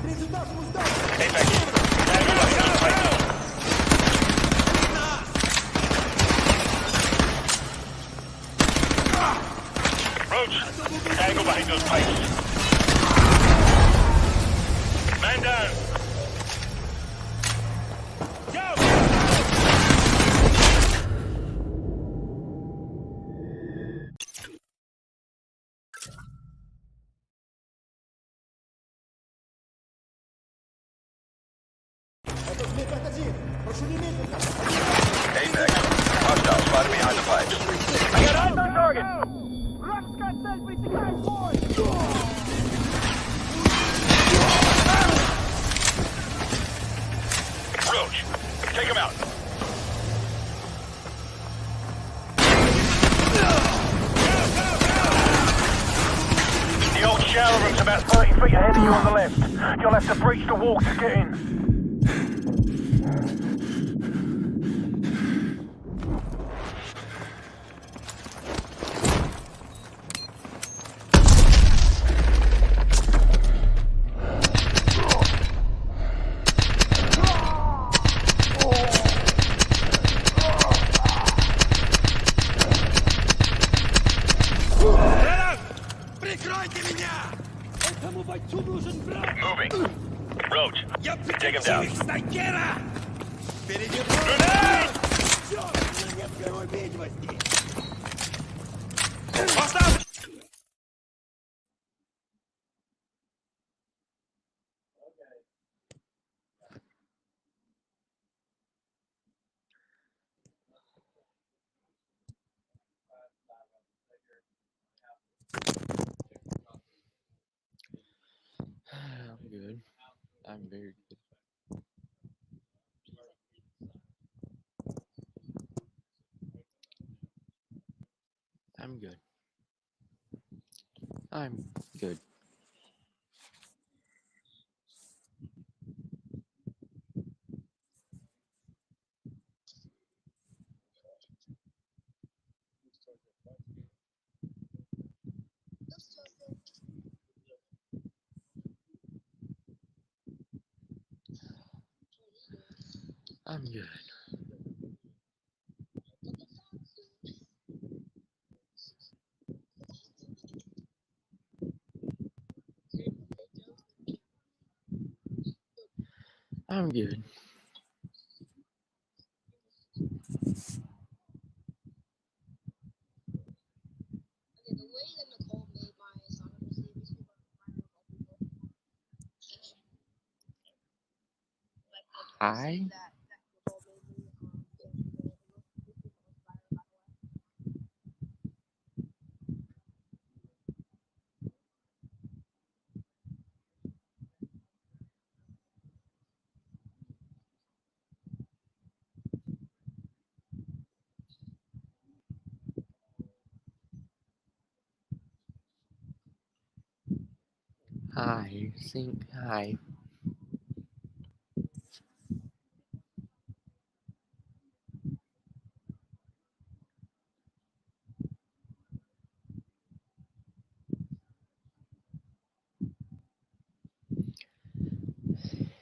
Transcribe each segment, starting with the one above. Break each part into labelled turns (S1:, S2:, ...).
S1: Apex, tango behind those pipes. Roach, tango behind those pipes. Man down. Go!
S2: Apex. Hostile spotted behind the pipes.
S1: I got eyes on target. Roach, take him out. The old shower room's about 30 feet ahead of you on the left. You'll have to breach the wall to get in. Moving. Roach, take him down. Grenade! Hostile!
S3: I'm good. I'm very good. I'm good. I'm good. I'm good. I'm good. Hi. Hi. Sing hi.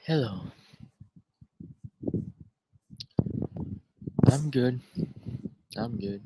S3: Hello. I'm good. I'm good.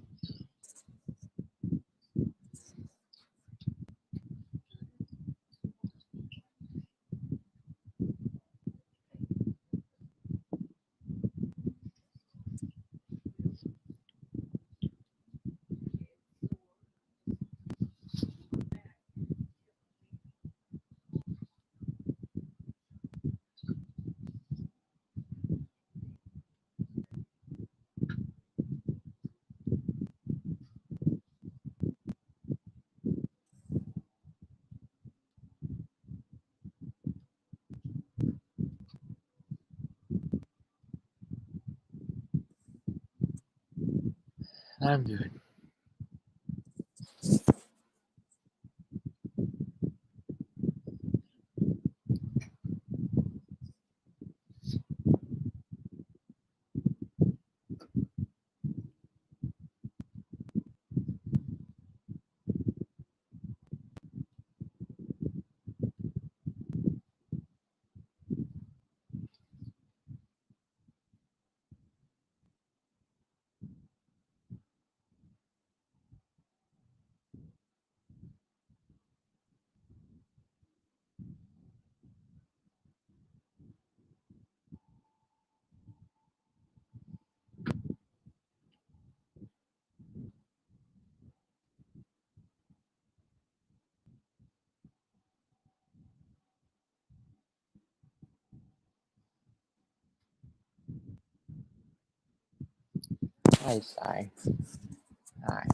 S3: I'm good. Ai sai. Ai.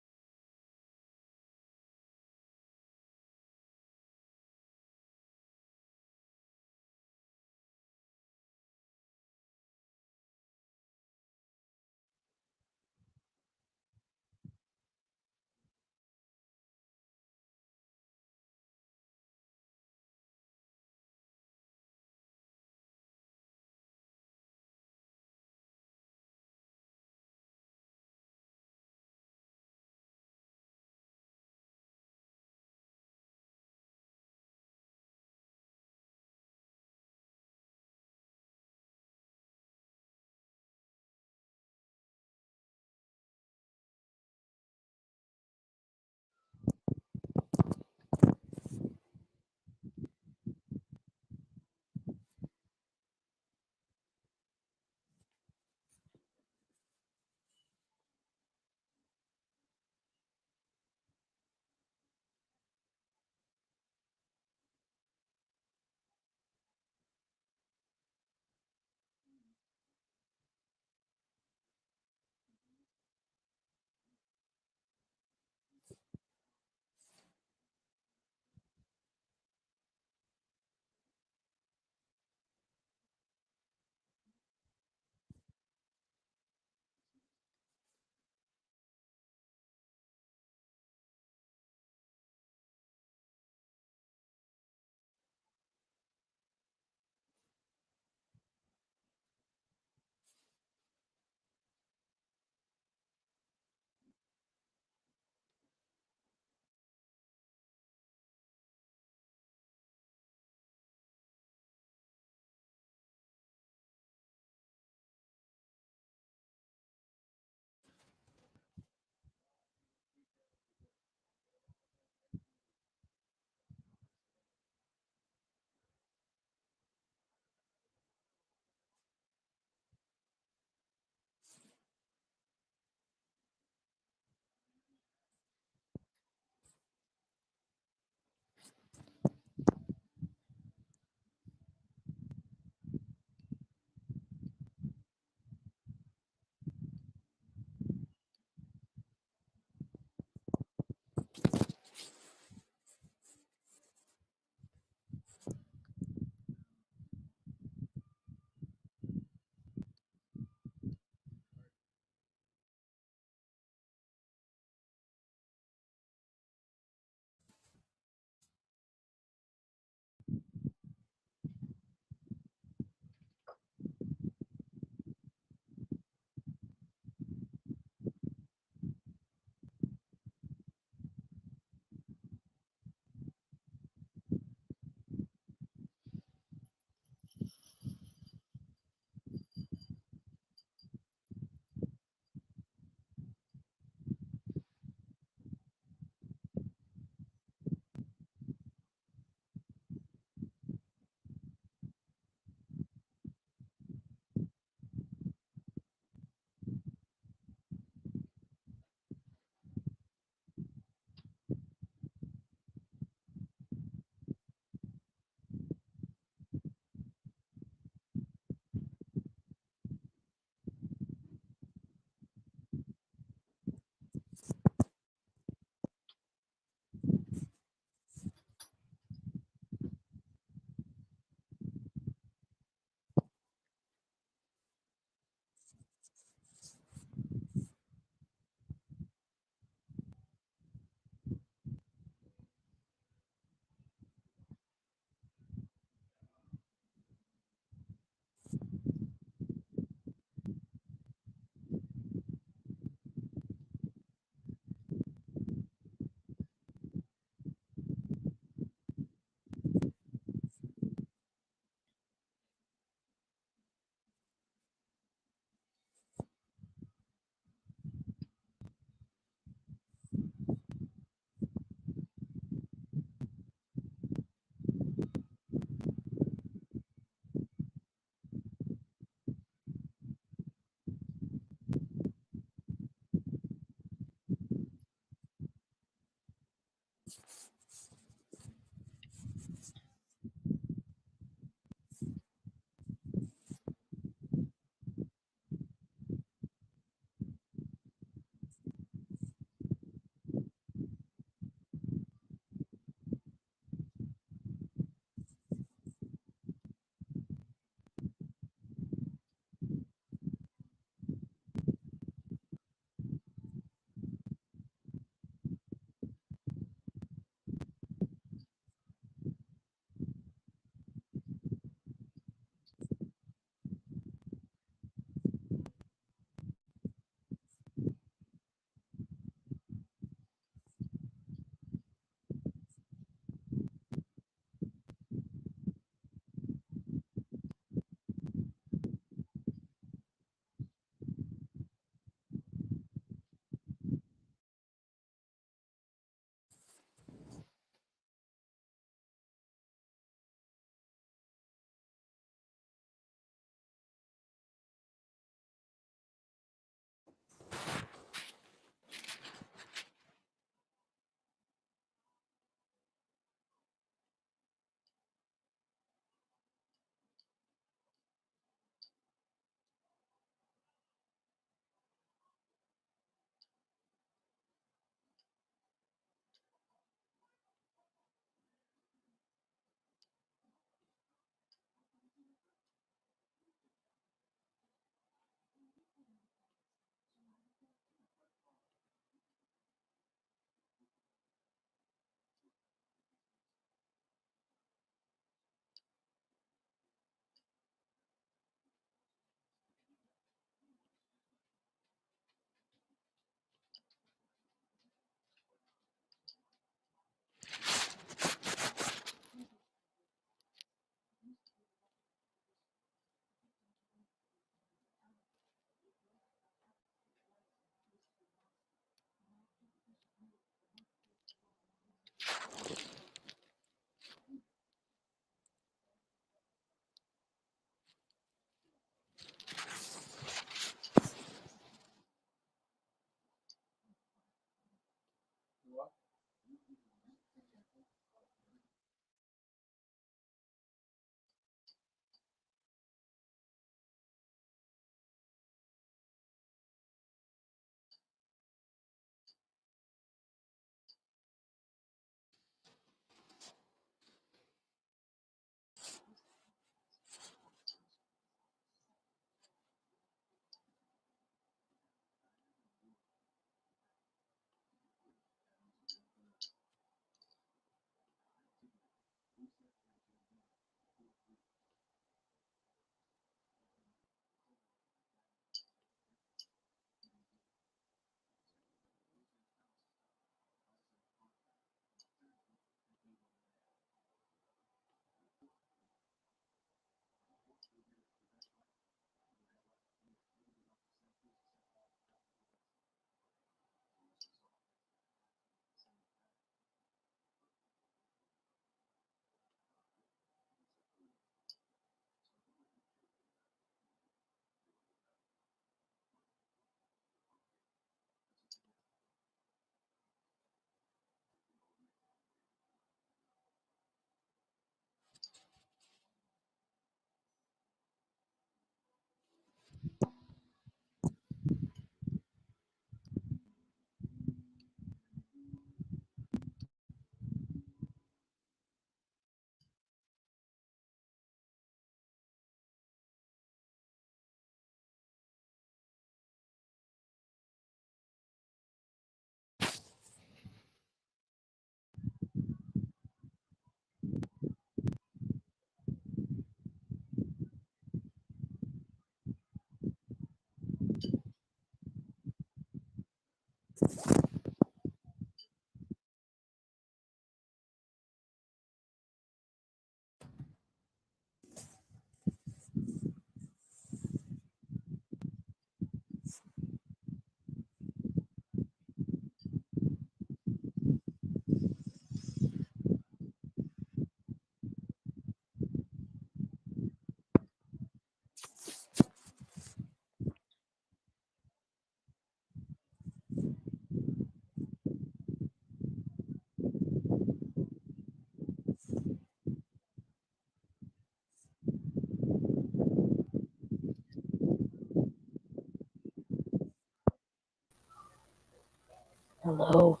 S4: Hello.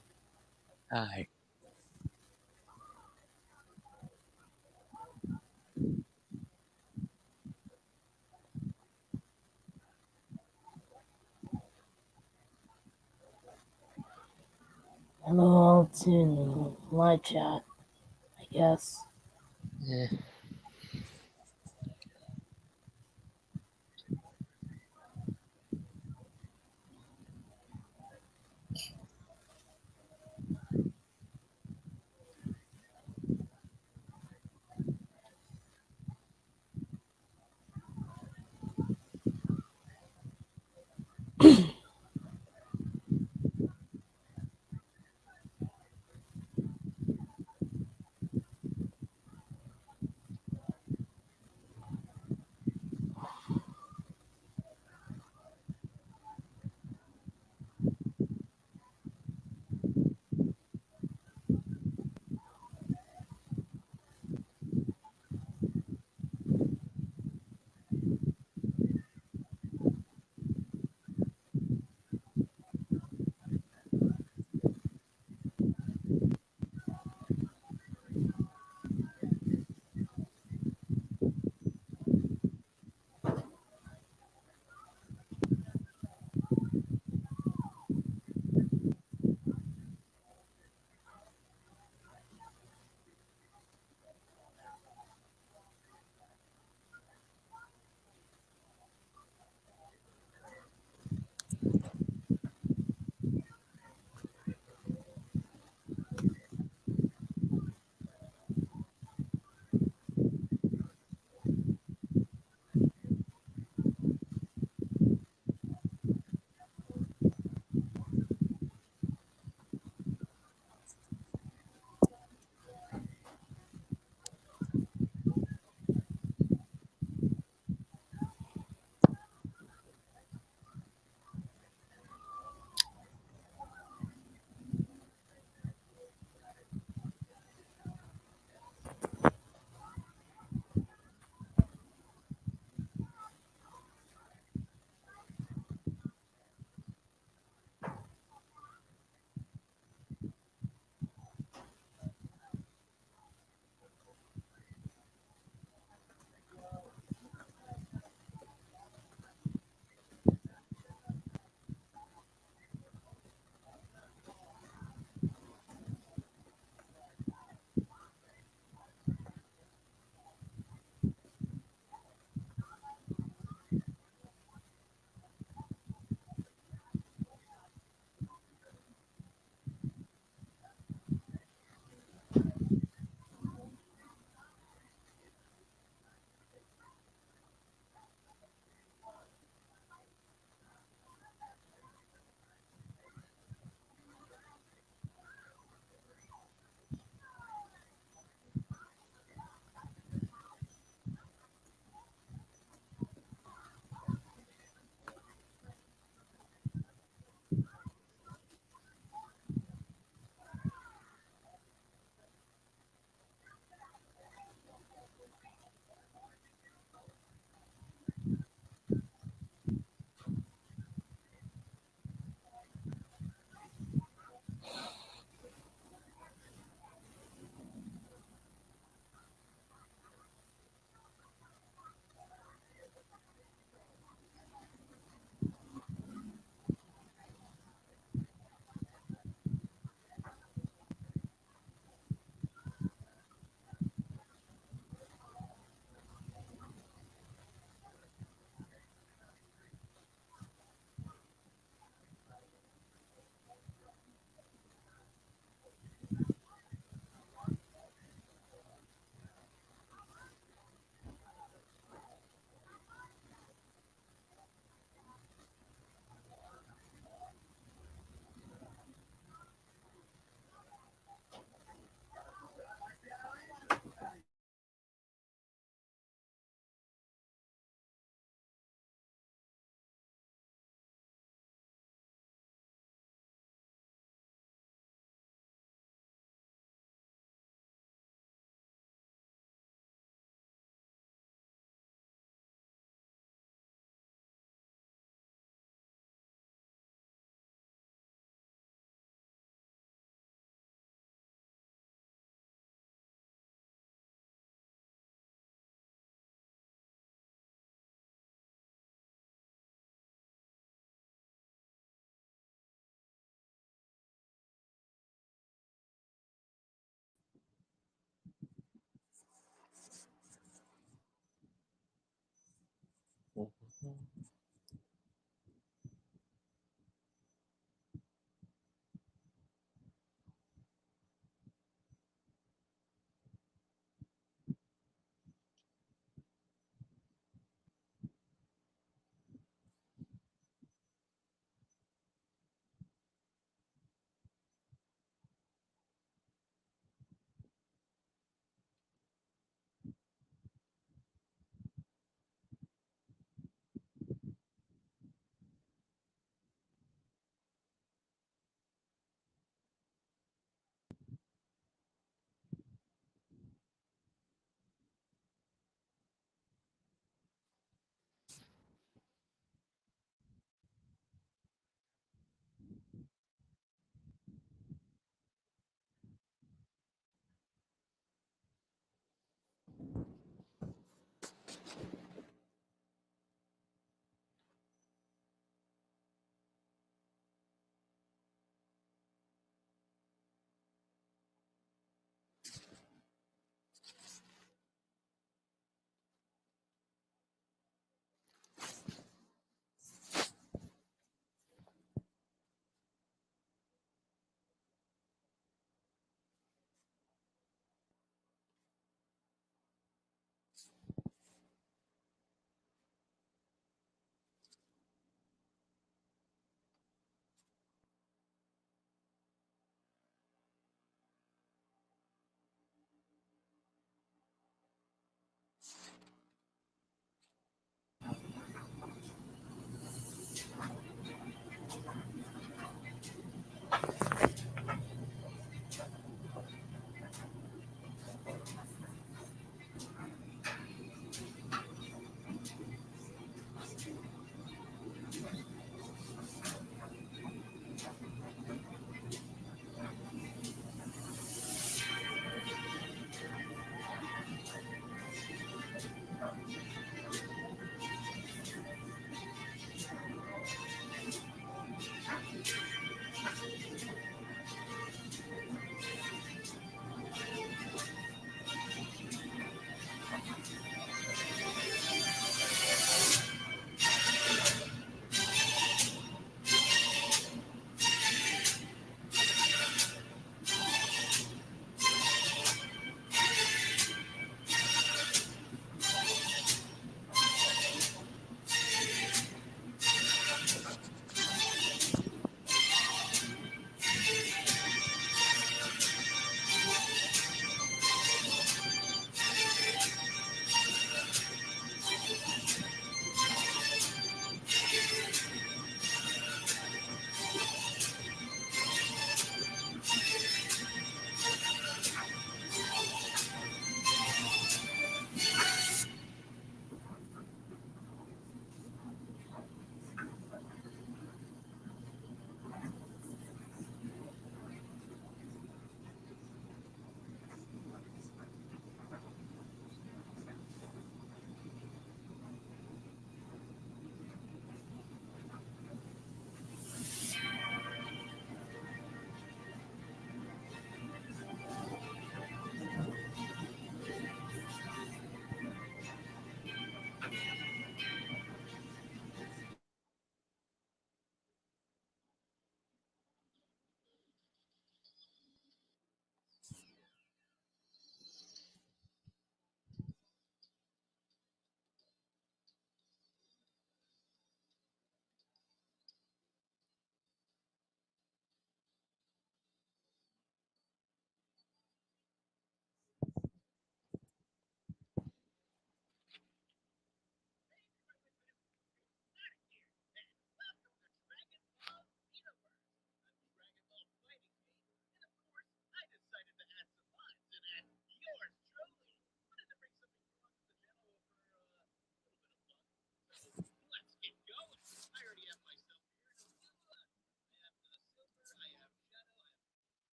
S3: Hi.
S4: Hello to live chat, I guess.
S3: Eh,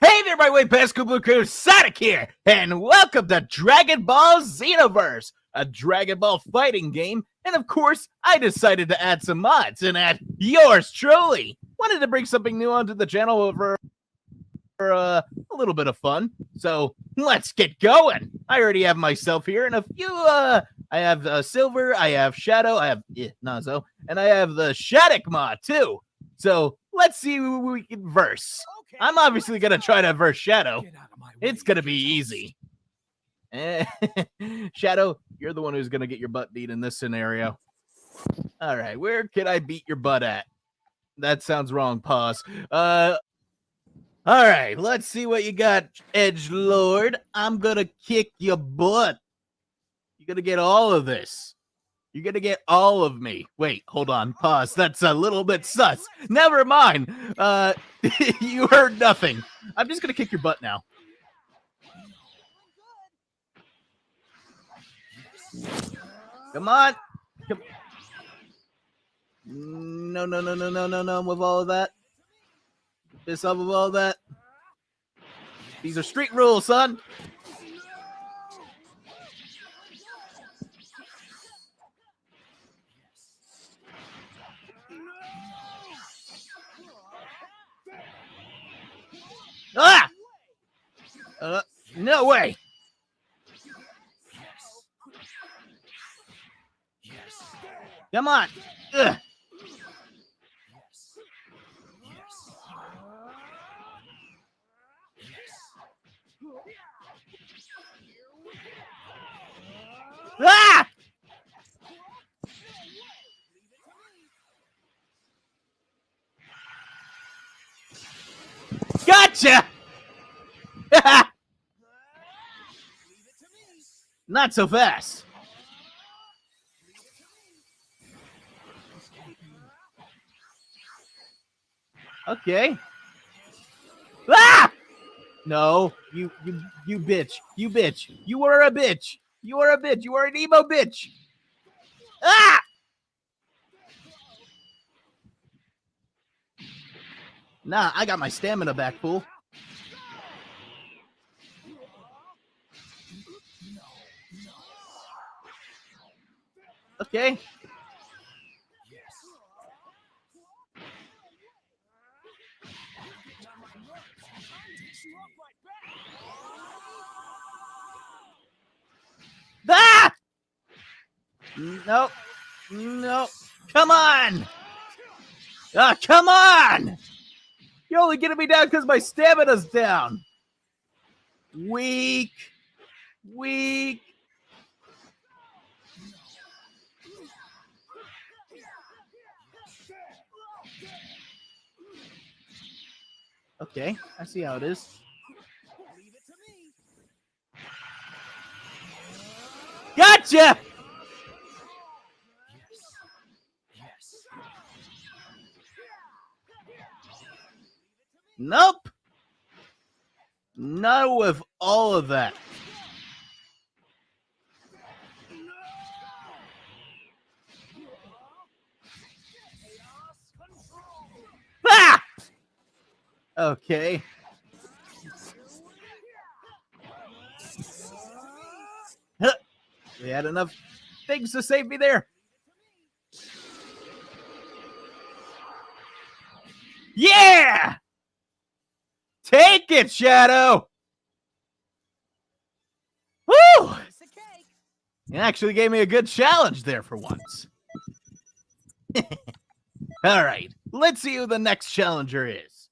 S5: Hey there, my way past Blue Crew, Sonic here, and welcome to Dragon Ball Xenoverse, a Dragon Ball fighting game, and of course, I decided to add some mods, and add yours truly. Wanted to bring something new onto the channel over for a little bit of fun, so let's get going. I already have myself here, and a few, I have Silver, I have Shadow, I have Nazo, and I have the Shattuck mod, too. So, let's see who we can verse. I'm obviously going to try to verse Shadow. It's going to be easy. Shadow, you're the one who's going to get your butt beat in this scenario. All right, where can I beat your butt at? That sounds wrong. Pause. All right, let's see what you got, Edgelord. I'm going to kick your butt. You're going to get all of this. You're going to get all of me. Wait, hold on. Pause. That's a little bit sus. Never mind. You heard nothing. I'm just going to kick your butt now. Come on. Come. No, with all of that. Piss off with all that. These are street rules, son. Ah! No way. Come on. Ugh. Ah! Gotcha! Not so fast. Okay. Ah! No, you bitch. You bitch. You were a bitch. You are a bitch. You are an emo bitch. Ah! Nah, I got my stamina back, fool. Okay. Ah! Nope. Nope. Come on! Ah, come on! You're only getting me down because my stamina's down. Weak. Weak. Okay, I see how it is. Gotcha! Nope. Not with all of that. Ah! Okay. They had enough things to save me there. Yeah! Take it, Shadow! Woo! You actually gave me a good challenge there for once. All right, let's see who the next challenger is.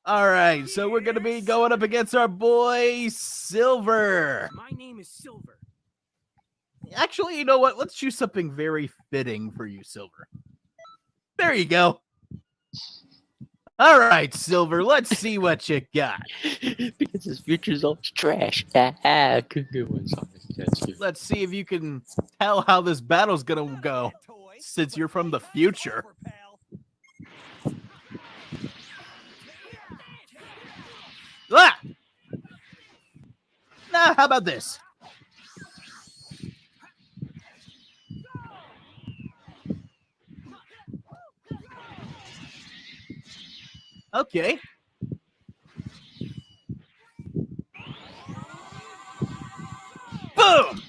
S5: All right, so we're going to be going up against our boy, Silver.
S6: My name is Silver.
S5: Actually, you know what? Let's choose something very fitting for you, Silver. There you go. All right, Silver, let's see what you got.
S3: Because his future's all trash. Good one, song. That's cute.
S5: Let's see if you can tell how this battle's going to go, since you're from the future. Ah! Nah, how about this? Okay. Boom!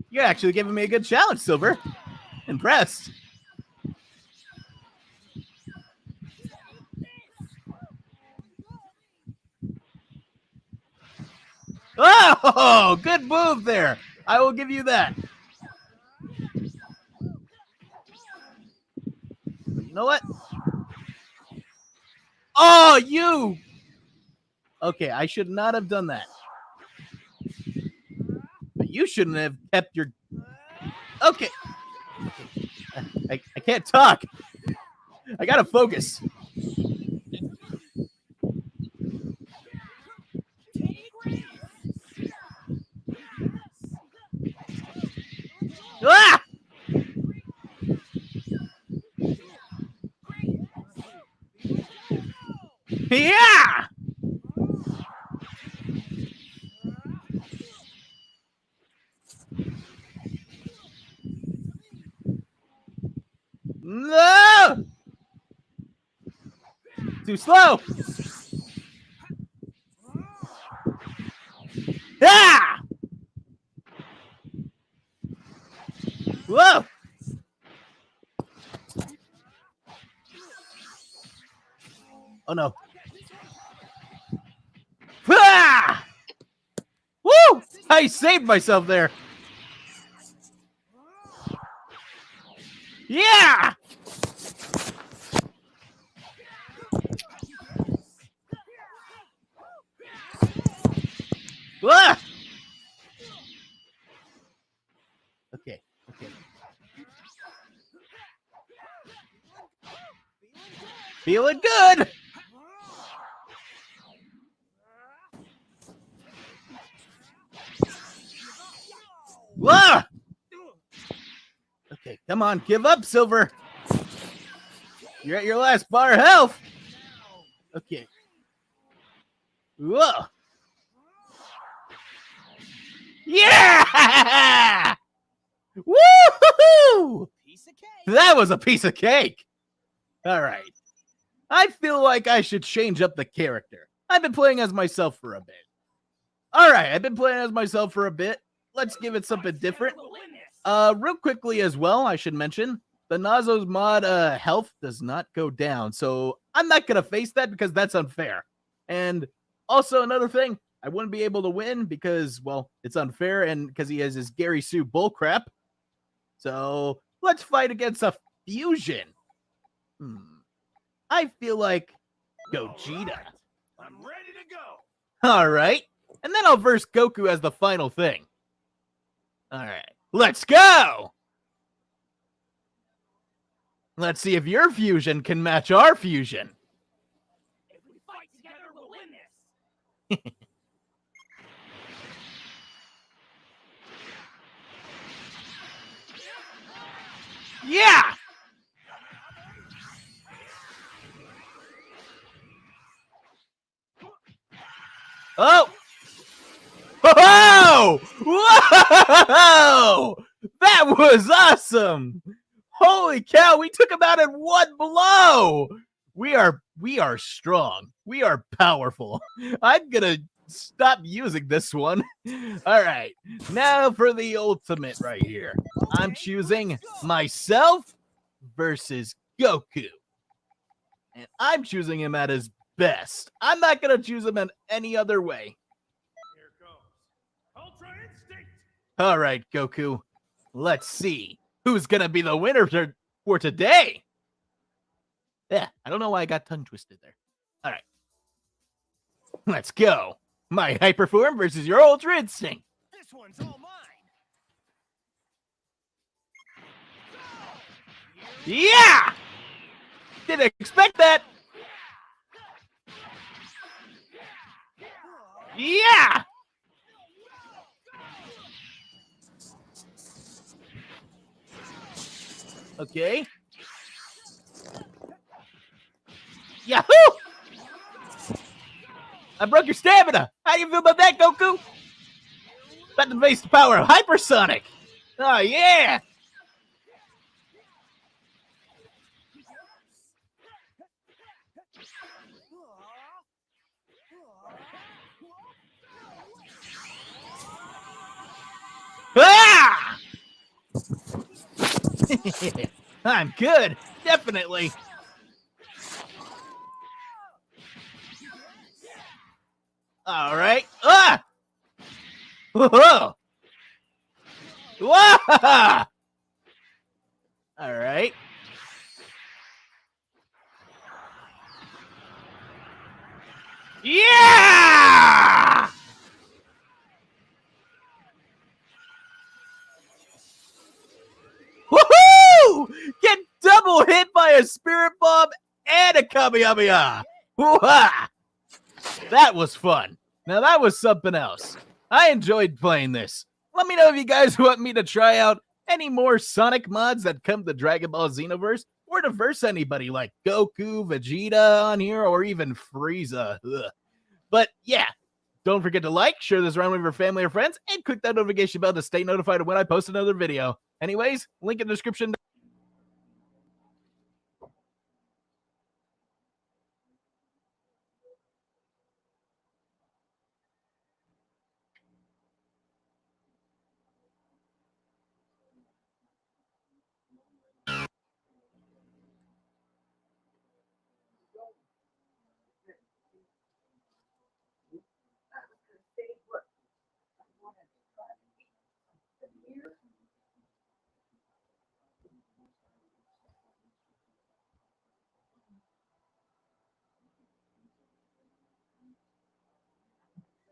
S5: You're actually giving me a good challenge, Silver. Impressed. Oh, good move there. I will give you that. You know what? Oh, you. Okay, I should not have done that. But you shouldn't have kept your... Okay. I can't talk. I gotta focus. Ah! Yeah! No! Too slow. Ah! Whoa! Oh no. Ah! Woo! I saved myself there. Yeah! Ah! Okay, okay. Feeling good. Whoa! Okay, come on, give up, Silver. You're at your last bar of health. Okay. Whoa. Yeah! Woo! That was a piece of cake. All right. I feel like I should change up the character. I've been playing as myself for a bit. All right, I've been playing as myself for a bit. Let's give it something different. Real quickly as well, I should mention, the Nazo's mod health does not go down. So I'm not going to face that because that's unfair. And also another thing, I wouldn't be able to win because, well, it's unfair and because he has his Gary Sue bullcrap. So let's fight against a fusion. I feel like Gogeta.
S1: I'm ready to go.
S5: All right. And then I'll verse Goku as the final thing. All right. Let's go. Let's see if your fusion can match our fusion.
S1: If we fight together, we'll win this.
S5: Yeah. Oh! Whoa! Whoa! That was awesome! Holy cow, we took him out in one blow! We are strong. We are powerful. I'm gonna stop using this one. All right, now for the ultimate right here. I'm choosing myself versus Goku. And I'm choosing him at his best. I'm not gonna choose him in any other way.
S1: Here goes. Ultra Instinct.
S5: All right, Goku. Let's see who's gonna be the winner for today. Yeah, I don't know why I got tongue twisted there. All right, let's go. My Hyperform versus your Ultra Instinct.
S1: This one's all mine.
S5: Yeah! Didn't expect that. Yeah! Okay. Yahoo! I broke your stamina. How do you feel about that, Goku? About to face the power of Hypersonic. Oh, yeah! Ah! I'm good, definitely. All right. Ah! Whoa! Whoa! All right. Yeah! Woohoo! Get double hit by a Spirit Bomb and a Kamehameha! Woo-ha! That was fun. Now that was something else. I enjoyed playing this. Let me know if you guys want me to try out any more Sonic mods that come to Dragon Ball Xenoverse, or to verse anybody like Goku, Vegeta on here, or even Frieza. Ugh. But yeah, don't forget to like, share this around with your family or friends, and click that notification bell to stay notified when I post another video. Anyways, link in the description.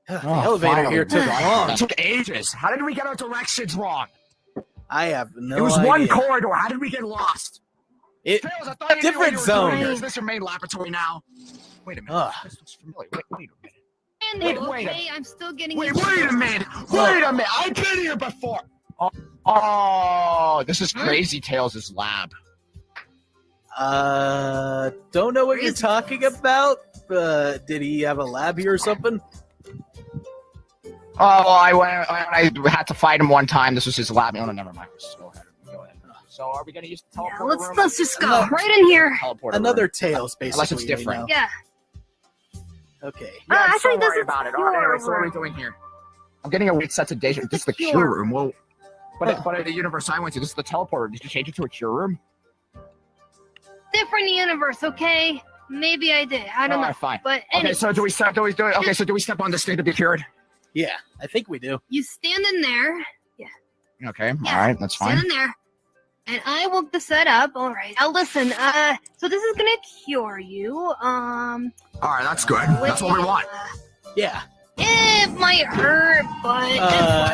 S5: The elevator here took long.
S6: It took ages. How did we get our directions wrong?
S5: I have no
S6: It was
S5: idea.
S6: one corridor. How did we get lost?
S5: It,
S6: Tails, I thought you knew what
S5: different
S6: you were
S5: zone.
S6: doing here. Is this your main laboratory now? Wait a minute.
S5: Ugh.
S6: This looks familiar. Wait a minute.
S7: And
S6: Wait,
S7: okay,
S6: wait a-
S7: I'm still getting
S6: Wait
S7: used to
S6: a minute. Wait a minute. I've been here before. Oh, this is Crazy Tails' lab.
S5: Don't know what you're talking about. Did he have a lab here or something?
S6: Oh, I had to fight him one time. This was his lab. Oh, no, never mind. Just go ahead. So, are we gonna use the
S7: Yeah,
S6: teleporter room?
S7: let's just go right in here.
S6: Teleporter
S5: Another
S6: room.
S5: Tails, basically.
S6: Unless it's different.
S5: You know?
S7: Yeah.
S5: Okay.
S6: Yeah,
S7: actually,
S6: don't
S7: this
S6: worry
S7: is
S6: about it.
S7: your
S6: Alright, so what are we
S7: room.
S6: doing here? I'm getting a weird sensation. This is the
S7: Cure.
S6: cure room. Well, but in the universe I went to, this is the teleporter. Did you change it to a cure room?
S7: Different universe, okay? Maybe I did. I don't know.
S6: Alright, fine.
S7: But
S6: Okay,
S7: anyway,
S6: so do we step? Do we step on this thing to be cured?
S5: Yeah, I think we do.
S7: you stand in there.
S6: Okay,
S7: Yeah,
S6: all right, that's
S7: Stand
S6: fine.
S7: in there. And I will set up. All right. Now listen. So this is gonna cure you.
S6: All right, that's good. That's what we want.
S5: Yeah.
S7: It might hurt, but it's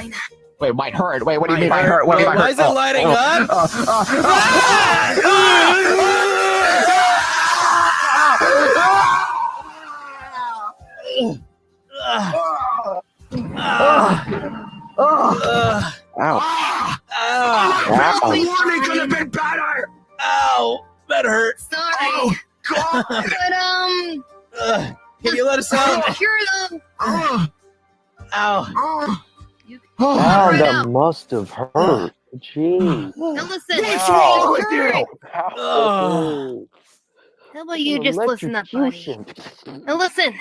S7: fine.
S6: Wait, might hurt. Wait, what do you
S5: Might
S6: mean might
S5: hurt.
S6: hurt? What do you mean
S5: Why
S6: might
S5: is it lighting up?
S3: Ow.
S6: That warning could have been better.
S5: Ow! That hurt.
S7: Sorry.
S6: Oh God!
S7: But
S5: Can you let us out?
S7: cure them.
S6: Oh,
S5: Ow!
S6: oh,
S7: You
S6: oh.
S3: Wow,
S7: Right
S3: that
S7: out.
S3: must have hurt. Jeez.
S7: Now listen.
S6: What's wrong with you?
S5: Oh.
S7: How about you just listen up, buddy?
S3: Electrocution.
S7: Now listen.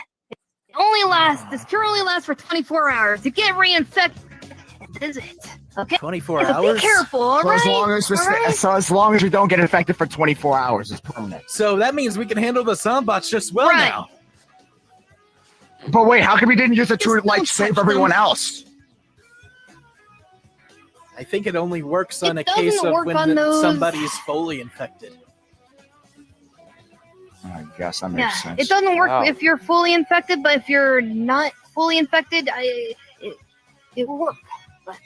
S7: This cure only lasts for 24 hours. You get reinfected. Is it? Okay.
S5: 24
S7: So
S5: hours?
S7: be careful, all
S6: So
S7: right?
S6: as long as we don't get infected for 24 hours, it's permanent.
S5: So that means we can handle the Zombots just well
S7: Right.
S5: now.
S6: But wait, how come we didn't use it to
S7: Just
S6: like
S7: don't
S6: save
S7: touch
S6: everyone
S7: them.
S6: else?
S5: I think it only works on
S7: It
S5: a case
S7: doesn't
S5: of
S7: work
S5: when
S7: on those-
S5: somebody's fully infected.
S6: I guess that
S7: Yeah,
S6: makes sense.
S7: it doesn't work
S3: Wow.
S7: if you're fully infected, but if you're not fully infected, it will work. But...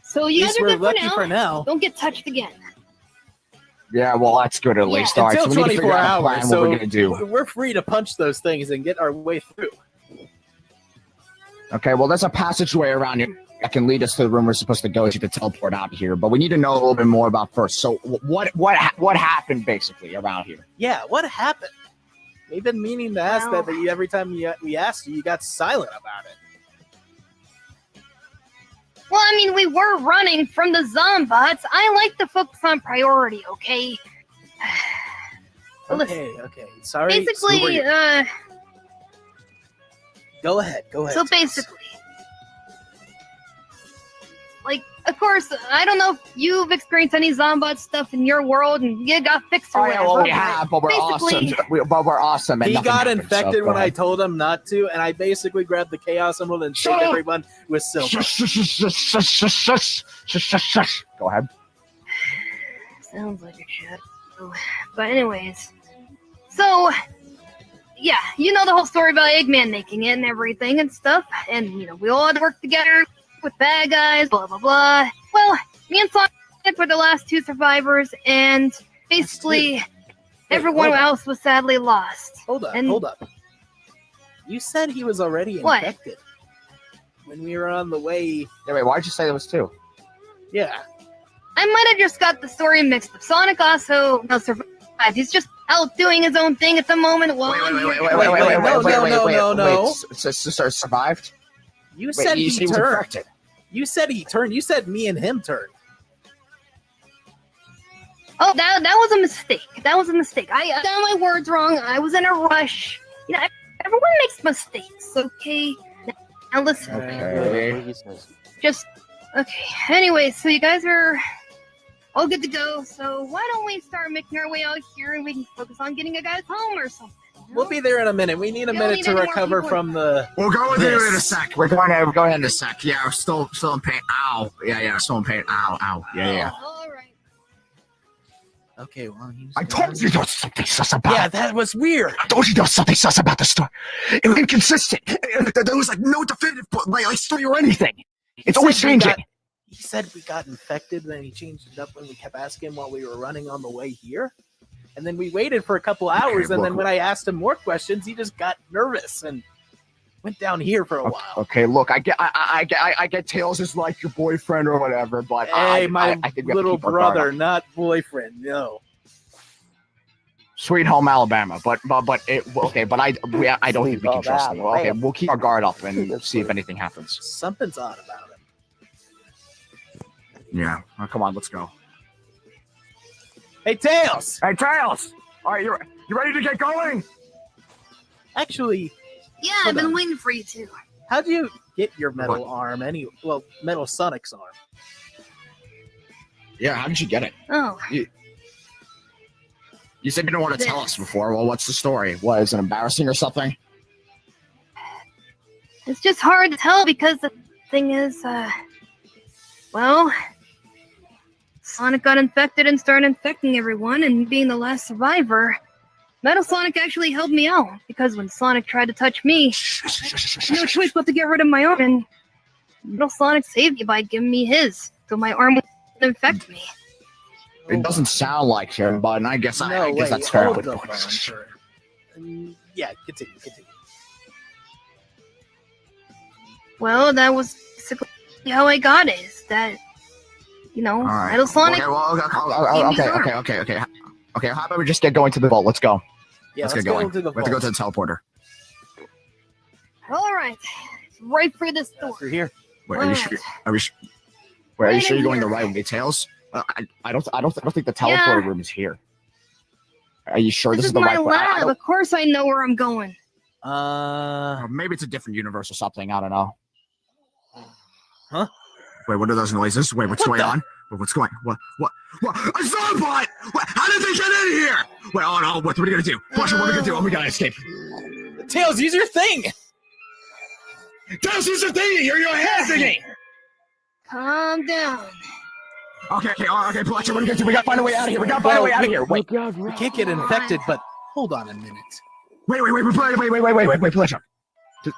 S7: So
S5: At
S7: you
S5: least
S7: guys are
S5: we're
S7: good
S5: lucky
S7: for now.
S5: for now.
S7: Don't get touched again.
S6: Yeah, well, that's good at
S7: Yeah,
S6: least. All right,
S5: Until
S6: so we need to figure
S5: 24
S6: out a plan
S5: hours,
S6: what we're
S5: so
S6: gonna do.
S5: we're free to punch those things and get our way through.
S6: Okay, well, there's a passageway around here that can lead us to the room we're supposed to go to teleport out of here. But we need to know a little bit more about first. So, what happened basically around here?
S5: Yeah, what happened? We've been meaning to ask
S7: Well-
S5: that, but every time we asked you, you got silent about it.
S7: Well, I mean, we were running from the Zombots. I like to focus on priority, okay? But listen,
S5: Okay. Sorry. who were
S7: basically,
S5: you? Go ahead.
S7: so basically, like, of course, I don't know if you've experienced any Zombot stuff in your world and you got fixed or
S6: Oh, yeah,
S7: whatever.
S6: well, we
S7: but
S6: have, but we're
S7: basically-
S6: awesome. But we're awesome. And
S5: He
S6: nothing
S5: got
S6: happened, so
S5: infected
S6: go
S5: when I
S6: ahead.
S5: told him not to, and I basically grabbed the Chaos Emerald and
S6: Shut
S5: saved
S6: up!
S5: everyone with silver.
S6: Go ahead.
S7: Sounds like it should. But anyways, so yeah, you know the whole story about Eggman making it and everything and stuff, and you know we all had to work together with bad guys, blah blah blah. Well, me and Sonic were the last two survivors, and basically everyone
S5: hold on.
S7: else was sadly lost.
S5: Hold up.
S7: And-
S5: Hold up. You said he was already
S7: What?
S5: infected when we were on the way.
S6: Yeah, wait, why'd you say there was two?
S5: Yeah.
S7: I might have just got the story mixed up. Sonic also survived. He's just out doing his own thing at the moment. While I'm here.
S5: No.
S6: So survived?
S5: You
S6: Wait,
S5: said
S6: you
S5: he
S6: seem
S5: turned.
S6: infected.
S5: You said he turned. You said me and him turned.
S7: Oh, that was a mistake. That was a mistake. I got my words wrong. I was in a rush. You know, everyone makes mistakes, okay? Now listen,
S6: Okay.
S7: just okay. Anyway, so you guys are all good to go. So why don't we start making our way out here and we can focus on getting you guys home or something? you know?
S5: We'll be there in a minute. We need a
S7: We don't
S5: minute
S7: need
S5: to
S7: any more
S5: recover
S7: people.
S5: from the.
S6: We'll go with you in a
S5: This.
S6: sec. We're going ahead in a sec. Yeah, we're still in pain. Ow. Yeah, still in pain. Ow. Yeah.
S7: All right.
S5: Okay, well, he's
S6: I told you there was something sus about
S5: Yeah,
S6: it.
S5: that was weird.
S6: I told you there was something sus about the story. It was inconsistent. There was like no definitive like story or anything. It's always
S5: said we
S6: changing.
S5: got- He said we got infected, then he changed it up when we kept asking him while we were running on the way here. And then we waited for a couple hours, and
S6: look.
S5: then when I asked him more questions, he just got nervous and went down here for a while.
S6: Okay, look, I get Tails is like your boyfriend or whatever, but
S5: Hey, my
S6: I think we have to
S5: little
S6: keep our guard
S5: brother,
S6: up.
S5: not boyfriend. No.
S6: Sweet Home Alabama, but I don't think we can trust them. Okay, we'll keep our guard up and see if anything happens.
S5: Something's odd about it.
S6: Yeah. Oh, come on, let's go.
S5: Hey, Tails!
S6: Hey, Tails! All right, you ready to get going?
S5: Actually,
S7: Yeah,
S5: Hold
S7: I've been
S5: on.
S7: waiting for you too.
S5: how'd you get your metal arm Metal Sonic's arm?
S6: Yeah, how did you get it?
S7: Oh,
S6: You said you didn't want to tell us before. Well, what's the story? What, is it embarrassing or something?
S7: it's just hard to tell because the thing is, well, Sonic got infected and started infecting everyone, and being the last survivor, Metal Sonic actually helped me out because when Sonic tried to touch me, I had no choice but to get rid of my arm, and Metal Sonic saved me by giving me his, so my arm wouldn't infect me.
S6: It doesn't sound like him, but I guess I guess that's fair.
S5: Hold the phone for- Yeah, continue.
S7: Well, that was basically how I got it. Is that, you know,
S6: All right.
S7: Metal Sonic.
S6: Okay, well, okay. How about we just get going to the vault? Let's go.
S5: Yeah,
S6: let's
S5: let's
S6: get going.
S5: go to the
S6: We have to go to
S5: vault.
S6: the teleporter.
S7: All right, it's right through this door.
S5: Through here.
S6: Wait, are you sure? Are you sure you're going the right way, Tails? I don't think the teleporter room is here. Are you sure this is the
S7: my
S6: right way?
S7: lab. Of course, I know where I'm going.
S6: Maybe it's a different universe or something. I don't know.
S5: Huh?
S6: Wait, what are those noises? Wait, what's going on? What's going? What? A Zombot! How did they get in here? Wait, oh no! What are we gonna do? Flusher, what are we gonna do? Oh, we gotta escape.
S5: Tails, use your thing!
S6: Tails, use your thing! You're hand thingy!
S7: Calm down.
S6: Okay, Flusher, what are we gonna do? We gotta find a way out of here. Wait,
S5: We can't get infected, but hold on a minute.
S6: wait, Flusher.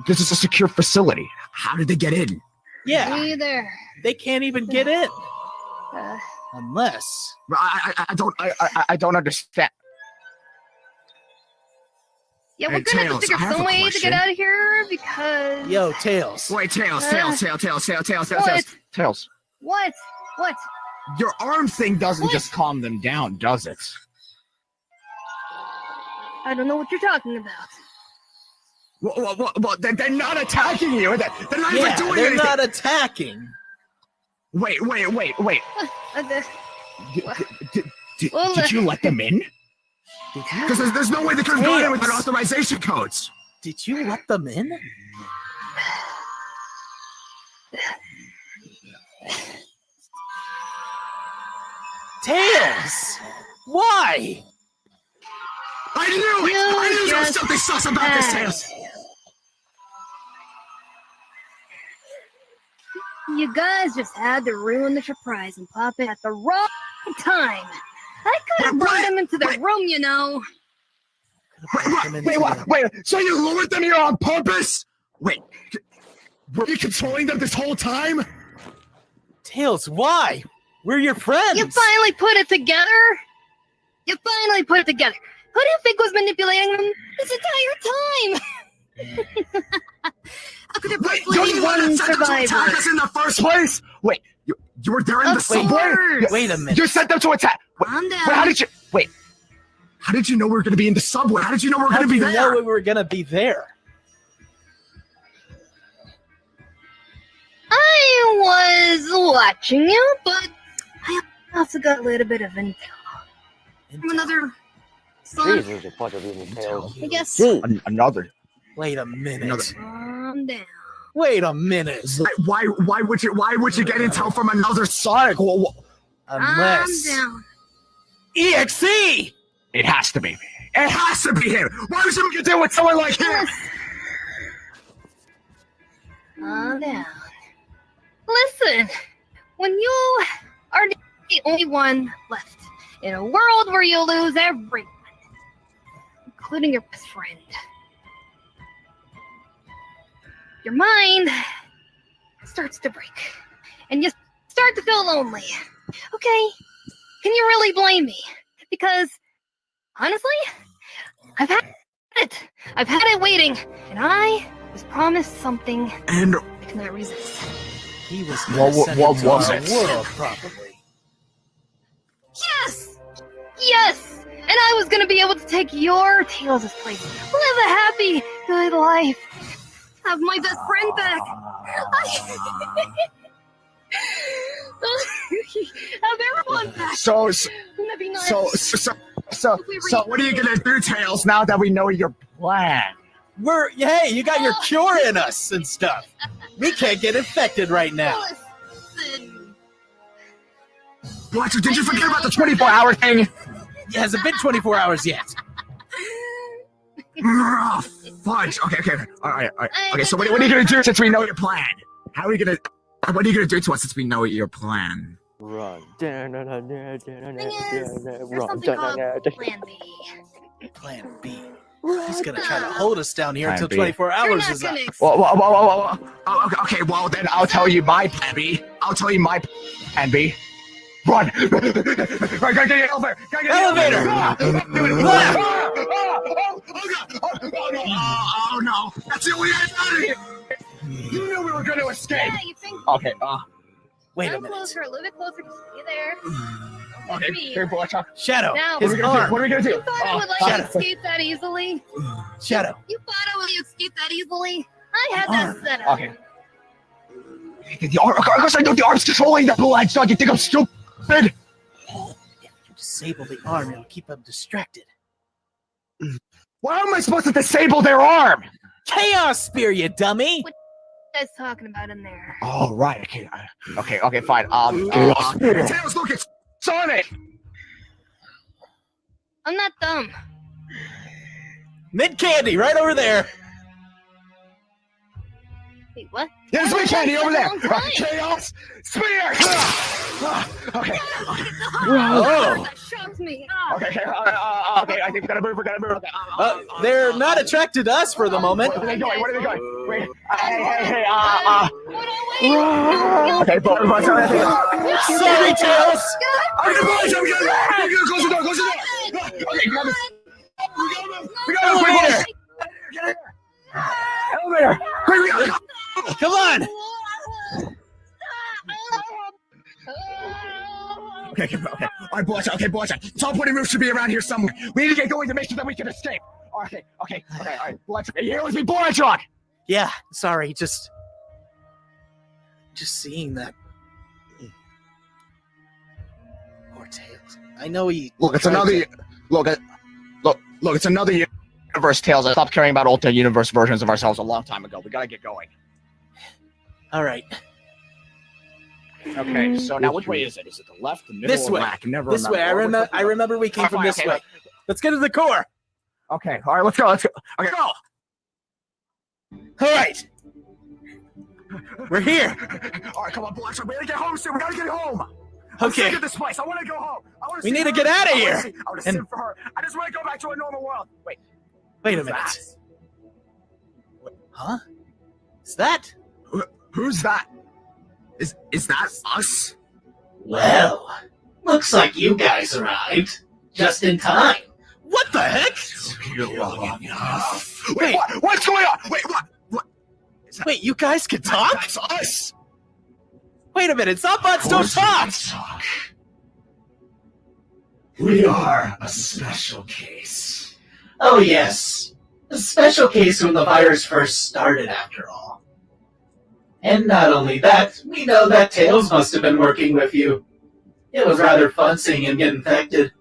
S6: This is a secure facility. How did they get in?
S5: Yeah,
S7: Me there.
S5: they can't even get in.
S7: Uh,
S5: Unless...
S6: I don't understand.
S7: yeah, we're
S6: Hey,
S7: gonna have
S6: Tails,
S7: to figure
S6: I have
S7: some
S6: a
S7: way to
S6: question.
S7: get out of here because.
S5: Yo, Tails.
S6: Wait, Tails.
S7: What?
S6: Tails.
S7: What? What?
S6: Your arm thing doesn't
S7: What?
S6: just calm them down, does it?
S7: I don't know what you're talking about.
S6: Well, they're not attacking you. They're not even
S5: Yeah,
S6: doing
S5: they're
S6: anything.
S5: not attacking.
S6: Wait.
S7: Uh,
S6: Did you let them in? Because there's no way they could have gone in without
S5: Tails.
S6: authorization codes.
S5: Did you let them in? Tails! Why?
S6: I knew it!
S7: You
S6: I knew there was
S7: just
S6: something sus about this, Tails.
S7: You guys just had to ruin the surprise and pop in at the wrong time. I could have brought him into the room, you know.
S6: Wait, so you lured them here on purpose? Wait, were you controlling them this whole time?
S5: Tails, why? We're your friends.
S7: You finally put it together. Who do you think was manipulating them this entire time? I could have
S6: Wait,
S7: possibly
S6: you're the one
S7: one
S6: that sent them to
S7: survivor.
S6: attack us in the first place? Wait, you were there in the
S7: Of
S6: subway?
S7: course.
S5: Wait a minute.
S6: You sent them to attack.
S7: Calm down.
S6: How did you know we were going to be in the subway? How did you know we were
S5: How
S6: going to
S5: did
S6: be
S5: you know
S6: there?
S5: we were gonna be there?
S7: I was watching you, but I also got a little bit of intel from another son. I guess.
S6: Another.
S5: Wait a minute.
S6: Another.
S7: Calm down.
S5: Wait a minute.
S6: Why would you get intel from another Sonic?
S5: Unless
S7: Calm down.
S5: EXE.
S6: It has to be. It has to be him. Why would someone deal with someone like him?
S7: Calm down. Listen, when you are the only one left in a world where you lose everyone, including your best friend, your mind starts to break, and you start to feel lonely. Okay, can you really blame me? Because, honestly, I've had it. I've had it waiting, and I was promised something
S6: And
S7: I cannot resist.
S5: He was
S6: What was it?
S5: World, probably.
S7: Yes! Yes! And I was who's gonna be able to take your Tails' place. Live a happy, good life. Have my best friend back. Have everyone back.
S6: So,
S7: That'd be nice.
S6: so, what are you gonna do, Tails? Now that we know your plan?
S5: Hey, you got your cure in us and stuff. We can't get infected right now.
S7: Listen.
S6: What? Did you forget about the 24-hour thing?
S5: It hasn't been 24 hours yet.
S6: Oh, fudge. Okay. All right. Okay, so what are you gonna do since we know your plan? What are you gonna do to us since we know your plan?
S3: Run.
S7: Thing is, there's something called Plan B.
S5: Plan B. He's gonna try to hold us down here
S6: Plan
S5: until
S6: B.
S5: 24
S7: You're
S5: hours
S7: not
S5: is up.
S7: gonna
S6: Whoa. Oh, okay, well then I'll tell you my plan B. I'll tell you my plan B. Run! Right, gotta get the elevator!
S5: Elevator!
S6: Oh no! That's the only way out of here! You knew we were going to escape!
S7: Yeah, you think?
S6: Okay,
S5: Wait a
S7: I'm
S5: minute.
S7: closer, a little bit closer. Just stay there.
S6: okay, here, boy, Chuck.
S5: Shadow,
S7: Now,
S5: his
S6: What are we
S5: arm.
S6: gonna do?
S7: You thought I would let
S5: Shadow.
S7: you escape that easily?
S5: Shadow.
S7: You thought I would let you escape that easily? I had that set up.
S6: Okay. The arm, of course I know the arm's controlling the blood, so you think I'm stupid?
S5: If you disable the arm, it'll keep them distracted.
S6: Why am I supposed to disable their arm?
S5: Chaos Spear, you dummy!
S7: What are you guys talking about in there?
S6: Oh, right, okay, fine. Tails, look, it's Sonic!
S7: I'm not dumb.
S5: Mid Candy, right over there.
S7: Wait, what?
S6: Yeah, it's me, Candy, over there!
S7: Long time.
S6: Chaos Spear! Okay.
S5: Oh.
S7: That shocked me.
S6: Okay, I think we gotta move, Okay,
S5: They're not attracted to us for the moment.
S6: Where are they going? Wait, hey,
S7: Oh, no, wait.
S6: Okay, but
S5: Sorry, Tails!
S6: I'm gonna close the door, Okay, grab it. We gotta move,
S5: Elevator!
S6: Elevator! Quick, we gotta go!
S5: Come on!
S6: Okay. All right, boys. Teleporting roof should be around here somewhere. We need to get going to make sure that we can escape. Okay. All right. Boratron, here with me, Boratron.
S5: Yeah, sorry, just seeing that. Poor Tails. I know he.
S6: Look, it's
S5: tried
S6: another.
S5: to-
S6: Look, it's another universe. Tails. I stopped caring about alternate universe versions of ourselves a long time ago. We gotta get going.
S5: All right,
S6: Okay. So now, which way is it? Is it the left, the middle,
S5: This
S6: or
S5: way.
S6: the back? I can never
S5: this way.
S6: remember.
S5: I remember we came from this way. Let's get to the core.
S6: Okay. All right. Let's go. Okay. Go.
S5: All right, we're here.
S6: All right. Come on, Boratron. We gotta get home soon. We gotta get home. I'm
S5: Okay.
S6: sick of this place. I want to go home.
S5: We need to get out of here.
S6: I want to
S5: And-
S6: sit for her. I just want to go back to a normal world. Wait
S5: Wait a
S6: who's
S5: minute.
S6: that?
S5: Huh? Is that?
S6: Who's that? Is that us?
S8: Well, looks like you guys arrived just in time.
S5: What the heck?
S8: Long enough.
S6: Wait, what? What's going on? Wait, what?
S5: Wait, you guys can talk?
S6: That's us.
S5: Wait a minute, Zombots don't talk!
S8: Talk. We are a special case. Oh yes, a special case when the virus first started after all. And not only that, we know that Tails must have been working with you. It was rather fun seeing him get infected.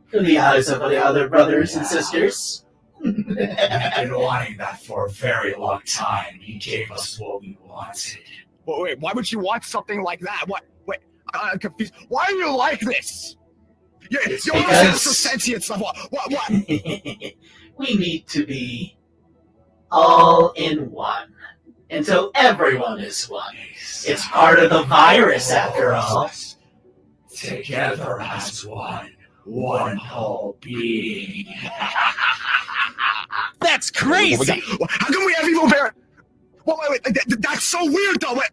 S8: Through the eyes of the other brothers and sisters.
S9: We've been wanting that for a very long time. He gave us what we wanted.
S6: Wait, why would you want something like that? What? Wait, I'm confused. Why are you like this? You
S8: It's
S6: want to
S8: because-
S6: some sentient stuff. What?
S8: We need to be all in one until everyone is one. It's part of the virus after all.
S9: Together as one whole being.
S5: That's crazy!
S6: How come we have evil bear? Wait, that's so weird though. What?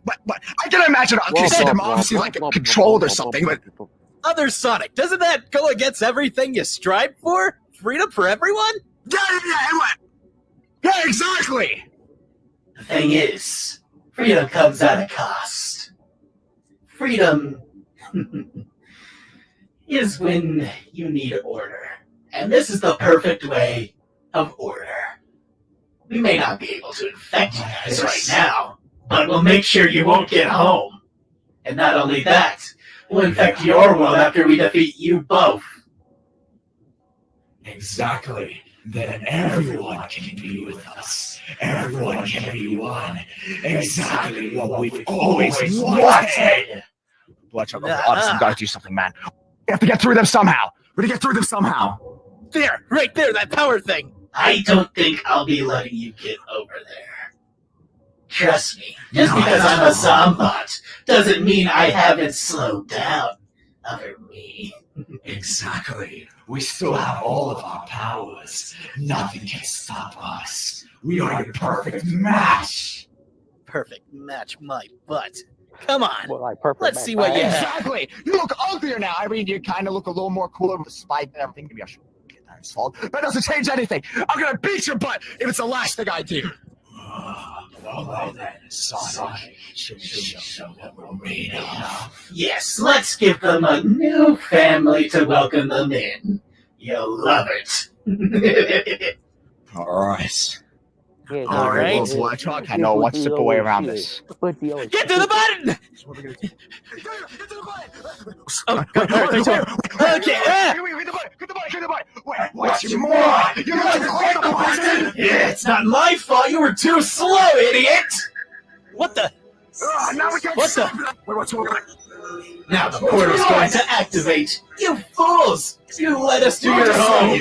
S6: I can imagine. Okay, so they're obviously like controlled or something, but
S5: Other Sonic, doesn't that go against everything you strive for? Freedom for everyone?
S6: yeah, and what? Yeah, exactly.
S8: The thing is, freedom comes at a cost. Freedom is when you need order, And this is the perfect way of order. We may not be able to infect you guys right now, but we'll make sure you won't get home. And not only that, we'll infect your world after we defeat you both.
S9: Exactly. Then everyone can be with us. Everyone can be one. Exactly what we've always wanted.
S6: Bloodshot, honestly, we gotta do something, man. We have to get through them somehow. We gotta get through them somehow.
S5: There, right there, that power thing.
S8: I don't think I'll be letting you get over there. Trust me, just because I'm a Zombot doesn't mean I haven't slowed down. Other me.
S9: Exactly. We still have all of our powers. Nothing can stop us. We are your perfect match.
S5: Perfect match my butt. Come on.
S3: Well, I perfect
S5: Let's
S3: match
S5: see what
S3: my
S5: you
S3: ass.
S5: have.
S6: Exactly. You look uglier now. I mean, you kind of look a little more cooler with the spike and everything. Maybe I should get that installed. That doesn't change anything. I'm gonna beat your butt if it's the last thing I do.
S9: Well then, Sonic, should show what we're made of.
S8: Yes, let's give them a new family to welcome them in. You'll love it.
S6: All right.
S3: Yeah,
S6: All right,
S5: right.
S6: well, Bloodshot, I know one step away around this.
S5: Get to the button! Oh, okay.
S6: What's more? You're going to click the button!
S8: Yeah, it's not my fault. You were too slow, idiot.
S5: What the?
S6: Now we can't
S5: What
S6: stop
S5: the?
S6: that. Wait, what's wrong?
S8: Now the portal's going to activate. You fools! You let us do your home.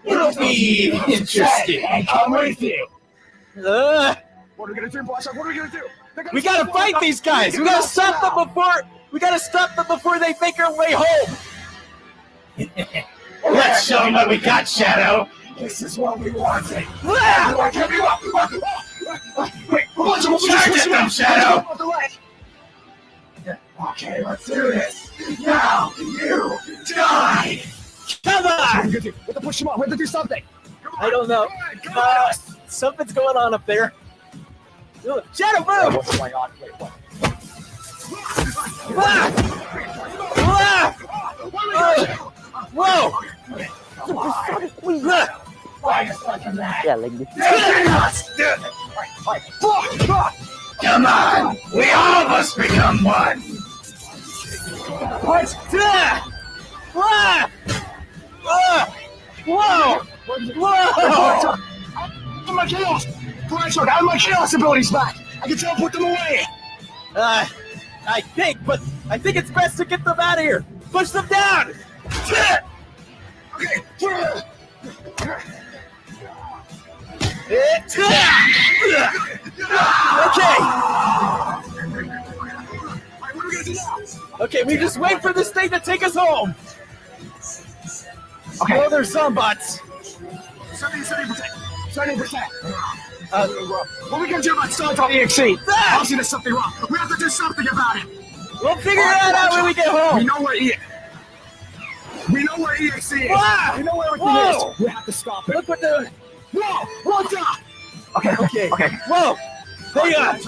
S8: It'll be interesting.
S6: I'm with you.
S5: Uh,
S6: What are we gonna do, Bloodshot? What are we gonna do?
S5: we gotta fight these guys. We gotta stop them before. We gotta stop them before they make their way home.
S8: Let's show them what we got, Shadow.
S9: This is what we wanted.
S5: Ah!
S6: I can't be up. Wait, Bloodshot,
S8: Charge at them, Shadow.
S9: Okay, let's do this. Now you die.
S5: Come on!
S6: We have to push him off. We have to do something.
S5: I don't know. Something's going on up there. Shadow, move!
S6: What's going on? Wait, what?
S5: Ah! Ah! Whoa!
S3: Yeah, like this.
S8: Come on. We all must become one.
S5: What? Ah! Ah! Ah! Whoa! Whoa!
S6: I'm my chaos! Bloodshot, I have my chaos abilities back! I can teleport them away!
S5: I think it's best to get them out of here. Push them down.
S6: Okay.
S5: Okay.
S6: What are we gonna do now?
S5: Okay, we just wait for this thing to take us home.
S6: Okay.
S5: Oh, there's Zombots.
S6: 70%. What are we gonna do about Sonic.exe?
S5: Ah!
S6: Obviously, there's something wrong. We have to do something about it.
S5: We'll figure that out when we get
S6: We
S5: home.
S6: know where EXE is.
S5: Ah!
S6: We know where everything
S5: Whoa!
S6: is. We have to stop it.
S5: Look what the.
S6: Whoa! What's up? Okay.
S5: Okay.
S6: Okay.
S5: Whoa! Hang on.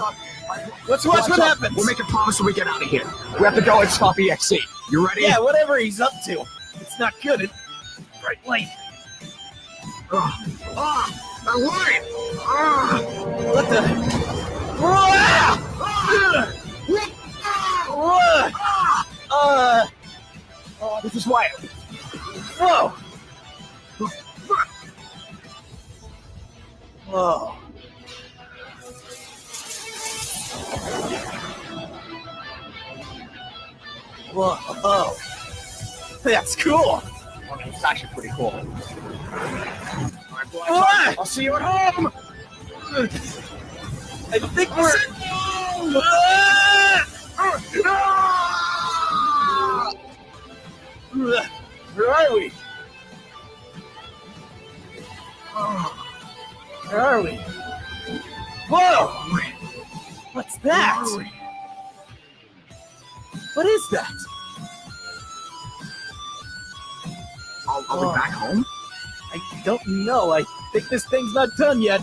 S5: Let's watch what happens.
S6: We'll make a promise when we get out of here. We have to go and stop EXE. You ready?
S5: Yeah, whatever he's up to. It's not good. It's bright light.
S6: The light!
S5: What the?
S6: This is why.
S5: Whoa! Whoa! Whoa! Oh, that's cool.
S6: It's actually pretty cool.
S5: Ah!
S6: I'll see you at home.
S5: I think we're. Where are we? Where are we? Whoa! What's that? What is that?
S6: Are we back home?
S5: I don't know. I think this thing's not done yet.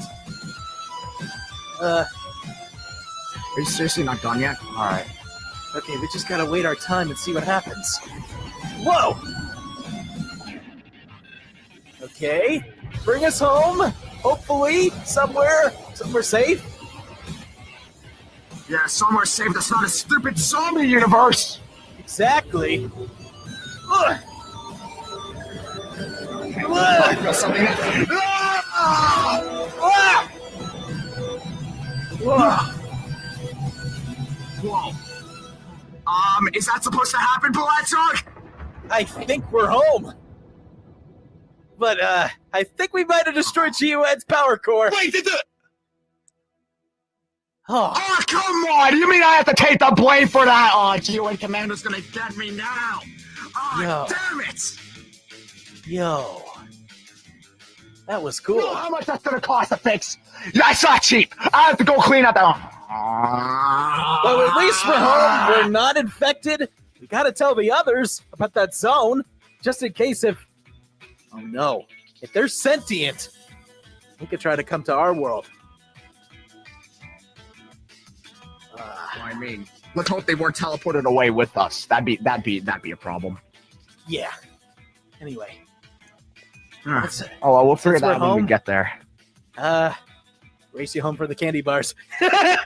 S6: Are you seriously not done yet? Alright.
S5: Okay, we just gotta wait our time and see what happens. Whoa! Okay, bring us home. Hopefully, somewhere safe.
S6: Yeah, somewhere safe. That's not a stupid zombie universe.
S5: Exactly. Ugh.
S6: I feel something. Whoa. Is that supposed to happen, Blackstock?
S5: I think we're home. But, I think we might have destroyed Geoed's power core.
S6: Wait, did the...
S5: Oh,
S6: Oh, come on! You mean I have to take the blame for that? Oh, GeoEd Commander's gonna get me now! Oh,
S5: Yo.
S6: damn it!
S5: yo. That was
S6: You know
S5: cool.
S6: how much that's gonna cost to fix? That's not cheap! I have to go clean up that one.
S5: Well, at least we're home. We're not infected. We gotta tell the others about that zone, just in case if... Oh no. If they're sentient, they could try to come to our world.
S6: I mean, let's hope they weren't teleported away with us. That'd be a problem.
S5: Yeah. Anyway.
S6: Hmm.
S5: Let's,
S6: Oh, well, we'll figure
S5: Since we're
S6: that out when
S5: home.
S6: we get there.
S5: race you home for the candy bars.
S6: Wait, I'm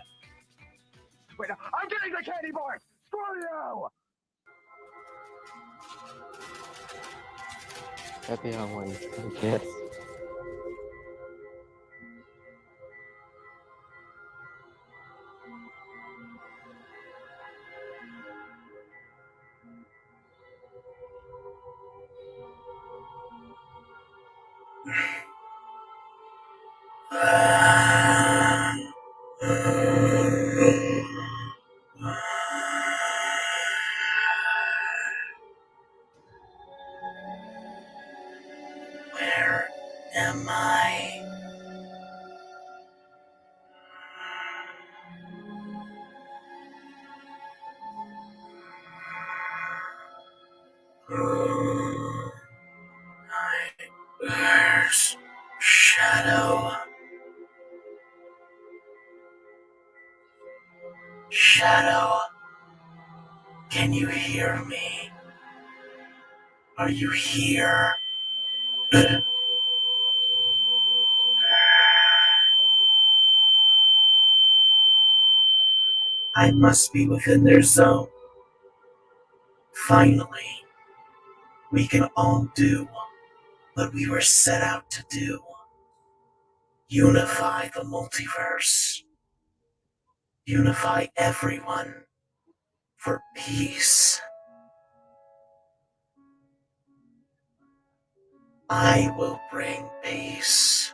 S6: getting the candy bar! Screw you!
S3: Happy Halloween, I guess.
S9: Where am I? Where's Shadow? Shadow, can you hear me? Are you here? I must be within their zone. Finally, we can all do what we were set out to do. Unify the multiverse. Unify everyone for peace. I will bring peace.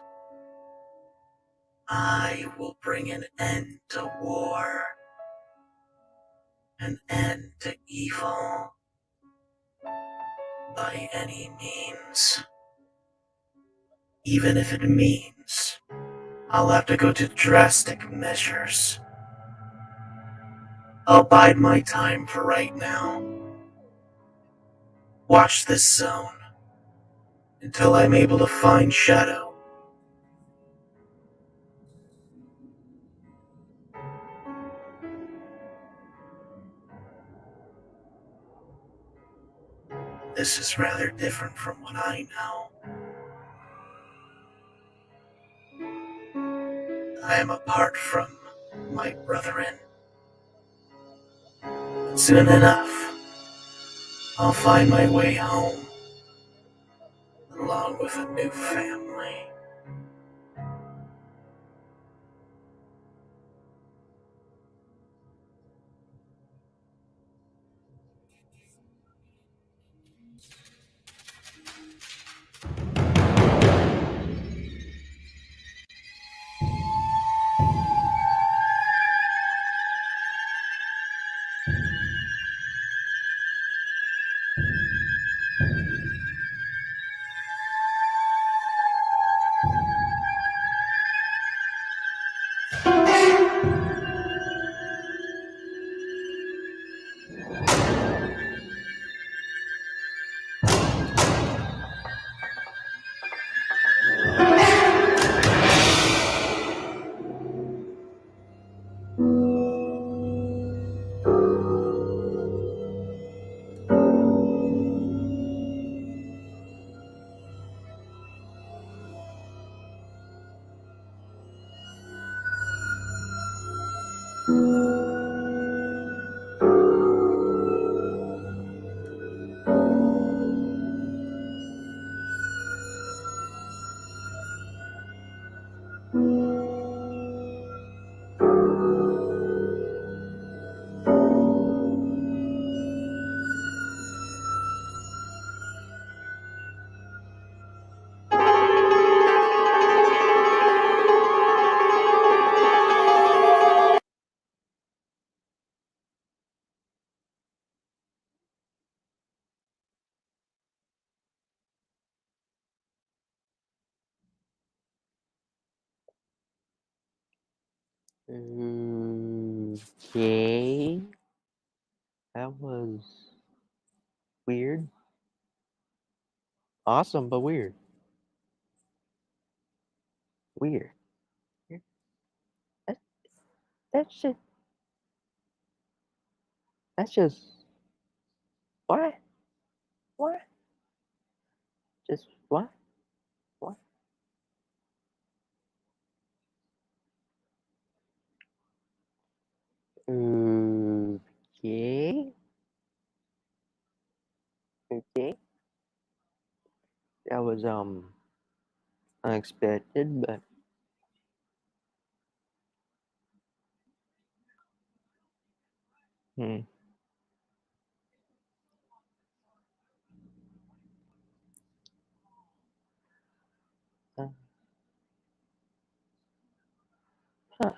S9: I will bring an end to war. An end to evil. By any means. Even if it means I'll have to go to drastic measures. I'll bide my time for right now. Watch this zone until I'm able to find Shadow. This is rather different from what I know. I am apart from my brethren. Soon enough, I'll find my way home, along with a new family.
S3: Okay. That was weird. Awesome, but weird. Weird. That, that's just. That's just. What? What? Just what? What? Okay. Okay. That was unexpected, but hmm. Uh, huh.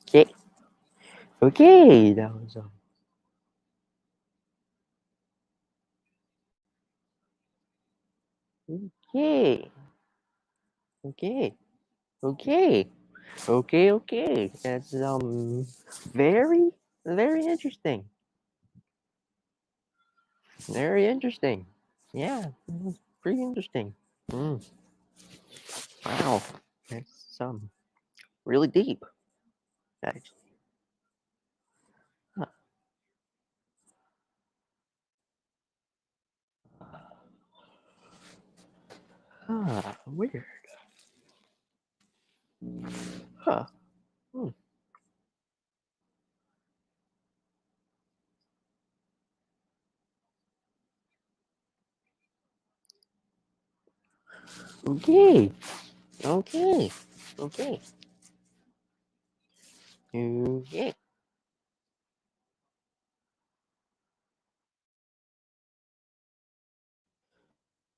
S3: Okay. Okay. That was okay. Okay. Okay. Okay. Okay. That's very very interesting. Very interesting. Yeah, it was pretty interesting. Mm. Wow. That's really deep, actually. Huh. Weird. Huh. Hmm. Okay. Okay. Okay. Okay.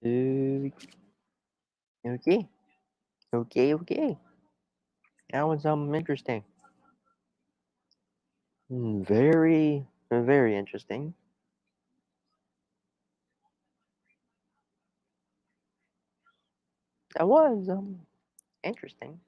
S3: Uh, okay. Okay. Okay. That was interesting. Very very interesting. That was interesting.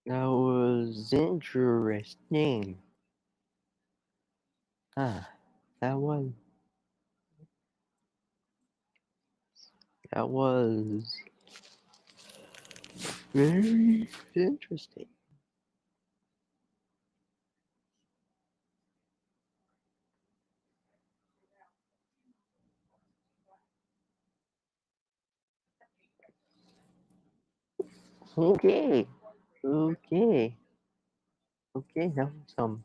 S3: That was interesting. Ah, that was that was very interesting. Okay, okay, okay. That was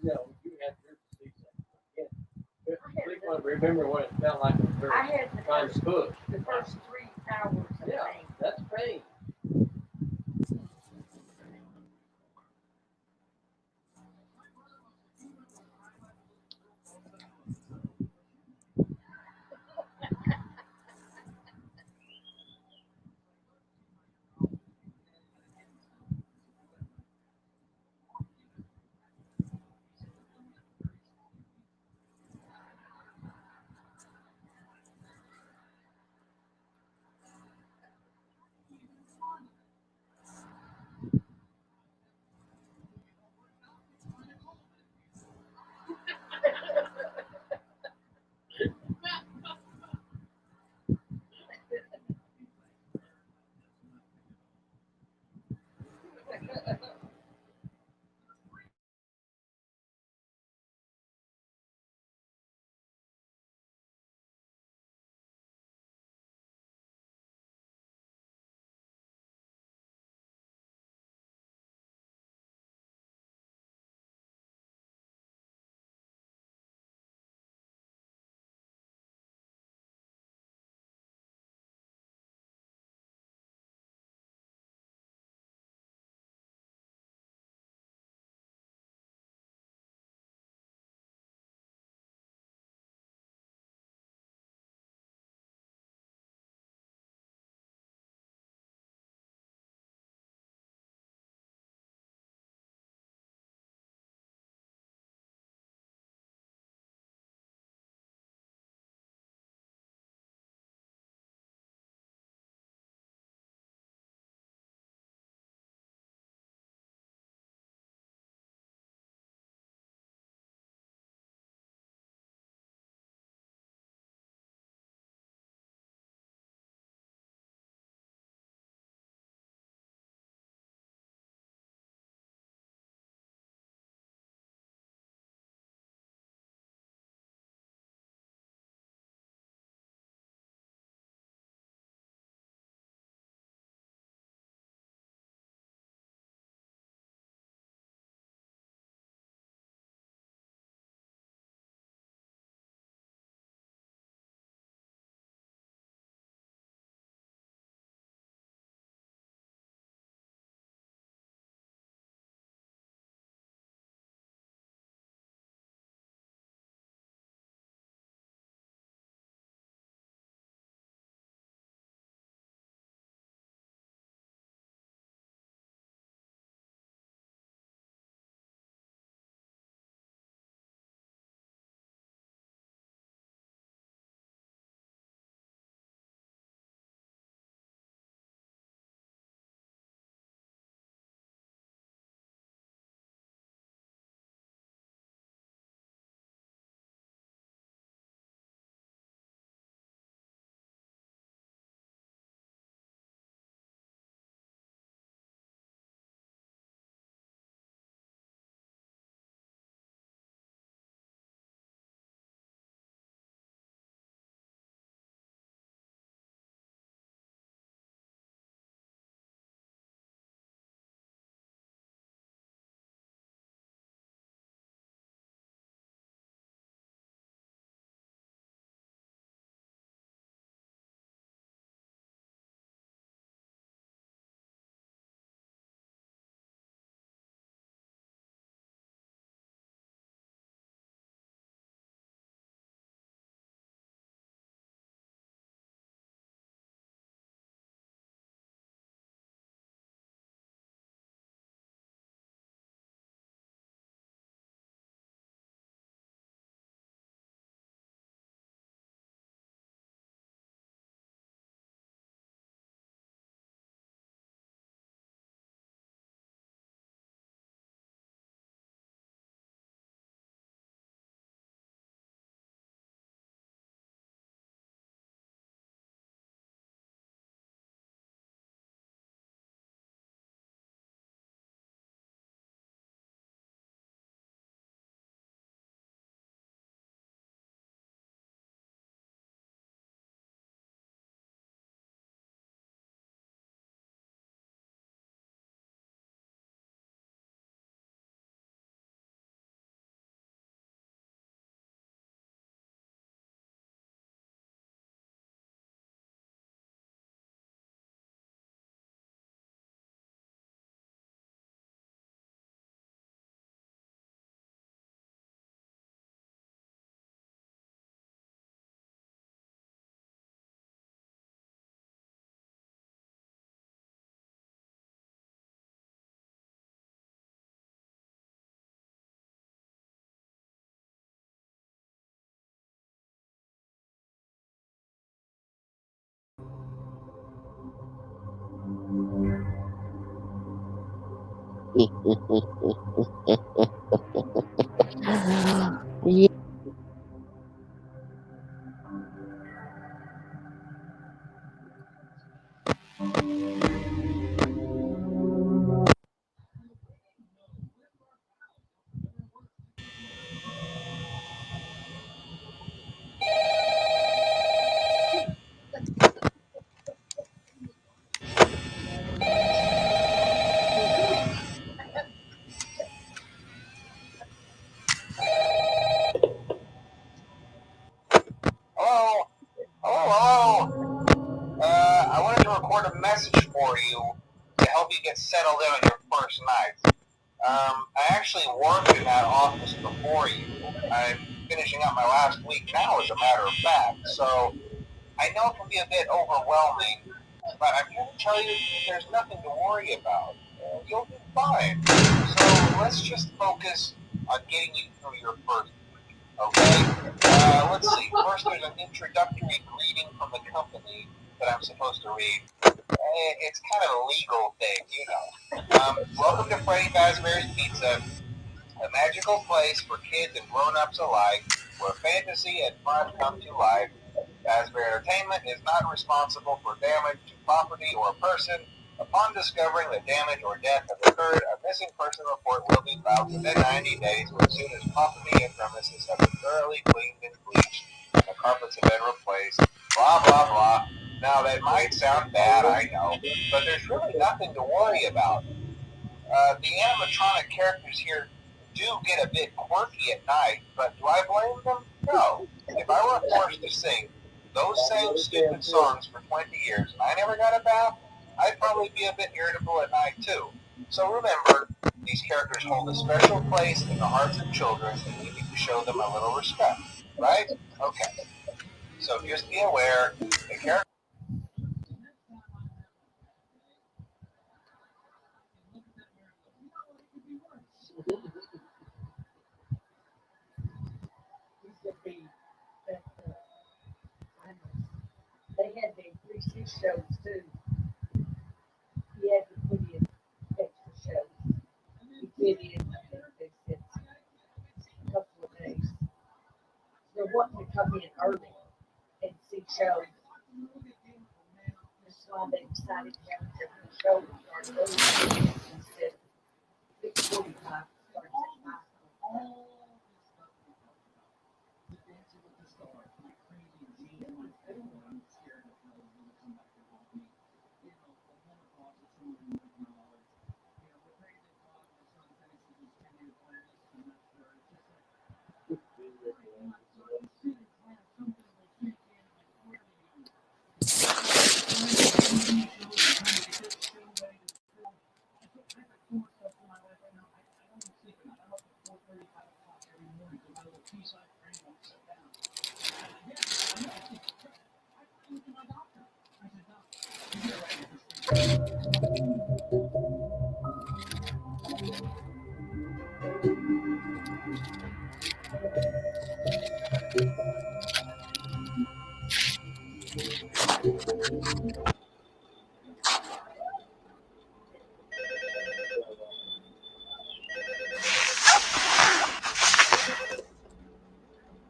S8: You know, you had your season. Again, Blink-182
S10: remember what it felt like when we were
S11: I had
S10: trying to push.
S11: the first 3 hours of
S10: Yeah,
S11: pain.
S10: that's pain.
S3: Yeah.
S1: Hello? Hello? I wanted to record a message for you to help you get settled in on your first night. I actually worked in that office before you. I'm finishing up my last week now, as a matter of fact, so I know it can be a bit overwhelming, but I'm here to tell you there's nothing to worry about. You'll be fine. So let's just focus on getting you through your first week, okay? Let's see. First, there's an introductory greeting from the company that I'm supposed to read. It's kind of a legal thing, you know. Welcome to Freddy Fazbear's Pizza, a magical place for kids and grown-ups alike, where fantasy and fun come to life. Fazbear Entertainment is not responsible for damage to property or person. Upon discovering that damage or death has occurred, a missing person report will be filed within 90 days, or as soon as property and premises have been thoroughly cleaned and bleached and the carpets have been replaced. Blah, blah, blah. Now, that might sound bad, I know, but there's really nothing to worry about. The animatronic characters here do get a bit quirky at night, but do I blame them? No. If I were forced to sing those same stupid songs for 20 years and I never got a bath, I'd probably be a bit irritable at night too. So remember, these characters hold a special place in the hearts of children and we need to show them a little respect, right? Okay. So just be aware, the characters
S11: They had to increase his shows too. He had to put in extra shows. He fit in, I think they said, a couple of days. They're wanting to come in early and see shows. That's why they decided to have a different show to start early instead of 6:45 starts at 5.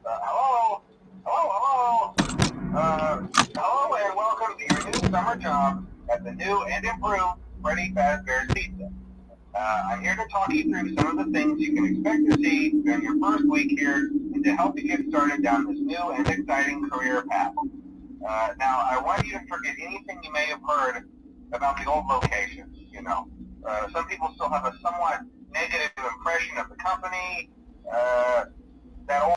S1: hello? Hello? Hello and welcome to your new summer job at the new and improved Freddy Fazbear's Pizza. I'm here to talk you through some of the things you can expect to see during your first week here and to help you get started down this new and exciting career path. Now, I want you to forget anything you may have heard about the old locations, you know. Some people still have a somewhat negative impression of the company. That old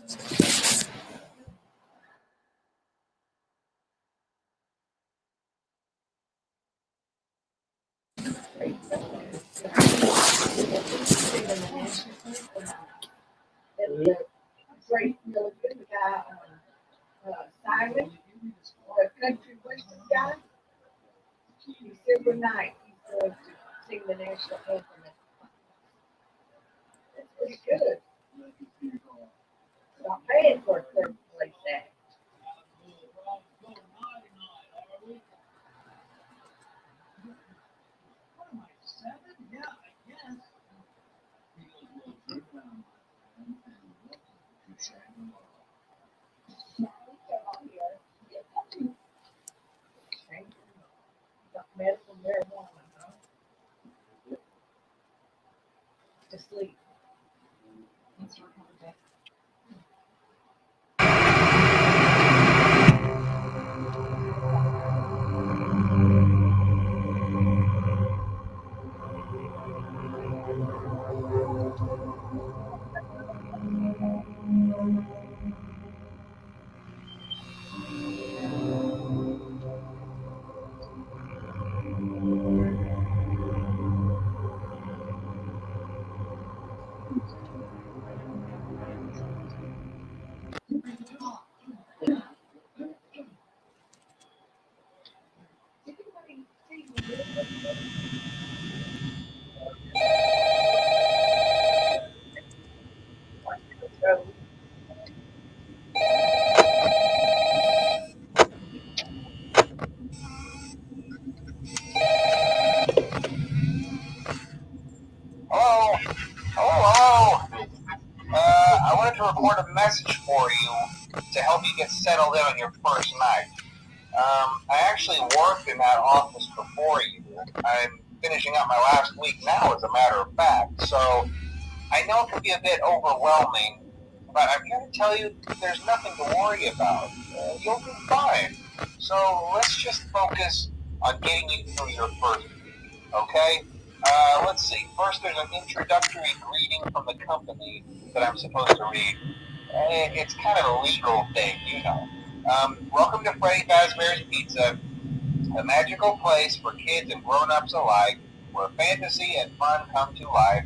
S11: Great, really good guy, Simon, the country western guy. December 9th, he's going to sing the national anthem. That's pretty good. Not paying for a third place act. Medical marijuana, huh? To sleep.
S1: Hello? Hello? I wanted to record a message for you to help you get settled in on your first night. I actually worked in that office before you. I'm finishing up my last week now, as a matter of fact, so I know it can be a bit overwhelming, but I'm here to tell you there's nothing to worry about. You'll be fine. So let's just focus on getting you through your first week, okay? Let's see. First, there's an introductory greeting from the company that I'm supposed to read. It's kind of a legal thing, you know. Welcome to Freddy Fazbear's Pizza, a magical place for kids and grown-ups alike, where fantasy and fun come to life.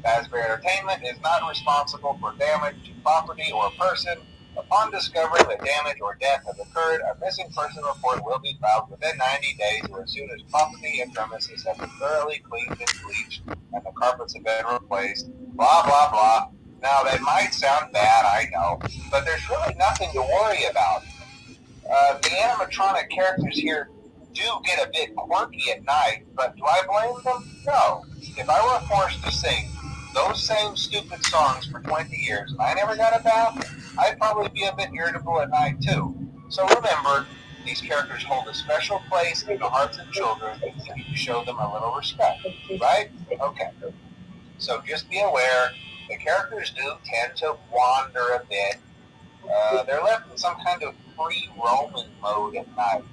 S1: Fazbear Entertainment is not responsible for damage to property or person. Upon discovering that damage or death has occurred, a missing person report will be filed within 90 days or as soon as property and premises have been thoroughly cleaned and bleached and the carpets have been replaced. Blah, blah, blah. Now, that might sound bad, I know, but there's really nothing to worry about. The animatronic characters here do get a bit quirky at night, but do I blame them? No. If I were forced to sing those same stupid songs for 20 years and I never got a bath, I'd probably be a bit irritable at night too. So remember, these characters hold a special place in the hearts of children and you need to show them a little respect, right? Okay. So just be aware, the characters do tend to wander a bit. They're left in some kind of free roaming mode at night.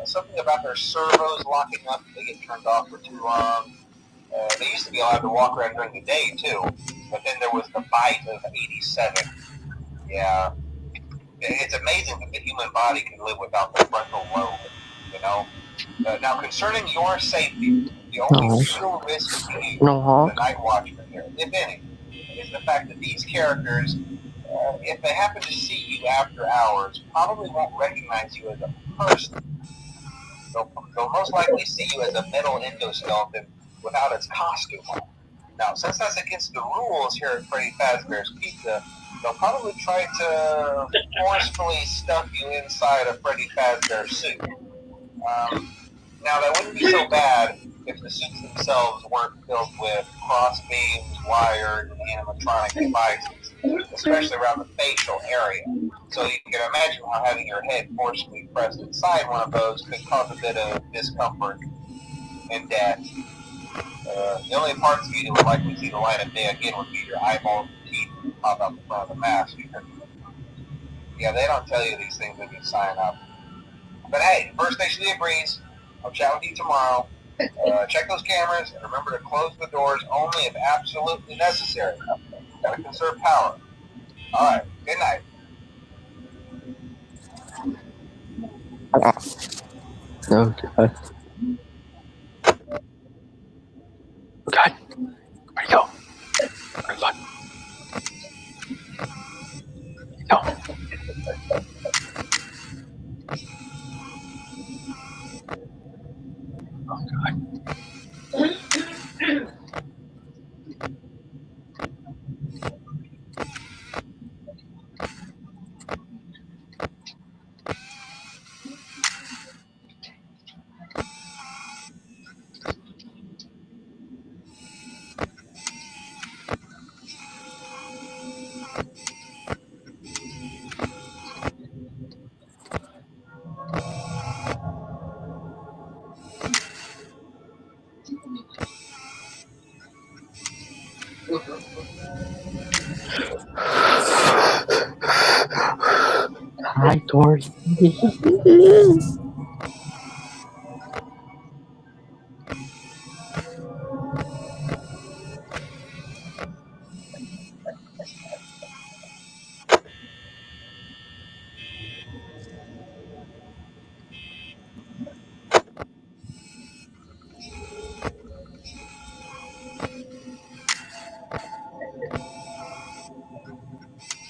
S1: Something about their servos locking up if they get turned off for too long. They used to be allowed to walk around during the day too, but then there was the bite of 87. Yeah. It's amazing that the human body can live without the frontal lobe, you know? Now, concerning your safety, the only real risk to you, the night watchman here, if any, is the fact that these characters, if they happen to see you after hours, probably won't recognize you as a person. They'll most likely see you as a metal endoskeleton without its costume on. Now, since that's against the rules here at Freddy Fazbear's Pizza, they'll probably try to forcefully stuff you inside a Freddy Fazbear suit. Now, that wouldn't be so bad if the suits themselves weren't filled with cross beams, wired, and animatronic devices, especially around the facial area. So you can imagine how having your head forcefully pressed inside one of those could cause a bit of discomfort and death. The only parts of you that would likely see the light of day again would be your eyeballs and teeth that pop out the front of the mask. Yeah, they don't tell you these things when you sign up. But hey, First Station of the Breeze, I'll chat with you tomorrow. Check those cameras and remember to close the doors only if absolutely necessary. Gotta conserve power. All right. Good night.
S3: Oh god. Oh god. Where'd he go? Where'd he go? No. Oh god. Hi, Tori.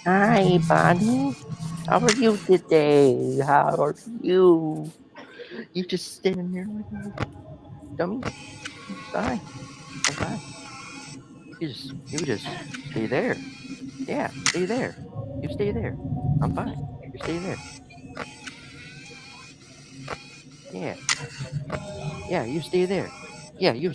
S3: Hi, Bonnie. How are you today? How are you? You just standing there like a dummy? It's fine. I'm fine. You just stay there. Yeah, stay there. You stay there. I'm fine. You stay there. Yeah. Yeah, you stay there. Yeah, you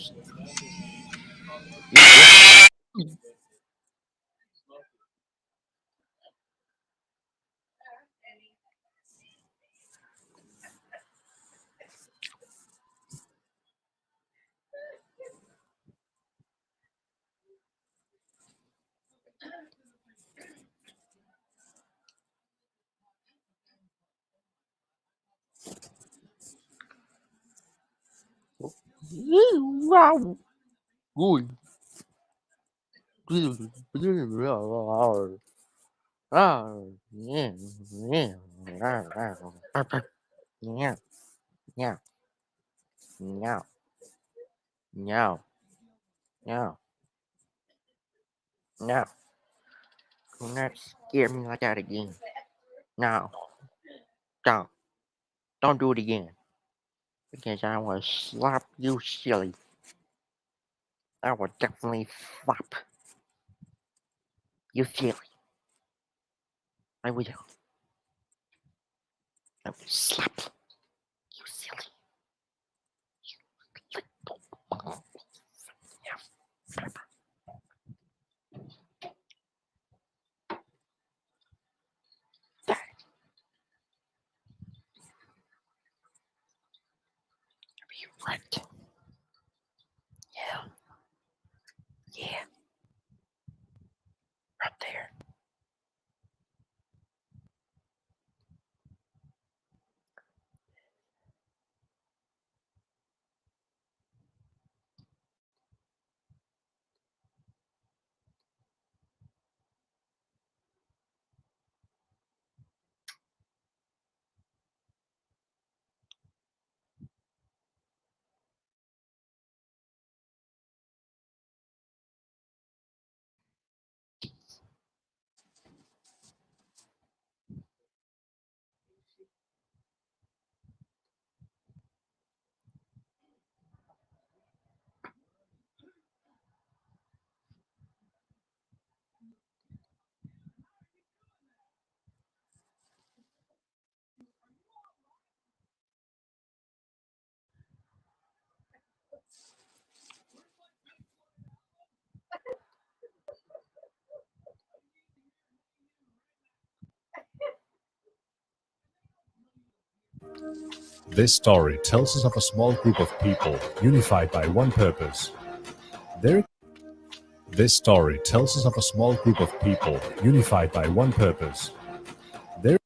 S3: Wow. Good. Oh, yeah, yeah, yeah, yeah, meow, meow, meow, meow. Do not scare me like that again. No, don't, don't do it again. Because I will slap you silly. I will definitely slap you silly. I will. I will slap you silly. Yeah. You right. Yeah, yeah, right there.
S12: This story tells us of a small group of people unified by one purpose. This story tells us of a small group of people unified by one purpose. Their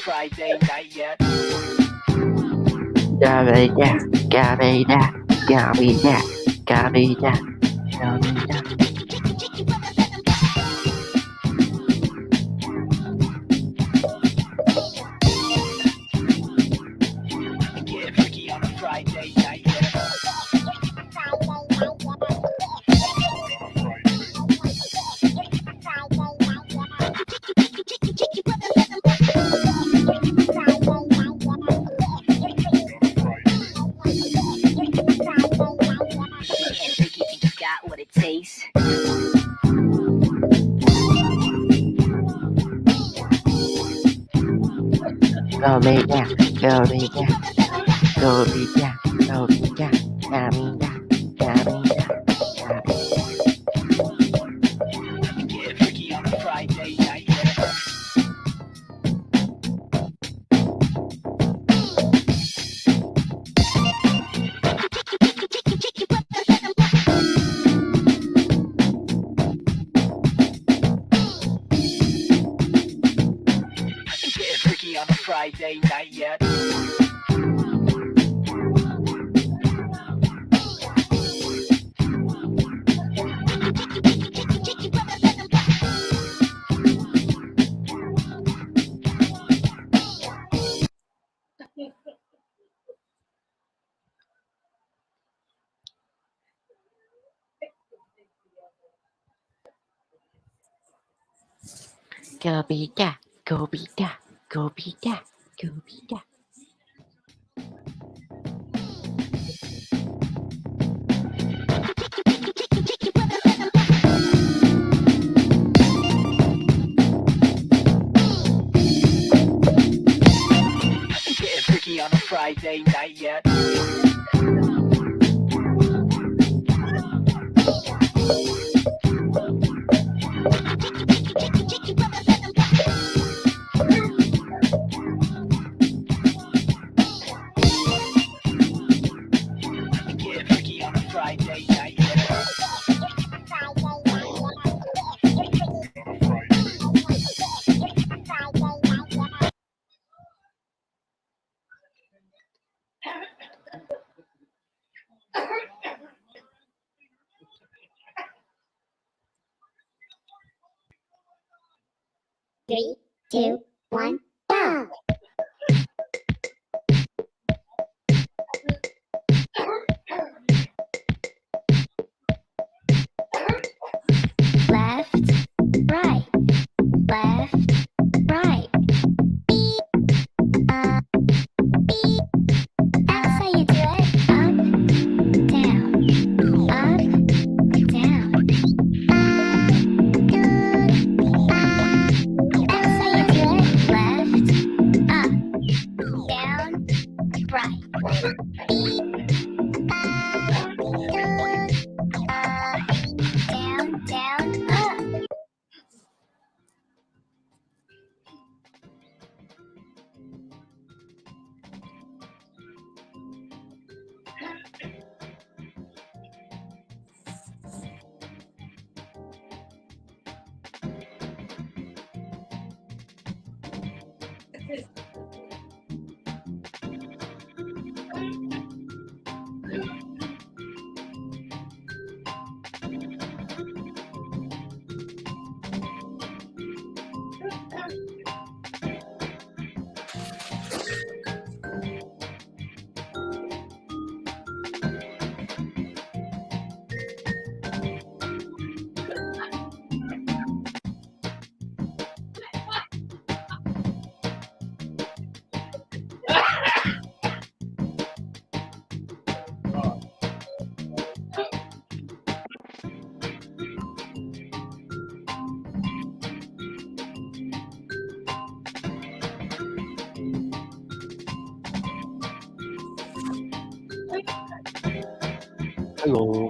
S8: Friday night yet.
S3: Gabby-da, gabby-da, gabby-da, gabby-da, gabby-da.
S8: Get freaky on a Friday night yet.
S7: Got what it takes.
S3: Gabby-da, gabby-da, gabby-da, gabby-da, gabby-da, gabby-da, gabby-da.
S8: Get freaky on a Friday night yet. Get freaky on a Friday night yet.
S3: Gabby-da, gabby-da, gabby-da, gabby-da.
S8: Get freaky on a Friday night yet. Get freaky on a Friday night yet.
S13: Three, two, one, go! Left, right, left, right. That's how you do it. Up, down, up, down. That's how you do it. Left,
S3: Hello.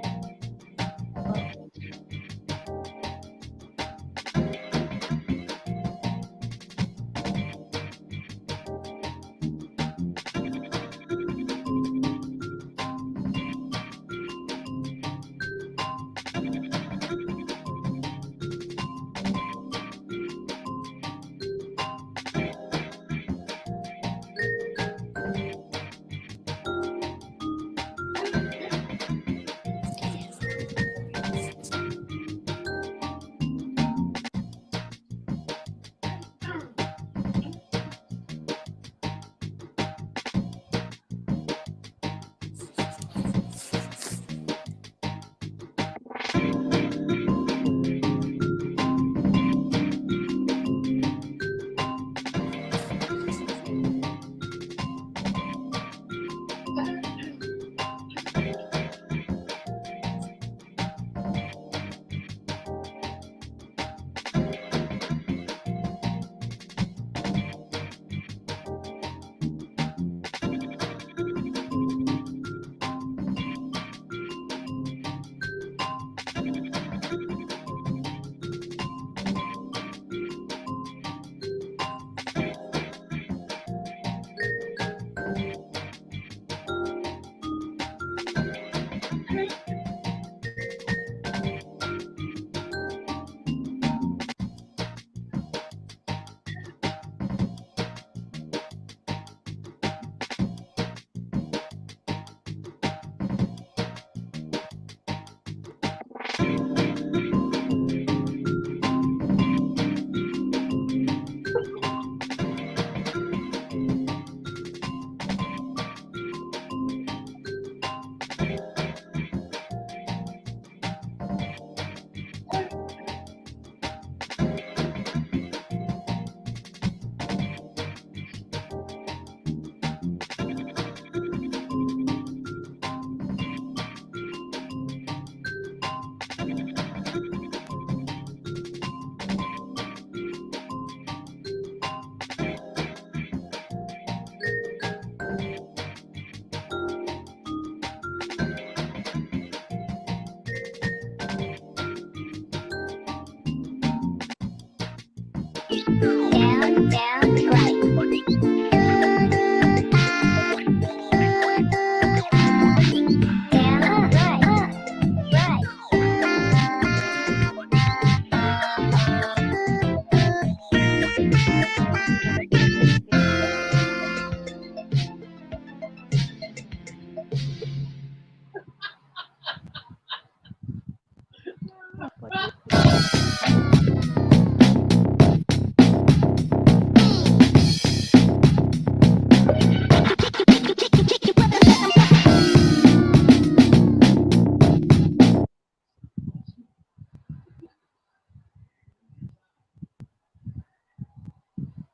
S13: Down, down, right. Down, right,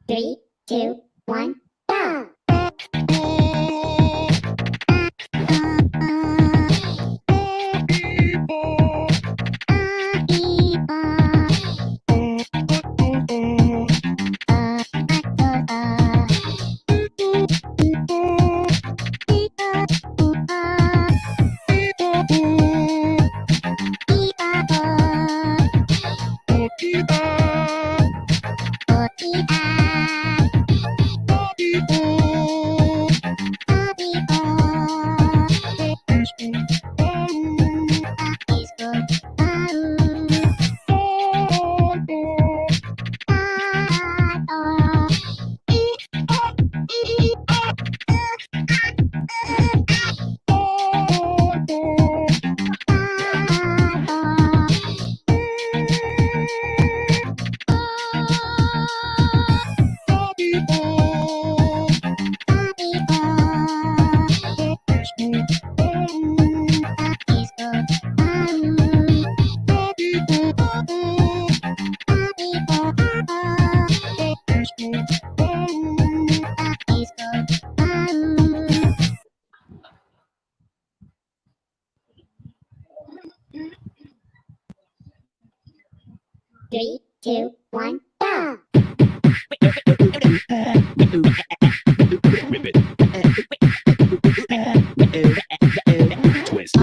S13: Three, two, one, go! 3, 2, 1, go!
S9: Twist.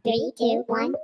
S13: Three, two, one.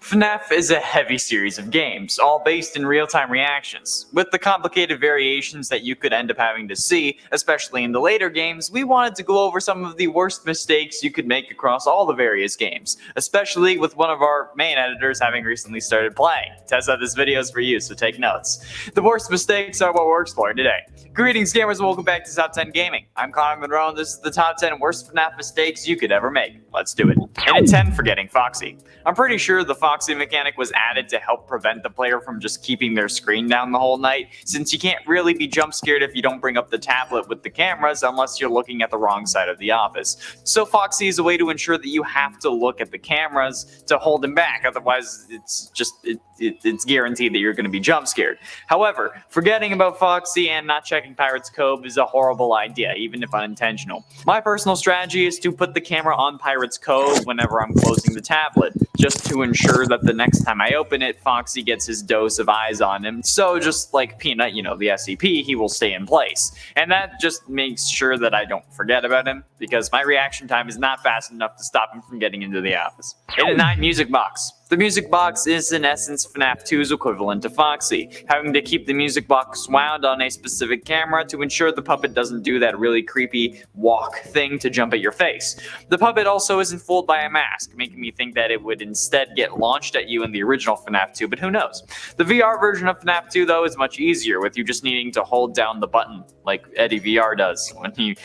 S14: FNAF is a heavy series of games, all based in real-time reactions. With the complicated variations that you could end up having to see, especially in the later games, we wanted to go over some of the worst mistakes you could make across all the various games, especially with one of our main editors having recently started playing. Tessa, this video is for you, so take notes. The worst mistakes are what we're exploring today. Greetings gamers and welcome back to Top 10 Gaming. I'm Connor Monroe and this is the top 10 worst FNAF mistakes you could ever make. Let's do it. And at 10, forgetting Foxy. I'm pretty sure the Foxy mechanic was added to help prevent the player from just keeping their screen down the whole night, since you can't really be jump scared if you don't bring up the tablet with the cameras unless you're looking at the wrong side of the office. So Foxy is a way to ensure that you have to look at the cameras to hold him back, otherwise it's guaranteed that you're going to be jump scared. However, forgetting about Foxy and not checking Pirate's Cove is a horrible idea, even if unintentional. My personal strategy is to put the camera on Pirate's Cove whenever I'm closing the tablet, just to ensure that the next time I open it, Foxy gets his dose of eyes on him. So just like Peanut, the SCP, he will stay in place. And that just makes sure that I don't forget about him, because my reaction time is not fast enough to stop him from getting into the office. And at 9, Music Box. The music box is in essence FNAF 2's equivalent to Foxy, having to keep the music box wound on a specific camera to ensure the puppet doesn't do that really creepy walk thing to jump at your face. The puppet also isn't fooled by a mask, making me think that it would instead get launched at you in the original FNAF 2, but who knows. The VR version of FNAF 2 though is much easier, with you just needing to hold down the button like Eddie VR does when he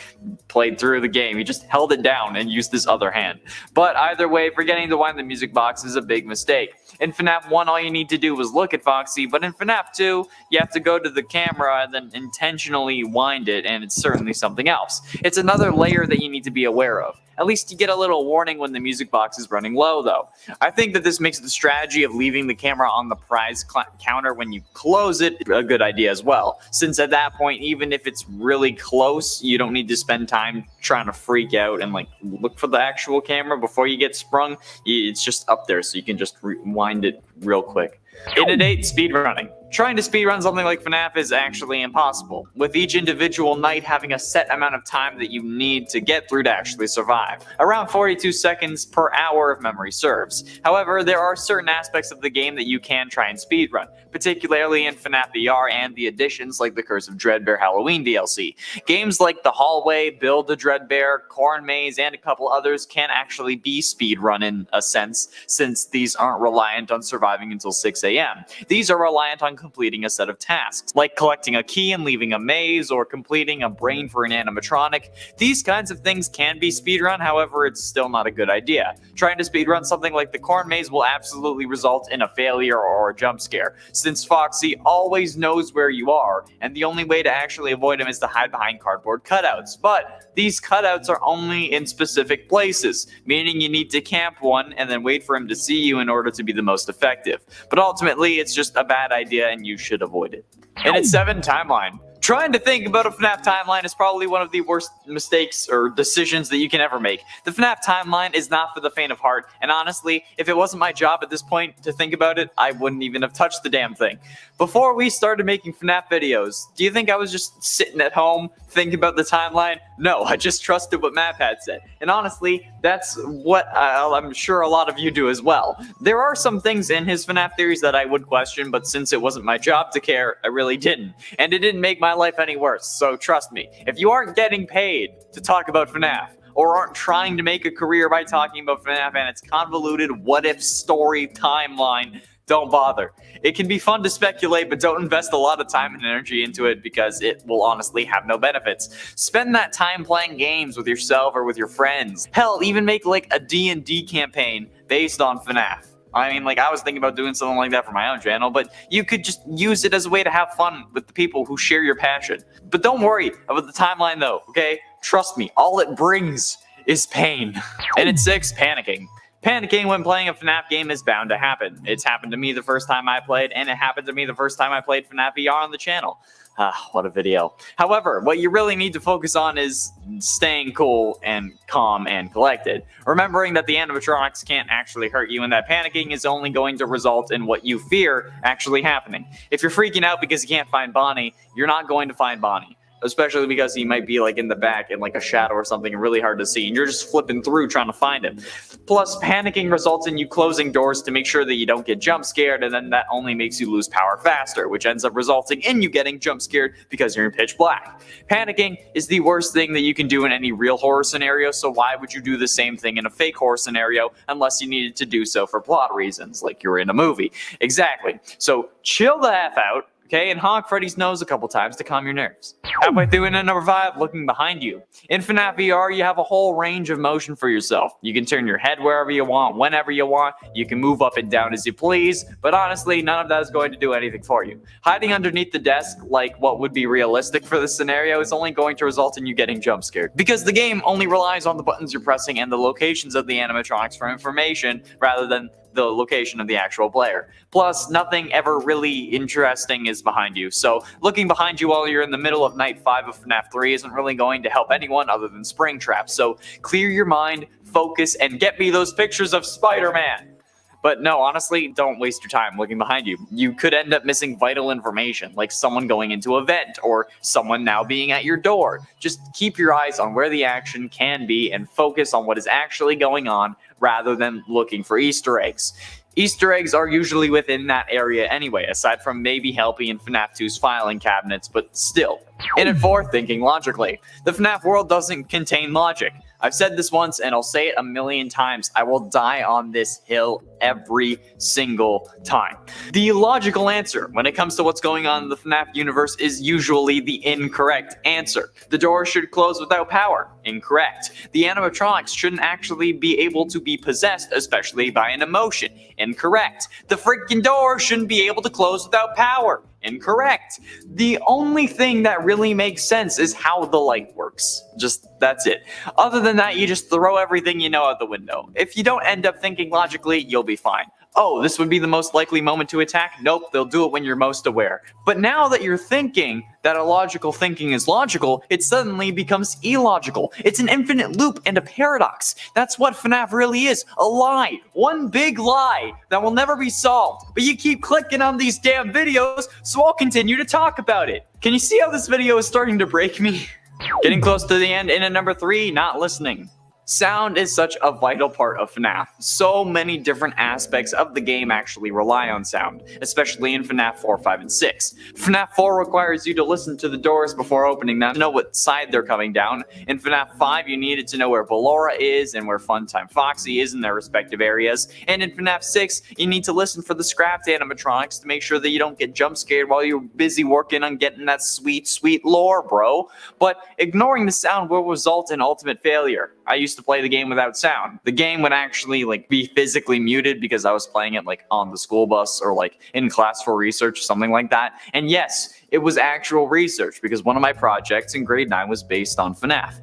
S14: played through the game. He just held it down and used his other hand. But either way, forgetting to wind the music box is a big mistake. In FNAF 1, all you need to do was look at Foxy, but in FNAF 2, you have to go to the camera and then intentionally wind it, and it's certainly something else. It's another layer that you need to be aware of. At least you get a little warning when the music box is running low, though. I think that this makes the strategy of leaving the camera on the prize counter when you close it a good idea as well, since at that point, even if it's really close, you don't need to spend time trying to freak out and look for the actual camera before you get sprung. It's just up there, so you can just rewind it real quick. In at 8, speedrunning. Trying to speedrun something like FNAF is actually impossible, with each individual night having a set amount of time that you need to get through to actually survive, around 42 seconds per hour if memory serves. However, there are certain aspects of the game that you can try and speedrun, particularly in FNAF VR and the additions like the Curse of Dreadbear Halloween DLC. Games like The Hallway, Build a Dreadbear, Corn Maze, and a couple others can actually be speedrun in a sense, since these aren't reliant on surviving until 6 a.m. These are reliant on completing a set of tasks, like collecting a key and leaving a maze, or completing a brain for an animatronic. These kinds of things can be speedrun, however, it's still not a good idea. Trying to speedrun something like the Corn Maze will absolutely result in a failure or a jump scare, since Foxy always knows where you are, and the only way to actually avoid him is to hide behind cardboard cutouts. But these cutouts are only in specific places, meaning you need to camp one and then wait for him to see you in order to be the most effective. But ultimately, it's just a bad idea and you should avoid it. And it's 7 timeline. Trying to think about a FNAF timeline is probably one of the worst mistakes or decisions that you can ever make. The FNAF timeline is not for the faint of heart, and honestly, if it wasn't my job at this point to think about it, I wouldn't even have touched the damn thing. Before we started making FNAF videos, do you think I was just sitting at home thinking about the timeline? No, I just trusted what MapPad said. And honestly, that's what I'm sure a lot of you do as well. There are some things in his FNAF theories that I would question, but since it wasn't my job to care, I really didn't. And it didn't make my life any worse, so trust me. If you aren't getting paid to talk about FNAF, or aren't trying to make a career by talking about FNAF and its convoluted what-if story timeline, don't bother. It can be fun to speculate, but don't invest a lot of time and energy into it because it will honestly have no benefits. Spend that time playing games with yourself or with your friends. Hell, even make like a D&D campaign based on FNAF. I mean, like, I was thinking about doing something like that for my own channel, but you could just use it as a way to have fun with the people who share your passion. But don't worry about the timeline though, okay? Trust me, all it brings is pain. And it's 6, panicking. Panicking when playing a FNAF game is bound to happen. It's happened to me the first time I played, and it happened to me the first time I played FNAF VR on the channel. What a video. However, what you really need to focus on is staying cool and calm and collected. Remembering that the animatronics can't actually hurt you and that panicking is only going to result in what you fear actually happening. If you're freaking out because you can't find Bonnie, you're not going to find Bonnie. Especially because he might be like in the back in like a shadow or something and really hard to see, and you're just flipping through trying to find him. Plus, panicking results in you closing doors to make sure that you don't get jump scared, and then that only makes you lose power faster, which ends up resulting in you getting jump scared because you're in pitch black. Panicking is the worst thing that you can do in any real horror scenario, so why would you do the same thing in a fake horror scenario unless you needed to do so for plot reasons, like you're in a movie? Exactly. So chill the F out. Okay, and honk Freddy's nose a couple times to calm your nerves. Halfway through in number 5, looking behind you. In FNAF VR, you have a whole range of motion for yourself. You can turn your head wherever you want, whenever you want. You can move up and down as you please, but honestly, none of that is going to do anything for you. Hiding underneath the desk, like what would be realistic for this scenario, is only going to result in you getting jump scared. Because the game only relies on the buttons you're pressing and the locations of the animatronics for information, rather than the location of the actual player. Plus, nothing ever really interesting is behind you, so looking behind you while you're in the middle of night 5 of FNAF 3 isn't really going to help anyone other than Springtrap, so clear your mind, focus, and get me those pictures of Spider-Man! But no, honestly, don't waste your time looking behind you. You could end up missing vital information, like someone going into a vent, or someone now being at your door. Just keep your eyes on where the action can be and focus on what is actually going on, rather than looking for Easter eggs. Easter eggs are usually within that area anyway, aside from maybe helping in FNAF 2's filing cabinets, but still. In it for thinking logically. The FNAF world doesn't contain logic. I've said this once and I'll say it a million times. I will die on this hill every single time. The logical answer when it comes to what's going on in the FNAF universe is usually the incorrect answer. The door should close without power. Incorrect. The animatronics shouldn't actually be able to be possessed, especially by an emotion. Incorrect. The freaking door shouldn't be able to close without power. Incorrect. The only thing that really makes sense is how the light works. Just, that's it. Other than that, you just throw everything you know out the window. If you don't end up thinking logically, you'll be fine. Oh, this would be the most likely moment to attack? Nope, they'll do it when you're most aware. But now that you're thinking that illogical thinking is logical, it suddenly becomes illogical. It's an infinite loop and a paradox. That's what FNAF really is, a lie. One big lie that will never be solved. But you keep clicking on these damn videos, so I'll continue to talk about it. Can you see how this video is starting to break me? Getting close to the end, in at number 3, not listening. Sound is such a vital part of FNAF. So many different aspects of the game actually rely on sound, especially in FNAF 4, 5, and 6. FNAF 4 requires you to listen to the doors before opening them to know what side they're coming down. In FNAF 5, you needed to know where Ballora is and where Funtime Foxy is in their respective areas. And in FNAF 6, you need to listen for the scrapped animatronics to make sure that you don't get jump scared while you're busy working on getting that sweet, sweet lore, bro. But ignoring the sound will result in ultimate failure. I used to play the game without sound. The game would actually be physically muted because I was playing it on the school bus or in class for research, something like that. And yes, it was actual research because one of my projects in grade 9 was based on FNAF.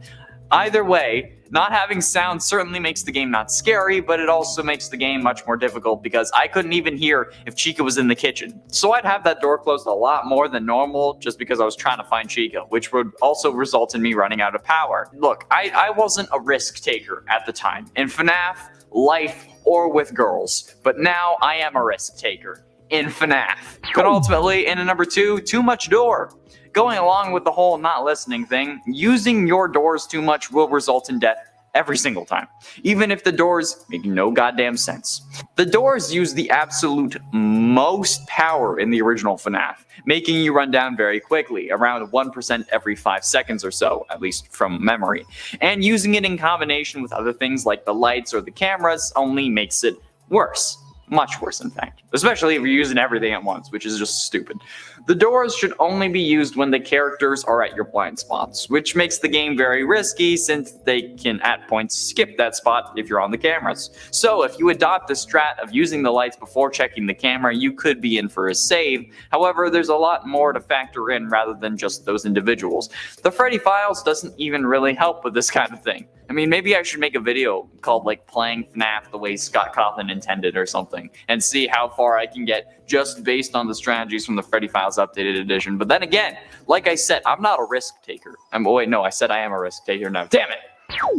S14: Either way, not having sound certainly makes the game not scary, but it also makes the game much more difficult because I couldn't even hear if Chica was in the kitchen. So I'd have that door closed a lot more than normal just because I was trying to find Chica, which would also result in me running out of power. Look, I wasn't a risk taker at the time in FNAF, life, or with girls, but now I am a risk taker in FNAF. But ultimately, in at number 2, too much door. Going along with the whole not listening thing, using your doors too much will result in death every single time, even if the doors make no goddamn sense. The doors use the absolute most power in the original FNAF, making you run down very quickly, around 1% every 5 seconds or so, at least from memory. And using it in combination with other things like the lights or the cameras only makes it worse. Much worse, in fact. Especially if you're using everything at once, which is just stupid. The doors should only be used when the characters are at your blind spots, which makes the game very risky since they can at points skip that spot if you're on the cameras. So if you adopt the strat of using the lights before checking the camera, you could be in for a save. However, there's a lot more to factor in rather than just those individuals. The Freddy Files doesn't even really help with this kind of thing. I mean, maybe I should make a video called playing FNAF the way Scott Cawthon intended or something and see how far I can get just based on the strategies from the Freddy Files Updated Edition. But then again, like I said, I'm not a risk taker. Wait, no, I said I am a risk taker now. Damn it.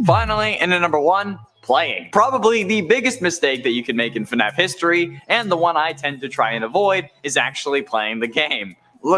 S14: Finally, in at number 1, playing. Probably the biggest mistake that you can make in FNAF history, and the one I tend to try and avoid, is actually playing the game.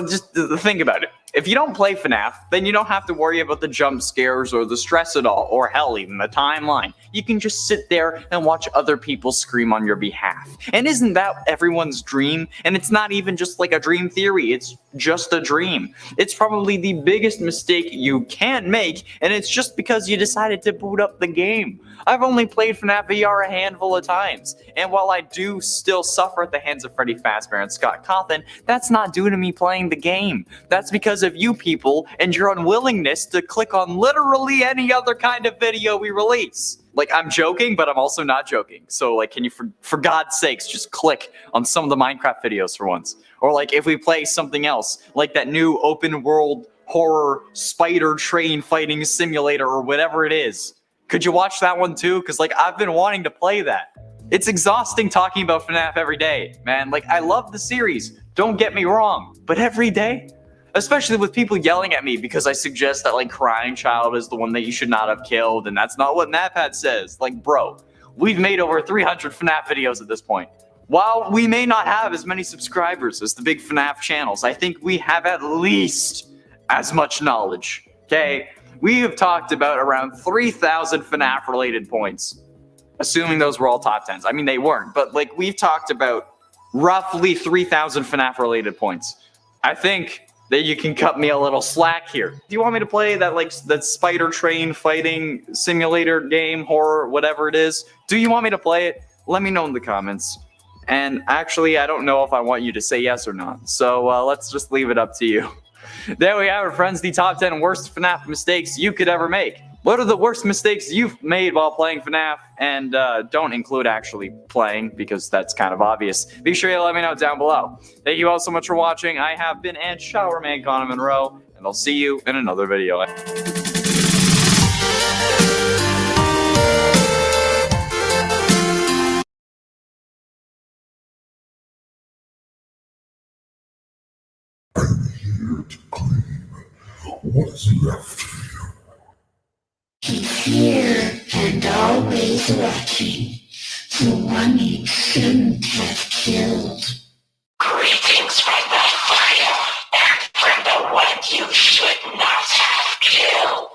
S14: Just think about it. If you don't play FNAF, then you don't have to worry about the jump scares or the stress at all, or hell, even the timeline. You can just sit there and watch other people scream on your behalf. And isn't that everyone's dream? And it's not even just a dream theory, it's just a dream. It's probably the biggest mistake you can make, and it's just because you decided to boot up the game. I've only played FNAF VR a handful of times, and while I do still suffer at the hands of Freddy Fazbear and Scott Cawthon, that's not due to me playing the game. That's because of you people and your unwillingness to click on literally any other kind of video we release. I'm joking, but I'm also not joking. So, can you, for God's sakes, just click on some of the Minecraft videos for once? Or, if we play something else, like that new open world horror spider train fighting simulator or whatever it is. Could you watch that one too? Because, I've been wanting to play that. It's exhausting talking about FNAF every day, man. I love the series. Don't get me wrong. But every day? Especially with people yelling at me because I suggest that, Crying Child is the one that you should not have killed, and that's not what NavPad says. Bro, we've made over 300 FNAF videos at this point. While we may not have as many subscribers as the big FNAF channels, I think we have at least as much knowledge, okay? We have talked about around 3,000 FNAF-related points, assuming those were all top 10s. I mean, they weren't, but, we've talked about roughly 3,000 FNAF-related points. I think that you can cut me a little slack here. Do you want me to play that that spider train fighting simulator game, horror, whatever it is? Do you want me to play it? Let me know in the comments. And actually, I don't know if I want you to say yes or not. So let's just leave it up to you. There we have it, friends. The top 10 worst FNAF mistakes you could ever make. What are the worst mistakes you've made while playing FNAF? And don't include actually playing, because that's kind of obvious. Be sure to let me know down below. Thank you all so much for watching. I have been Ant Showerman Connor Monroe, and I'll see you in another video.
S9: what is left of you?
S13: He's here and always watching. The one you shouldn't have killed. Greetings from the fire and from the one you should not have killed.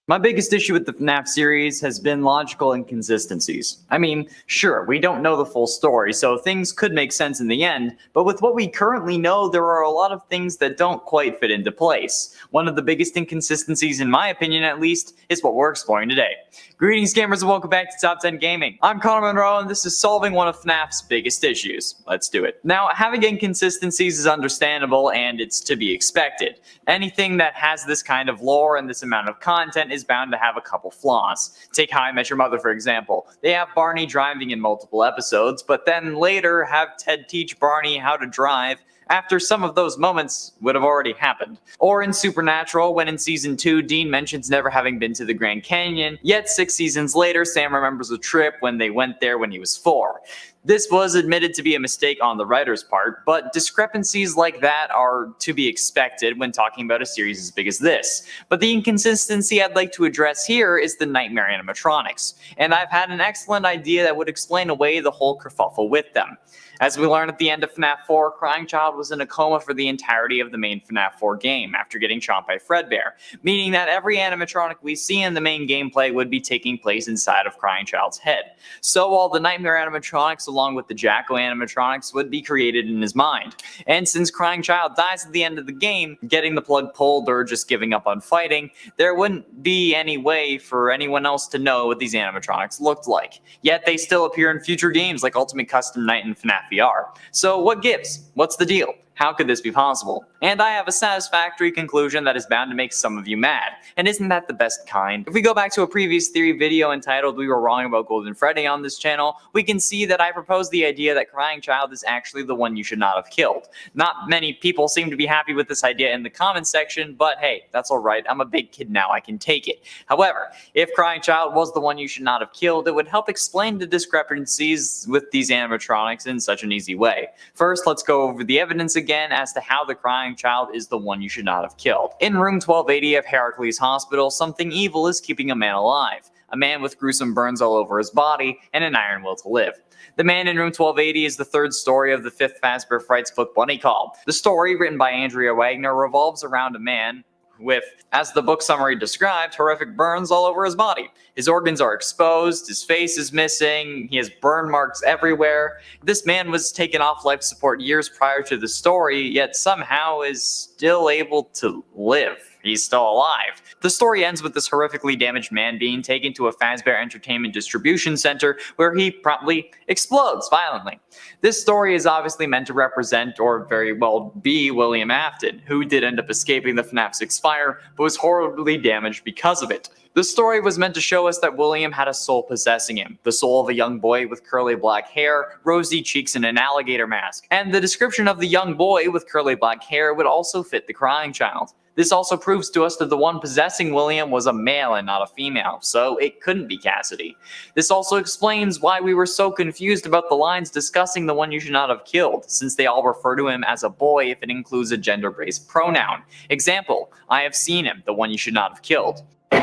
S14: My biggest issue with the FNAF series has been logical inconsistencies. I mean, sure, we don't know the full story, so things could make sense in the end, but with what we currently know, there are a lot of things that don't quite fit into place. One of the biggest inconsistencies, in my opinion at least, is what we're exploring today. Greetings gamers and welcome back to Top 10 Gaming. I'm Connor Monroe and this is solving one of FNAF's biggest issues. Let's do it. Now, having inconsistencies is understandable and it's to be expected. Anything that has this kind of lore and this amount of content is bound to have a couple flaws. Take How I Met Your Mother, for example. They have Barney driving in multiple episodes, but then later have Ted teach Barney how to drive after some of those moments would have already happened. Or in Supernatural, when in Season 2, Dean mentions never having been to the Grand Canyon, yet 6 seasons later, Sam remembers a trip when they went there when he was 4. This was admitted to be a mistake on the writer's part, but discrepancies like that are to be expected when talking about a series as big as this. But the inconsistency I'd like to address here is the nightmare animatronics, and I've had an excellent idea that would explain away the whole kerfuffle with them. As we learn at the end of FNAF 4, Crying Child was in a coma for the entirety of the main FNAF 4 game after getting chomped by Fredbear, meaning that every animatronic we see in the main gameplay would be taking place inside of Crying Child's head. So all the nightmare animatronics along with the Jacko animatronics would be created in his mind. And since Crying Child dies at the end of the game, getting the plug pulled or just giving up on fighting, there wouldn't be any way for anyone else to know what these animatronics looked like. Yet they still appear in future games like Ultimate Custom Night and FNAF VR. So what gives? What's the deal? How could this be possible? And I have a satisfactory conclusion that is bound to make some of you mad. And isn't that the best kind? If we go back to a previous theory video entitled We Were Wrong About Golden Freddy on this channel, we can see that I proposed the idea that Crying Child is actually the one you should not have killed. Not many people seem to be happy with this idea in the comments section, but hey, that's alright, I'm a big kid now, I can take it. However, if Crying Child was the one you should not have killed, it would help explain the discrepancies with these animatronics in such an easy way. First, let's go over the evidence again as to how the Crying Child is the one you should not have killed. In room 1280 of Heracles Hospital, something evil is keeping a man alive. A man with gruesome burns all over his body and an iron will to live. The man in room 1280 is the third story of the 5th Fazbear Frights book Bunny Call. The story, written by Andrea Wagner, revolves around a man with, as the book summary described, horrific burns all over his body. His organs are exposed, his face is missing, he has burn marks everywhere. This man was taken off life support years prior to the story, yet somehow is still able to live. He's still alive. The story ends with this horrifically damaged man being taken to a Fazbear Entertainment distribution center where he promptly explodes violently. This story is obviously meant to represent, or very well be, William Afton, who did end up escaping the FNAF 6 fire, but was horribly damaged because of it. The story was meant to show us that William had a soul possessing him, the soul of a young boy with curly black hair, rosy cheeks, and an alligator mask. And the description of the young boy with curly black hair would also fit the Crying Child. This also proves to us that the one possessing William was a male and not a female, so it couldn't be Cassidy. This also explains why we were so confused about the lines discussing the one you should not have killed, since they all refer to him as a boy if it includes a gender-based pronoun. Example, I have seen him, the one you should not have killed.
S13: I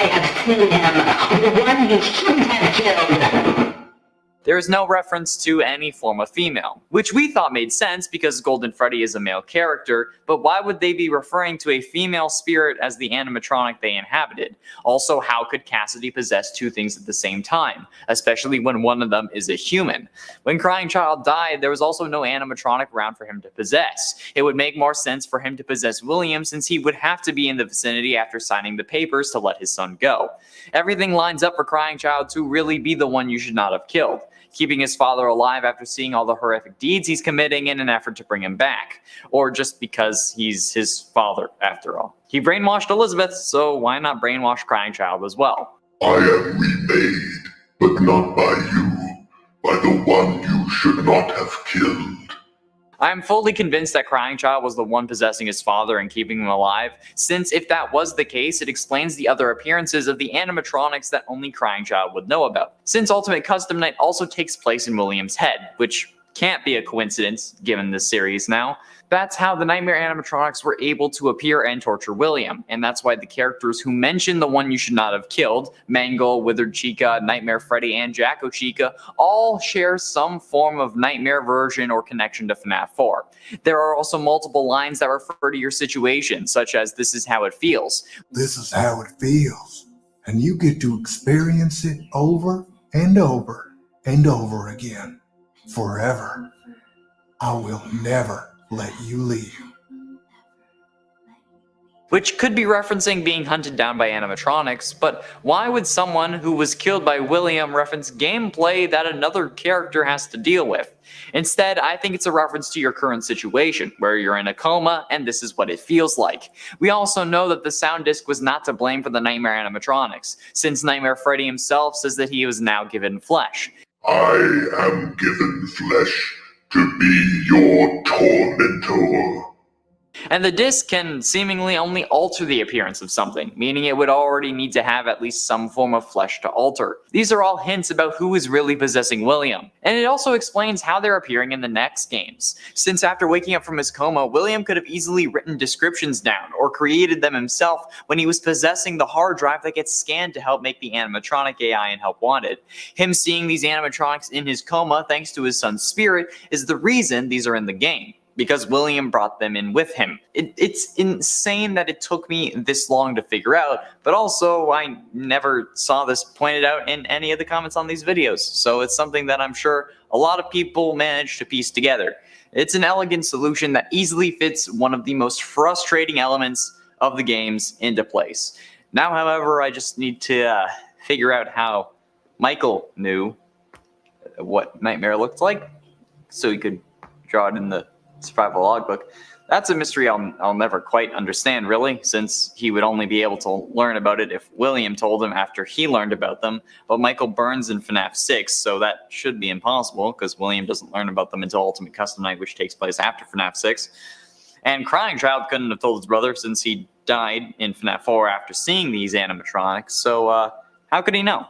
S13: have seen him, the one you shouldn't have killed.
S14: There is no reference to any form of female, which we thought made sense because Golden Freddy is a male character, but why would they be referring to a female spirit as the animatronic they inhabited? Also, how could Cassidy possess two things at the same time, especially when one of them is a human? When Crying Child died, there was also no animatronic around for him to possess. It would make more sense for him to possess William since he would have to be in the vicinity after signing the papers to let his son go. Everything lines up for Crying Child to really be the one you should not have killed, keeping his father alive after seeing all the horrific deeds he's committing in an effort to bring him back. Or just because he's his father, after all. He brainwashed Elizabeth, so why not brainwash Crying Child as well?
S9: I am remade, but not by you, by the one you should not have killed.
S14: I am fully convinced that Crying Child was the one possessing his father and keeping him alive, since if that was the case, it explains the other appearances of the animatronics that only Crying Child would know about. Since Ultimate Custom Night also takes place in William's head, which can't be a coincidence given this series now. That's how the Nightmare animatronics were able to appear and torture William, and that's why the characters who mention the one you should not have killed, Mangle, Withered Chica, Nightmare Freddy, and Jacko Chica, all share some form of Nightmare version or connection to FNAF 4. There are also multiple lines that refer to your situation, such as "this is how it feels."
S15: This is how it feels, and you get to experience it over and over and over again, forever. I will never let you leave.
S14: Which could be referencing being hunted down by animatronics, but why would someone who was killed by William reference gameplay that another character has to deal with? Instead, I think it's a reference to your current situation, where you're in a coma and this is what it feels like. We also know that the sound disc was not to blame for the Nightmare animatronics, since Nightmare Freddy himself says that he was now given flesh.
S13: I am given flesh to be your tormentor.
S14: And the disc can seemingly only alter the appearance of something, meaning it would already need to have at least some form of flesh to alter. These are all hints about who is really possessing William, and it also explains how they're appearing in the next games. Since after waking up from his coma, William could have easily written descriptions down, or created them himself when he was possessing the hard drive that gets scanned to help make the animatronic AI in Help Wanted. Him seeing these animatronics in his coma thanks to his son's spirit is the reason these are in the game, because William brought them in with him. It's insane that it took me this long to figure out, but also I never saw this pointed out in any of the comments on these videos, so it's something that I'm sure a lot of people managed to piece together. It's an elegant solution that easily fits one of the most frustrating elements of the games into place. Now, however, I just need to figure out how Michael knew what Nightmare looked like, so he could draw it in the survival logbook. That's a mystery I'll never quite understand, really, since he would only be able to learn about it if William told him after he learned about them. But Michael burns in FNAF 6, so that should be impossible, because William doesn't learn about them until Ultimate Custom Night, which takes place after FNAF 6. And Crying Child couldn't have told his brother, since he died in FNAF 4 after seeing these animatronics, so how could he know?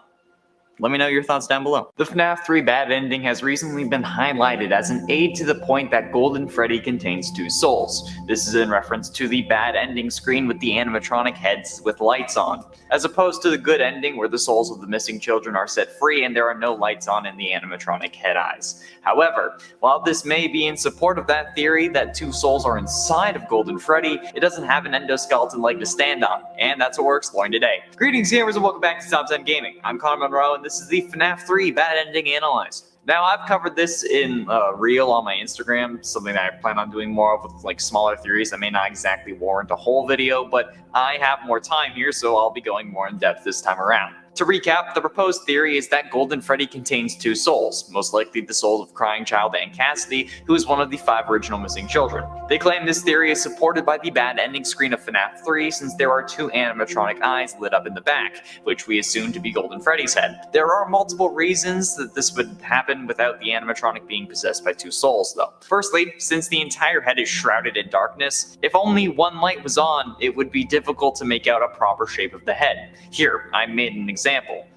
S14: Let me know your thoughts down below. The FNAF 3 bad ending has recently been highlighted as an aid to the point that Golden Freddy contains 2 souls. This is in reference to the bad ending screen with the animatronic heads with lights on, as opposed to the good ending where the souls of the missing children are set free and there are no lights on in the animatronic head eyes. However, while this may be in support of that theory that 2 souls are inside of Golden Freddy, it doesn't have an endoskeleton leg to stand on, and that's what we're exploring today. Greetings gamers and welcome back to Top 10 Gaming. I'm Connor Monroe, and this is the FNAF 3 bad ending analyzed. Now, I've covered this in reel on my Instagram, something that I plan on doing more of with like smaller theories that may not exactly warrant a whole video, but I have more time here, so I'll be going more in depth this time around. To recap, the proposed theory is that Golden Freddy contains 2 souls, most likely the souls of Crying Child and Cassidy, who is one of the 5 original missing children. They claim this theory is supported by the bad ending screen of FNAF 3 since there are 2 animatronic eyes lit up in the back, which we assume to be Golden Freddy's head. There are multiple reasons that this would happen without the animatronic being possessed by 2 souls, though. Firstly, since the entire head is shrouded in darkness, if only one light was on, it would be difficult to make out a proper shape of the head. Here, I made an example.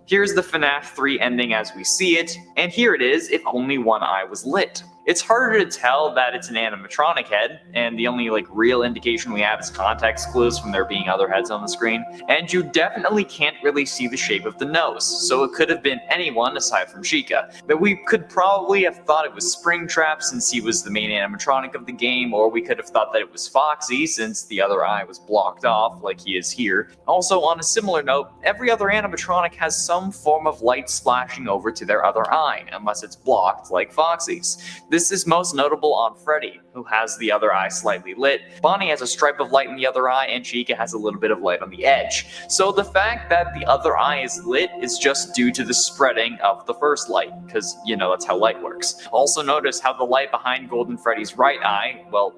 S14: Here's the FNAF 3 ending as we see it, and here it is if only one eye was lit. It's harder to tell that it's an animatronic head, and the only real indication we have is context clues from there being other heads on the screen, and you definitely can't really see the shape of the nose, so it could have been anyone aside from Chica. But we could probably have thought it was Springtrap since he was the main animatronic of the game, or we could have thought that it was Foxy since the other eye was blocked off like he is here. Also, on a similar note, every other animatronic has some form of light splashing over to their other eye, unless it's blocked like Foxy's. This is most notable on Freddy, who has the other eye slightly lit. Bonnie has a stripe of light in the other eye, and Chica has a little bit of light on the edge. So the fact that the other eye is lit is just due to the spreading of the first light, because, that's how light works. Also notice how the light behind Golden Freddy's right eye, well,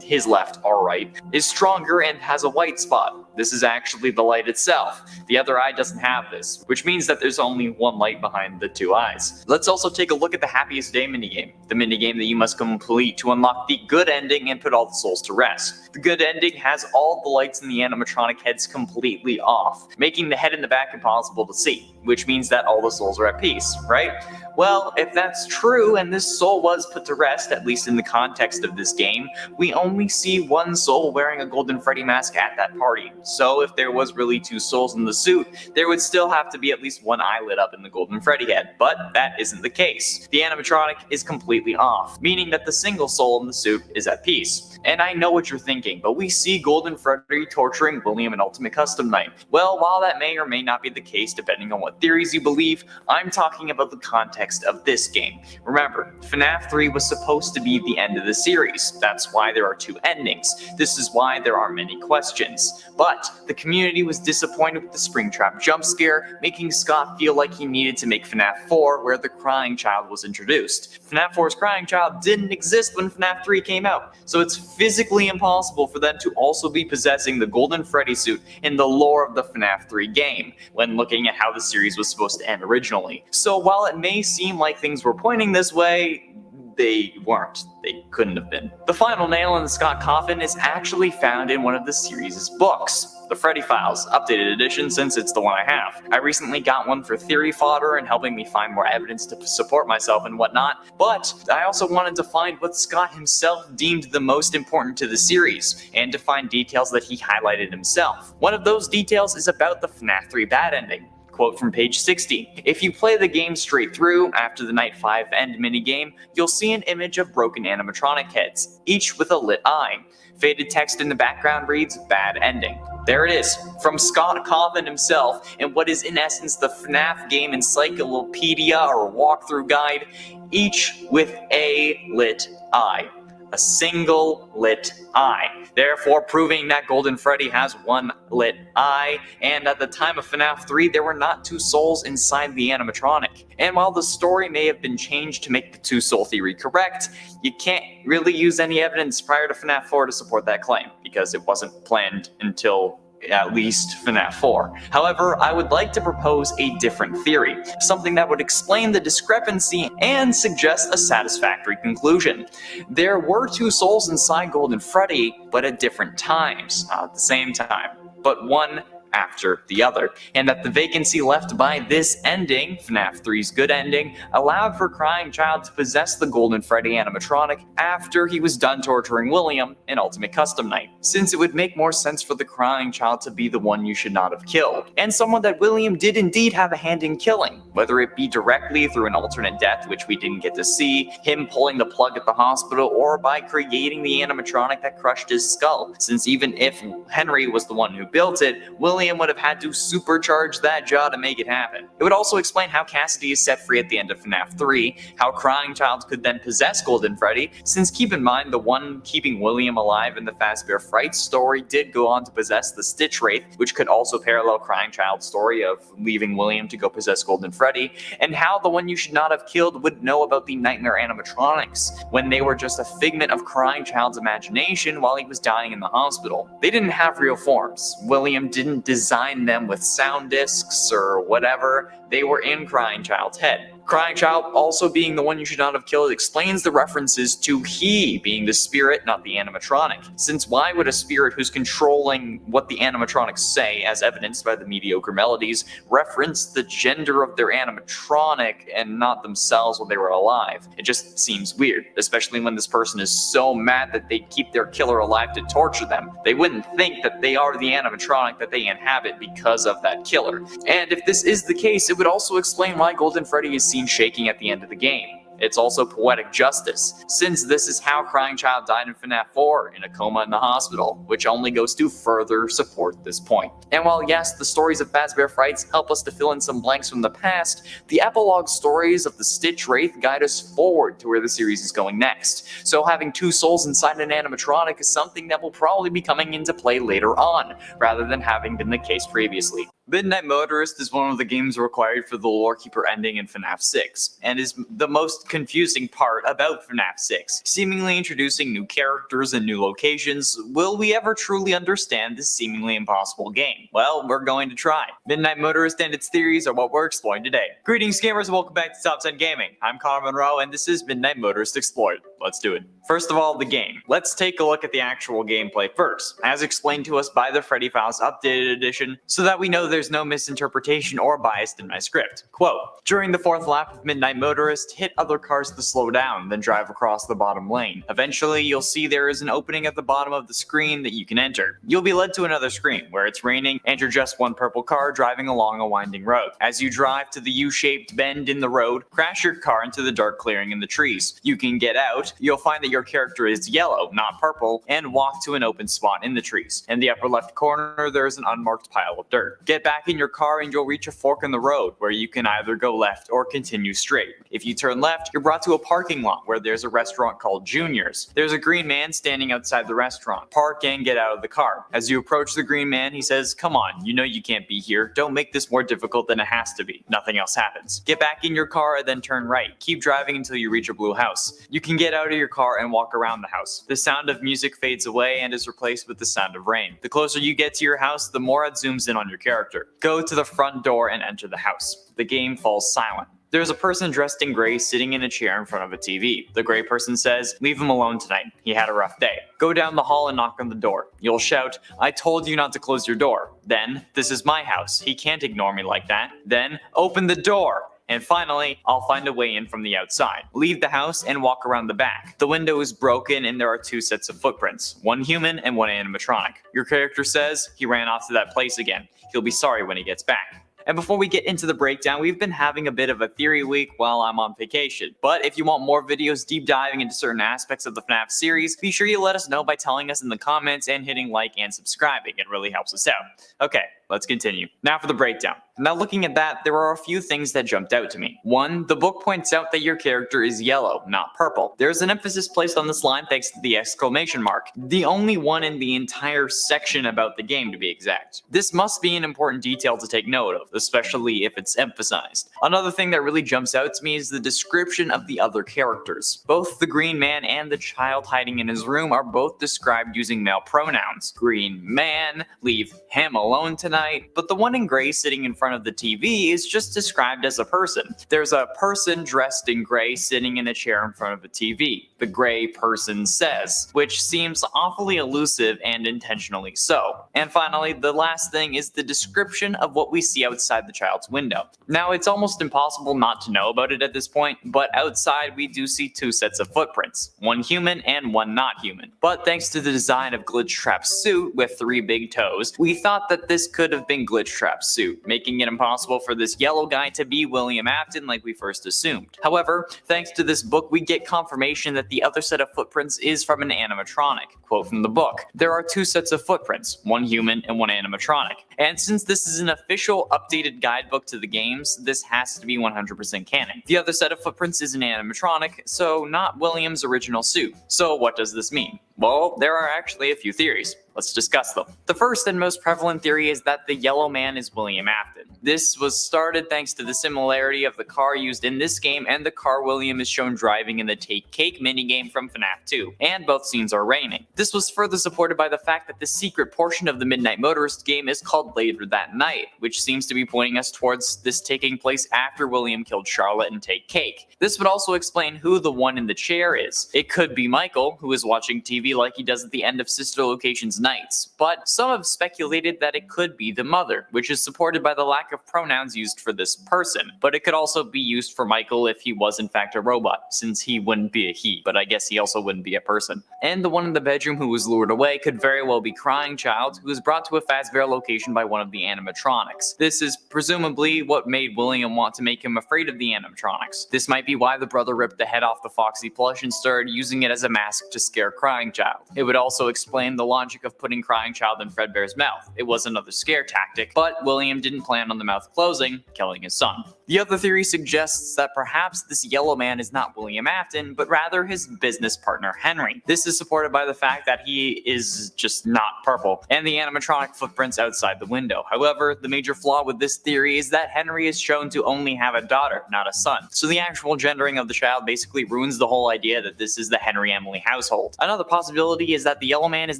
S14: his left or right, is stronger and has a white spot. This is actually the light itself. The other eye doesn't have this, which means that there's only one light behind the 2 eyes. Let's also take a look at the Happiest Day minigame, the minigame that you must complete to unlock the good ending and put all the souls to rest. The good ending has all the lights in the animatronic heads completely off, making the head in the back impossible to see. which means that all the souls are at peace, right? Well, if that's true and this soul was put to rest, at least in the context of this game, we only see one soul wearing a Golden Freddy mask at that party. So if there was really two souls in the suit, there would still have to be at least one eye lit up in the Golden Freddy head, but that isn't the case. The animatronic is completely off, meaning that the single soul in the suit is at peace. And I know what you're thinking, but we see Golden Freddy torturing William in Ultimate Custom Night. Well, while that may or may not be the case depending on what theories you believe, I'm talking about the context of this game. Remember, FNAF 3 was supposed to be the end of the series. That's why there are two endings. This is why there are many questions. But the community was disappointed with the Springtrap jump scare, making Scott feel like he needed to make FNAF 4 where the crying child was introduced. FNAF 4's crying child didn't exist when FNAF 3 came out, so it's physically impossible for them to also be possessing the Golden Freddy suit in the lore of the FNAF 3 game, when looking at how the series was supposed to end originally. So while it may seem like things were pointing this way, they weren't. They couldn't have been. The final nail in the Scott coffin is actually found in one of the series' books, the Freddy Files, updated edition since it's the one I have. I recently got one for theory fodder and helping me find more evidence to support myself and whatnot, but I also wanted to find what Scott himself deemed the most important to the series, and to find details that he highlighted himself. One of those details is about the FNAF 3 bad ending. Quote from page 60. If you play the game straight through, after the Night 5 end minigame, you'll see an image of broken animatronic heads, each with a lit eye. Faded text in the background reads, bad ending. There it is, from Scott Cawthon himself, in what is in essence the FNAF game encyclopedia or walkthrough guide, each with a lit eye. A single lit eye, therefore proving that Golden Freddy has one lit eye, and at the time of FNAF 3 there were not two souls inside the animatronic. And while the story may have been changed to make the two soul theory correct, you can't really use any evidence prior to FNAF 4 to support that claim, because it wasn't planned until at least FNAF 4. However, I would like to propose a different theory, something that would explain the discrepancy and suggest a satisfactory conclusion. There were two souls inside Golden Freddy, but at different times, not at the same time, but one after the other, and that the vacancy left by this ending, FNAF 3's good ending, allowed for Crying Child to possess the Golden Freddy animatronic after he was done torturing William in Ultimate Custom Night, since it would make more sense for the Crying Child to be the one you should not have killed, and someone that William did indeed have a hand in killing, whether it be directly through an alternate death which we didn't get to see, him pulling the plug at the hospital, or by creating the animatronic that crushed his skull, since even if Henry was the one who built it, William would have had to supercharge that jaw to make it happen. It would also explain how Cassidy is set free at the end of FNAF 3, how Crying Child could then possess Golden Freddy, since keep in mind the one keeping William alive in the Fazbear Fright story did go on to possess the Stitch Wraith, which could also parallel Crying Child's story of leaving William to go possess Golden Freddy, and how the one you should not have killed would know about the Nightmare animatronics, when they were just a figment of Crying Child's imagination while he was dying in the hospital. They didn't have real forms. William didn't design them with sound discs or whatever. They were in Crying Child's head. Crying Child also being the one you should not have killed explains the references to he being the spirit, not the animatronic. Since why would a spirit who's controlling what the animatronics say, as evidenced by the mediocre melodies, reference the gender of their animatronic and not themselves when they were alive? It just seems weird, especially when this person is so mad that they keep their killer alive to torture them. They wouldn't think that they are the animatronic that they inhabit because of that killer. And if this is the case, it would also explain why Golden Freddy is seen shaking at the end of the game. It's also poetic justice, since this is how Crying Child died in FNAF 4, in a coma in the hospital, which only goes to further support this point. And while yes, the stories of Fazbear Frights help us to fill in some blanks from the past, the epilogue stories of the Stitch Wraith guide us forward to where the series is going next. So having two souls inside an animatronic is something that will probably be coming into play later on, rather than having been the case previously. Midnight Motorist is one of the games required for the Lorekeeper ending in FNAF 6, and is the most confusing part about FNAF 6, seemingly introducing new characters and new locations. Will we ever truly understand this seemingly impossible game? Well, we're going to try. Midnight Motorist and its theories are what we're exploring today. Greetings gamers and welcome back to Top 10 Gaming. I'm Connor Monroe and this is Midnight Motorist Explored. Let's do it. First of all, the game. Let's take a look at the actual gameplay first, as explained to us by the Freddy Files Updated Edition, so that we know there's there's no misinterpretation or bias in my script. Quote, during the 4th lap of Midnight Motorist, hit other cars to slow down, then drive across the bottom lane. Eventually, you'll see there is an opening at the bottom of the screen that you can enter. You'll be led to another screen where it's raining and you're just one purple car driving along a winding road. As you drive to the U-shaped bend in the road, crash your car into the dark clearing in the trees. You can get out, you'll find that your character is yellow, not purple, and walk to an open spot in the trees. In the upper left corner, there is an unmarked pile of dirt. Get back in your car and you'll reach a fork in the road where you can either go left or continue straight. If you turn left, you're brought to a parking lot where there's a restaurant called Junior's. There's a green man standing outside the restaurant. Park and get out of the car. As you approach the green man, he says, come on, you know you can't be here. Don't make this more difficult than it has to be. Nothing else happens. Get back in your car and then turn right. Keep driving until you reach a blue house. You can get out of your car and walk around the house. The sound of music fades away and is replaced with the sound of rain. The closer you get to your house, the more it zooms in on your character. Go to the front door and enter the house. The game falls silent. There's a person dressed in gray sitting in a chair in front of a TV. The gray person says, leave him alone tonight. He had a rough day. Go down the hall and knock on the door. You'll shout, I told you not to close your door. Then, this is my house. He can't ignore me like that. Then, open the door. And finally, I'll find a way in from the outside. Leave the house and walk around the back. The window is broken and there are 2 sets of footprints, one human and one animatronic. Your character says he ran off to that place again. He'll be sorry when he gets back. And before we get into the breakdown, we've been having a bit of a theory week while I'm on vacation. But if you want more videos deep diving into certain aspects of the FNAF series, be sure you let us know by telling us in the comments and hitting like and subscribing. It really helps us out. Okay, let's continue. Now for the breakdown. Now looking at that, there are a few things that jumped out to me. 1, the book points out that your character is yellow, not purple. There's an emphasis placed on this line thanks to the exclamation mark. The only one in the entire section about the game, to be exact. This must be an important detail to take note of, especially if it's emphasized. Another thing that really jumps out to me is the description of the other characters. Both the green man and the child hiding in his room are both described using male pronouns. Green man, leave him alone tonight, but the one in gray sitting in front of the TV is just described as a person. There's a person dressed in gray sitting in a chair in front of a TV. The gray person says, which seems awfully elusive and intentionally so. And finally, the last thing is the description of what we see outside the child's window. Now, it's almost impossible not to know about it at this point, but outside we do see 2 sets of footprints, one human and one not human. But thanks to the design of Glitch Trap's suit with 3 big toes, we thought that this could have been Glitch Trap's suit, making it impossible for this yellow guy to be William Afton like we first assumed. However, thanks to this book, we get confirmation that the other set of footprints is from an animatronic. Quote from the book, there are 2 sets of footprints, one human and one animatronic. And since this is an official updated guidebook to the games, this has to be 100% canon. The other set of footprints is an animatronic, so not William's original suit. So what does this mean? Well, there are actually a few theories. Let's discuss them. The first and most prevalent theory is that the yellow man is William Afton. This was started thanks to the similarity of the car used in this game and the car William is shown driving in the Take Cake minigame from FNAF 2, and both scenes are raining. This was further supported by the fact that the secret portion of the Midnight Motorist game is called Later That Night, which seems to be pointing us towards this taking place after William killed Charlotte and Take Cake. This would also explain who the one in the chair is. It could be Michael, who is watching TV like he does at the end of Sister Location's Nights, but some have speculated that it could be the mother, which is supported by the lack of pronouns used for this person. But it could also be used for Michael if he was in fact a robot, since he wouldn't be a he, but I guess he also wouldn't be a person. And the one in the bedroom who was lured away could very well be Crying Child, who was brought to a Fazbear location by one of the animatronics. This is presumably what made William want to make him afraid of the animatronics. This might be why the brother ripped the head off the Foxy plush and started using it as a mask to scare Crying Child. It would also explain the logic of putting Crying Child in Fredbear's mouth. It was another scare tactic, but William didn't plan on the mouth closing, killing his son. The other theory suggests that perhaps this yellow man is not William Afton, but rather his business partner Henry. This is supported by the fact that he is just not purple, and the animatronic footprints outside the window. However, the major flaw with this theory is that Henry is shown to only have a daughter, not a son. So the actual gendering of the child basically ruins the whole idea that this is the Henry Emily household. Another possibility is that the yellow man is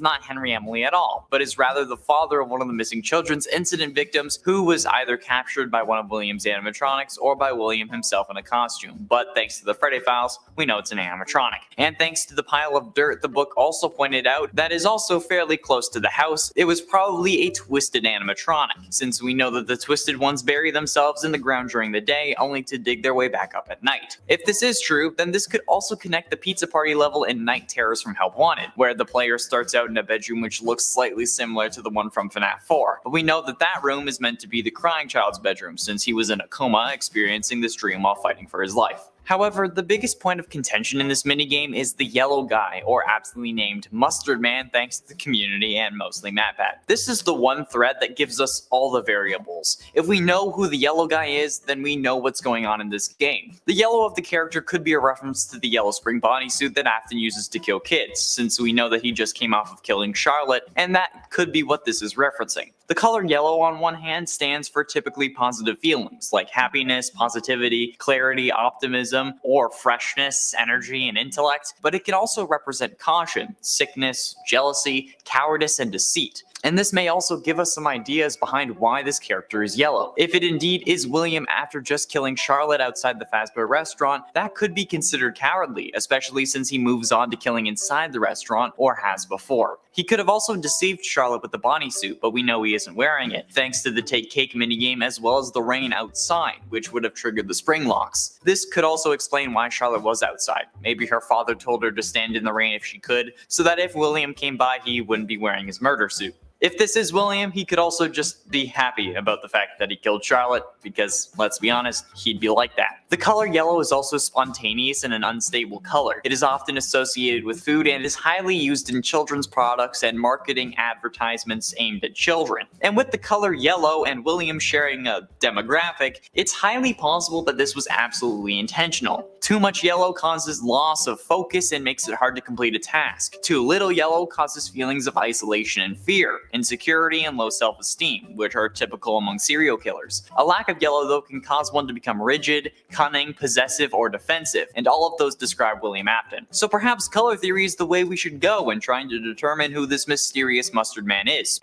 S14: not Henry Emily at all, but is rather the father of one of the missing children's incident victims who was either captured by one of William's animatronics animatronics or by William himself in a costume, but thanks to the Freddy files, we know it's an animatronic. And thanks to the pile of dirt the book also pointed out that is also fairly close to the house, it was probably a twisted animatronic, since we know that the twisted ones bury themselves in the ground during the day only to dig their way back up at night. If this is true, then this could also connect the pizza party level in Night Terrors from Help Wanted, where the player starts out in a bedroom which looks slightly similar to the one from FNAF 4. But we know that that room is meant to be the crying child's bedroom, since he was in a coma experiencing this dream while fighting for his life. However, the biggest point of contention in this minigame is the yellow guy, or aptly named Mustard Man thanks to the community and mostly MatPat. This is the one thread that gives us all the variables. If we know who the yellow guy is, then we know what's going on in this game. The yellow of the character could be a reference to the yellow spring bodysuit that Afton uses to kill kids, since we know that he just came off of killing Charlotte, and that could be what this is referencing. The color yellow on one hand stands for typically positive feelings, like happiness, positivity, clarity, optimism, or freshness, energy, and intellect, but it can also represent caution, sickness, jealousy, cowardice, and deceit. And this may also give us some ideas behind why this character is yellow. If it indeed is William after just killing Charlotte outside the Fazbear restaurant, that could be considered cowardly, especially since he moves on to killing inside the restaurant, or has before. He could have also deceived Charlotte with the bodysuit, but we know he isn't wearing it, thanks to the Take Cake minigame as well as the rain outside, which would have triggered the spring locks. This could also explain why Charlotte was outside. Maybe her father told her to stand in the rain if she could, so that if William came by he wouldn't be wearing his murder suit. If this is William, he could also just be happy about the fact that he killed Charlotte, because, let's be honest, he'd be like that. The color yellow is also spontaneous and an unstable color. It is often associated with food and is highly used in children's products and marketing advertisements aimed at children. And with the color yellow and William sharing a demographic, it's highly possible that this was absolutely intentional. Too much yellow causes loss of focus and makes it hard to complete a task. Too little yellow causes feelings of isolation and fear, insecurity, and low self-esteem, which are typical among serial killers. A lack of yellow, though, can cause one to become rigid, cunning, possessive, or defensive, and all of those describe William Afton. So perhaps color theory is the way we should go when trying to determine who this mysterious Mustard Man is.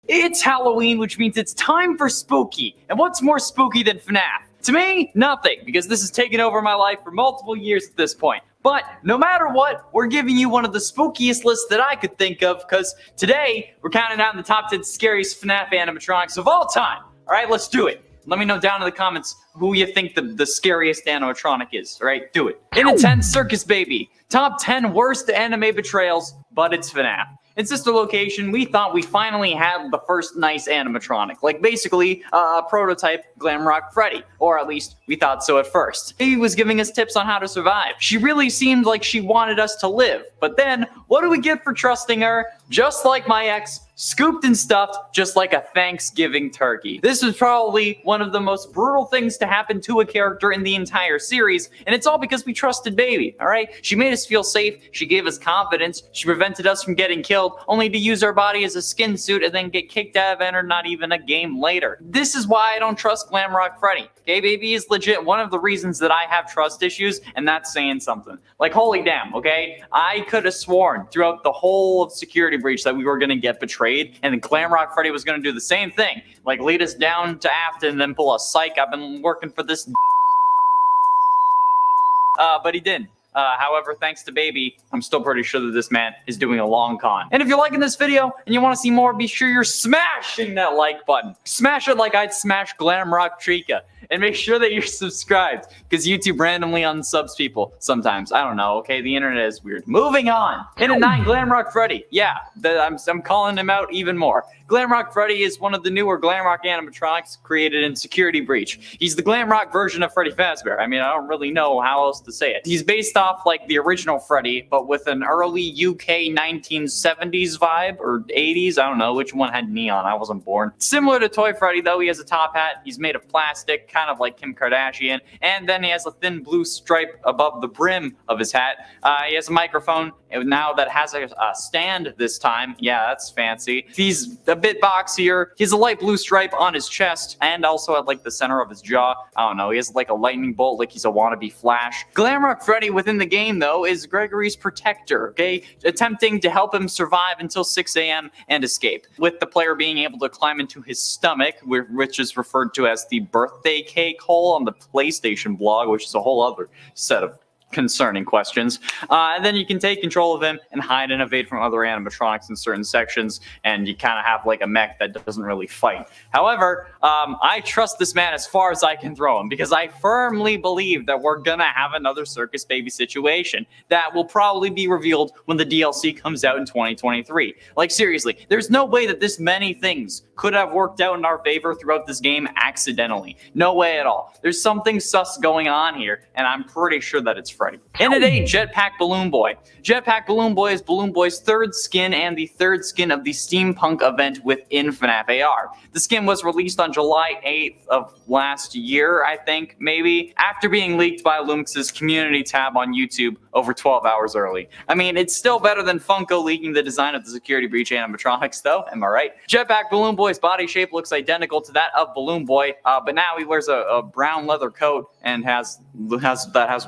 S14: It's Halloween, which means it's time for spooky. And what's more spooky than FNAF? To me, nothing, because this has taken over my life for multiple years at this point. But no matter what, we're giving you one of the spookiest lists that I could think of, because today we're counting down the top 10 scariest FNAF animatronics of all time. All right, let's do it. Let me know down in the comments who you think the scariest animatronic is. All right, do it. In a 10th, Circus Baby. Top 10 worst anime betrayals, but it's FNAF. In Sister Location, we thought we finally had the first nice animatronic, like basically a prototype Glamrock Freddy, or at least we thought so at first. He was giving us tips on how to survive. She really seemed like she wanted us to live, but then what do we get for trusting her? Just like my ex, scooped and stuffed just like a Thanksgiving turkey. This was probably one of the most brutal things to happen to a character in the entire series, and it's all because we trusted Baby, alright? She made us feel safe, she gave us confidence, she prevented us from getting killed, only to use our body as a skin suit and then get kicked out of Enter not even a game later. This is why I don't trust Glamrock Freddy. Okay, Baby is legit one of the reasons that I have trust issues, and that's saying something. Like, holy damn, okay? I could have sworn throughout the whole of Security Breach that we were gonna get betrayed, and then Glamrock Freddy was gonna do the same thing. Like, lead us down to Afton and then pull a psych. I've been working for this but he didn't. However, thanks to Baby, I'm still pretty sure that this man is doing a long con. And if you're liking this video and you want to see more, be sure you're smashing that like button. Smash it like I'd smash Glamrock Trika. And make sure that you're subscribed, because YouTube randomly unsubs people sometimes. I don't know, okay? The internet is weird. Moving on. In a 9, Glamrock Freddy. Yeah, I'm calling him out even more. Glamrock Freddy is one of the newer Glamrock animatronics created in Security Breach. He's the Glamrock version of Freddy Fazbear. I mean, I don't really know how else to say it. He's based off like the original Freddy, but with an early UK 1970s vibe, or 80s, I don't know which one had neon, I wasn't born. Similar to Toy Freddy though, he has a top hat, he's made of plastic, kind of like Kim Kardashian, and then he has a thin blue stripe above the brim of his hat. He has a microphone now that has a stand this time. Yeah, that's fancy. He's a bit boxier. He has a light blue stripe on his chest and also at like the center of his jaw. I don't know, he has like a lightning bolt like he's a wannabe Flash. Glamrock Freddy within the game though is Gregory's protector, okay? Attempting to help him survive until 6 a.m. and escape, with the player being able to climb into his stomach, which is referred to as the birthday cake hole on the PlayStation blog, which is a whole other set of concerning questions. And then you can take control of him and hide and evade from other animatronics in certain sections, and you kind of have like a mech that doesn't really fight. However, I trust this man as far as I can throw him, because I firmly believe that we're gonna have another Circus Baby situation that will probably be revealed when the DLC comes out in 2023. Like seriously, there's no way that this many things could have worked out in our favor throughout this game accidentally. No way at all. There's something sus going on here, and I'm pretty sure that it's Freddy. And today, Jetpack Balloon Boy. Jetpack Balloon Boy is Balloon Boy's third skin and the third skin of the Steampunk event within FNAF AR. The skin was released on July 8th of last year, I think, maybe, after being leaked by Lumix's community tab on YouTube over 12 hours early. I mean, it's still better than Funko leaking the design of the Security Breach animatronics, though, am I right? Jetpack Balloon Boy's body shape looks identical to that of Balloon Boy, but now he wears a brown leather coat and has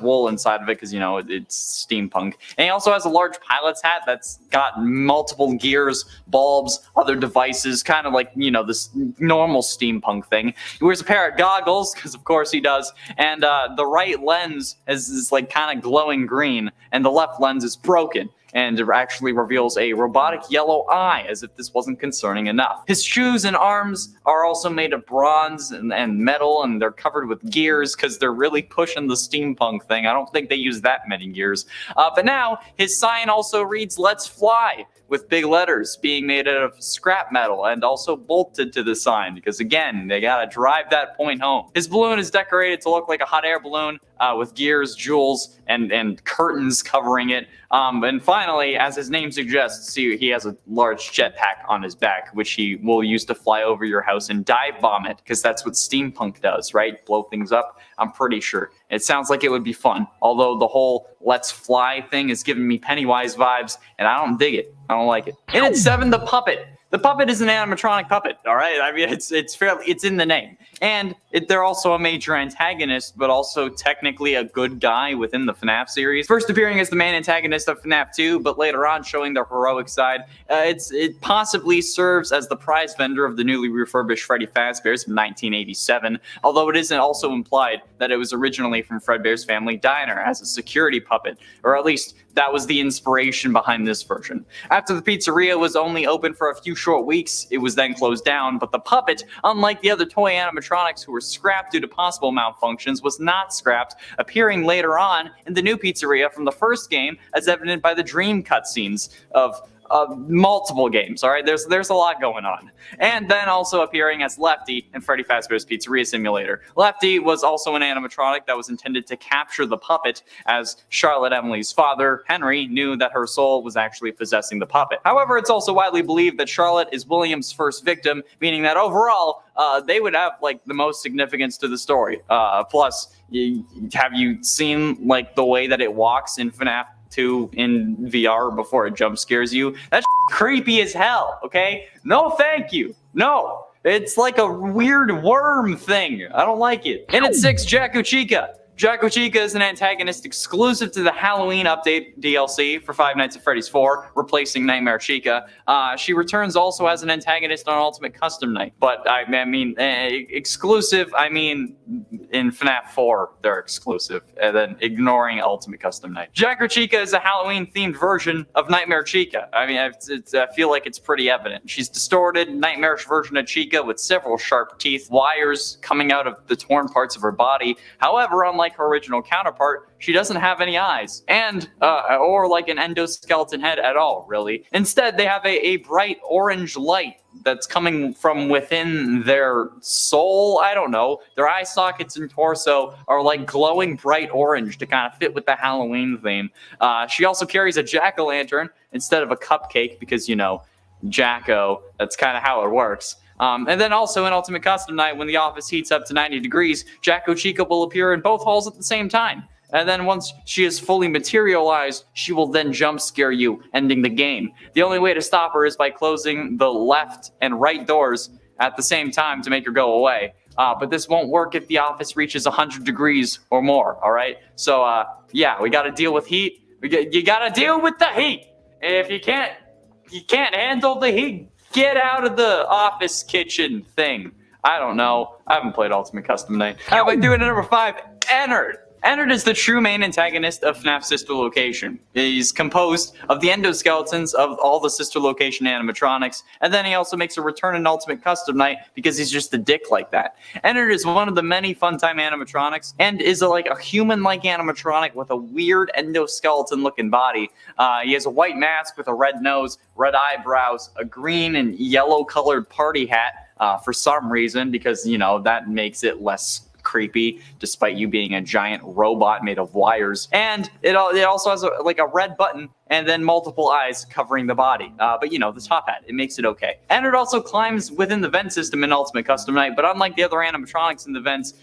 S14: wool inside of it, because, you know, it's steampunk. And he also has a large pilot's hat that's got multiple gears, bulbs, other devices, kind of like, you know, this normal steampunk thing. He wears a pair of goggles, because of course he does, and the right lens is like kind of glowing green, and the left lens is broken, and it actually reveals a robotic yellow eye, as if this wasn't concerning enough. His shoes and arms are also made of bronze and metal, and they're covered with gears because they're really pushing the steampunk thing. I don't think they use that many gears. But now, his sign also reads, "Let's Fly," with big letters, being made out of scrap metal and also bolted to the sign, because again, they gotta drive that point home. His balloon is decorated to look like a hot air balloon with gears, jewels, and curtains covering it. And finally, as his name suggests, see, he has a large jetpack on his back, which he will use to fly over your house and dive bomb it, because that's what steampunk does, right? Blow things up. I'm pretty sure. It sounds like it would be fun, although the whole "let's fly" thing is giving me Pennywise vibes, and I don't dig it. I don't like it. And at 7, the puppet. The puppet is an animatronic puppet, all right? I mean, it's in the name. And they're also a major antagonist, but also technically a good guy within the FNAF series. First appearing as the main antagonist of FNAF 2, but later on showing their heroic side. It possibly serves as the prize vendor of the newly refurbished Freddy Fazbear's from 1987, although it isn't also implied that it was originally from Fredbear's Family Diner as a security puppet, or at least that was the inspiration behind this version. After the pizzeria was only open for a few short weeks, it was then closed down, but the puppet, unlike the other toy animatronics who were scrapped due to possible malfunctions, was not scrapped, appearing later on in the new pizzeria from the first game, as evident by the dream cutscenes of multiple games, all right? There's a lot going on. And then also appearing as Lefty in Freddy Fazbear's Pizzeria Simulator. Lefty was also an animatronic that was intended to capture the puppet, as Charlotte Emily's father, Henry, knew that her soul was actually possessing the puppet. However, it's also widely believed that Charlotte is William's first victim, meaning that overall, they would have like the most significance to the story. Plus, have you seen like the way that it walks in FNAF 2 in VR before it jump scares you? That's creepy as hell, okay? No thank you. No. It's like a weird worm thing. I don't like it. And at 6, Jacko Chica. Jacko Chica is an antagonist exclusive to the Halloween Update DLC for Five Nights at Freddy's 4, replacing Nightmare Chica. She returns also as an antagonist on Ultimate Custom Night. But I mean, exclusive, I mean, in FNAF 4, they're exclusive, and then ignoring Ultimate Custom Night. Jacko Chica is a Halloween-themed version of Nightmare Chica. I mean, I feel like it's pretty evident. She's distorted, nightmarish version of Chica with several sharp teeth, wires coming out of the torn parts of her body. However, unlike her original counterpart, she doesn't have any eyes, and or like an endoskeleton head at all, really. Instead, they have a bright orange light that's coming from within their soul. I don't know. Their eye sockets and torso are like glowing bright orange to kind of fit with the Halloween theme. She also carries a jack-o'-lantern instead of a cupcake because, you know, Jacko, that's kind of how it works. And then also in Ultimate Custom Night, when the office heats up to 90 degrees, Jacko Chica will appear in both halls at the same time. And then once she is fully materialized, she will then jump scare you, ending the game. The only way to stop her is by closing the left and right doors at the same time to make her go away. But this won't work if the office reaches 100 degrees or more, all right? So, yeah, we got to deal with heat. You got to deal with the heat. If you can't handle the heat, get out of the office kitchen thing. I don't know. I haven't played Ultimate Custom Night. How about doing number 5, Ennard? Ennard is the true main antagonist of FNAF Sister Location. He's composed of the endoskeletons of all the Sister Location animatronics, and then he also makes a return in Ultimate Custom Night because he's just a dick like that. Ennard is one of the many Funtime animatronics, and is like a human-like animatronic with a weird endoskeleton-looking body. He has a white mask with a red nose, red eyebrows, a green and yellow-colored party hat for some reason, because, you know, that makes it less creepy, despite you being a giant robot made of wires. And it also has like a red button and then multiple eyes covering the body. But you know, the top hat, it makes it okay. And it also climbs within the vent system in Ultimate Custom Night, but unlike the other animatronics in the vents,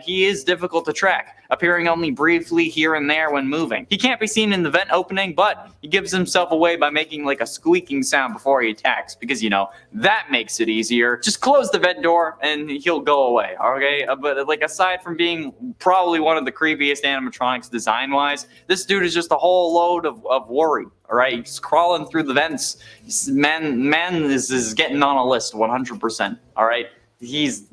S14: he is difficult to track, appearing only briefly here and there when moving. He can't be seen in the vent opening, but he gives himself away by making like a squeaking sound before he attacks, because, you know, that makes it easier. Just close the vent door and he'll go away, okay? But like, aside from being probably one of the creepiest animatronics design-wise, this dude is just a whole load of worry. All right, he's crawling through the vents. Man is getting on a list 100%. All right, he's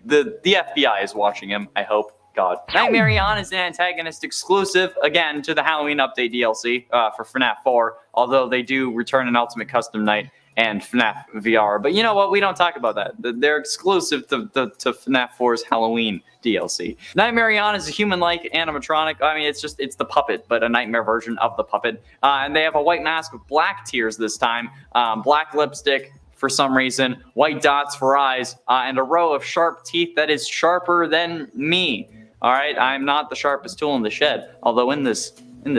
S14: the FBI is watching him. I hope. God. Nightmare On is an antagonist exclusive, again, to the Halloween Update DLC for FNAF 4, although they do return in Ultimate Custom Night and FNAF VR. But you know what? We don't talk about that. They're exclusive to FNAF 4's Halloween DLC. Nightmare On is a human-like animatronic. I mean, it's the puppet, but a nightmare version of the puppet. And they have a white mask with black tears this time, black lipstick for some reason, white dots for eyes, and a row of sharp teeth that is sharper than me. All right, I'm not the sharpest tool in the shed, although in this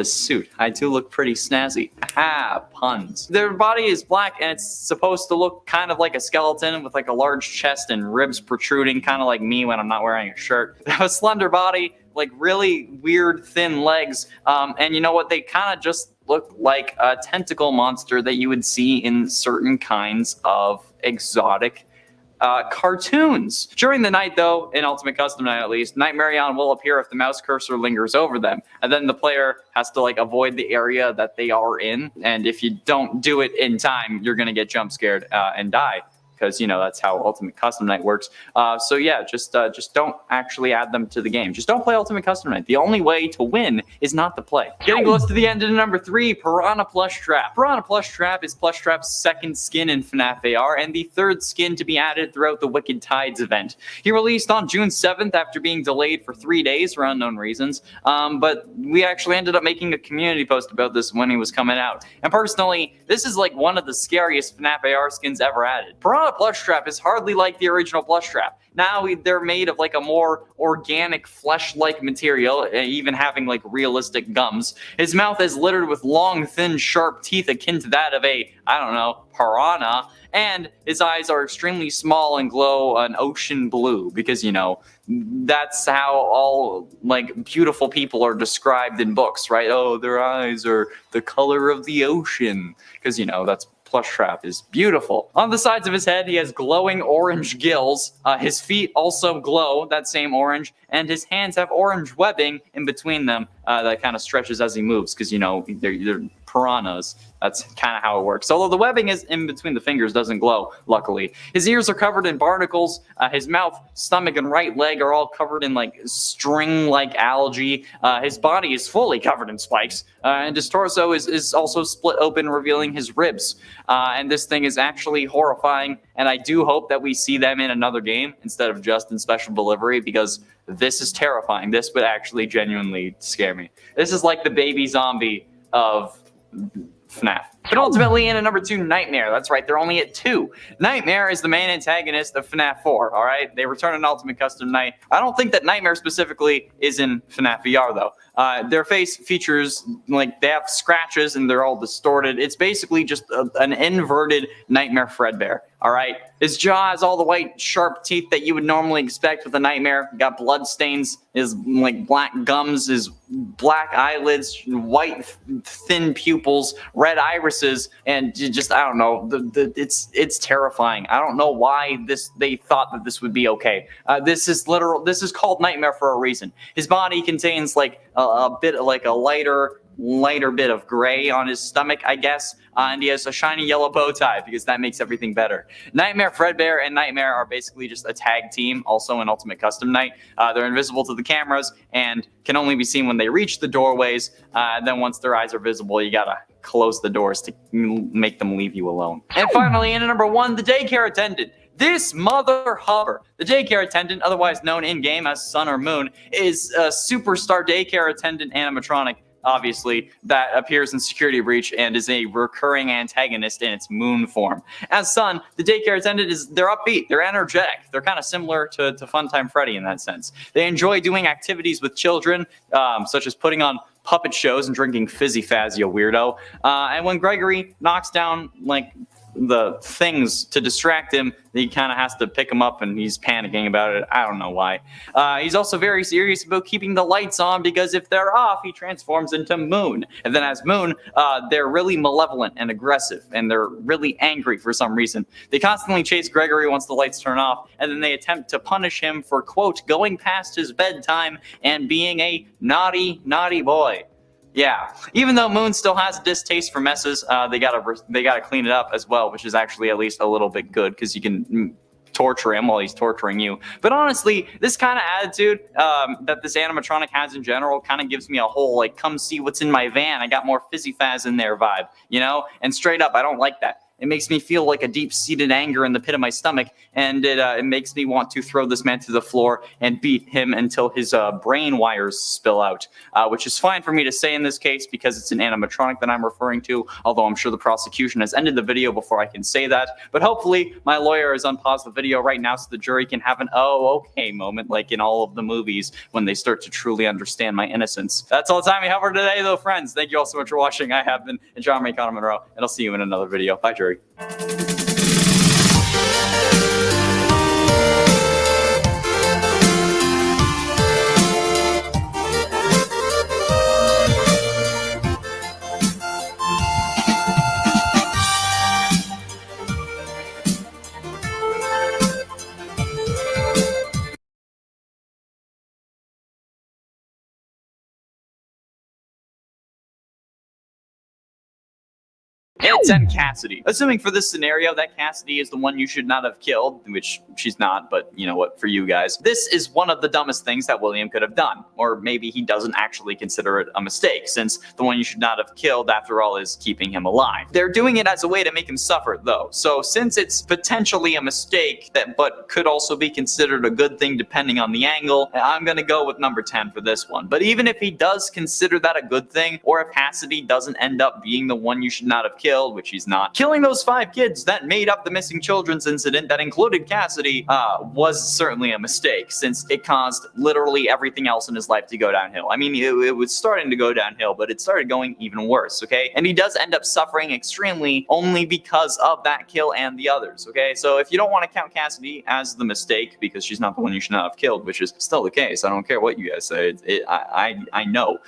S14: suit, I do look pretty snazzy. Ah, puns. Their body is black, and it's supposed to look kind of like a skeleton with like a large chest and ribs protruding, kind of like me when I'm not wearing a shirt. They have a slender body, like really weird thin legs, and you know what? They kind of just look like a tentacle monster that you would see in certain kinds of exotic cartoons. During the night, though, in Ultimate Custom Night at least, Nightmare On will appear if the mouse cursor lingers over them, and then the player has to like avoid the area that they are in, and if you don't do it in time, you're gonna get jump scared and die, because, you know, that's how Ultimate Custom Night works. So yeah, just don't actually add them to the game. Just don't play Ultimate Custom Night. The only way to win is not to play. Getting close to the end of number 3, Piranha Plush Trap. Piranha Plush Trap is Plush Trap's second skin in FNAF AR, and the third skin to be added throughout the Wicked Tides event. He released on June 7th after being delayed for 3 days for unknown reasons, but we actually ended up making a community post about this when he was coming out. And personally, this is like one of the scariest FNAF AR skins ever added. Piranha Plush Trap is hardly like the original Plush Trap. Now they're made of like a more organic flesh-like material, even having like realistic gums. His mouth is littered with long, thin, sharp teeth akin to that of a, I don't know, piranha. And his eyes are extremely small and glow an ocean blue, because, you know, that's how all like beautiful people are described in books, right? Oh, their eyes are the color of the ocean, because, you know, that's Plush Trap is beautiful. On the sides of his head, he has glowing orange gills. His feet also glow that same orange, and his hands have orange webbing in between them that kind of stretches as he moves, because, you know, they're piranhas. That's kind of how it works. Although the webbing is in between the fingers doesn't glow, luckily. His ears are covered in barnacles. His mouth, stomach, and right leg are all covered in like string-like algae. His body is fully covered in spikes. And his torso is also split open, revealing his ribs. And this thing is actually horrifying. And I do hope that we see them in another game instead of just in special delivery, because this is terrifying. This would actually genuinely scare me. This is like the baby zombie of FNAF. But ultimately, in at number 2, Nightmare. That's right, they're only at 2. Nightmare is the main antagonist of FNAF 4, alright? They return in Ultimate Custom Night. I don't think that Nightmare specifically is in FNAF VR, though. Their face features, like, they have scratches and they're all distorted. It's basically just an inverted Nightmare Fredbear, alright? His jaw has all the white, sharp teeth that you would normally expect with a Nightmare. Got blood stains, his, like, black gums, his black eyelids, white, thin pupils, red irises, and just, I don't know, it's terrifying. I don't know why they thought that this would be okay. This is called Nightmare for a reason. His body contains, like, a bit, like, a lighter bit of gray on his stomach, I guess, and he has a shiny yellow bow tie because that makes everything better. Nightmare Fredbear and Nightmare are basically just a tag team, also in Ultimate Custom Night. They're invisible to the cameras and can only be seen when they reach the doorways. Then once their eyes are visible, you gotta close the doors to make them leave you alone. And finally, in at number 1, the daycare attendant. This mother hubber, the daycare attendant, otherwise known in-game as Sun or Moon, is a superstar daycare attendant animatronic, obviously, that appears in Security Breach and is a recurring antagonist in its Moon form. As Sun, the daycare attendant they're upbeat, they're energetic, they're kind of similar to Funtime Freddy in that sense. They enjoy doing activities with children, such as putting on puppet shows and drinking Fizzy Faz, you weirdo. And when Gregory knocks down, like, the things to distract him, he kind of has to pick them up and he's panicking about it. I don't know why. He's also very serious about keeping the lights on because if they're off, he transforms into Moon. And then as Moon, they're really malevolent and aggressive and they're really angry for some reason. They constantly chase Gregory once the lights turn off, and then they attempt to punish him for, quote, going past his bedtime and being a naughty, naughty boy. Yeah, even though Moon still has a distaste for messes, they gotta clean it up as well, which is actually at least a little bit good because you can torture him while he's torturing you. But honestly, this kind of attitude that this animatronic has in general kind of gives me a whole, like, come see what's in my van, I got more Fizzy Faz in there vibe, you know? And straight up, I don't like that. It makes me feel like a deep-seated anger in the pit of my stomach, and it makes me want to throw this man to the floor and beat him until his brain wires spill out, which is fine for me to say in this case because it's an animatronic that I'm referring to, although I'm sure the prosecution has ended the video before I can say that. But hopefully my lawyer has unpaused the video right now so the jury can have an oh, okay moment like in all of the movies when they start to truly understand my innocence. That's all the time we have for today, though, friends. Thank you all so much for watching. I have been John Ray Connor Monroe, and I'll see you in another video. Bye, jury. It's M. Cassidy. Assuming for this scenario that Cassidy is the one you should not have killed, which she's not, but you know what, for you guys. This is one of the dumbest things that William could have done. Or maybe he doesn't actually consider it a mistake, since the one you should not have killed, after all, is keeping him alive. They're doing it as a way to make him suffer, though. So since it's potentially a mistake, but could also be considered a good thing depending on the angle, I'm gonna go with number 10 for this one. But even if he does consider that a good thing, or if Cassidy doesn't end up being the one you should not have killed, which he's not, killing those 5 kids that made up the missing children's incident that included Cassidy was certainly a mistake, since it caused literally everything else in his life to go downhill. I mean, it was starting to go downhill, but it started going even worse, okay? And he does end up suffering extremely only because of that kill and the others, okay? So if you don't want to count Cassidy as the mistake, because she's not the one you should not have killed, which is still the case, I don't care what you guys say, I know.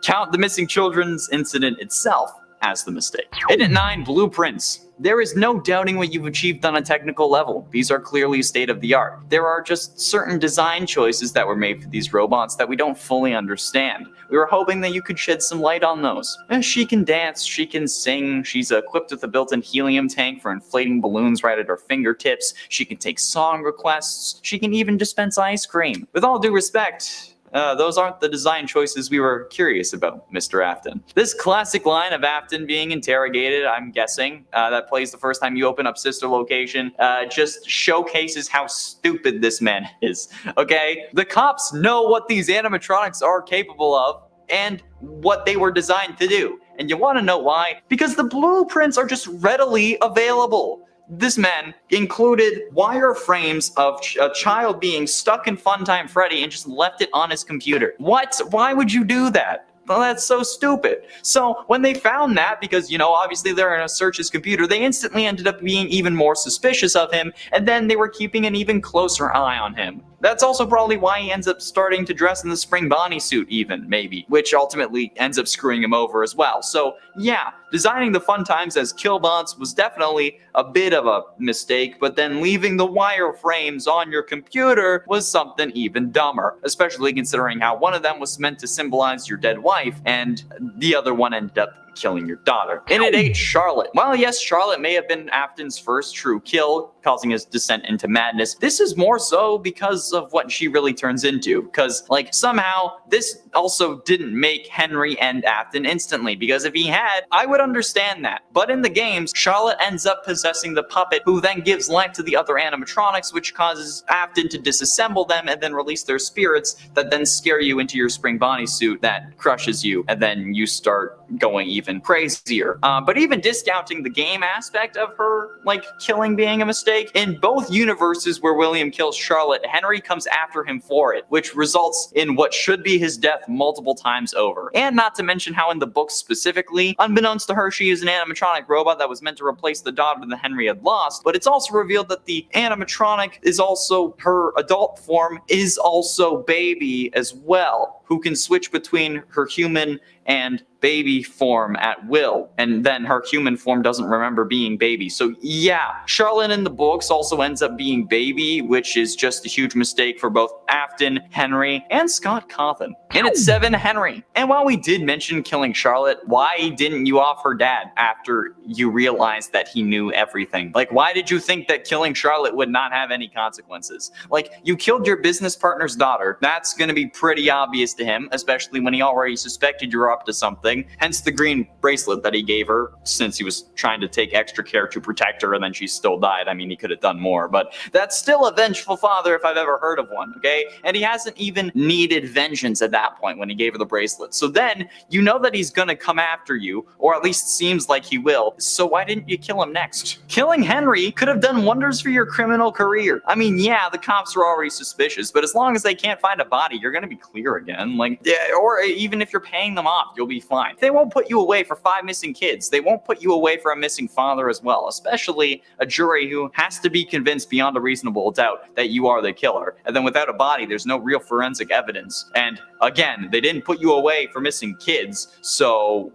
S14: Count the missing children's incident itself as the mistake. 8 at 9, Blueprints. There is no doubting what you've achieved on a technical level. These are clearly state of the art. There are just certain design choices that were made for these robots that we don't fully understand. We were hoping that you could shed some light on those. She can dance, she can sing, she's equipped with a built-in helium tank for inflating balloons right at her fingertips, she can take song requests, she can even dispense ice cream. With all due respect, those aren't the design choices we were curious about, Mr. Afton. This classic line of Afton being interrogated, I'm guessing, that plays the first time you open up Sister Location, just showcases how stupid this man is, okay? The cops know what these animatronics are capable of and what they were designed to do. And you want to know why? Because the blueprints are just readily available. This man included wire frames of a child being stuck in Funtime Freddy and just left it on his computer. What? Why would you do that? Well, that's so stupid. So when they found that, because, you know, obviously they're going to search his computer, they instantly ended up being even more suspicious of him, and then they were keeping an even closer eye on him. That's also probably why he ends up starting to dress in the Spring Bonnie suit even, maybe, which ultimately ends up screwing him over as well. So yeah, designing the Fun Times as killbots was definitely a bit of a mistake, but then leaving the wire frames on your computer was something even dumber, especially considering how one of them was meant to symbolize your dead wife and the other one ended up killing your daughter. In at 8, Charlotte. While yes, Charlotte may have been Afton's first true kill, causing his descent into madness, this is more so because of what she really turns into. Because, like, somehow, this also didn't make Henry end Afton instantly, because if he had, I would understand that. But in the games, Charlotte ends up possessing the puppet, who then gives life to the other animatronics, which causes Afton to disassemble them and then release their spirits that then scare you into your Spring Bonnie suit that crushes you, and then you start going even crazier. But even discounting the game aspect of her, like, killing being a mistake, in both universes where William kills Charlotte, Henry comes after him for it, which results in what should be his death multiple times over. And not to mention how in the books specifically, unbeknownst to her, she is an animatronic robot that was meant to replace the daughter that Henry had lost, but it's also revealed that the animatronic is also, her adult form is also Baby as well, who can switch between her human and baby form at will, and then her human form doesn't remember being Baby. So yeah, Charlotte in the books also ends up being Baby, which is just a huge mistake for both Afton, Henry, and Scott Cawthon. And at 7, Henry. And while we did mention killing Charlotte, why didn't you off her dad after you realized that he knew everything? Like, why did you think that killing Charlotte would not have any consequences? Like, you killed your business partner's daughter. That's gonna be pretty obvious to him, especially when he already suspected you were up to something, hence the green bracelet that he gave her, since he was trying to take extra care to protect her and then she still died. I mean, he could have done more, but that's still a vengeful father if I've ever heard of one, okay? And he hasn't even needed vengeance at that point when he gave her the bracelet. So then, you know that he's gonna come after you, or at least seems like he will, so why didn't you kill him next? Killing Henry could have done wonders for your criminal career. I mean, yeah, the cops are already suspicious, but as long as they can't find a body, you're gonna be clear again. Like, yeah, or even if you're paying them off, you'll be fine. They won't put you away for 5 missing kids. They won't put you away for a missing father as well, especially a jury who has to be convinced beyond a reasonable doubt that you are the killer. And then without a body, there's no real forensic evidence. And again, they didn't put you away for missing kids, so,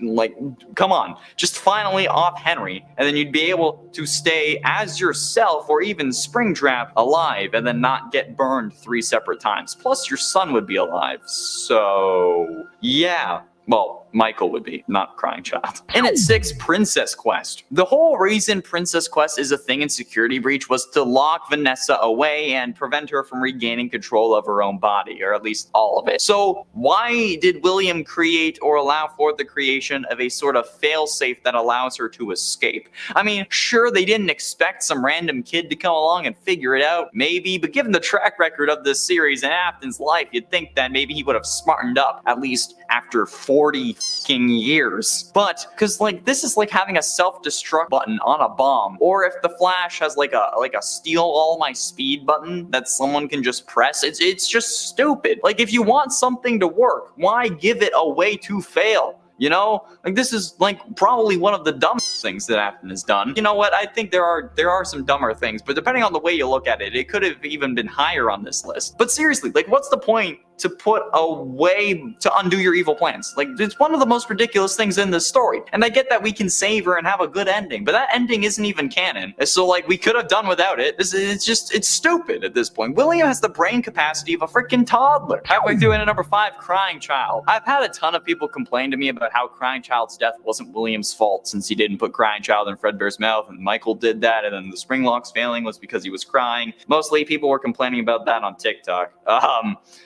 S14: like, come on. Just finally off Henry, and then you'd be able to stay as yourself or even Springtrap alive and then not get burned 3 separate times. Plus, your son would be alive. So, yeah. Well, Michael would be, not Crying Child. And at 6, Princess Quest. The whole reason Princess Quest is a thing in Security Breach was to lock Vanessa away and prevent her from regaining control of her own body, or at least all of it. So why did William create or allow for the creation of a sort of failsafe that allows her to escape? I mean, sure, they didn't expect some random kid to come along and figure it out, maybe, but given the track record of this series and Afton's life, you'd think that maybe he would have smartened up, at least after 40 years. But because, like, this is like having a self-destruct button on a bomb, or if the Flash has like a steal all my speed button that someone can just press. It's just stupid. Like, if you want something to work, why give it a way to fail? You know, like, this is like probably one of the dumbest things that Afton has done. You know what? I think there are some dumber things, but depending on the way you look at it, it could have even been higher on this list. But seriously, like, what's the point to put a way to undo your evil plans. Like, it's one of the most ridiculous things in this story. And I get that we can save her and have a good ending, but that ending isn't even canon. So, like, we could have done without it. It's stupid at this point. William has the brain capacity of a freaking toddler. Halfway through into number 5, Crying Child. I've had a ton of people complain to me about how Crying Child's death wasn't William's fault since he didn't put Crying Child in Fredbear's mouth, and Michael did that, and then the Springlocks failing was because he was crying. Mostly people were complaining about that on TikTok.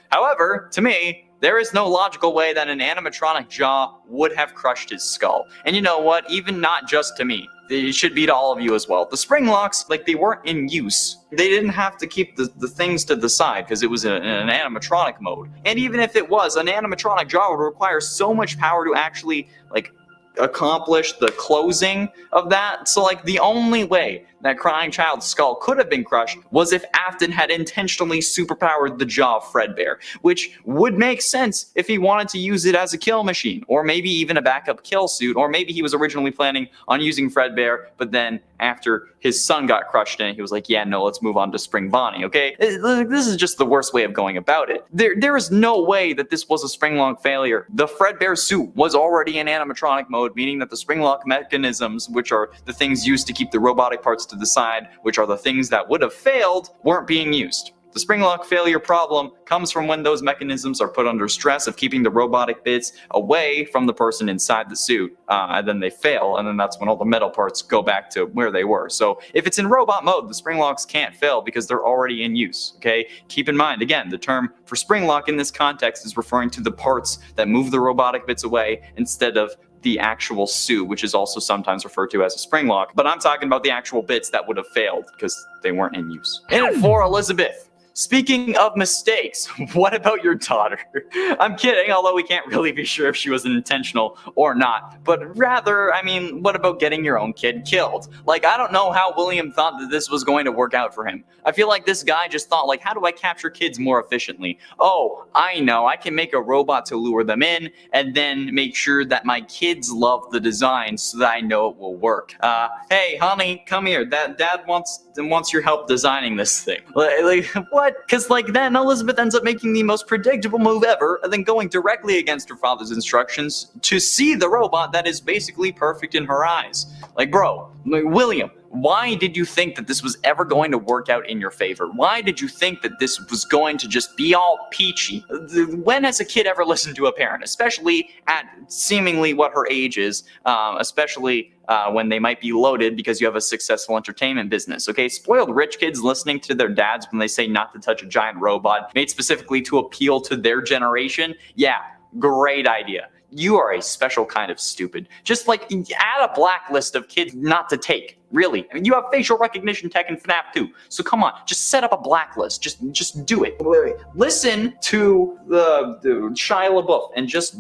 S14: However, to me, there is no logical way that an animatronic jaw would have crushed his skull. And you know what? Even not just to me. It should be to all of you as well. The Springlocks, like, they weren't in use. They didn't have to keep the things to the side because it was in an animatronic mode. And even if it was, an animatronic jaw would require so much power to actually, like, accomplish the closing of that. So, like, the only way that Crying Child's skull could have been crushed was if Afton had intentionally superpowered the jaw of Fredbear, which would make sense if he wanted to use it as a kill machine, or maybe even a backup kill suit, or maybe he was originally planning on using Fredbear, but then after his son got crushed in it, he was like, yeah, no, let's move on to Spring Bonnie, okay? This is just the worst way of going about it. There is no way that this was a Springlock failure. The Fredbear suit was already in animatronic mode, meaning that the Springlock mechanisms, which are the things used to keep the robotic parts to the side, which are the things that would have failed, weren't being used. The Springlock failure problem comes from when those mechanisms are put under stress of keeping the robotic bits away from the person inside the suit, and then they fail, and then that's when all the metal parts go back to where they were. So if it's in robot mode, the Springlocks can't fail because they're already in use, okay? Keep in mind, again, the term for Springlock in this context is referring to the parts that move the robotic bits away instead of the actual suit, which is also sometimes referred to as a Springlock. But I'm talking about the actual bits that would have failed because they weren't in use. In it for Elizabeth. Speaking of mistakes, what about your daughter? I'm kidding, although we can't really be sure if she was intentional or not. But rather, I mean, what about getting your own kid killed? Like, I don't know how William thought that this was going to work out for him. I feel like this guy just thought, like, how do I capture kids more efficiently? Oh, I know, I can make a robot to lure them in and then make sure that my kids love the design so that I know it will work. Hey, honey, come here. Dad wants your help designing this thing. Like, what? Because, like, then Elizabeth ends up making the most predictable move ever and then going directly against her father's instructions to see the robot that is basically perfect in her eyes. Like, bro, like, William, why did you think that this was ever going to work out in your favor? Why did you think that this was going to just be all peachy? When has a kid ever listened to a parent, especially at seemingly what her age is, especially when they might be loaded because you have a successful entertainment business, okay? Spoiled rich kids listening to their dads when they say not to touch a giant robot made specifically to appeal to their generation? Yeah, great idea. You are a special kind of stupid. Just, like, add a blacklist of kids not to take. Really. I mean, you have facial recognition tech in FNAF 2. So come on, just set up a blacklist. Just do it. Wait. Listen to the Shia LaBeouf and just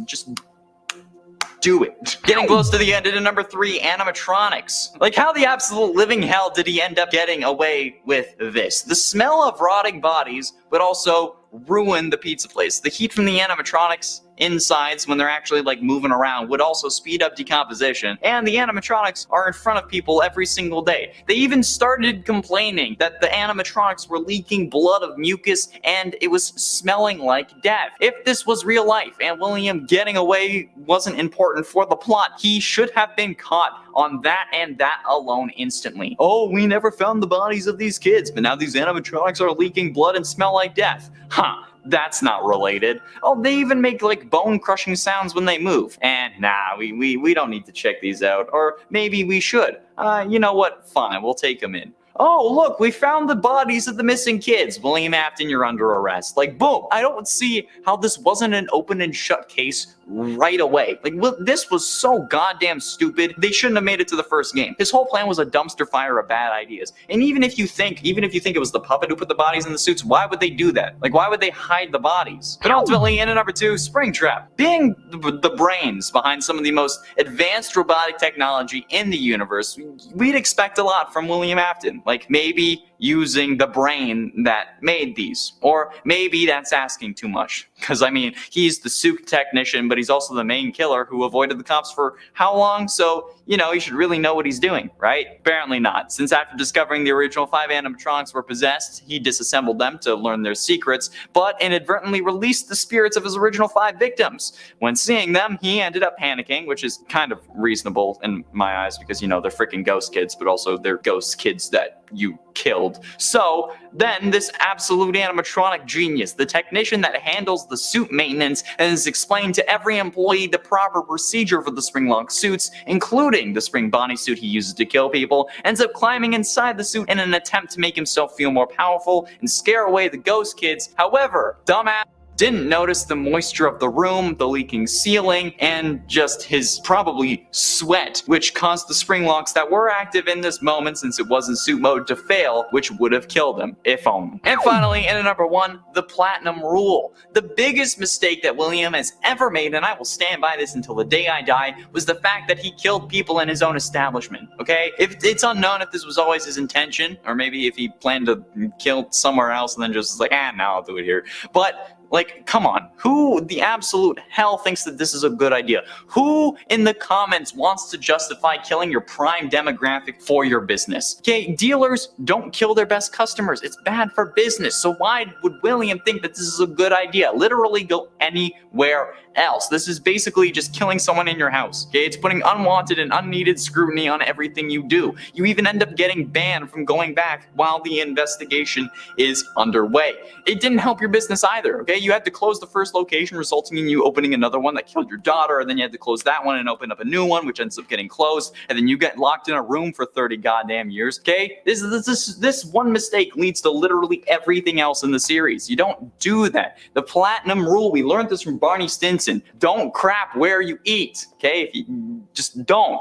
S14: do it. Getting close to the end into number 3, animatronics. Like, how the absolute living hell did he end up getting away with this? The smell of rotting bodies would also ruin the pizza place. The heat from the animatronics insides when they're actually, like, moving around would also speed up decomposition, and the animatronics are in front of people every single day. They even started complaining that the animatronics were leaking blood of mucus and it was smelling like death. If this was real life and William getting away wasn't important for the plot, he should have been caught on that and that alone instantly. Oh, we never found the bodies of these kids, but now these animatronics are leaking blood and smell like death. Huh. That's not related. Oh, they even make, like, bone-crushing sounds when they move. And nah, we don't need to check these out. Or maybe we should. You know what? Fine, we'll take them in. Oh, look, we found the bodies of the missing kids. William Afton, you're under arrest. Like, boom. I don't see how this wasn't an open and shut case right away. Like, this was so goddamn stupid. They shouldn't have made it to the first game. His whole plan was a dumpster fire of bad ideas. And even if you think it was the puppet who put the bodies in the suits, why would they do that? Like, why would they hide the bodies? But ultimately, in at number 2, Springtrap. Being the brains behind some of the most advanced robotic technology in the universe, we'd expect a lot from William Afton. Like maybe using the brain that made these. Or maybe that's asking too much. Because, I mean, he's the suit technician, but he's also the main killer who avoided the cops for how long? So, you know, he should really know what he's doing, right? Apparently not. Since after discovering the original 5 animatronics were possessed, he disassembled them to learn their secrets, but inadvertently released the spirits of his original 5 victims. When seeing them, he ended up panicking, which is kind of reasonable in my eyes because, you know, they're freaking ghost kids, but also they're ghost kids that you killed. So then this absolute animatronic genius, the technician that handles the suit maintenance and has explained to every employee the proper procedure for the spring-lock suits, including the spring body suit he uses to kill people, ends up climbing inside the suit in an attempt to make himself feel more powerful and scare away the ghost kids. However, dumbass didn't notice the moisture of the room, the leaking ceiling, and just his probably sweat, which caused the spring locks that were active in this moment since it was in suit mode to fail, which would have killed him, if only. And finally, in at number 1, the Platinum Rule. The biggest mistake that William has ever made, and I will stand by this until the day I die, was the fact that he killed people in his own establishment, okay? If it's unknown if this was always his intention, or maybe if he planned to kill somewhere else and then just was like, no, I'll do it here. But like, come on, who the absolute hell thinks that this is a good idea? Who in the comments wants to justify killing your prime demographic for your business? Okay, dealers don't kill their best customers. It's bad for business. So why would William think that this is a good idea? Literally go anywhere else. This is basically just killing someone in your house. Okay, it's putting unwanted and unneeded scrutiny on everything you do. You even end up getting banned from going back while the investigation is underway. It didn't help your business either, okay? You had to close the first location, resulting in you opening another one that killed your daughter, and then you had to close that one and open up a new one, which ends up getting closed, and then you get locked in a room for 30 goddamn years, okay? This one mistake leads to literally everything else in the series. You don't do that. The Platinum Rule, we learned this from Barney Stinson. Don't crap where you eat, okay? If you just don't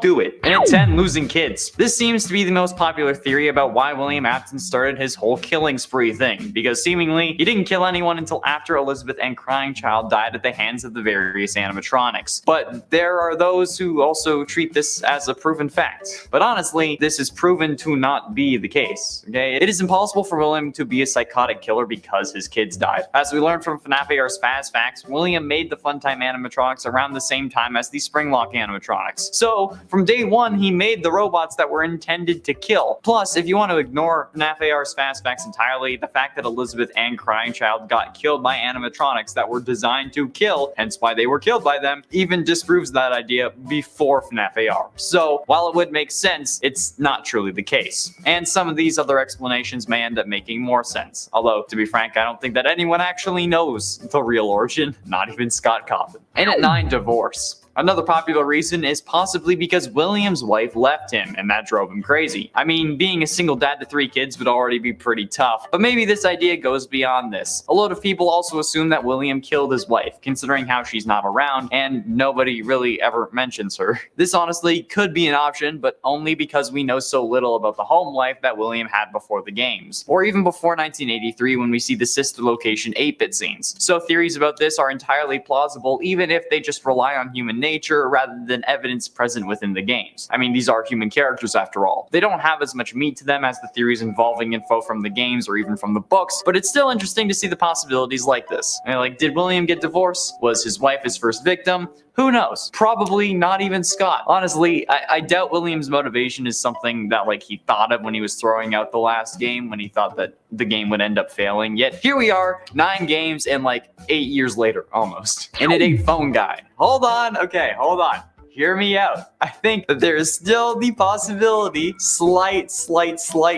S14: do it. And at 10, losing kids. This seems to be the most popular theory about why William Afton started his whole killing spree thing, because seemingly he didn't kill anyone until after Elizabeth and Crying Child died at the hands of the various animatronics. But there are those who also treat this as a proven fact. But honestly, this is proven to not be the case, okay? It is impossible for William to be a psychotic killer because his kids died. As we learned from FNAF AR's Fast Facts, William made the Funtime animatronics around the same time as the Springlock animatronics. So from day one, he made the robots that were intended to kill. Plus, if you want to ignore FNAF AR's Fast Facts entirely, the fact that Elizabeth and Crying Child got killed by animatronics that were designed to kill, hence why they were killed by them, even disproves that idea before FNAF AR. So, while it would make sense, it's not truly the case. And some of these other explanations may end up making more sense. Although, to be frank, I don't think that anyone actually knows the real origin, not even Scott Cawthon. And at 9, divorce. Another popular reason is possibly because William's wife left him, and that drove him crazy. I mean, being a single dad to 3 kids would already be pretty tough, but maybe this idea goes beyond this. A lot of people also assume that William killed his wife, considering how she's not around, and nobody really ever mentions her. This honestly could be an option, but only because we know so little about the home life that William had before the games, or even before 1983 when we see the sister location 8-bit scenes. So theories about this are entirely plausible, even if they just rely on human nature rather than evidence present within the games. I mean, these are human characters after all. They don't have as much meat to them as the theories involving info from the games or even from the books, but it's still interesting to see the possibilities like this. And like, did William get divorced? Was his wife his first victim? Who knows? Probably not even Scott. Honestly, I doubt William's motivation is something that like he thought of when he was throwing out the last game, when he thought that the game would end up failing. Yet here we are, 9 games and like 8 years later almost. And it ain't Phone Guy. Hold on, okay, hold on. Hear me out. I think that there is still the possibility, slight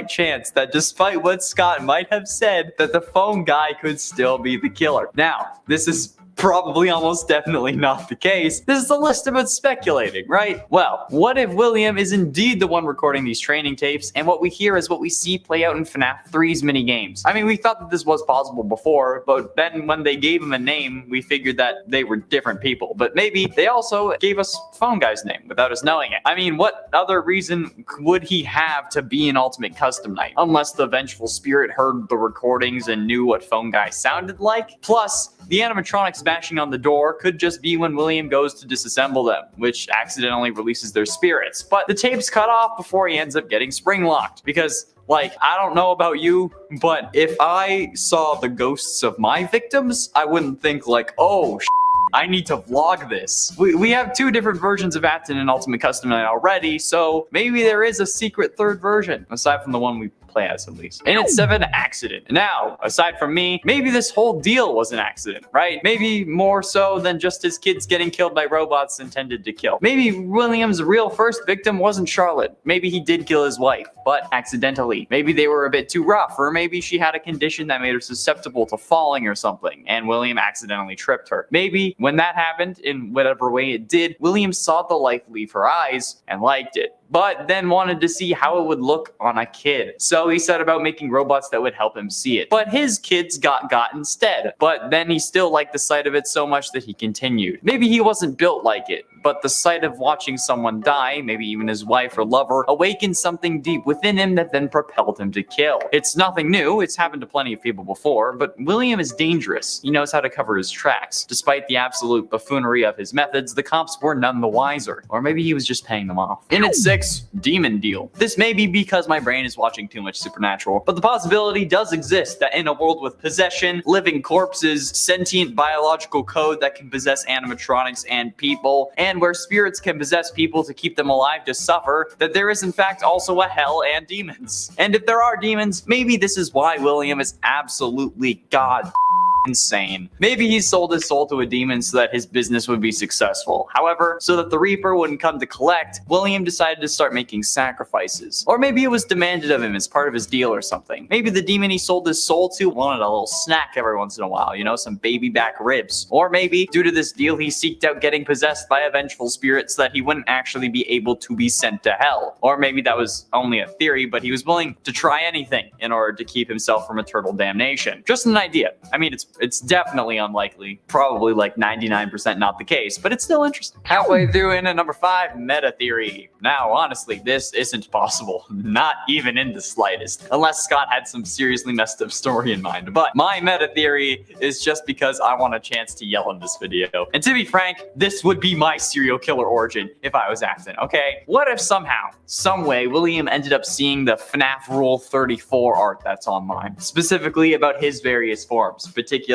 S14: chance that despite what Scott might have said, that the Phone Guy could still be the killer. Now, this is probably almost definitely not the case. This is a list about speculating, right? Well, what if William is indeed the one recording these training tapes, and what we hear is what we see play out in FNAF 3's minigames? I mean, we thought that this was possible before, but then when they gave him a name, we figured that they were different people. But maybe they also gave us Phone Guy's name without us knowing it. I mean, what other reason would he have to be an Ultimate Custom Night? Unless the Vengeful Spirit heard the recordings and knew what Phone Guy sounded like? Plus, the animatronics back bashing on the door could just be when William goes to disassemble them, which accidentally releases their spirits. But the tape's cut off before he ends up getting spring locked. Because, like, I don't know about you, but if I saw the ghosts of my victims, I wouldn't think like, oh, I need to vlog this. We have 2 different versions of Afton in Ultimate Custom Night already, so maybe there is a secret 3rd version, aside from the one we play as at least. And it's 7, accident. Now, aside from me, maybe this whole deal was an accident, right? Maybe more so than just his kids getting killed by robots intended to kill. Maybe William's real first victim wasn't Charlotte. Maybe he did kill his wife, but accidentally. Maybe they were a bit too rough, or maybe she had a condition that made her susceptible to falling or something, and William accidentally tripped her. Maybe when that happened, in whatever way it did, William saw the life leave her eyes and liked it, but then wanted to see how it would look on a kid. So he set about making robots that would help him see it. But his kids got instead. But then he still liked the sight of it so much that he continued. Maybe he wasn't built like it, but the sight of watching someone die, maybe even his wife or lover, awakened something deep within him that then propelled him to kill. It's nothing new, it's happened to plenty of people before, but William is dangerous. He knows how to cover his tracks. Despite the absolute buffoonery of his methods, the cops were none the wiser. Or maybe he was just paying them off. In at 6, demon deal. This may be because my brain is watching too much Supernatural, but the possibility does exist that in a world with possession, living corpses, sentient biological code that can possess animatronics and people, and where spirits can possess people to keep them alive to suffer, that there is in fact also a hell and demons. And if there are demons, maybe this is why William is absolutely god insane. Maybe he sold his soul to a demon so that his business would be successful. However, so that the Reaper wouldn't come to collect, William decided to start making sacrifices. Or maybe it was demanded of him as part of his deal or something. Maybe the demon he sold his soul to wanted a little snack every once in a while, you know, some baby back ribs. Or maybe, due to this deal, he seeked out getting possessed by a vengeful spirit so that he wouldn't actually be able to be sent to hell. Or maybe that was only a theory, but he was willing to try anything in order to keep himself from eternal damnation. Just an idea. I mean, it's definitely unlikely, probably like 99% not the case, but it's still interesting. Halfway through in at number 5, meta theory. Now, honestly, this isn't possible, not even in the slightest, unless Scott had some seriously messed up story in mind. But my meta theory is just because I want a chance to yell in this video. And to be frank, this would be my serial killer origin if I was Afton, okay? What if somehow, some way, William ended up seeing the FNAF Rule 34 art that's online, specifically about his various forms, particularly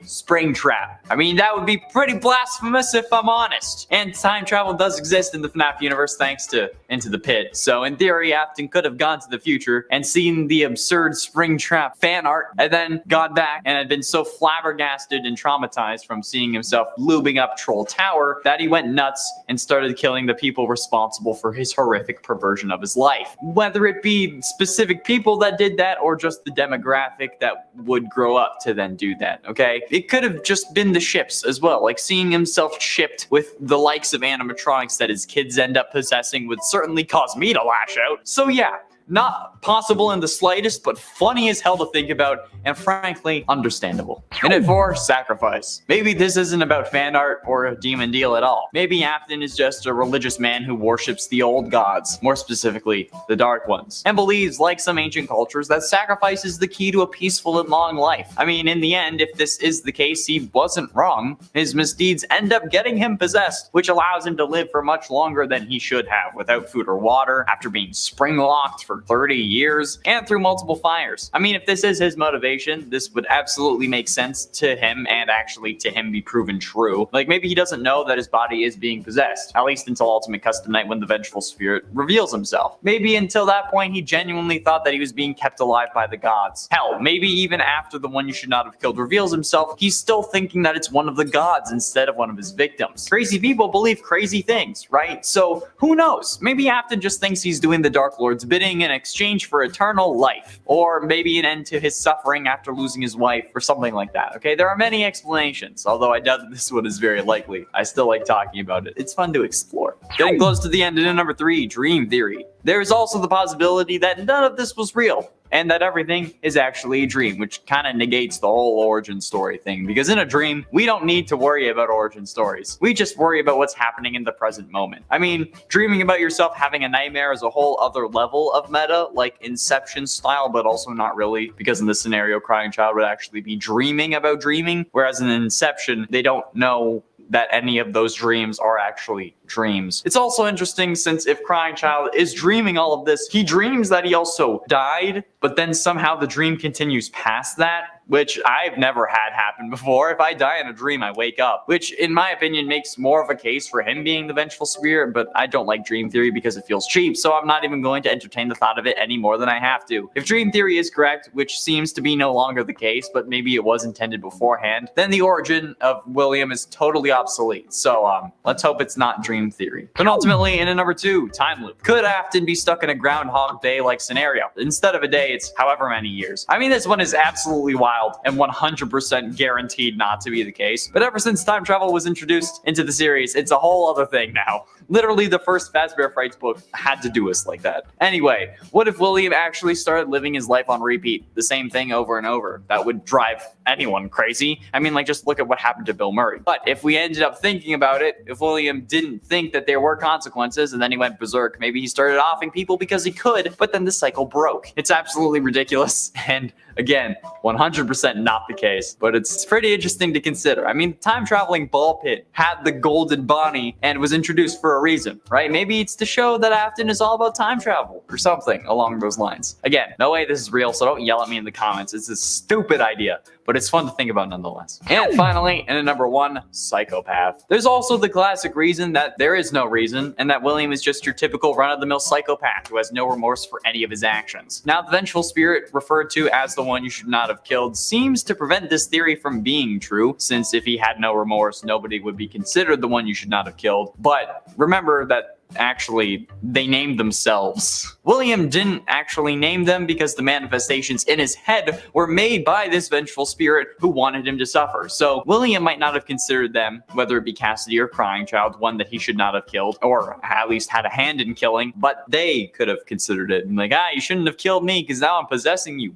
S14: Springtrap. I mean, that would be pretty blasphemous if I'm honest. And time travel does exist in the FNAF universe thanks to Into the Pit. So in theory, Afton could have gone to the future and seen the absurd Springtrap fan art and then gone back and had been so flabbergasted and traumatized from seeing himself lubing up Troll Tower that he went nuts and started killing the people responsible for his horrific perversion of his life. Whether it be specific people that did that or just the demographic that would grow up to then do that, okay? It could have just been the ships as well, like seeing himself shipped with the likes of animatronics that his kids end up possessing would certainly cause me to lash out. So yeah, not possible in the slightest, but funny as hell to think about, and frankly, understandable. And at 4, sacrifice. Maybe this isn't about fan art or a demon deal at all. Maybe Afton is just a religious man who worships the old gods, more specifically, the dark ones, and believes, like some ancient cultures, that sacrifice is the key to a peaceful and long life. I mean, in the end, if this is the case, he wasn't wrong. His misdeeds end up getting him possessed, which allows him to live for much longer than he should have, without food or water, after being spring-locked for 30 years, and through multiple fires. I mean, if this is his motivation, this would absolutely make sense to him and actually to him be proven true. Like, maybe he doesn't know that his body is being possessed, at least until Ultimate Custom Night when the vengeful spirit reveals himself. Maybe until that point, he genuinely thought that he was being kept alive by the gods. Hell, maybe even after the one you should not have killed reveals himself, he's still thinking that it's one of the gods instead of one of his victims. Crazy people believe crazy things, right? So, who knows? Maybe Afton just thinks he's doing the Dark Lord's bidding in exchange for eternal life, or maybe an end to his suffering after losing his wife, or something like that, okay? There are many explanations, although I doubt that this one is very likely. I still like talking about it. It's fun to explore. Getting close to the end, and in number 3, dream theory. There is also the possibility that none of this was real, and that everything is actually a dream, which kind of negates the whole origin story thing. Because in a dream, we don't need to worry about origin stories. We just worry about what's happening in the present moment. I mean, dreaming about yourself having a nightmare is a whole other level of meta, like Inception style, but also not really. Because in this scenario, Crying Child would actually be dreaming about dreaming, whereas in Inception, they don't know that any of those dreams are actually dreams. It's also interesting since if Crying Child is dreaming all of this, he dreams that he also died, but then somehow the dream continues past that, which I've never had happen before. If I die in a dream, I wake up, which in my opinion makes more of a case for him being the vengeful spirit, but I don't like dream theory because it feels cheap, so I'm not even going to entertain the thought of it any more than I have to. If dream theory is correct, which seems to be no longer the case, but maybe it was intended beforehand, then the origin of William is totally obsolete. So let's hope it's not dream theory. But ultimately, in a number 2, time loop. Could Afton be stuck in a Groundhog Day-like scenario? Instead of a day, it's however many years. I mean, this one is absolutely wild and 100% guaranteed not to be the case. But ever since time travel was introduced into the series, it's a whole other thing now. Literally, the first Fazbear Frights book had to do us like that. Anyway, what if William actually started living his life on repeat, the same thing over and over? That would drive anyone crazy. I mean, like, just look at what happened to Bill Murray. But if we ended up thinking about it, if William didn't think that there were consequences and then he went berserk, maybe he started offing people because he could, but then the cycle broke. It's absolutely ridiculous, and again, 100% not the case, but it's pretty interesting to consider. I mean, time-traveling ball pit had the golden Bonnie and was introduced for a reason, right? Maybe it's to show that Afton is all about time travel or something along those lines. Again, no way this is real, so don't yell at me in the comments. It's a stupid idea, but it's fun to think about nonetheless. And finally, in a number 1, psychopath. There's also the classic reason that there is no reason, and that William is just your typical run-of-the-mill psychopath who has no remorse for any of his actions. Now, the vengeful spirit, referred to as the one you should not have killed, seems to prevent this theory from being true, since if he had no remorse, nobody would be considered the one you should not have killed. But remember that actually, they named themselves. William didn't actually name them because the manifestations in his head were made by this vengeful spirit who wanted him to suffer. So William might not have considered them, whether it be Cassidy or Crying Child, one that he should not have killed, or at least had a hand in killing, but they could have considered it. And like, you shouldn't have killed me because now I'm possessing you.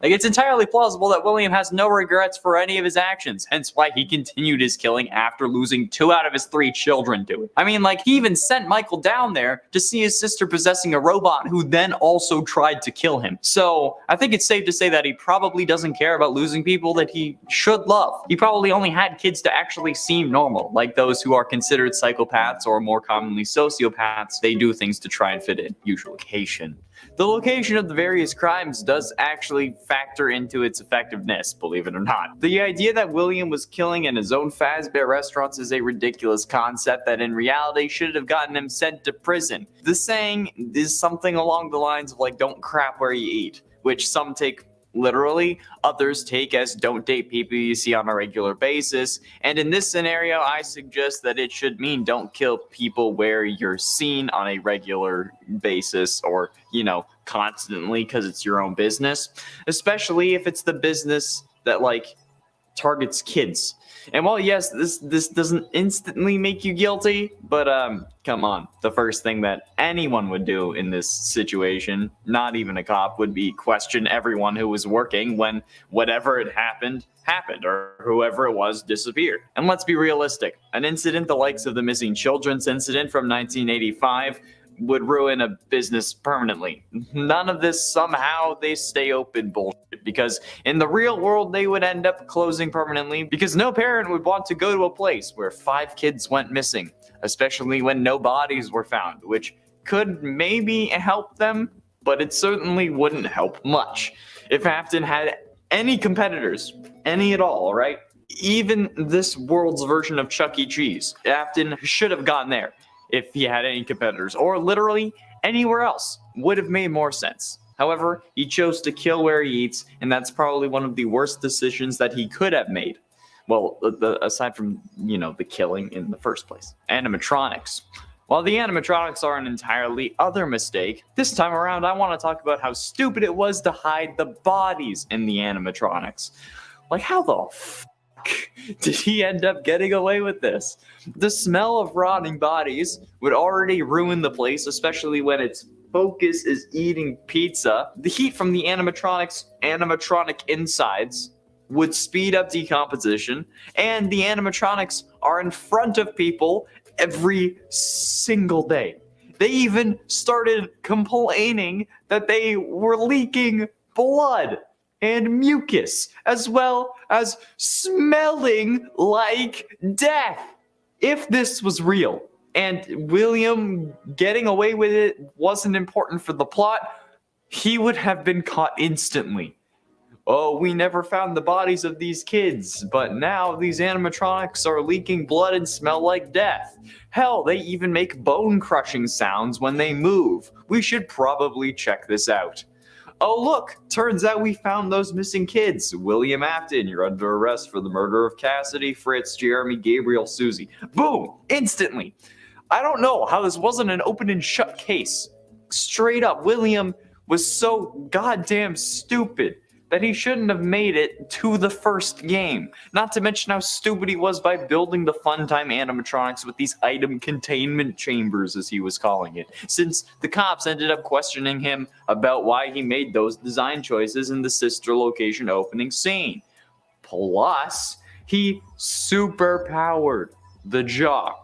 S14: Like, it's entirely plausible that William has no regrets for any of his actions, hence why he continued his killing after losing 2 out of his 3 children to it. I mean, like, he even sent Michael down there to see his sister possessing a robot who then also tried to kill him. So, I think it's safe to say that he probably doesn't care about losing people that he should love. He probably only had kids to actually seem normal, like those who are considered psychopaths or more commonly sociopaths. They do things to try and fit in, usually location. The location of the various crimes does actually factor into its effectiveness, believe it or not. The idea that William was killing in his own Fazbear restaurants is a ridiculous concept that in reality should have gotten him sent to prison. The saying is something along the lines of like, don't crap where you eat, which some take literally, others take as don't date people you see on a regular basis. And in this scenario, I suggest that it should mean don't kill people where you're seen on a regular basis or, you know, constantly because it's your own business, especially if it's the business that like targets kids. And while yes, this doesn't instantly make you guilty, but come on. The first thing that anyone would do in this situation, not even a cop, would be question everyone who was working when whatever had happened, or whoever it was disappeared. And let's be realistic. An incident the likes of the missing children's incident from 1985 would ruin a business permanently. None of this somehow they stay open bullshit, because in the real world they would end up closing permanently because no parent would want to go to a place where 5 kids went missing, especially when no bodies were found, which could maybe help them, but it certainly wouldn't help much. If Afton had any competitors, any at all, right? Even this world's version of Chuck E. Cheese, Afton should have gone there. If he had any competitors, or literally anywhere else, would have made more sense. However, he chose to kill where he eats, and that's probably one of the worst decisions that he could have made. Well, aside from, you know, the killing in the first place. Animatronics. While the animatronics are an entirely other mistake, this time around I want to talk about how stupid it was to hide the bodies in the animatronics. Like, how the did he end up getting away with this? The smell of rotting bodies would already ruin the place, especially when its focus is eating pizza. The heat from the animatronic insides would speed up decomposition, and the animatronics are in front of people every single day. They even started complaining that they were leaking blood and mucus, as well as smelling like death. If this was real, and William getting away with it wasn't important for the plot, he would have been caught instantly. Oh, we never found the bodies of these kids, but now these animatronics are leaking blood and smell like death. Hell, they even make bone-crushing sounds when they move. We should probably check this out. Oh look, turns out we found those missing kids. William Afton, you're under arrest for the murder of Cassidy, Fritz, Jeremy, Gabriel, Susie. Boom! Instantly. I don't know how this wasn't an open and shut case. Straight up, William was so goddamn stupid that he shouldn't have made it to the first game. Not to mention how stupid he was by building the Funtime animatronics with these item containment chambers, as he was calling it, since the cops ended up questioning him about why he made those design choices in the sister location opening scene. Plus, he superpowered the jaw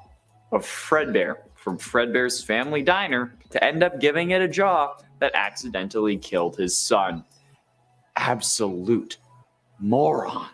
S14: of Fredbear from Fredbear's Family Diner to end up giving it a jaw that accidentally killed his son. Absolute moron.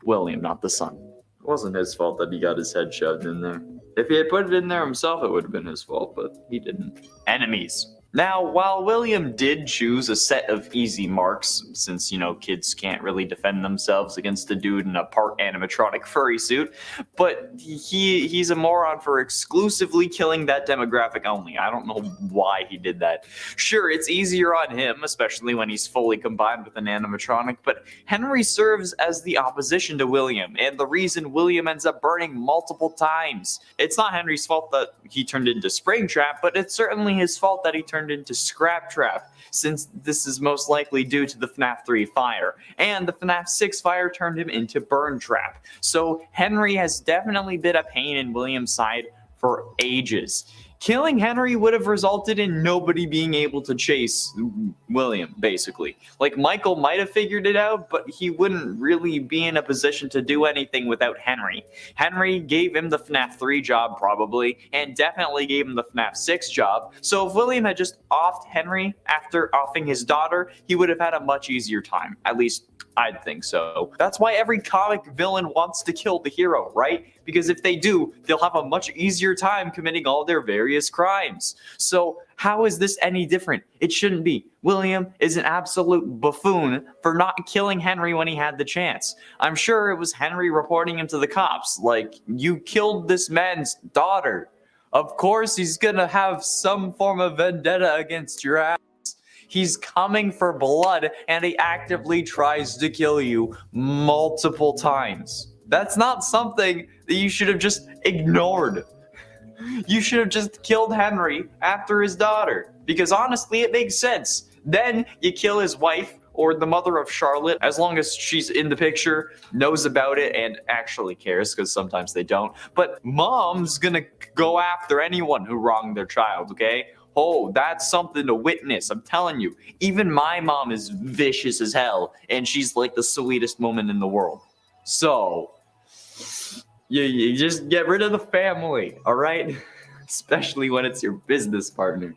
S14: William, not the son. It wasn't his fault that he got his head shoved in there. If he had put it in there himself, it would have been his fault, but he didn't. Enemies. Now, while William did choose a set of easy marks, since, kids can't really defend themselves against a dude in a part animatronic furry suit, but he's a moron for exclusively killing that demographic only. I don't know why he did that. Sure, it's easier on him, especially when he's fully combined with an animatronic, but Henry serves as the opposition to William, and the reason William ends up burning multiple times. It's not Henry's fault that he turned into Springtrap, but it's certainly his fault that he turned into Scrap Trap, since this is most likely due to the FNAF 3 fire, and the FNAF 6 fire turned him into Burn Trap. So Henry has definitely been a pain in William's side for ages. Killing Henry would have resulted in nobody being able to chase William, basically. Like, Michael might have figured it out, but he wouldn't really be in a position to do anything without Henry. Henry gave him the FNAF 3 job, probably, and definitely gave him the FNAF 6 job. So if William had just offed Henry after offing his daughter, he would have had a much easier time. At least, I'd think so. That's why every comic villain wants to kill the hero, right? Because if they do, they'll have a much easier time committing all their various crimes. So how is this any different? It shouldn't be. William is an absolute buffoon for not killing Henry when he had the chance. I'm sure it was Henry reporting him to the cops, like, you killed this man's daughter. Of course he's gonna have some form of vendetta against your ass. He's coming for blood, and he actively tries to kill you multiple times. That's not something that you should have just ignored. You should have just killed Henry after his daughter, because honestly, it makes sense. Then you kill his wife, or the mother of Charlotte, as long as she's in the picture, knows about it, and actually cares, because sometimes they don't. But mom's gonna go after anyone who wronged their child, okay? Oh, that's something to witness. I'm telling you, even my mom is vicious as hell, and she's like the sweetest woman in the world. So, you just get rid of the family, all right? Especially when it's your business partner.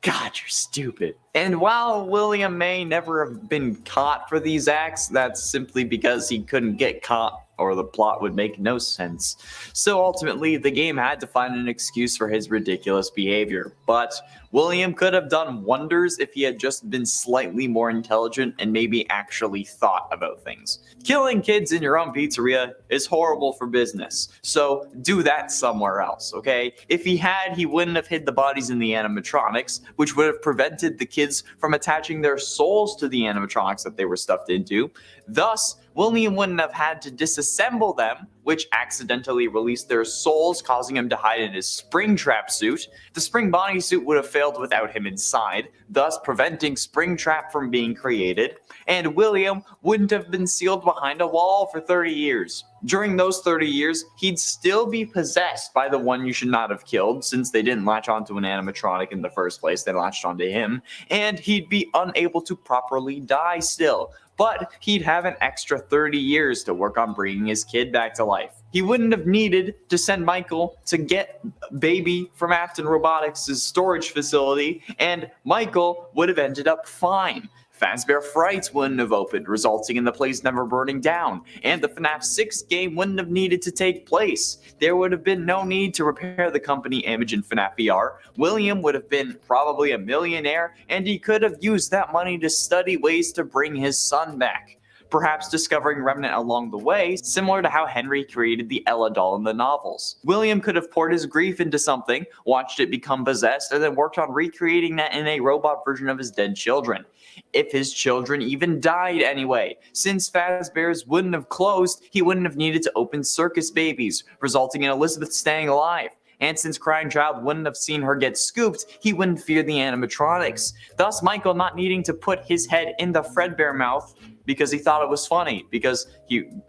S14: God, you're stupid. And while William may never have been caught for these acts, that's simply because he couldn't get caught, or the plot would make no sense. So ultimately, the game had to find an excuse for his ridiculous behavior. But William could have done wonders if he had just been slightly more intelligent and maybe actually thought about things. Killing kids in your own pizzeria is horrible for business, so do that somewhere else, okay? If he had, he wouldn't have hid the bodies in the animatronics, which would have prevented the kids from attaching their souls to the animatronics that they were stuffed into. Thus, William wouldn't have had to disassemble them, which accidentally released their souls, causing him to hide in his Springtrap suit. The Spring bodysuit would have failed without him inside, thus preventing Springtrap from being created, and William wouldn't have been sealed behind a wall for 30 years. During those 30 years, he'd still be possessed by the one you should not have killed, since they didn't latch onto an animatronic in the first place, they latched onto him, and he'd be unable to properly die still. But he'd have an extra 30 years to work on bringing his kid back to life. He wouldn't have needed to send Michael to get Baby from Afton Robotics' storage facility, and Michael would have ended up fine. Fazbear Frights wouldn't have opened, resulting in the place never burning down, and the FNAF 6 game wouldn't have needed to take place. There would have been no need to repair the company image in FNAF VR. William would have been probably a millionaire, and he could have used that money to study ways to bring his son back. Perhaps discovering Remnant along the way, similar to how Henry created the Ella doll in the novels. William could have poured his grief into something, watched it become possessed, and then worked on recreating that in a robot version of his dead children. If his children even died anyway. Since Fazbear's wouldn't have closed, he wouldn't have needed to open Circus Babies, resulting in Elizabeth staying alive. And since Crying Child wouldn't have seen her get scooped, he wouldn't fear the animatronics. Thus, Michael not needing to put his head in the Fredbear mouth because he thought it was funny, because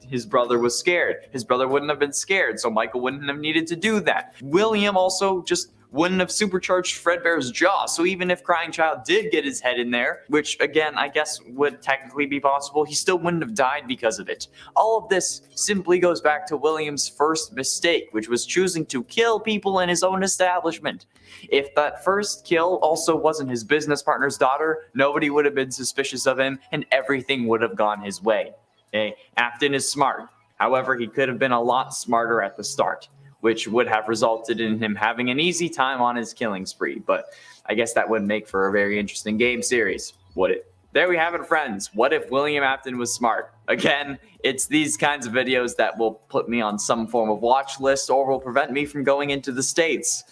S14: his brother was scared. His brother wouldn't have been scared, so Michael wouldn't have needed to do that. William also just wouldn't have supercharged Fredbear's jaw, so even if Crying Child did get his head in there, which again I guess would technically be possible, he still wouldn't have died because of it. All of this simply goes back to William's first mistake, which was choosing to kill people in his own establishment. If that first kill also wasn't his business partner's daughter, nobody would have been suspicious of him and everything would have gone his way. Okay? Afton is smart. However, he could have been a lot smarter at the start, which would have resulted in him having an easy time on his killing spree. But I guess that would make for a very interesting game series, would it? There we have it, friends. What if William Afton was smart? Again, it's these kinds of videos that will put me on some form of watch list or will prevent me from going into the States.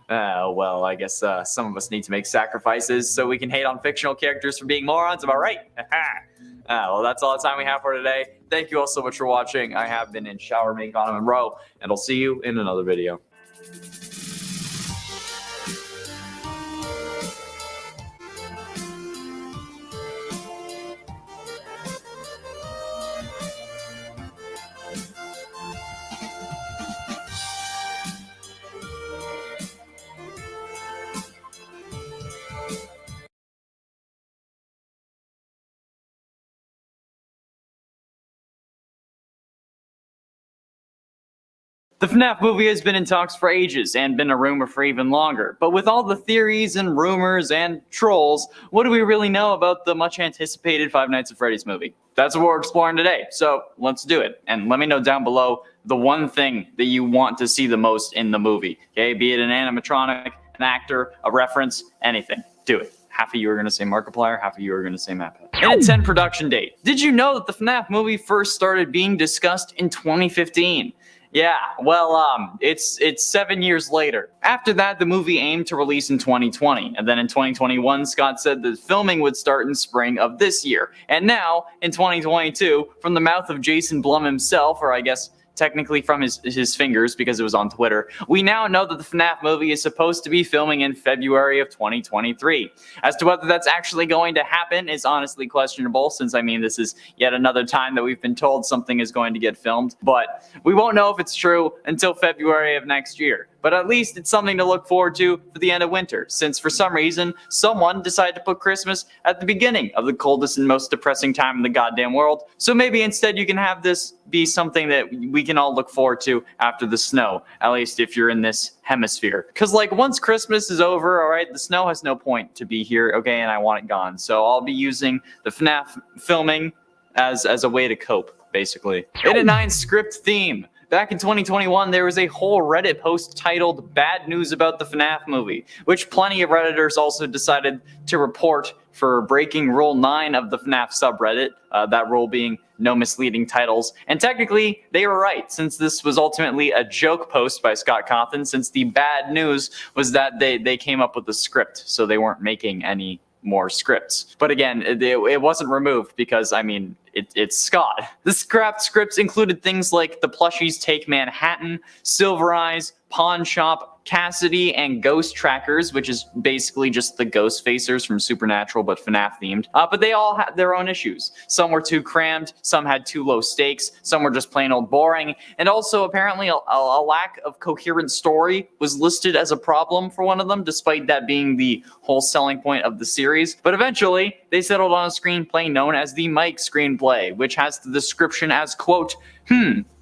S14: Well, I guess some of us need to make sacrifices so we can hate on fictional characters for being morons. Am I right? Well, that's all the time we have for today. Thank you all so much for watching. I have been in Shower Make on Monroe, and I'll see you in another video. The FNAF movie has been in talks for ages and been a rumor for even longer, but with all the theories and rumors and trolls, what do we really know about the much anticipated Five Nights at Freddy's movie? That's what we're exploring today, so let's do it. And let me know down below the one thing that you want to see the most in the movie, okay? Be it an animatronic, an actor, a reference, anything. Do it. Half of you are going to say Markiplier, half of you are going to say MatPat. And its end production date. Did you know that the FNAF movie first started being discussed in 2015? Yeah, well, it's 7 years later. After that, the movie aimed to release in 2020, and then in 2021, Scott said that filming would start in spring of this year. And now, in 2022, from the mouth of Jason Blum himself, or I guess technically from his fingers because it was on Twitter, we now know that the FNAF movie is supposed to be filming in February of 2023. As to whether that's actually going to happen is honestly questionable, since I mean this is yet another time that we've been told something is going to get filmed, but we won't know if it's true until February of next year. But at least it's something to look forward to for the end of winter, since for some reason, someone decided to put Christmas at the beginning of the coldest and most depressing time in the goddamn world. So maybe instead you can have this be something that we can all look forward to after the snow, at least if you're in this hemisphere. Because like once Christmas is over, all right, the snow has no point to be here, okay, and I want it gone. So I'll be using the FNAF filming as a way to cope, basically. In a 9 script theme. Back in 2021, there was a whole Reddit post titled Bad News About the FNAF Movie, which plenty of Redditors also decided to report for breaking Rule 9 of the FNAF subreddit, that rule being no misleading titles. And technically, they were right, since this was ultimately a joke post by Scott Cawthon, since the bad news was that they came up with the script, so they weren't making any more scripts. But again, it wasn't removed because, I mean, it's Scott. The scrapped scripts included things like The Plushies Take Manhattan, Silver Eyes, Pawn Shop, Cassidy, and Ghost Trackers, which is basically just the Ghost Facers from Supernatural, but FNAF themed. But they all had their own issues. Some were too crammed, some had too low stakes, some were just plain old boring, and also apparently a lack of coherent story was listed as a problem for one of them, despite that being the whole selling point of the series. But eventually, they settled on a screenplay known as the Mike screenplay, which has the description as, quote,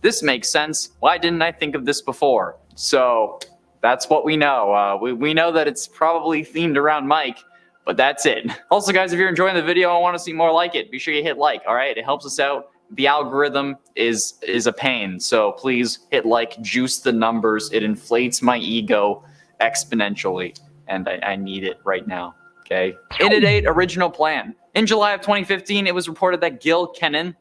S14: this makes sense. Why didn't I think of this before? So that's what we know. We know that it's probably themed around Mike, but that's it. Also, guys, if you're enjoying the video and want to see more like it, be sure you hit like, all right? It helps us out. The algorithm is a pain, so please hit like, juice the numbers. It inflates my ego exponentially, and I need it right now, okay? In-A-Date original plan. In July of 2015, it was reported that Gil Kenan,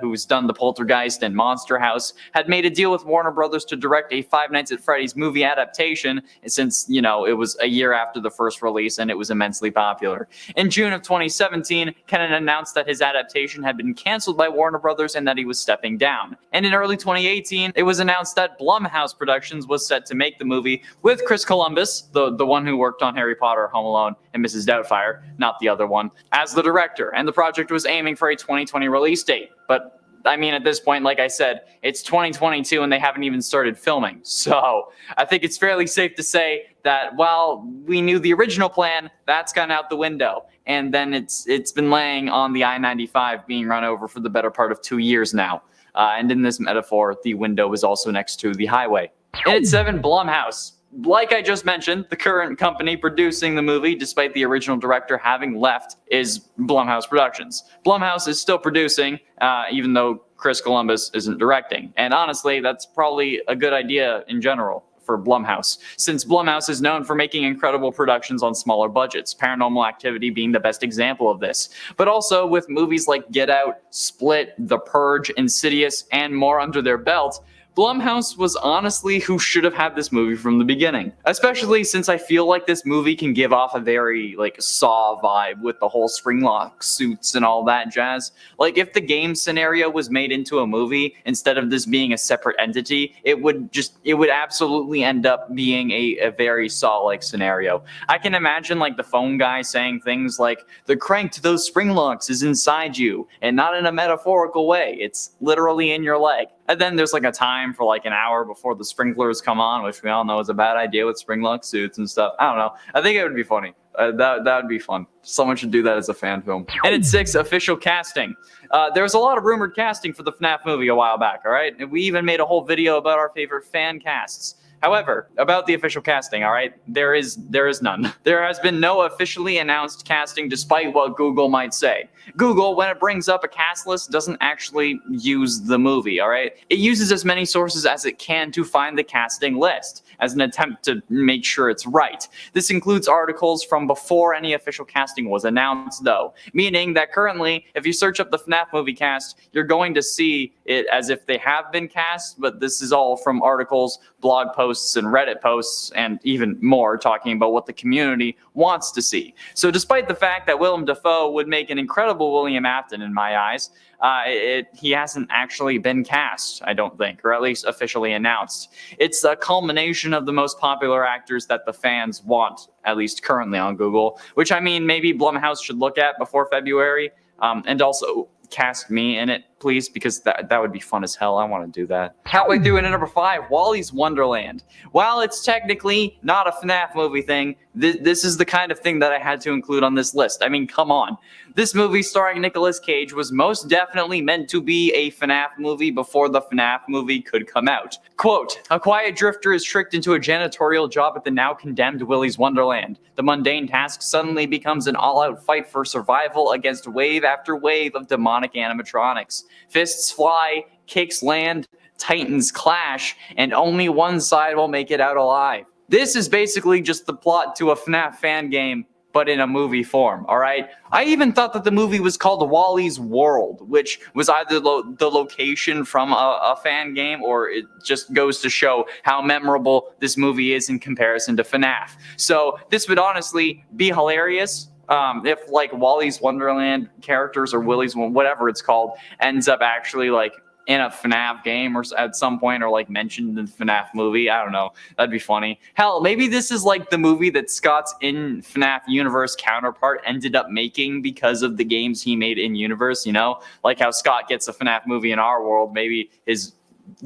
S14: who's done The Poltergeist and Monster House, had made a deal with Warner Brothers to direct a Five Nights at Freddy's movie adaptation, since, you know, it was a year after the first release and it was immensely popular. In June of 2017, Kenan announced that his adaptation had been canceled by Warner Brothers and that he was stepping down. And in early 2018, it was announced that Blumhouse Productions was set to make the movie with Chris Columbus, the one who worked on Harry Potter, Home Alone, and Mrs. Doubtfire, not the other one, as the director, and the project was aiming for a 2020 release date. But I mean, at this point, like I said, it's 2022 and they haven't even started filming. So I think it's fairly safe to say that while we knew the original plan, that's gone out the window. And then it's been laying on the I-95 being run over for the better part of 2 years now. And in this metaphor, the window is also next to the highway. And at 7, Blumhouse. Like I just mentioned, the current company producing the movie, despite the original director having left, is Blumhouse Productions. Blumhouse is still producing, even though Chris Columbus isn't directing. And honestly, that's probably a good idea in general for Blumhouse, since Blumhouse is known for making incredible productions on smaller budgets, Paranormal Activity being the best example of this. But also with movies like Get Out, Split, The Purge, Insidious, and more under their belt, Blumhouse was honestly who should have had this movie from the beginning. Especially since I feel like this movie can give off a very, like, Saw vibe with the whole Springlock suits and all that jazz. Like, if the game scenario was made into a movie, instead of this being a separate entity, it would absolutely end up being a very Saw-like scenario. I can imagine, like, the phone guy saying things like, the crank to those Springlocks is inside you, and not in a metaphorical way. It's literally in your leg. And then there's like a time for like an hour before the sprinklers come on, which we all know is a bad idea with Springlock suits and stuff. I don't know. I think it would be funny. That would be fun. Someone should do that as a fan film. And at 6, official casting. There was a lot of rumored casting for the FNAF movie a while back, all right? And we even made a whole video about our favorite fan casts. However, about the official casting, all right, there is none. There has been no officially announced casting despite what Google might say. Google, when it brings up a cast list, doesn't actually use the movie, all right? It uses as many sources as it can to find the casting list as an attempt to make sure it's right. This includes articles from before any official casting was announced, though, meaning that currently, if you search up the FNAF movie cast, you're going to see it as if they have been cast, but this is all from articles, blog posts, and Reddit posts, and even more talking about what the community wants to see. So despite the fact that Willem Dafoe would make an incredible William Afton in my eyes, he hasn't actually been cast, I don't think, or at least officially announced. It's a culmination of the most popular actors that the fans want, at least currently on Google, which I mean maybe Blumhouse should look at before February, and also cast me in it, please, because that would be fun as hell. I want to do that. Halfway through in at number 5, Wally's Wonderland. While it's technically not a FNAF movie thing, this is the kind of thing that I had to include on this list. I mean, come on. This movie starring Nicolas Cage was most definitely meant to be a FNAF movie before the FNAF movie could come out. Quote, a quiet drifter is tricked into a janitorial job at the now condemned Willy's Wonderland. The mundane task suddenly becomes an all-out fight for survival against wave after wave of demonic animatronics. Fists fly, kicks land, titans clash, and only one side will make it out alive. This is basically just the plot to a FNAF fan game, but in a movie form, all right? I even thought that the movie was called Wally's World, which was either the location from a fan game, or it just goes to show how memorable this movie is in comparison to FNAF. So this would honestly be hilarious, if like Wally's Wonderland characters or Willy's, whatever it's called, ends up actually like in a FNAF game or at some point, or like mentioned in the FNAF movie. I don't know. That'd be funny. Hell, maybe this is like the movie that Scott's in FNAF universe counterpart ended up making because of the games he made in universe, you know? Like how Scott gets a FNAF movie in our world, maybe his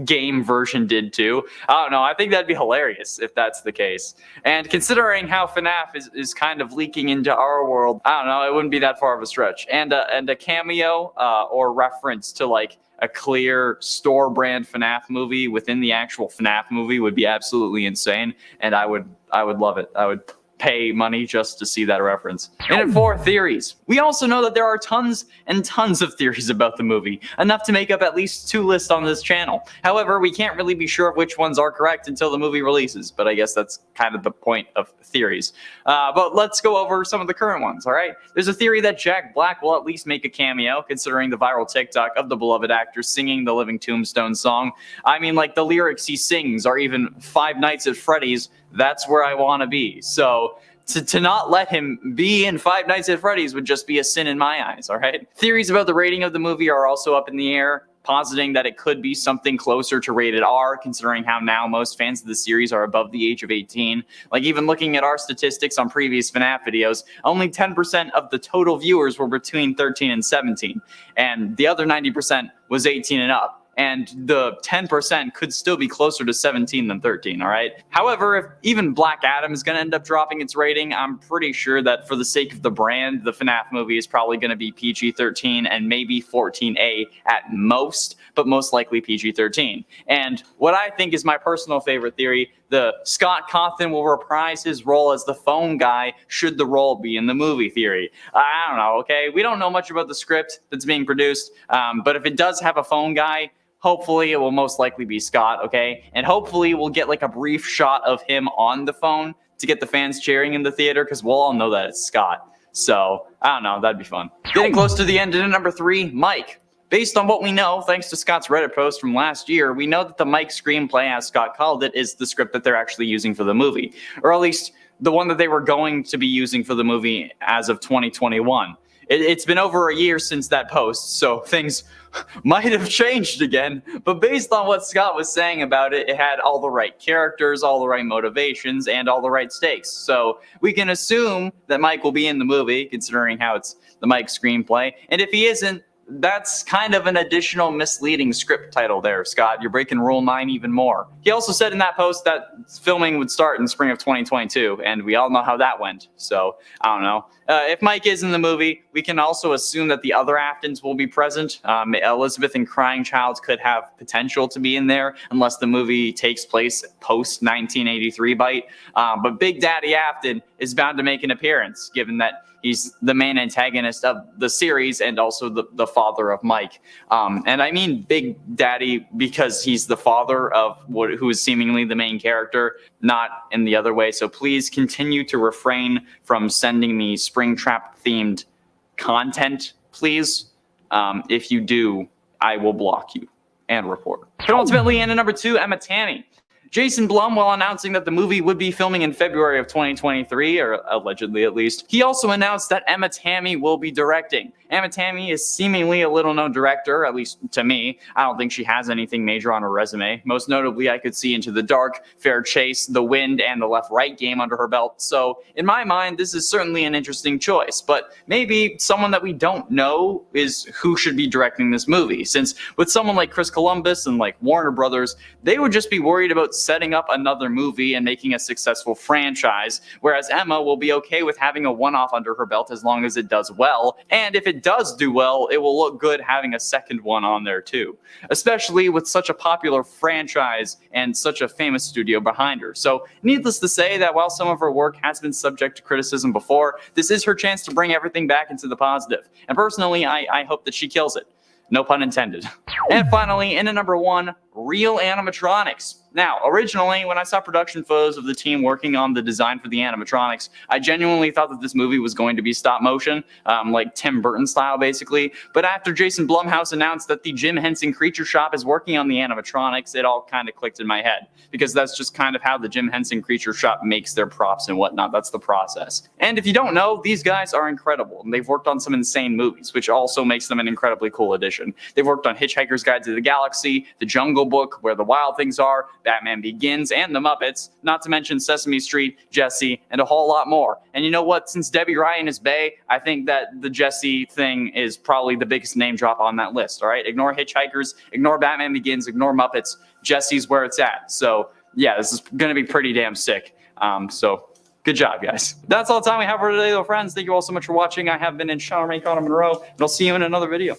S14: game version did too. I don't know. I think that'd be hilarious if that's the case. And considering how FNAF is kind of leaking into our world, I don't know, it wouldn't be that far of a stretch. And a cameo or reference to like a clear store brand FNAF movie within the actual FNAF movie would be absolutely insane. And I would love it. I would pay money just to see that reference. And at 4, theories. We also know that there are tons and tons of theories about the movie, enough to make up at least 2 lists on this channel. However, we can't really be sure of which ones are correct until the movie releases, but I guess that's kind of the point of theories. But let's go over some of the current ones, all right? There's a theory that Jack Black will at least make a cameo, considering the viral TikTok of the beloved actor singing the Living Tombstone song. I mean, like, the lyrics he sings are even Five Nights at Freddy's, that's where I want to be. So to not let him be in Five Nights at Freddy's would just be a sin in my eyes, all right? Theories about the rating of the movie are also up in the air, positing that it could be something closer to rated R, considering how now most fans of the series are above the age of 18. Like, even looking at our statistics on previous FNAF videos, only 10% of the total viewers were between 13 and 17, and the other 90% was 18 and up. And the 10% could still be closer to 17 than 13, all right? However, if even Black Adam is going to end up dropping its rating, I'm pretty sure that for the sake of the brand, the FNAF movie is probably going to be PG-13 and maybe 14A at most, but most likely PG-13. And what I think is my personal favorite theory, the Scott Cawthon will reprise his role as the phone guy should the role be in the movie theory. I don't know, okay? We don't know much about the script that's being produced, but if it does have a phone guy, hopefully it will most likely be Scott, okay? And hopefully we'll get like a brief shot of him on the phone to get the fans cheering in the theater, because we'll all know that it's Scott. So, I don't know, that'd be fun. Getting close to the end, and at number 3, Mike. Based on what we know, thanks to Scott's Reddit post from last year, we know that the Mike screenplay, as Scott called it, is the script that they're actually using for the movie. Or at least the one that they were going to be using for the movie as of 2021. It's been over a year since that post, so things might have changed again. But based on what Scott was saying about it, it had all the right characters, all the right motivations, and all the right stakes. So we can assume that Mike will be in the movie, considering how it's the Mike screenplay. And if he isn't, that's kind of an additional misleading script title there, Scott. You're breaking Rule 9 even more. He also said in that post that filming would start in spring of 2022, and we all know how that went. So, I don't know. If Mike is in the movie, we can also assume that the other Aftons will be present. Elizabeth and Crying Child could have potential to be in there, unless the movie takes place post-1983 bite. But Big Daddy Afton is bound to make an appearance, given that he's the main antagonist of the series and also the father of Mike. And I mean Big Daddy because he's the father of who is seemingly the main character, not in the other way. So please continue to refrain from sending me Springtrap-themed content, please. If you do, I will block you and report. But ultimately, and at number 2, Emma Tammy. Jason Blum, while announcing that the movie would be filming in February of 2023, or allegedly at least, he also announced that Emma Tammy will be directing. Emma Tammy is seemingly a little-known director, at least to me. I don't think she has anything major on her resume. Most notably, I could see Into the Dark, Fair Chase, The Wind, and The Left-Right Game under her belt. So, in my mind, this is certainly an interesting choice. But maybe someone that we don't know is who should be directing this movie. Since with someone like Chris Columbus and like Warner Brothers, they would just be worried about setting up another movie and making a successful franchise, whereas Emma will be okay with having a one-off under her belt as long as it does well. And if it does do well, it will look good having a second one on there too, especially with such a popular franchise and such a famous studio behind her. So needless to say that while some of her work has been subject to criticism before, this is her chance to bring everything back into the positive. And personally, I hope that she kills it. No pun intended. And finally, in at number 1, real animatronics. Now, originally, when I saw production photos of the team working on the design for the animatronics, I genuinely thought that this movie was going to be stop motion, like Tim Burton style, basically. But after Jason Blumhouse announced that the Jim Henson Creature Shop is working on the animatronics, it all kind of clicked in my head, because that's just kind of how the Jim Henson Creature Shop makes their props and whatnot. That's the process. And if you don't know, these guys are incredible, and they've worked on some insane movies, which also makes them an incredibly cool addition. They've worked on Hitchhiker's Guide to the Galaxy, The Jungle Book, Where the Wild Things Are, Batman Begins, and The Muppets, not to mention Sesame Street, Jessie, and a whole lot more. And you know what? Since Debbie Ryan is Bae, I think that the Jessie thing is probably the biggest name drop on that list, all right? Ignore Hitchhikers, ignore Batman Begins, ignore Muppets. Jessie's where it's at. So, yeah, this is going to be pretty damn sick. So, good job, guys. That's all the time we have for today, though, friends. Thank you all so much for watching. I have been in Sean Connor Monroe, and I'll see you in another video.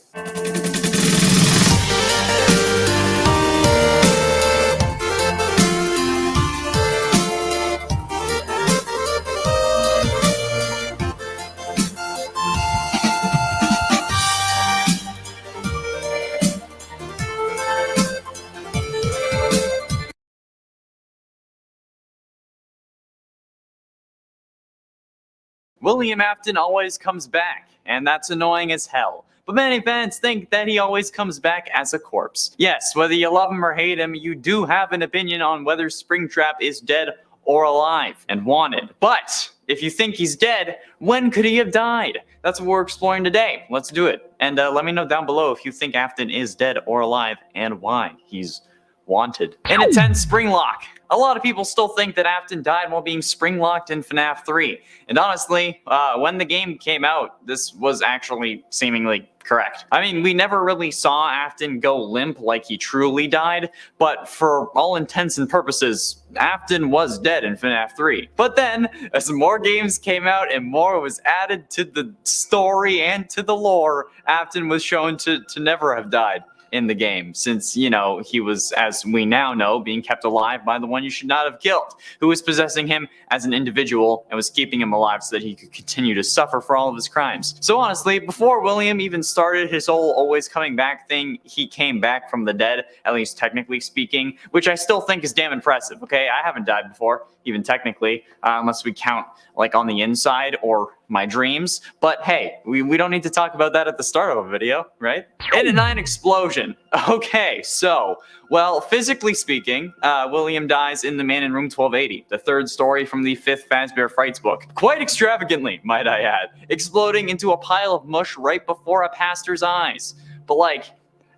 S14: William Afton always comes back, and that's annoying as hell. But many fans think that he always comes back as a corpse. Yes, whether you love him or hate him, you do have an opinion on whether Springtrap is dead or alive and wanted. But if you think he's dead, when could he have died? That's what we're exploring today. Let's do it. And let me know down below if you think Afton is dead or alive and why he's wanted. In a 10 Springlock. A lot of people still think that Afton died while being springlocked in FNAF 3. And honestly, when the game came out, this was actually seemingly correct. I mean, we never really saw Afton go limp like he truly died, but for all intents and purposes, Afton was dead in FNAF 3. But then, as more games came out and more was added to the story and to the lore, Afton was shown to never have died in the game, since, you know, he was, as we now know, being kept alive by the one you should not have killed, who was possessing him as an individual and was keeping him alive so that he could continue to suffer for all of his crimes. So honestly, before William even started his whole always coming back thing, he came back from the dead, at least technically speaking, which I still think is damn impressive, okay? I haven't died before, even technically, unless we count like on the inside or my dreams. But hey, we don't need to talk about that at the start of a video, right? 8 and 9 explosion. Okay, so, well, physically speaking, William dies in the Man in Room 1280, the third story from the 5th Fazbear Frights book. Quite extravagantly, might I add, exploding into a pile of mush right before a pastor's eyes. But like,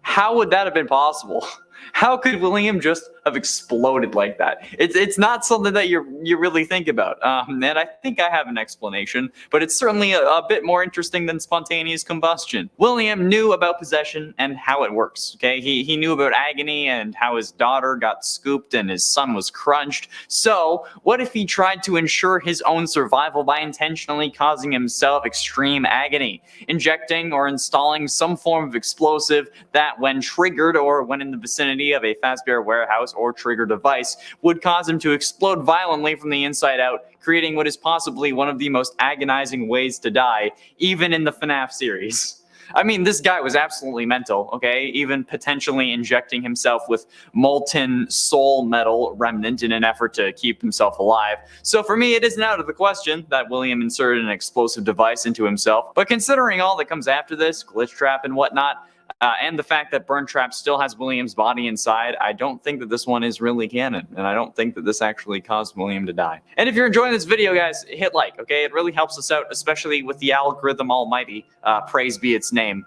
S14: how would that have been possible? How could William just have exploded like that? It's not something that you really think about. And I think I have an explanation, but it's certainly a bit more interesting than spontaneous combustion. William knew about possession and how it works, okay? He knew about agony and how his daughter got scooped and his son was crunched. So what if he tried to ensure his own survival by intentionally causing himself extreme agony, injecting or installing some form of explosive that, when triggered or when in the vicinity of a Fazbear warehouse or trigger device, would cause him to explode violently from the inside out, creating what is possibly one of the most agonizing ways to die, even in the FNAF series. I mean, this guy was absolutely mental, okay? Even potentially injecting himself with molten soul metal remnant in an effort to keep himself alive. So for me, it isn't out of the question that William inserted an explosive device into himself. But considering all that comes after this, Glitch Trap and whatnot, and the fact that Burn Trap still has William's body inside, I don't think that this one is really canon, and I don't think that this actually caused William to die. And if you're enjoying this video, guys, hit like, okay? It really helps us out, especially with the algorithm almighty. Praise be its name.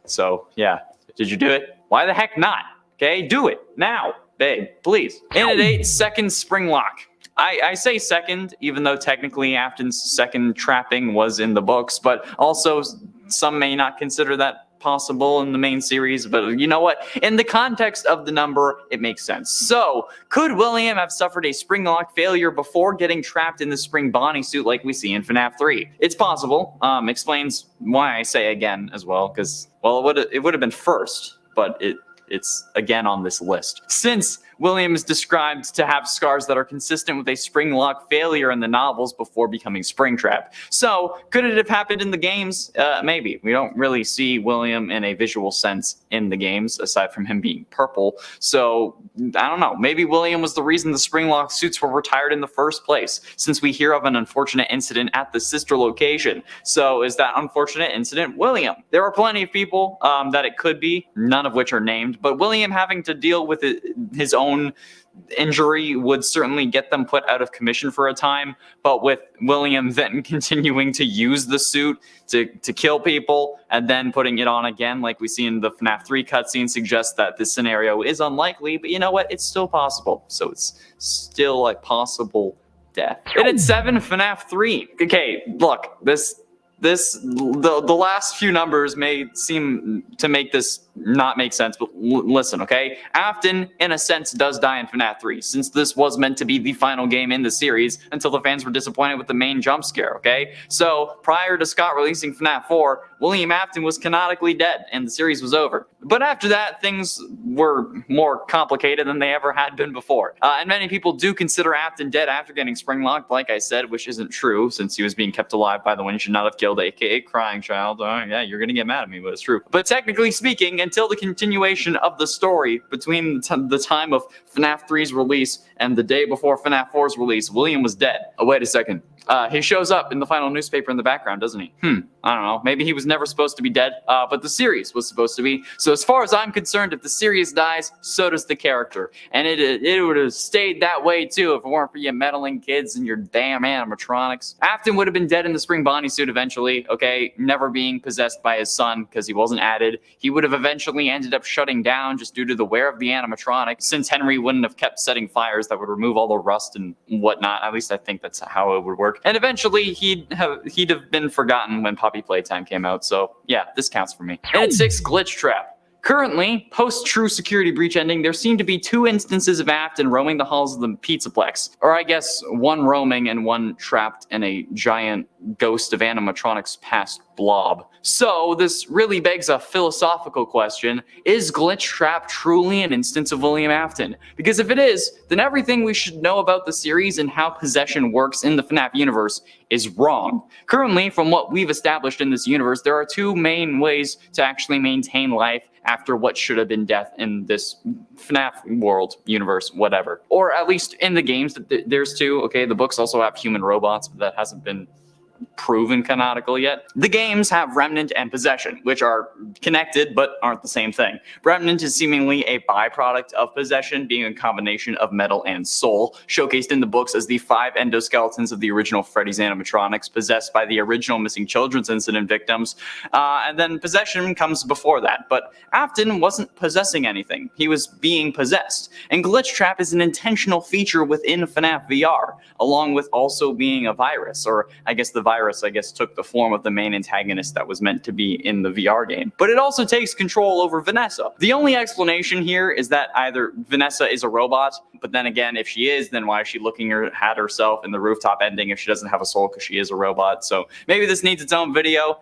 S14: So, yeah. Did you do it? Why the heck not? Okay, do it now, babe, please. In at 8, second Springlock. I say second, even though technically Afton's second trapping was in the books, but also some may not consider that possible in the main series, but you know what? In the context of the number, it makes sense. So, could William have suffered a Springlock failure before getting trapped in the Spring Bonnie suit like we see in FNAF 3? It's possible. Explains why I say again as well, because, well, it would have been first, but it it's again on this list. Since William is described to have scars that are consistent with a Springlock failure in the novels before becoming Springtrap. So, could it have happened in the games? Maybe. We don't really see William in a visual sense in the games, aside from him being purple. So, I don't know. Maybe William was the reason the Springlock suits were retired in the first place, since we hear of an unfortunate incident at the sister location. So, is that unfortunate incident William? There are plenty of people that it could be, none of which are named, but William having to deal with his own injury would certainly get them put out of commission for a time, but with William then continuing to use the suit to kill people and then putting it on again, like we see in the FNAF 3 cutscene, suggests that this scenario is unlikely, but you know what? It's still possible. So it's still a possible death. And at 7, FNAF 3. Okay, look, the last few numbers may seem to make this not make sense, but listen, okay? Afton, in a sense, does die in FNAF 3, since this was meant to be the final game in the series until the fans were disappointed with the main jump scare, okay? So, prior to Scott releasing FNAF 4, William Afton was canonically dead, and the series was over. But after that, things were more complicated than they ever had been before. And many people do consider Afton dead after getting Springlocked, like I said, which isn't true, since he was being kept alive by the one you should not have killed, aka Crying Child. Yeah, you're gonna get mad at me, but it's true. But technically speaking, until the continuation of the story between the time of FNAF 3's release and the day before FNAF 4's release, William was dead. Oh, wait a second. He shows up in the final newspaper in the background, doesn't he? I don't know. Maybe he was never supposed to be dead, but the series was supposed to be. So as far as I'm concerned, if the series dies, so does the character. And it would have stayed that way too if it weren't for you meddling kids and your damn animatronics. Afton would have been dead in the Spring Bonnie suit eventually, okay? Never being possessed by his son because he wasn't added. He would have eventually ended up shutting down just due to the wear of the animatronic, since Henry wouldn't have kept setting fires that would remove all the rust and whatnot. At least I think that's how it would work. And eventually, he'd have been forgotten when Poppy Playtime came out, so yeah, this counts for me. And at 6, Glitch Trap. Currently, post-True Security Breach ending, there seem to be 2 instances of Afton roaming the halls of the Pizzaplex. Or I guess, one roaming and one trapped in a giant ghost of animatronics past blob. So, this really begs a philosophical question. Is Glitch Trap truly an instance of William Afton? Because if it is, then everything we should know about the series and how possession works in the FNAF universe is wrong. Currently, from what we've established in this universe, there are 2 main ways to actually maintain life after what should have been death in this FNAF world, universe, whatever. Or at least in the games, there's 2. Okay, the books also have human robots, but that hasn't been proven canonical yet. The games have Remnant and Possession, which are connected but aren't the same thing. Remnant is seemingly a byproduct of Possession, being a combination of metal and soul, showcased in the books as the 5 endoskeletons of the original Freddy's animatronics possessed by the original Missing Children's incident victims. And then Possession comes before that, but Afton wasn't possessing anything. He was being possessed. And Glitch Trap is an intentional feature within FNAF VR, along with also being a virus, or I guess the virus, took the form of the main antagonist that was meant to be in the VR game. But it also takes control over Vanessa. The only explanation here is that either Vanessa is a robot, but then again, if she is, then why is she looking at herself in the rooftop ending if she doesn't have a soul because she is a robot? So maybe this needs its own video.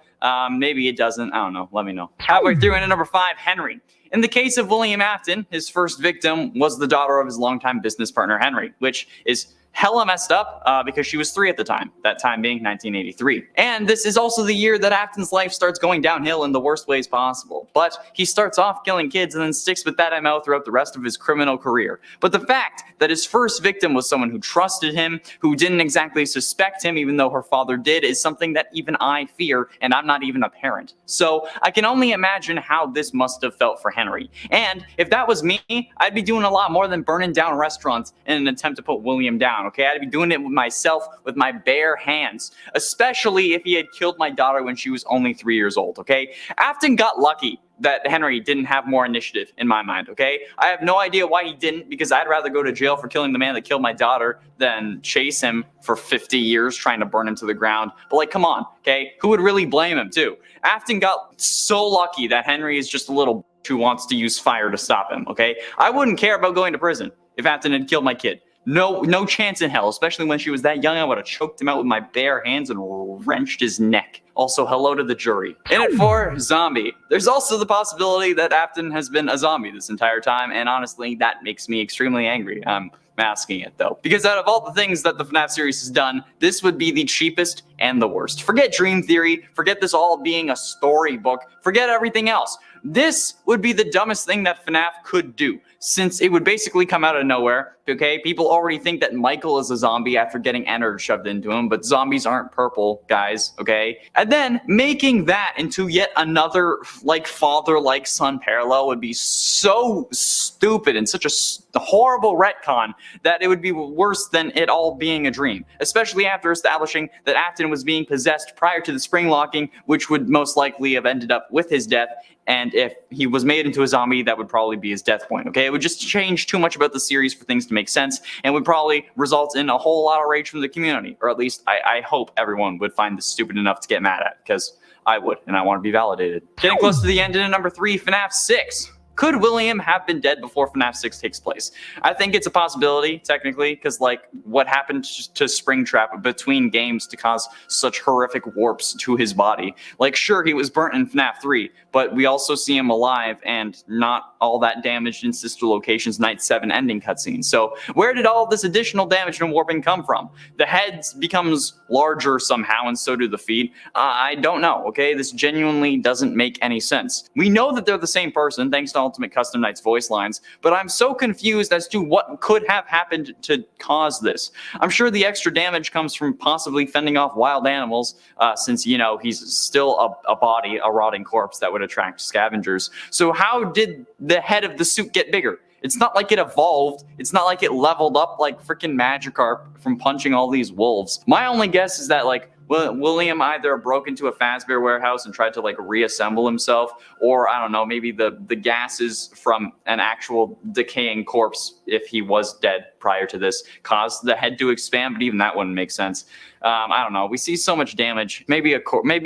S14: Maybe it doesn't. I don't know. Let me know. Halfway through, into number 5, Henry. In the case of William Afton, his first victim was the daughter of his longtime business partner, Henry, which is hella messed up because she was 3 at the time, that time being 1983. And this is also the year that Afton's life starts going downhill in the worst ways possible. But he starts off killing kids and then sticks with that MO throughout the rest of his criminal career. But the fact that his first victim was someone who trusted him, who didn't exactly suspect him even though her father did, is something that even I fear, and I'm not even a parent. So I can only imagine how this must have felt for Henry. And if that was me, I'd be doing a lot more than burning down restaurants in an attempt to put William down. Okay, I'd be doing it with myself, with my bare hands, especially if he had killed my daughter when she was only 3 years old, okay? Afton got lucky that Henry didn't have more initiative in my mind, okay? I have no idea why he didn't, because I'd rather go to jail for killing the man that killed my daughter than chase him for 50 years trying to burn him to the ground. But like, come on, okay? Who would really blame him too? Afton got so lucky that Henry is just a little who wants to use fire to stop him, okay? I wouldn't care about going to prison if Afton had killed my kid. No chance in hell, especially when she was that young. I would have choked him out with my bare hands and wrenched his neck. Also, hello to the jury. In it for zombie. There's also the possibility that Afton has been a zombie this entire time, and honestly, that makes me extremely angry. I'm masking it though, because out of all the things that the FNAF series has done, this would be the cheapest and the worst. Forget Dream Theory, forget this all being a storybook, forget everything else. This would be the dumbest thing that FNAF could do, since it would basically come out of nowhere, okay? People already think that Michael is a zombie after getting Ennard shoved into him, but zombies aren't purple, guys, okay? And then making that into yet another, like, father-like son parallel would be so stupid and such a horrible retcon that it would be worse than it all being a dream, especially after establishing that Afton was being possessed prior to the spring locking, which would most likely have ended up with his death. And if he was made into a zombie, that would probably be his death point, okay? It would just change too much about the series for things to make sense, and would probably result in a whole lot of rage from the community. Or at least, I hope everyone would find this stupid enough to get mad at, because I would, and I want to be validated. Getting close to the end, in number 3, FNAF 6. Could William have been dead before FNAF 6 takes place? I think it's a possibility, technically, because, like, what happened to Springtrap between games to cause such horrific warps to his body? Like, sure, he was burnt in FNAF 3, but we also see him alive and not all that damaged in Sister Location's Night 7 ending cutscene. So, where did all this additional damage and warping come from? The head becomes larger somehow, and so do the feet. I don't know, okay? This genuinely doesn't make any sense. We know that they're the same person, thanks to Ultimate Custom Night's voice lines, but I'm so confused as to what could have happened to cause this. I'm sure the extra damage comes from possibly fending off wild animals, since, you know, he's still a body, a rotting corpse that would attract scavengers. So how did the head of the suit get bigger? It's not like it evolved. It's not like it leveled up like freaking Magikarp from punching all these wolves. My only guess is that, like, William either broke into a Fazbear warehouse and tried to, like, reassemble himself, or, I don't know, maybe the gases from an actual decaying corpse, if he was dead prior to this, caused the head to expand, but even that wouldn't make sense. I don't know. We see so much damage. Maybe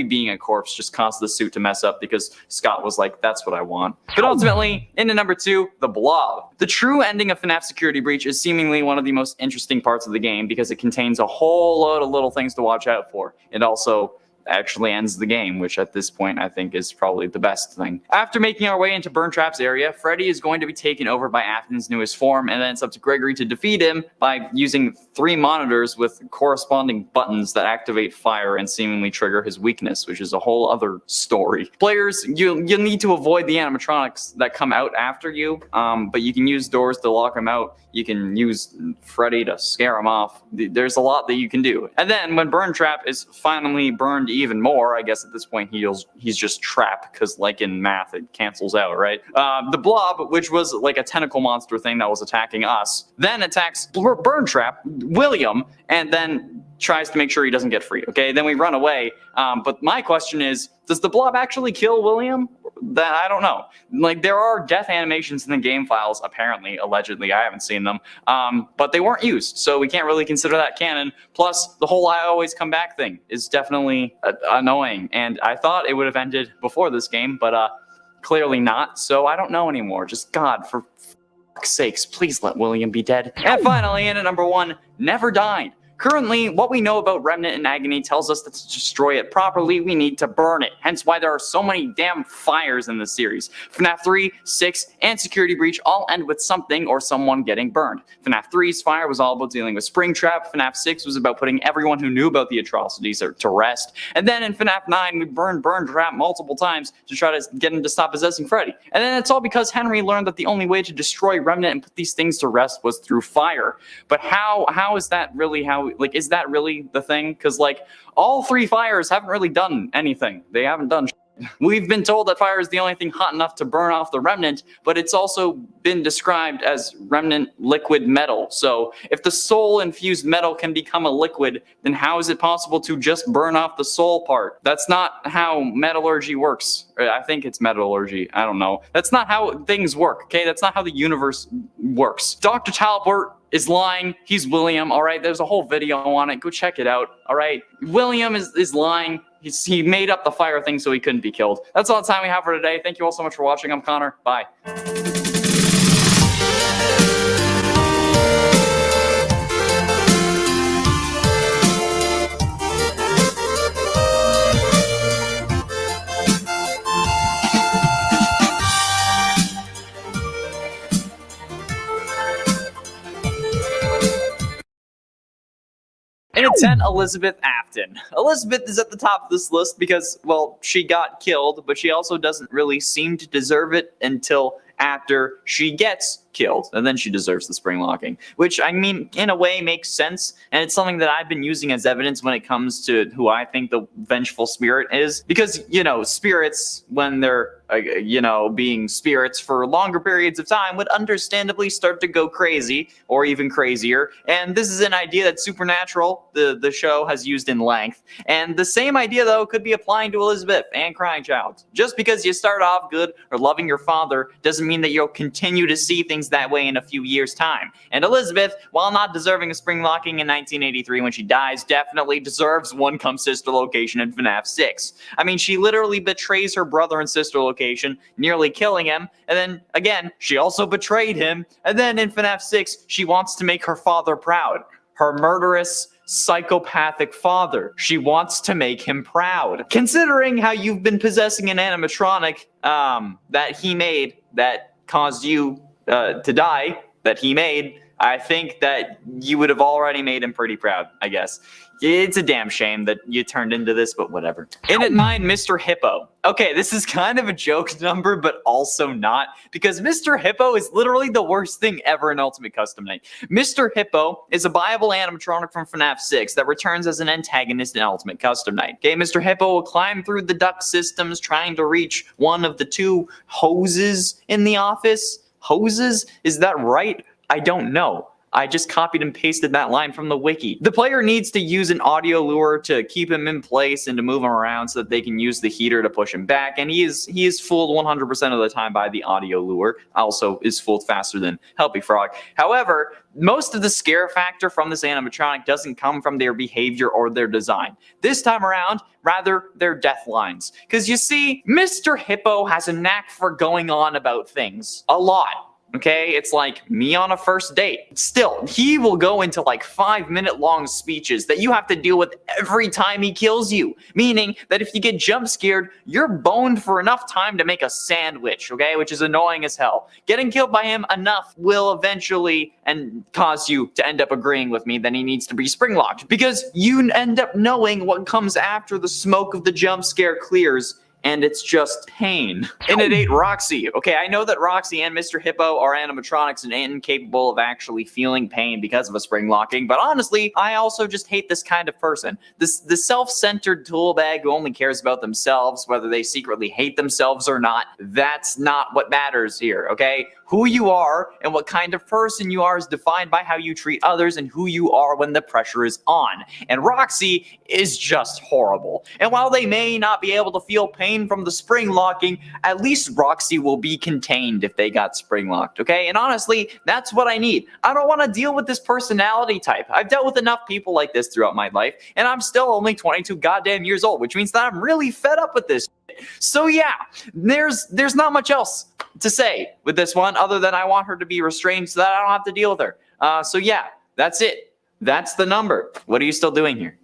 S14: being a corpse just caused the suit to mess up because Scott was like, that's what I want. But ultimately, into number 2, The Blob. The true ending of FNAF Security Breach is seemingly one of the most interesting parts of the game because it contains a whole load of little things to watch out for. It also actually ends the game, which at this point I think is probably the best thing. After making our way into Burntrap's area, Freddy is going to be taken over by Afton's newest form, and then it's up to Gregory to defeat him by using 3 monitors with corresponding buttons that activate fire and seemingly trigger his weakness, which is a whole other story. Players, you'll need to avoid the animatronics that come out after you, but you can use doors to lock them out. You can use Freddy to scare him off. There's a lot that you can do. And then when Burntrap is finally burned even more, I guess at this point he's just trapped, because like in math, it cancels out, right? The Blob, which was like a tentacle monster thing that was attacking us, then attacks Burntrap, William, and then tries to make sure he doesn't get free, okay? Then we run away. But my question is, does the Blob actually kill William? That I don't know. Like, there are death animations in the game files, apparently, allegedly. I haven't seen them. But they weren't used, so we can't really consider that canon. Plus, the whole I always come back thing is definitely annoying. And I thought it would have ended before this game, but clearly not. So I don't know anymore. Just, God, for fuck's sakes, please let William be dead. And finally, in at number 1, Never Died. Currently, what we know about Remnant and Agony tells us that to destroy it properly, we need to burn it. Hence why there are so many damn fires in this series. FNAF 3, 6, and Security Breach all end with something or someone getting burned. FNAF 3's fire was all about dealing with Springtrap. FNAF 6 was about putting everyone who knew about the atrocities to rest. And then in FNAF 9, we burned Burntrap multiple times to try to get him to stop possessing Freddy. And then it's all because Henry learned that the only way to destroy Remnant and put these things to rest was through fire. But how is that really how... Like, is that really the thing? Because, like, all 3 fires haven't really done anything. They haven't done shit. We've been told that fire is the only thing hot enough to burn off the Remnant, but it's also been described as Remnant liquid metal. So if the soul-infused metal can become a liquid, then how is it possible to just burn off the soul part? That's not how metallurgy works. I think it's metallurgy. I don't know. That's not how things work, okay? That's not how the universe works. Dr. Talbot is lying. He's William, all right? There's a whole video on it. Go check it out, all right? William is lying. He made up the fire thing so he couldn't be killed. That's all the time we have for today. Thank you all so much for watching. I'm Connor. Bye. at 10, Elizabeth Afton. Elizabeth is at the top of this list because, well, she got killed, but she also doesn't really seem to deserve it until after she gets killed, and then she deserves the spring locking, which, I mean, in a way makes sense, and it's something that I've been using as evidence when it comes to who I think the vengeful spirit is, because, you know, spirits, when they're, being spirits for longer periods of time, would understandably start to go crazy, or even crazier, and this is an idea that Supernatural, the show, has used in length, and the same idea, though, could be applying to Elizabeth and Crying Child. Just because you start off good or loving your father doesn't mean that you'll continue to see things that way in a few years' time. And Elizabeth, while not deserving a spring locking in 1983 when she dies, definitely deserves one come sister location in FNAF 6. I mean, she literally betrays her brother and sister location, nearly killing him, and then, again, she also betrayed him, and then in FNAF 6, she wants to make her father proud. Her murderous, psychopathic father. She wants to make him proud. Considering how you've been possessing an animatronic that he made that caused you to die, that he made, I think that you would have already made him pretty proud, I guess. It's a damn shame that you turned into this, but whatever. In at 9, Mr. Hippo. Okay, this is kind of a joke number, but also not, because Mr. Hippo is literally the worst thing ever in Ultimate Custom Night. Mr. Hippo is a viable animatronic from FNAF 6 that returns as an antagonist in Ultimate Custom Night. Okay, Mr. Hippo will climb through the duct systems trying to reach one of the 2 hoses in the office. Hoses? Is that right? I don't know. I just copied and pasted that line from the wiki. The player needs to use an audio lure to keep him in place and to move him around so that they can use the heater to push him back, and he is fooled 100% of the time by the audio lure. Also is fooled faster than Helpy Frog. However, most of the scare factor from this animatronic doesn't come from their behavior or their design. This time around, rather, their death lines. Because you see, Mr. Hippo has a knack for going on about things. A lot. Okay, it's like me on a first date. Still, he will go into like 5-minute long speeches that you have to deal with every time he kills you. Meaning that if you get jump scared, you're boned for enough time to make a sandwich, okay? Which is annoying as hell. Getting killed by him enough will eventually cause you to end up agreeing with me that he needs to be spring locked. Because you end up knowing what comes after the smoke of the jump scare clears, and it's just pain. In at 8, Roxy. Okay, I know that Roxy and Mr. Hippo are animatronics and incapable of actually feeling pain because of a spring locking, but honestly, I also just hate this kind of person. The self-centered toolbag who only cares about themselves, whether they secretly hate themselves or not. That's not what matters here, okay? Who you are and what kind of person you are is defined by how you treat others and who you are when the pressure is on. And Roxy is just horrible. And while they may not be able to feel pain from the spring locking, at least Roxy will be contained if they got spring locked, okay? And honestly, that's what I need. I don't want to deal with this personality type. I've dealt with enough people like this throughout my life, and I'm still only 22 goddamn years old, which means that I'm really fed up with this. So yeah, there's not much else to say with this one other than I want her to be restrained so that I don't have to deal with her. So yeah, that's it. That's the number. What are you still doing here?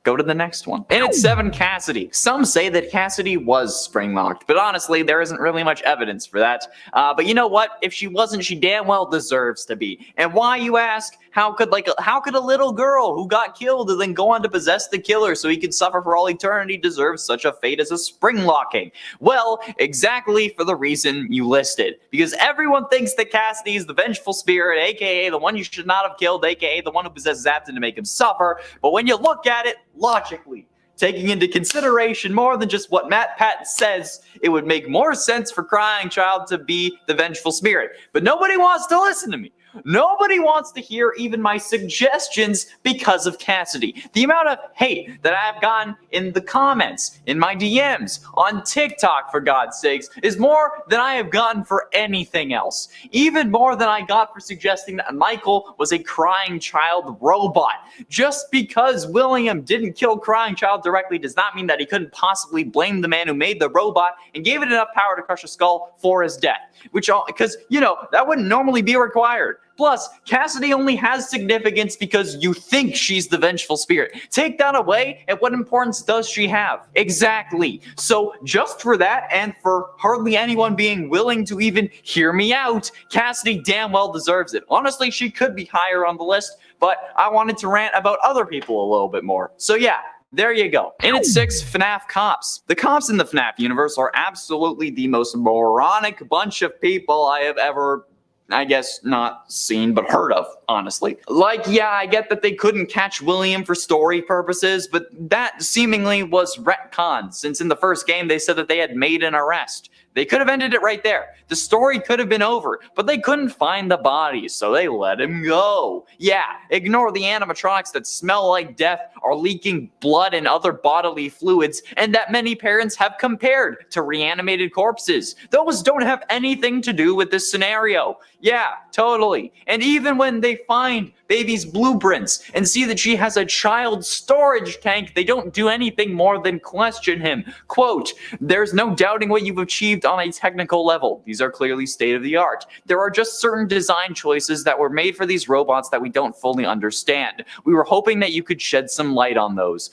S14: Go to the next one. And it's 7, Cassidy. Some say that Cassidy was spring locked, but honestly, there isn't really much evidence for that. But you know what? If she wasn't, she damn well deserves to be. And why, you ask? How could a little girl who got killed and then go on to possess the killer so he could suffer for all eternity deserve such a fate as a spring locking? Well, exactly for the reason you listed. Because everyone thinks that Cassidy is the vengeful spirit, aka the one you should not have killed, aka the one who possesses Afton to make him suffer. But when you look at it logically, taking into consideration more than just what Matt Patton says, it would make more sense for Crying Child to be the vengeful spirit. But nobody wants to listen to me. Nobody wants to hear even my suggestions because of Cassidy. The amount of hate that I have gotten in the comments, in my DMs, on TikTok, for God's sakes, is more than I have gotten for anything else. Even more than I got for suggesting that Michael was a Crying Child robot. Just because William didn't kill Crying Child directly does not mean that he couldn't possibly blame the man who made the robot and gave it enough power to crush a skull for his death. Which, because, you know, that wouldn't normally be required. Plus, Cassidy only has significance because you think she's the vengeful spirit. Take that away, and what importance does she have? Exactly. So just for that, and for hardly anyone being willing to even hear me out, Cassidy damn well deserves it. Honestly, she could be higher on the list, but I wanted to rant about other people a little bit more. So yeah, there you go. In at 6, FNAF cops. The cops in the FNAF universe are absolutely the most moronic bunch of people I have ever, I guess, not seen, but heard of, honestly. Like, yeah, I get that they couldn't catch William for story purposes, but that seemingly was retconned, since in the first game they said that they had made an arrest. They could have ended it right there. The story could have been over, but they couldn't find the bodies, so they let him go. Yeah, ignore the animatronics that smell like death, are leaking blood and other bodily fluids, and that many parents have compared to reanimated corpses. Those don't have anything to do with this scenario. Yeah, totally. And even when they find baby's blueprints and see that she has a child storage tank, they don't do anything more than question him. Quote, "There's no doubting what you've achieved on a technical level. These are clearly state-of-the-art. There are just certain design choices that were made for these robots that we don't fully understand. We were hoping that you could shed some light on those."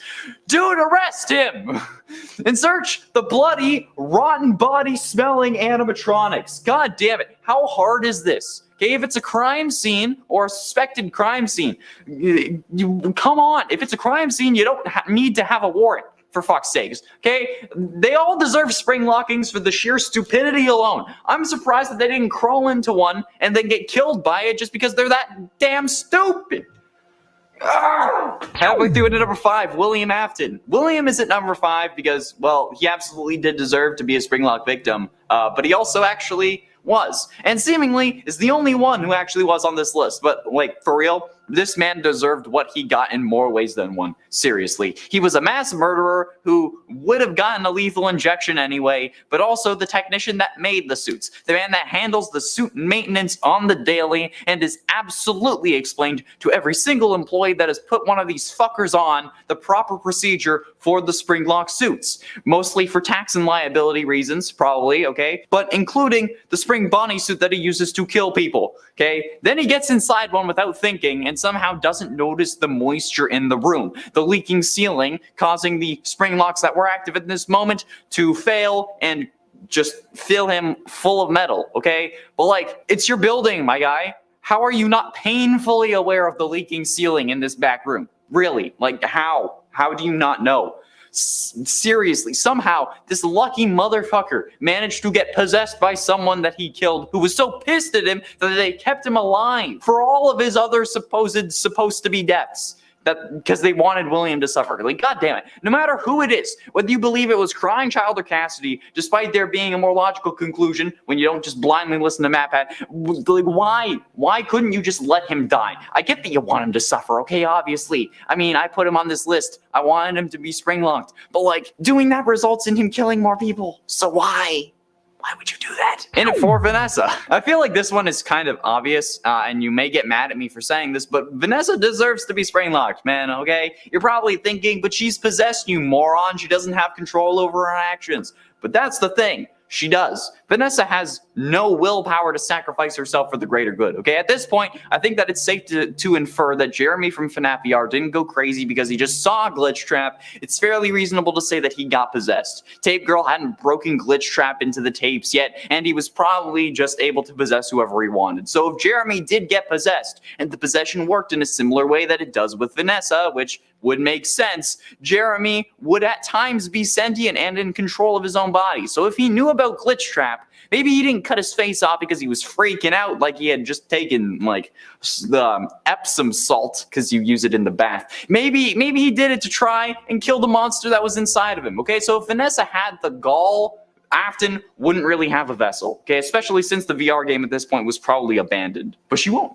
S14: Dude, arrest him! And search the bloody, rotten body-smelling animatronics. God damn it. How hard is this? Okay, if it's a crime scene or a suspected crime scene, come on. If it's a crime scene, you don't need to have a warrant, for fuck's sakes. Okay, they all deserve spring lockings for the sheer stupidity alone. I'm surprised that they didn't crawl into one and then get killed by it just because they're that damn stupid. Halfway through into number 5, William Afton. William is at number 5 because, well, he absolutely did deserve to be a Springlock victim, but he also actually was, and seemingly is the only one who actually was on this list. But, like, for real, this man deserved what he got in more ways than one. Seriously. He was a mass murderer who would have gotten a lethal injection anyway, but also the technician that made the suits. The man that handles the suit maintenance on the daily and is absolutely explained to every single employee that has put one of these fuckers on the proper procedure for the Springlock suits. Mostly for tax and liability reasons, probably, okay? But including the Spring Bonnie suit that he uses to kill people, okay? Then he gets inside one without thinking and somehow doesn't notice the moisture in the room, the leaking ceiling, causing the spring locks that were active at this moment to fail and just fill him full of metal, okay? But like, it's your building, my guy. How are you not painfully aware of the leaking ceiling in this back room? Really? Like, how? How do you not know? Seriously, somehow this lucky motherfucker managed to get possessed by someone that he killed who was so pissed at him that they kept him alive for all of his other supposed to be deaths. That because they wanted William to suffer. Like, god damn it. No matter who it is, whether you believe it was Crying Child or Cassidy, despite there being a more logical conclusion when you don't just blindly listen to MatPat, like, why? Why couldn't you just let him die? I get that you want him to suffer, okay, obviously. I mean, I put him on this list. I wanted him to be spring-locked. But, like, doing that results in him killing more people. So why? Why would you do that? In it for Vanessa. I feel like this one is kind of obvious, and you may get mad at me for saying this, but Vanessa deserves to be spring-locked, man, okay? You're probably thinking, but she's possessed, you moron. She doesn't have control over her actions. But that's the thing. She does. Vanessa has no willpower to sacrifice herself for the greater good, okay? At this point, I think that it's safe to infer that Jeremy from FNAF VR didn't go crazy because he just saw a glitch trap. It's fairly reasonable to say that he got possessed. Tape Girl hadn't broken glitch trap into the tapes yet, and he was probably just able to possess whoever he wanted. So if Jeremy did get possessed, and the possession worked in a similar way that it does with Vanessa, which would make sense, Jeremy would at times be sentient and in control of his own body. So if he knew about glitch trap, maybe he didn't cut his face off because he was freaking out like he had just taken like the Epsom salt because you use it in the bath. Maybe he did it to try and kill the monster that was inside of him. Okay, so if Vanessa had the gall, Afton wouldn't really have a vessel. Okay, especially since the VR game at this point was probably abandoned. But she won't.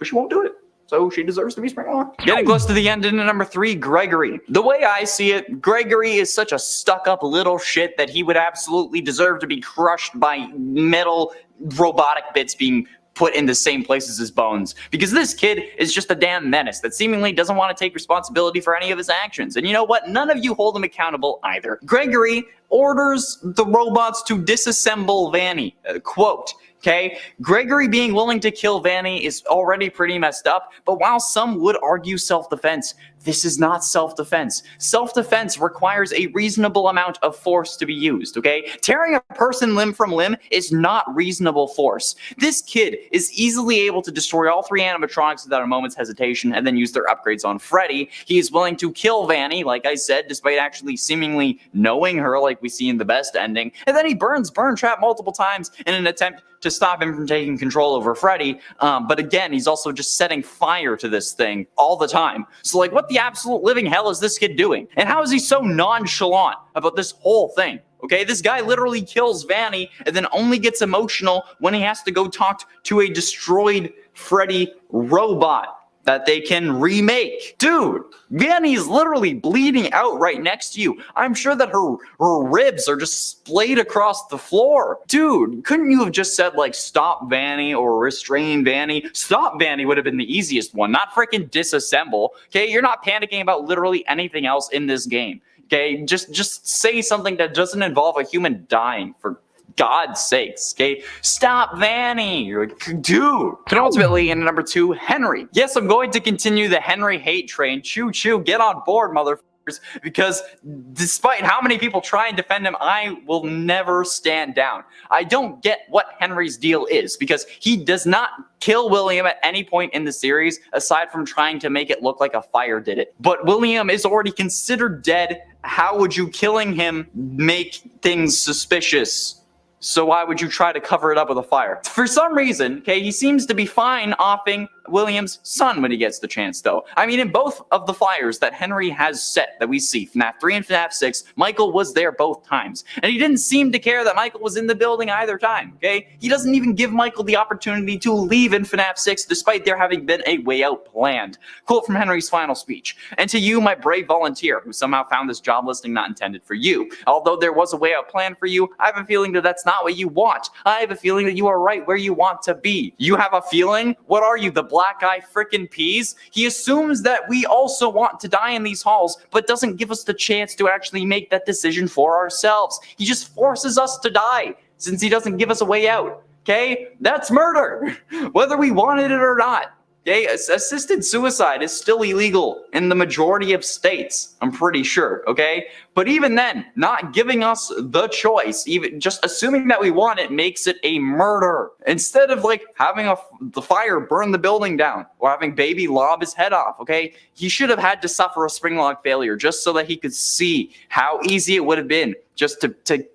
S14: Do it. So she deserves to be spring-locked. Getting close to the end into number 3, Gregory. The way I see it, Gregory is such a stuck-up little shit that he would absolutely deserve to be crushed by metal robotic bits being put in the same place as his bones. Because this kid is just a damn menace that seemingly doesn't want to take responsibility for any of his actions. And you know what? None of you hold him accountable either. Gregory orders the robots to disassemble Vanny. Quote, Okay, Gregory being willing to kill Vanny is already pretty messed up, but while some would argue self-defense, this is not self-defense. Self-defense requires a reasonable amount of force to be used, okay? Tearing a person limb from limb is not reasonable force. This kid is easily able to destroy all 3 animatronics without a moment's hesitation and then use their upgrades on Freddy. He is willing to kill Vanny, like I said, despite actually seemingly knowing her like we see in the best ending. And then he burns Burn Trap multiple times in an attempt to stop him from taking control over Freddy. But again, he's also just setting fire to this thing all the time. So like, what the absolute living hell is this kid doing? And how is he so nonchalant about this whole thing? Okay, this guy literally kills Vanny and then only gets emotional when he has to go talk to a destroyed Freddy robot that they can remake. Dude, Vanny is literally bleeding out right next to you. I'm sure that her ribs are just splayed across the floor. Dude, couldn't you have just said like stop Vanny or restrain Vanny? Stop Vanny would have been the easiest one, not freaking disassemble. Okay, you're not panicking about literally anything else in this game. Okay, just say something that doesn't involve a human dying, for God's sakes, okay? Stop Vanny, dude. And ultimately, in number 2, Henry. Yes, I'm going to continue the Henry hate train. Choo choo, get on board, motherfuckers, because despite how many people try and defend him, I will never stand down. I don't get what Henry's deal is, because he does not kill William at any point in the series, aside from trying to make it look like a fire did it. But William is already considered dead. How would you killing him make things suspicious? So why would you try to cover it up with a fire? For some reason, okay, he seems to be fine offing William's son when he gets the chance, though. I mean, in both of the fires that Henry has set that we see, FNAF 3 and FNAF 6, Michael was there both times. And he didn't seem to care that Michael was in the building either time, okay? He doesn't even give Michael the opportunity to leave in FNAF 6, despite there having been a way out planned. Quote from Henry's final speech. "And to you, my brave volunteer, who somehow found this job listing not intended for you. Although there was a way out planned for you, I have a feeling that that's not what you want. I have a feeling that you are right where you want to be." You have a feeling? What are you, the black eye frickin' peas? He assumes that we also want to die in these halls, but doesn't give us the chance to actually make that decision for ourselves. He just forces us to die, since he doesn't give us a way out. Okay? That's murder, whether we wanted it or not. Okay, assisted suicide is still illegal in the majority of states, I'm pretty sure, okay? But even then, not giving us the choice, even just assuming that we want it, makes it a murder. Instead of like having the fire burn the building down or having Baby lob his head off, okay? He should have had to suffer a spring lock failure just so that he could see how easy it would have been just to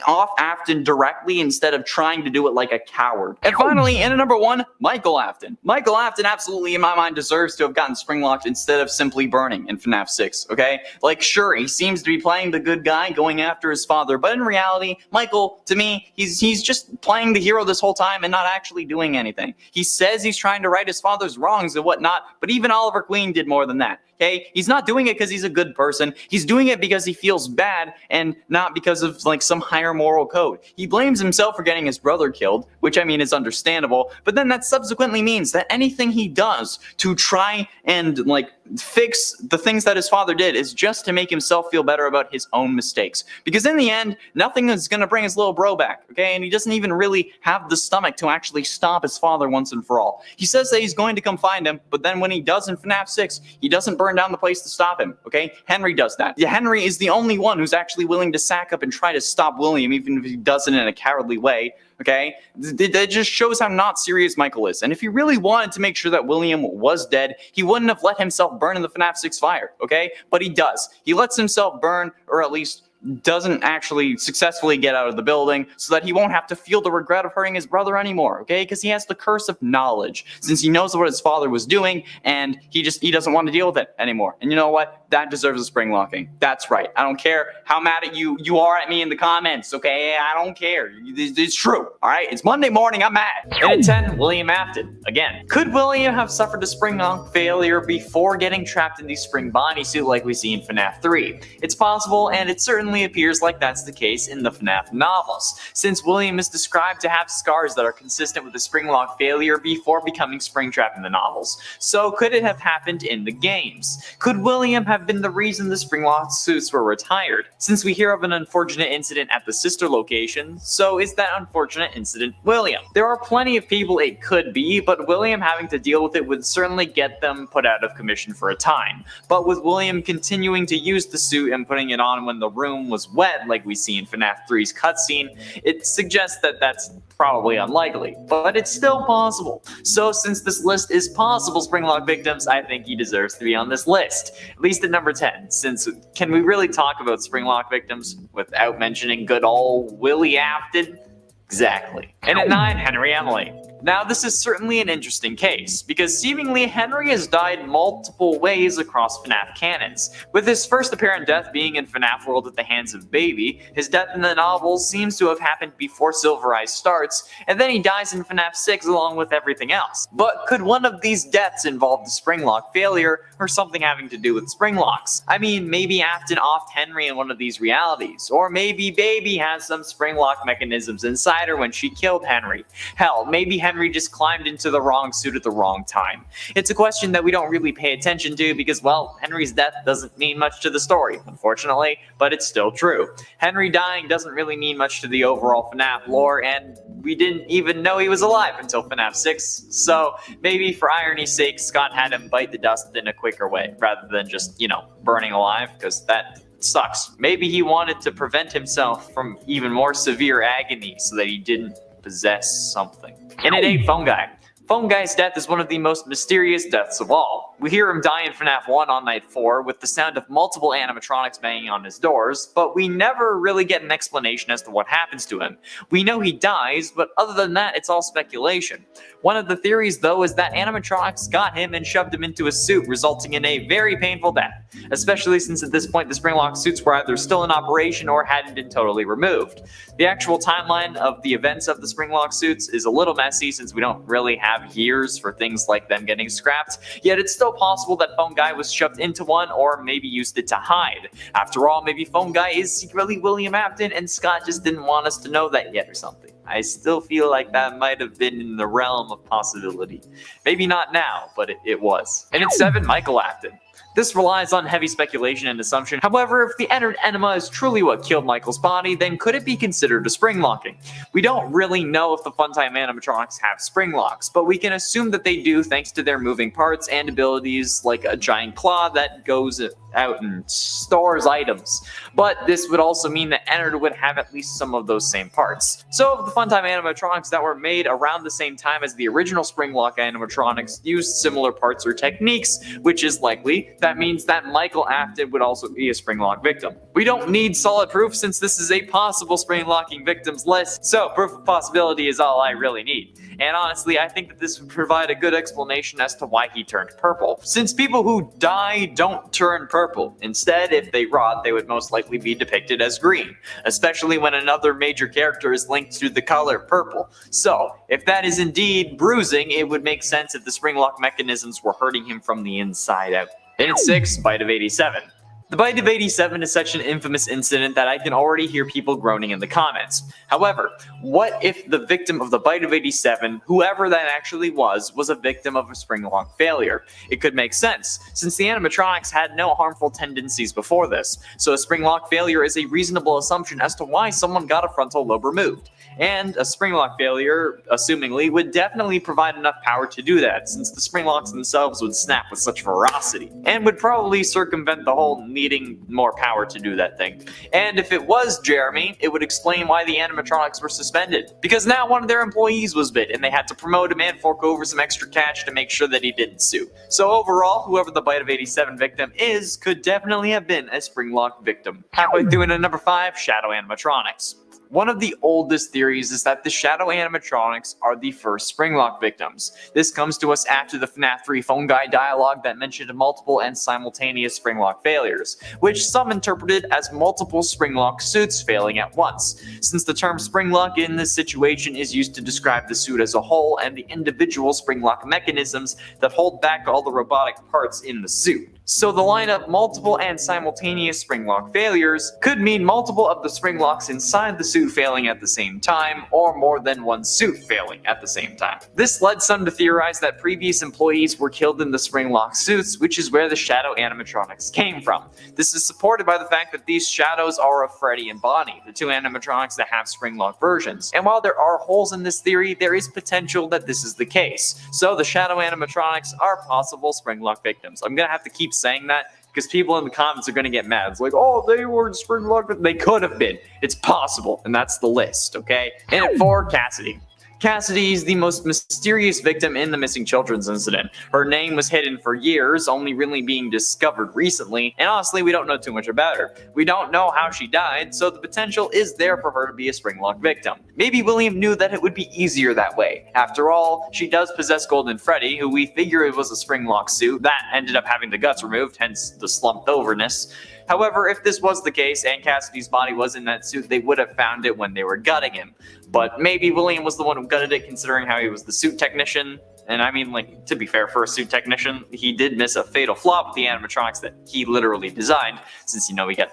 S14: off Afton directly instead of trying to do it like a coward. And finally, in at number 1, Michael Afton. Michael Afton absolutely, in my mind, deserves to have gotten spring locked instead of simply burning in FNAF 6, okay? Like, sure, he seems to be playing the good guy, going after his father, but in reality, Michael, to me, he's just playing the hero this whole time and not actually doing anything. He says he's trying to right his father's wrongs and whatnot, but even Oliver Queen did more than that. Okay, he's not doing it because he's a good person. He's doing it because he feels bad and not because of like some higher moral code. He blames himself for getting his brother killed, which I mean is understandable, but then that subsequently means that anything he does to try and like fix the things that his father did is just to make himself feel better about his own mistakes. Because in the end, nothing is going to bring his little bro back, okay? And he doesn't even really have the stomach to actually stop his father once and for all. He says that he's going to come find him, but then when he does in FNAF 6, he doesn't burn down the place to stop him, okay? Henry does that. Yeah, Henry is the only one who's actually willing to sack up and try to stop William, even if he does it in a cowardly way. Okay, that just shows how not serious Michael is. And if he really wanted to make sure that William was dead, he wouldn't have let himself burn in the FNAF 6 fire, okay? But he does. He lets himself burn, or at least doesn't actually successfully get out of the building so that he won't have to feel the regret of hurting his brother anymore, okay? Because he has the curse of knowledge, since he knows what his father was doing, and he doesn't want to deal with it anymore. And you know what? That deserves a spring locking. That's right. I don't care how mad at you are at me in the comments, okay? I don't care. It's true, all right? It's Monday morning. I'm mad. And at 10, William Afton. Again, could William have suffered a spring lock failure before getting trapped in the spring bodysuit like we see in FNAF 3? It's possible, and it's certainly certainly appears like that's the case in the FNAF novels, since William is described to have scars that are consistent with the Springlock failure before becoming Springtrap in the novels. So could it have happened in the games? Could William have been the reason the Springlock suits were retired? Since we hear of an unfortunate incident at the sister location, so is that unfortunate incident William? There are plenty of people it could be, but William having to deal with it would certainly get them put out of commission for a time. But with William continuing to use the suit and putting it on when the room was wet, like we see in FNAF 3's cutscene, it suggests that that's probably unlikely, but it's still possible. So since this list is possible Springlock victims, I think he deserves to be on this list, at least at number 10, since can we really talk about Springlock victims without mentioning good old Willie Afton? Exactly. And at 9, Henry Emily. Now this is certainly an interesting case, because seemingly Henry has died multiple ways across FNAF canons, with his first apparent death being in FNAF World at the hands of Baby. His death in the novels seems to have happened before Silver Eyes starts, and then he dies in FNAF 6 along with everything else. But could one of these deaths involve the Springlock failure, or something having to do with Springlocks? I mean, maybe Afton offed Henry in one of these realities, or maybe Baby has some Springlock mechanisms inside her when she killed Henry. Hell, maybe Henry just climbed into the wrong suit at the wrong time. It's a question that we don't really pay attention to because, well, Henry's death doesn't mean much to the story, unfortunately, but it's still true. Henry dying doesn't really mean much to the overall FNAF lore, and we didn't even know he was alive until FNAF 6, so maybe for irony's sake, Scott had him bite the dust in a quicker way, rather than just, burning alive, because that sucks. Maybe he wanted to prevent himself from even more severe agony so that he didn't possess something. And at 8, Phone Guy. Phone Guy's death is one of the most mysterious deaths of all. We hear him die in FNAF 1 on night 4 with the sound of multiple animatronics banging on his doors, but we never really get an explanation as to what happens to him. We know he dies, but other than that, it's all speculation. One of the theories, though, is that animatronics got him and shoved him into a suit, resulting in a very painful death, especially since at this point the Springlock suits were either still in operation or hadn't been totally removed. The actual timeline of the events of the Springlock suits is a little messy since we don't really have years for things like them getting scrapped, yet it's still possible that Phone Guy was shoved into one or maybe used it to hide. After all, maybe Phone Guy is secretly William Afton and Scott just didn't want us to know that yet or something. I still feel like that might have been in the realm of possibility. Maybe not now, but it was. And at 7, Michael Afton. This relies on heavy speculation and assumption. However, if the entered enema is truly what killed Michael's body, then could it be considered a spring locking? We don't really know if the Funtime animatronics have spring locks, but we can assume that they do thanks to their moving parts and abilities like a giant claw that goes out and stores items. But this would also mean that Ennard would have at least some of those same parts. So if the Funtime animatronics that were made around the same time as the original Springlock animatronics used similar parts or techniques, which is likely, that means that Michael Afton would also be a Springlock victim. We don't need solid proof since this is a possible Springlocking victims list, so proof of possibility is all I really need. And honestly, I think that this would provide a good explanation as to why he turned purple, since people who die don't turn purple. Instead, if they rot, they would most likely be depicted as green, especially when another major character is linked to the color purple. So, if that is indeed bruising, it would make sense if the Springlock mechanisms were hurting him from the inside out. And at 6, Bite of 87. The Bite of 87 is such an infamous incident that I can already hear people groaning in the comments. However, what if the victim of the Bite of 87, whoever that actually was a victim of a Springlock failure? It could make sense, since the animatronics had no harmful tendencies before this, so a Springlock failure is a reasonable assumption as to why someone got a frontal lobe removed. And a Springlock failure, assumingly, would definitely provide enough power to do that, since the Springlocks themselves would snap with such ferocity, and would probably circumvent the whole needing more power to do that thing. And if it was Jeremy, it would explain why the animatronics were suspended, because now one of their employees was bit, and they had to promote him and fork over some extra cash to make sure that he didn't sue. So overall, whoever the Bite of 87 victim is, could definitely have been a Springlock victim. Halfway through into number 5, Shadow Animatronics. One of the oldest theories is that the Shadow animatronics are the first Springlock victims. This comes to us after the FNAF 3 Phone Guy dialogue that mentioned multiple and simultaneous Springlock failures, which some interpreted as multiple Springlock suits failing at once, since the term Springlock in this situation is used to describe the suit as a whole and the individual Springlock mechanisms that hold back all the robotic parts in the suit. So the line of multiple and simultaneous spring lock failures could mean multiple of the spring locks inside the suit failing at the same time, or more than one suit failing at the same time. This led some to theorize that previous employees were killed in the spring lock suits, which is where the shadow animatronics came from. This is supported by the fact that these shadows are of Freddy and Bonnie, the two animatronics that have spring lock versions. And while there are holes in this theory, there is potential that this is the case. So the shadow animatronics are possible spring lock victims. I'm gonna have to keep saying that because people in the comments are going to get mad. It's like, oh, they were in spring lock. They could have been. It's possible, and that's the list, okay? And at 4, Cassidy. Cassidy is the most mysterious victim in the missing children's incident. Her name was hidden for years, only really being discovered recently, and honestly, we don't know too much about her. We don't know how she died, so the potential is there for her to be a springlock victim. Maybe William knew that it would be easier that way. After all, she does possess Golden Freddy, who we figure it was a springlock suit that ended up having the guts removed, hence the slumped overness. However, if this was the case and Cassidy's body was in that suit, they would have found it when they were gutting him. But maybe William was the one who gutted it, considering how he was the suit technician. And I mean, like, to be fair, for a suit technician, he did miss a fatal flaw with the animatronics that he literally designed, since, you know, he got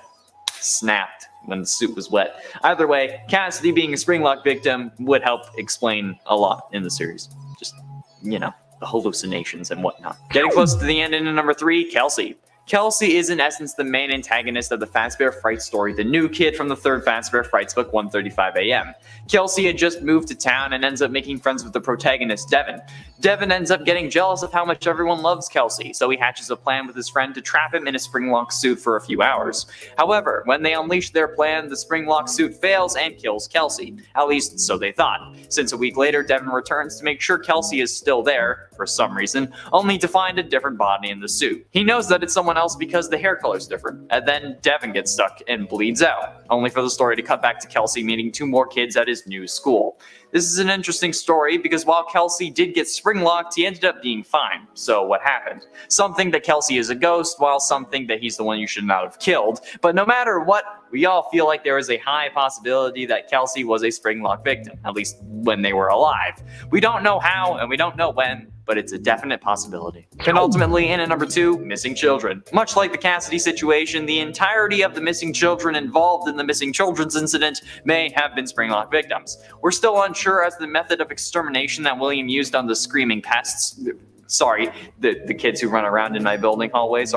S14: snapped when the suit was wet. Either way, Cassidy being a springlock victim would help explain a lot in the series. Just, you know, the hallucinations and whatnot. Getting close to the end into number 3, Kelsey. Kelsey is in essence the main antagonist of the Fazbear Fright story, the new kid from the third Fazbear Frights book, 1:35 a.m. Kelsey had just moved to town and ends up making friends with the protagonist, Devin. Devin ends up getting jealous of how much everyone loves Kelsey, so he hatches a plan with his friend to trap him in a springlock suit for a few hours. However, when they unleash their plan, the springlock suit fails and kills Kelsey. At least, so they thought. Since a week later, Devin returns to make sure Kelsey is still there, for some reason, only to find a different body in the suit. He knows that it's someone else because the hair color is different, and then Devin gets stuck and bleeds out, only for the story to cut back to Kelsey meeting 2 more kids at his new school. This is an interesting story because while Kelsey did get springlocked, he ended up being fine. So what happened? Some think that Kelsey is a ghost, while some think that he's the one you should not have killed. But no matter what, we all feel like there is a high possibility that Kelsey was a springlock victim, at least when they were alive. We don't know how and we don't know when, but it's a definite possibility. And ultimately, in at number 2, missing children. Much like the Cassidy situation, the entirety of the missing children involved in the missing children's incident may have been springlock victims. We're still unsure as to the method of extermination that William used on the screaming pests. Sorry, the kids who run around in my building hallways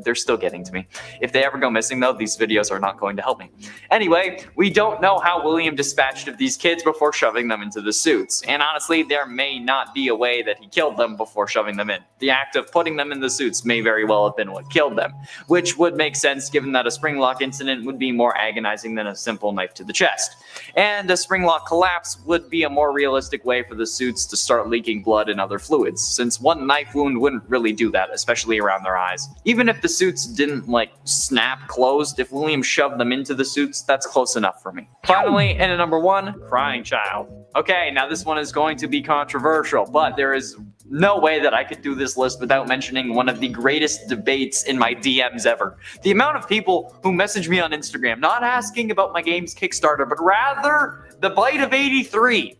S14: they're still getting to me. If they ever go missing though, these videos are not going to help me. Anyway, we don't know how William dispatched of these kids before shoving them into the suits. And honestly, there may not be a way that he killed them before shoving them in. The act of putting them in the suits may very well have been what killed them, which would make sense given that a springlock incident would be more agonizing than a simple knife to the chest. And a springlock collapse would be a more realistic way for the suits to start leaking blood and other fluids, since one knife wound wouldn't really do that, especially around their eyes. Even if the suits didn't, like, snap closed, if William shoved them into the suits, that's close enough for me. Finally, in at number 1, Crying Child. Okay, now this one is going to be controversial, but there is no way that I could do this list without mentioning one of the greatest debates in my DMs ever. The amount of people who message me on Instagram, not asking about my game's Kickstarter, but rather the Bite of 83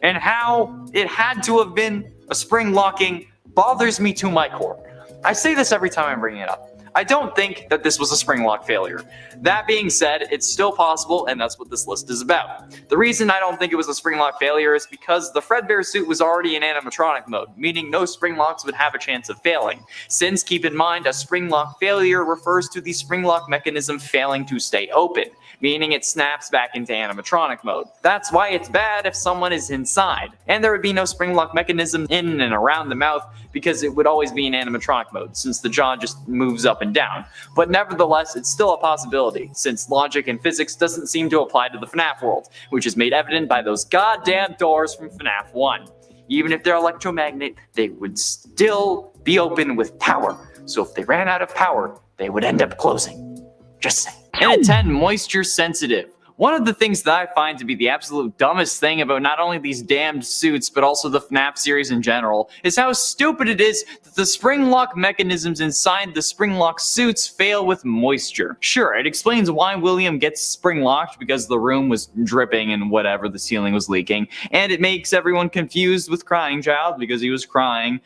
S14: and how it had to have been a spring locking bothers me to my core. I say this every time I'm bringing it up. I don't think that this was a spring lock failure. That being said, it's still possible, and that's what this list is about. The reason I don't think it was a spring lock failure is because the Fredbear suit was already in animatronic mode, meaning no spring locks would have a chance of failing. Since, keep in mind, a spring lock failure refers to the spring lock mechanism failing to stay open, meaning it snaps back into animatronic mode. That's why it's bad if someone is inside. And there would be no spring lock mechanism in and around the mouth because it would always be in animatronic mode, since the jaw just moves up and down. But nevertheless, it's still a possibility, since logic and physics doesn't seem to apply to the FNAF world, which is made evident by those goddamn doors from FNAF 1. Even if they're electromagnet, they would still be open with power. So if they ran out of power, they would end up closing. Just saying. And at 10, moisture sensitive. One of the things that I find to be the absolute dumbest thing about not only these damned suits, but also the FNAF series in general, is how stupid it is that the spring lock mechanisms inside the spring lock suits fail with moisture. Sure, it explains why William gets spring locked, because the room was dripping and whatever, the ceiling was leaking, and it makes everyone confused with Crying Child because he was crying.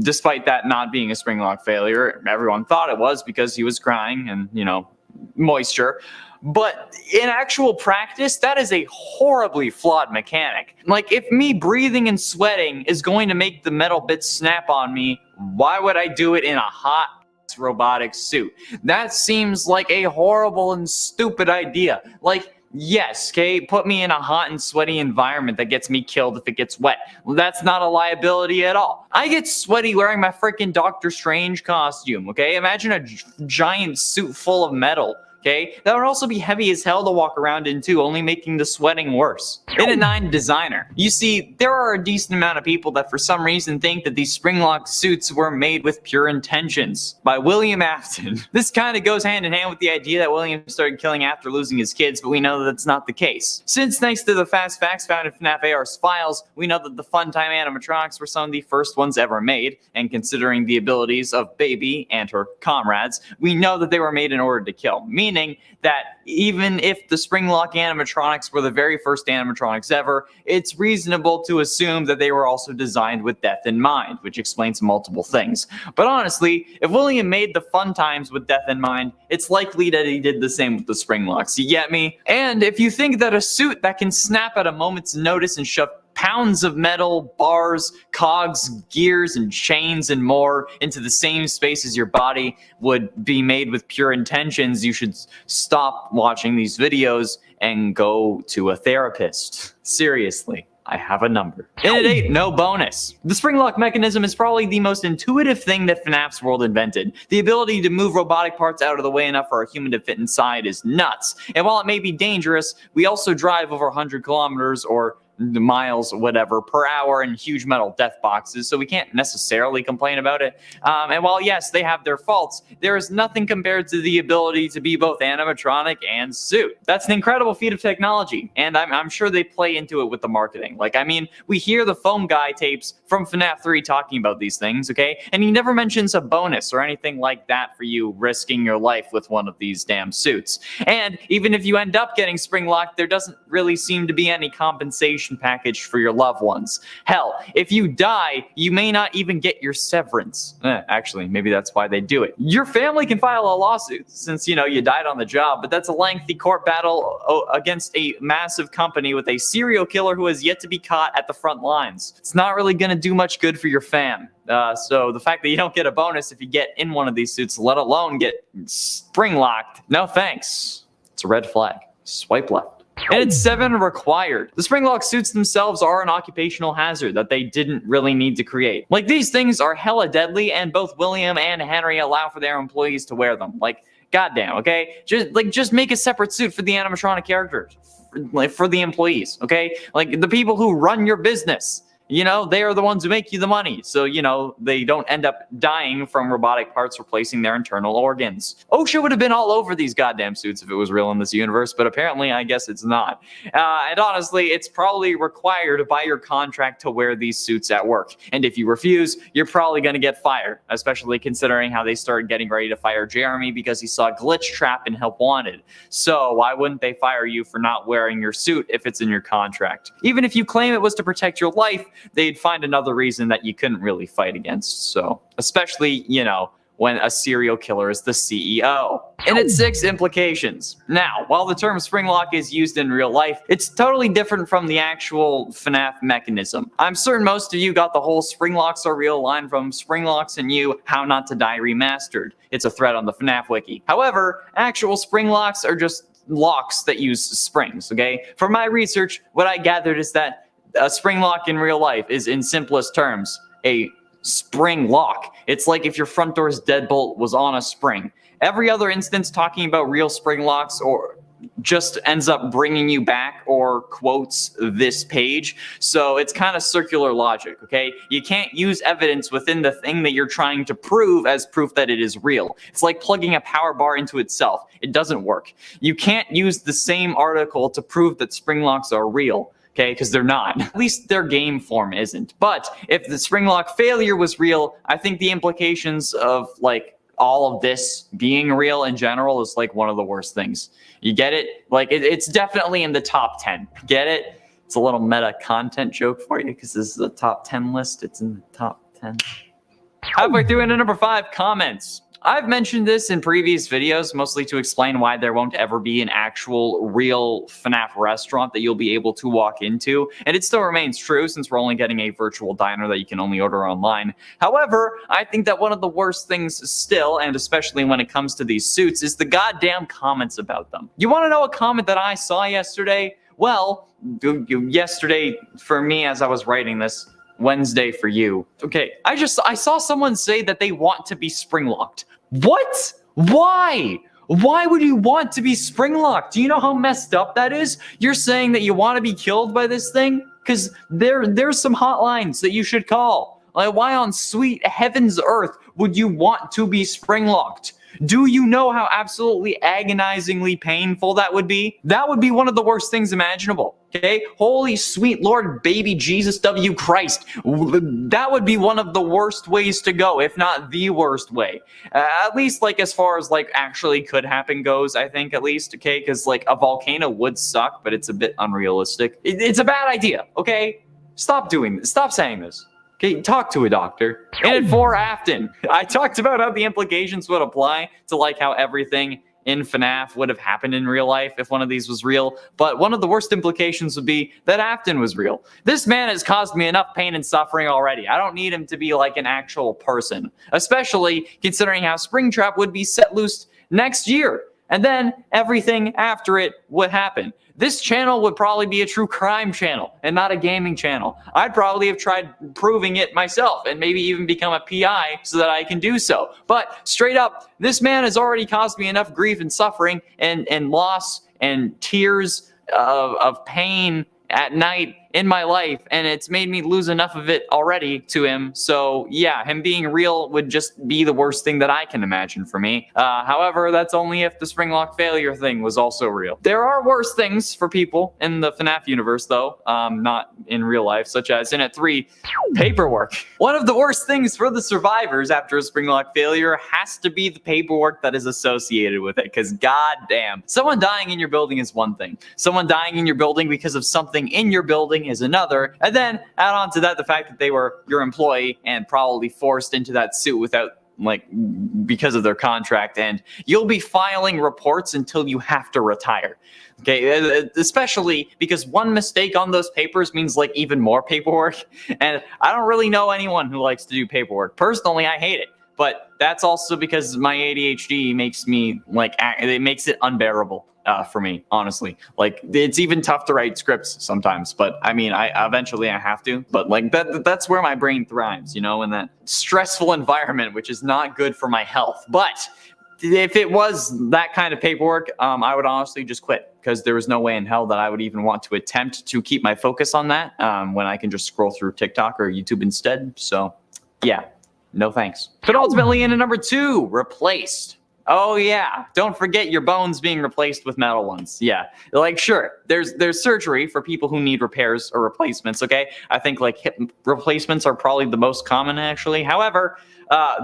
S14: despite that not being a spring lock failure. Everyone thought it was because he was crying and, you know, moisture. But in actual practice, that is a horribly flawed mechanic. Like, if me breathing and sweating is going to make the metal bits snap on me, why would I do it in a hot robotic suit? That seems like a horrible and stupid idea. Like, yes, okay, put me in a hot and sweaty environment that gets me killed if it gets wet. That's not a liability at all. I get sweaty wearing my freaking Doctor Strange costume, okay? Imagine a giant suit full of metal. Okay, that would also be heavy as hell to walk around in too, only making the sweating worse. In a 9 designer, you see, there are a decent amount of people that for some reason think that these spring-lock suits were made with pure intentions. By William Afton. This kind of goes hand in hand with the idea that William started killing after losing his kids, but we know that that's not the case. Since thanks to the fast facts found in FNAF AR's files, we know that the Funtime animatronics were some of the first ones ever made, and considering the abilities of Baby and her comrades, we know that they were made in order to kill. Meaning that even if the spring-lock animatronics were the very first animatronics ever, it's reasonable to assume that they were also designed with death in mind, which explains multiple things. But honestly, if William made the fun times with death in mind, it's likely that he did the same with the spring-locks, you get me? And if you think that a suit that can snap at a moment's notice and shove pounds of metal, bars, cogs, gears, and chains and more into the same space as your body would be made with pure intentions, you should stop watching these videos and go to a therapist. Seriously. I have a number. In at 8, no bonus. The spring lock mechanism is probably the most intuitive thing that FNAF's world invented. The ability to move robotic parts out of the way enough for a human to fit inside is nuts. And while it may be dangerous, we also drive over 100 kilometers or miles, whatever, per hour in huge metal death boxes, so we can't necessarily complain about it. And while, yes, they have their faults, there is nothing compared to the ability to be both animatronic and suit. That's an incredible feat of technology, and I'm sure they play into it with the marketing. Like, I mean, we hear the Foam Guy tapes from FNAF 3 talking about these things, okay? And he never mentions a bonus or anything like that for you risking your life with one of these damn suits. And even if you end up getting spring locked, there doesn't really seem to be any compensation package for your loved ones. Hell, if you die, you may not even get your severance. Actually, maybe that's why they do it. Your family can file a lawsuit since, you know, you died on the job, but that's a lengthy court battle against a massive company with a serial killer who has yet to be caught at the front lines. It's not really going to do much good for your fam. So the fact that you don't get a bonus if you get in one of these suits, let alone get spring locked, no thanks. It's a red flag. Swipe left. And it's 7, required. The spring lock suits themselves are an occupational hazard that they didn't really need to create. Like, these things are hella deadly, and both William and Henry allow for their employees to wear them. Like, goddamn, okay? Just make a separate suit for the animatronic characters, like for the employees, okay? Like, the people who run your business. You know, they are the ones who make you the money. So, you know, they don't end up dying from robotic parts replacing their internal organs. OSHA would have been all over these goddamn suits if it was real in this universe, but apparently I guess it's not. And honestly, it's probably required by your contract to wear these suits at work. And if you refuse, you're probably going to get fired, especially considering how they started getting ready to fire Jeremy because he saw Glitch Trap in Help Wanted. So why wouldn't they fire you for not wearing your suit if it's in your contract? Even if you claim it was to protect your life, they'd find another reason that you couldn't really fight against. So, especially, you know, when a serial killer is the CEO. And it's 6, implications. Now, while the term spring lock is used in real life, it's totally different from the actual FNAF mechanism. I'm certain most of you got the whole spring locks are real line from Spring Locks and You, How Not to Die Remastered. It's a thread on the FNAF wiki. However, actual spring locks are just locks that use springs, okay? From my research, what I gathered is that a spring lock in real life is, in simplest terms, a spring lock. It's like if your front door's deadbolt was on a spring. Every other instance talking about real spring locks or just ends up bringing you back or quotes this page. So it's kind of circular logic, okay? You can't use evidence within the thing that you're trying to prove as proof that it is real. It's like plugging a power bar into itself. It doesn't work. You can't use the same article to prove that spring locks are real. Okay, because they're not. At least their game form isn't. But if the spring lock failure was real, I think the implications of like all of this being real in general is like one of the worst things. You get it? Like it's definitely in the top 10. Get it? It's a little meta content joke for you because this is a top 10 list. It's in the top 10. Halfway through into number 5, comments. I've mentioned this in previous videos, mostly to explain why there won't ever be an actual real FNAF restaurant that you'll be able to walk into, and it still remains true since we're only getting a virtual diner that you can only order online. However, I think that one of the worst things still, and especially when it comes to these suits, is the goddamn comments about them. You want to know a comment that I saw yesterday? Well, yesterday for me as I was writing this, Wednesday for you. Okay, I saw someone say that they want to be spring locked. What? Why? Why would you want to be spring locked? Do you know how messed up that is? You're saying that you want to be killed by this thing? Because there's some hotlines that you should call. Like, why on sweet heaven's earth would you want to be spring locked? Do you know how absolutely agonizingly painful that would be? That would be one of the worst things imaginable. Okay? Holy sweet Lord baby Jesus W. Christ. That would be one of the worst ways to go, if not the worst way. At least, like, as far as, like, actually could happen goes, I think, at least, okay? Because, like, a volcano would suck, but it's a bit unrealistic. It's a bad idea, okay? Stop doing this. Stop saying this. Okay, talk to a doctor. And for Afton, I talked about how the implications would apply to, like, how everything in FNAF would have happened in real life if one of these was real, but one of the worst implications would be that Afton was real. This man has caused me enough pain and suffering already. I don't need him to be like an actual person, especially considering how Springtrap would be set loose next year, and then everything after it would happen. This channel would probably be a true crime channel and not a gaming channel. I'd probably have tried proving it myself and maybe even become a PI so that I can do so. But straight up, this man has already caused me enough grief and suffering and loss and tears of pain at night in my life, and it's made me lose enough of it already to him. So yeah, him being real would just be the worst thing that I can imagine for me. However, that's only if the Springlock failure thing was also real. There are worse things for people in the FNAF universe though, not in real life, such as in at 3, paperwork. One of the worst things for the survivors after a Springlock failure has to be the paperwork that is associated with it, because goddamn, someone dying in your building is one thing. Someone dying in your building because of something in your building is another, and then add on to that the fact that they were your employee and probably forced into that suit without, like, because of their contract, and you'll be filing reports until you have to retire. Okay, especially because one mistake on those papers means, like, even more paperwork, and I don't really know anyone who likes to do paperwork. Personally, I hate it. But that's also because my ADHD makes me, like, it makes it unbearable for me, honestly. Like, it's even tough to write scripts sometimes, but I mean, eventually I have to. But, like, that's where my brain thrives, you know, in that stressful environment, which is not good for my health. But if it was that kind of paperwork, I would honestly just quit, because there was no way in hell that I would even want to attempt to keep my focus on that when I can just scroll through TikTok or YouTube instead. So, yeah. No thanks. But ultimately, in at number 2, replaced. Oh yeah, don't forget your bones being replaced with metal ones. Yeah, like, sure, there's surgery for people who need repairs or replacements, okay? I think, like, hip replacements are probably the most common, actually. However,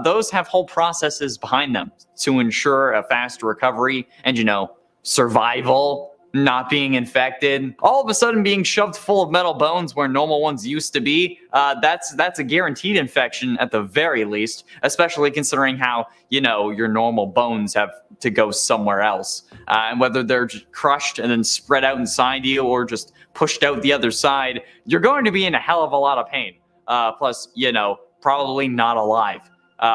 S14: those have whole processes behind them to ensure a fast recovery and, you know, survival, not being infected. All of a sudden being shoved full of metal bones where normal ones used to be, that's a guaranteed infection at the very least, especially considering how, you know, your normal bones have to go somewhere else. And whether they're just crushed and then spread out inside you or just pushed out the other side, you're going to be in a hell of a lot of pain. Plus, you know, probably not alive,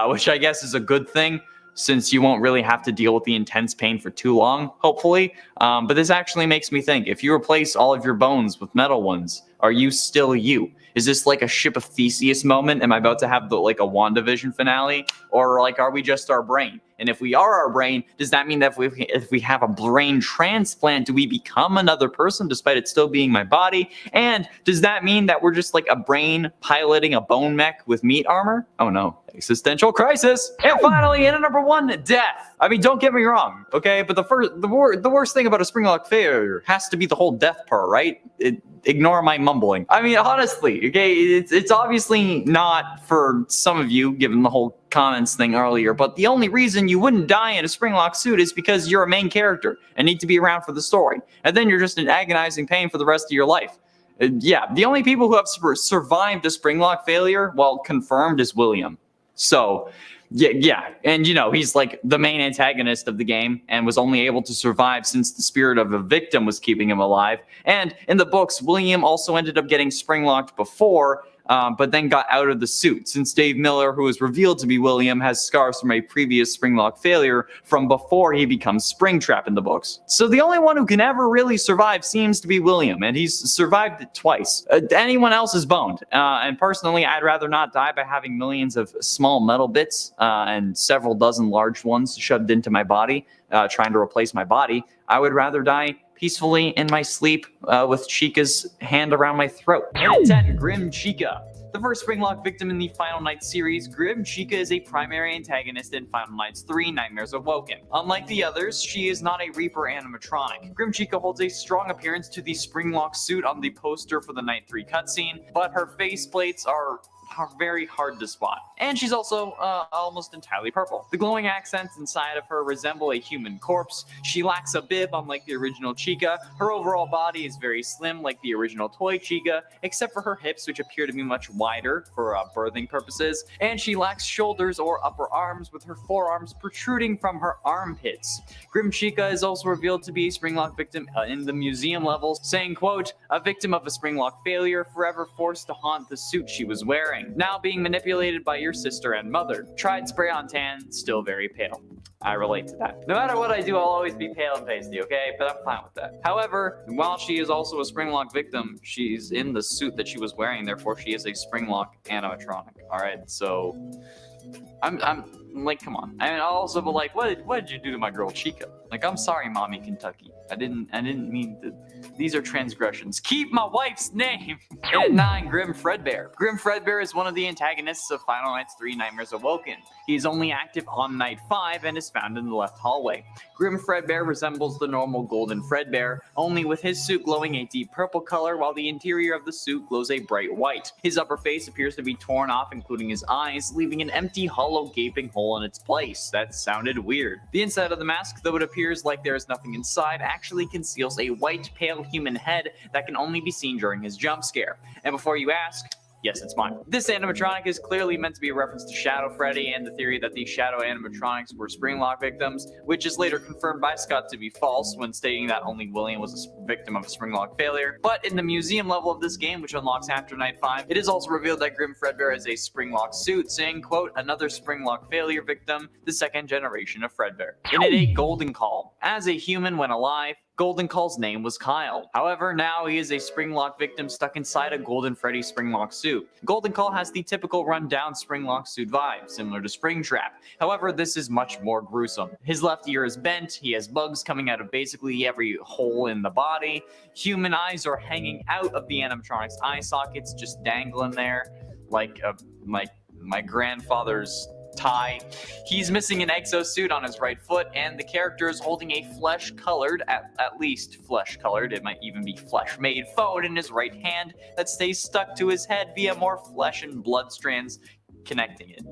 S14: which I guess is a good thing, since you won't really have to deal with the intense pain for too long, hopefully. But this actually makes me think, if you replace all of your bones with metal ones, are you still you? Is this like a Ship of Theseus moment? Am I about to have like a WandaVision finale? Or, like, are we just our brain? And if we are our brain, does that mean that if we have a brain transplant, do we become another person despite it still being my body? And does that mean that we're just like a brain piloting a bone mech with meat armor? Oh no, existential crisis. And finally, in at number 1, death. I mean, don't get me wrong, okay? But the worst thing about a Springlock failure has to be the whole death part, right? Ignore my mumbling. I mean, honestly, okay, it's obviously not for some of you, given the whole comments thing earlier, but the only reason you wouldn't die in a Springlock suit is because you're a main character and need to be around for the story. And then you're just in agonizing pain for the rest of your life. Yeah, the only people who have survived a Springlock failure, well, confirmed, is William. So, yeah. And, he's like the main antagonist of the game and was only able to survive since the spirit of a victim was keeping him alive. And in the books, William also ended up getting spring-locked before, but then got out of the suit, since Dave Miller, who is revealed to be William, has scars from a previous springlock failure from before he becomes Springtrap in the books. So the only one who can ever really survive seems to be William, and he's survived it twice. Anyone else is boned, and personally, I'd rather not die by having millions of small metal bits and several dozen large ones shoved into my body, trying to replace my body. I would rather die peacefully in my sleep with Chica's hand around my throat. And at 10, Grim Chica. The first Springlock victim in the Final Nights series, Grim Chica is a primary antagonist in Final Nights 3 Nightmares Awoken. Unlike the others, she is not a Reaper animatronic. Grim Chica holds a strong appearance to the Springlock suit on the poster for the Night 3 cutscene, but her face plates are very hard to spot. And she's also almost entirely purple. The glowing accents inside of her resemble a human corpse. She lacks a bib, unlike the original Chica. Her overall body is very slim, like the original toy Chica, except for her hips, which appear to be much wider for birthing purposes. And she lacks shoulders or upper arms, with her forearms protruding from her armpits. Grim Chica is also revealed to be a Springlock victim in the museum levels, saying, quote, "A victim of a Springlock failure, forever forced to haunt the suit she was wearing. Now being manipulated by your sister and mother. Tried spray on tan, still very pale." I relate to that. No matter what I do, I'll always be pale and pasty, okay? But I'm fine with that. However, while she is also a Springlock victim, she's in the suit that she was wearing, therefore she is a Springlock animatronic. Alright, so I'm like, come on. And I'll also be like, what did you do to my girl Chica? Like, I'm sorry, Mommy Kentucky. I didn't mean to. These are transgressions. Keep my wife's name. And at 9, Grim Fredbear. Grim Fredbear is one of the antagonists of Final Nights 3 Nightmares Awoken. He is only active on Night 5 and is found in the left hallway. Grim Fredbear resembles the normal Golden Fredbear, only with his suit glowing a deep purple color while the interior of the suit glows a bright white. His upper face appears to be torn off, including his eyes, leaving an empty, hollow, gaping hole in its place. That sounded weird. The inside of the mask, though it appears like there is nothing inside, actually conceals a white, pale human head that can only be seen during his jump scare. And before you ask, yes, it's mine. This animatronic is clearly meant to be a reference to Shadow Freddy and the theory that the Shadow animatronics were Springlock victims, which is later confirmed by Scott to be false when stating that only William was a victim of a Springlock failure. But in the museum level of this game, which unlocks after Night 5, it is also revealed that Grim Fredbear is a Springlock suit, saying, quote, "Another Springlock failure victim, the second generation of Fredbear." In at 8, Golden Call. As a human when alive, Golden Call's name was Kyle. However, now he is a Springlock victim stuck inside a Golden Freddy Springlock suit. Golden Call has the typical run-down Springlock suit vibe, similar to Springtrap. However, this is much more gruesome. His left ear is bent, he has bugs coming out of basically every hole in the body, human eyes are hanging out of the animatronic's eye sockets, just dangling there, like my grandfather's tie. He's missing an exosuit on his right foot, and the character is holding a flesh-colored, at least flesh-colored, it might even be flesh-made phone in his right hand that stays stuck to his head via more flesh and blood strands connecting it.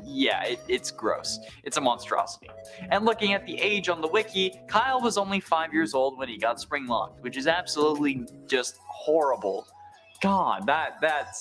S14: Yeah, it's gross. It's a monstrosity. And looking at the age on the wiki, Kyle was only 5 years old when he got Springlocked, which is absolutely just horrible. God, that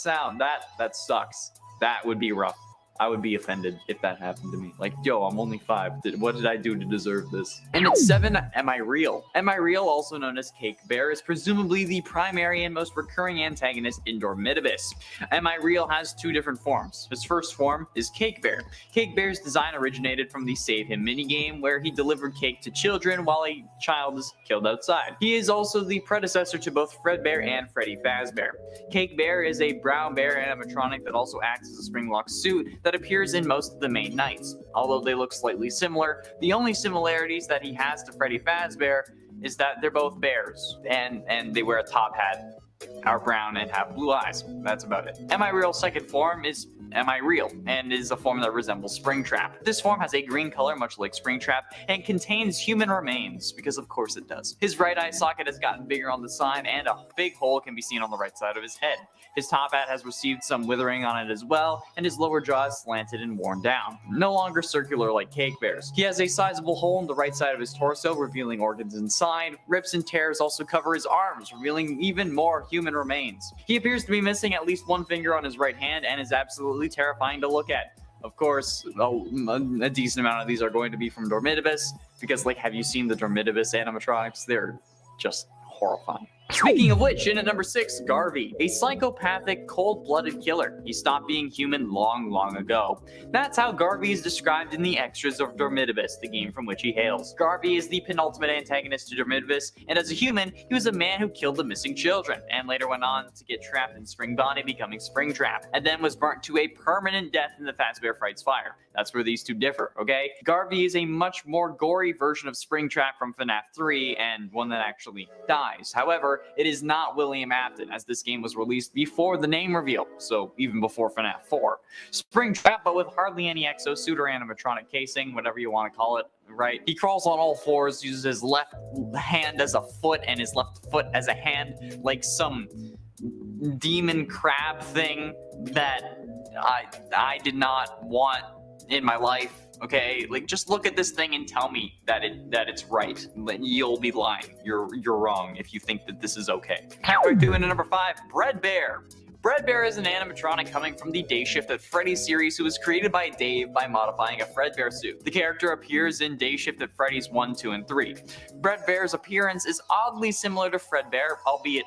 S14: sucks. That would be rough. I would be offended if that happened to me. Like, yo, I'm only 5. What did I do to deserve this? And at 7, Am I Real? Am I Real, also known as Cake Bear, is presumably the primary and most recurring antagonist in Dormitibus. Am I Real has 2 different forms. His first form is Cake Bear. Cake Bear's design originated from the Save Him minigame, where he delivered cake to children while a child is killed outside. He is also the predecessor to both Fredbear and Freddy Fazbear. Cake Bear is a brown bear animatronic that also acts as a Springlock suit that appears in most of the main nights. Although they look slightly similar, the only similarities that he has to Freddy Fazbear is that they're both bears, and they wear a top hat, are brown, and have blue eyes. That's about it. Am I Real's second form is Am I Real, and is a form that resembles Springtrap. This form has a green color, much like Springtrap, and contains human remains, because of course it does. His right eye socket has gotten bigger on the side, and a big hole can be seen on the right side of his head. His top hat has received some withering on it as well, and his lower jaw is slanted and worn down. No longer circular like Cake Bear's. He has a sizable hole in the right side of his torso, revealing organs inside. Rips and tears also cover his arms, revealing even more human remains. He appears to be missing at least one finger on his right hand, and is absolutely terrifying to look at. Of course, a decent amount of these are going to be from Dormitibus, because, like, have you seen the Dormitibus animatronics? They're just horrifying. Speaking of which, in at number 6, Garvey, a psychopathic, cold-blooded killer. He stopped being human long ago. That's how Garvey is described in the extras of Dormitibus, the game from which he hails. Garvey is the penultimate antagonist to Dormitibus, and as a human, he was a man who killed the missing children, and later went on to get trapped in Spring Bonnie, becoming Springtrap, and then was burnt to a permanent death in the Fazbear Frights fire. That's where these two differ, okay? Garvey is a much more gory version of Springtrap from FNAF 3, and one that actually dies. However, it is not William Afton, as this game was released before the name reveal, so even before FNAF 4. Springtrap, but with hardly any exosuit or animatronic casing, whatever you want to call it, right? He crawls on all fours, uses his left hand as a foot and his left foot as a hand, like some demon crab thing that I did not want in my life. Okay, like, just look at this thing and tell me that it's right. You'll be lying. You're wrong if you think that this is okay. Halfway through into number 5, Bread Bear. Bread Bear is an animatronic coming from the Day Shift at Freddy's series, who was created by Dave by modifying a Fredbear suit. The character appears in Day Shift at Freddy's 1, 2, and 3. Bread Bear's appearance is oddly similar to Fredbear, albeit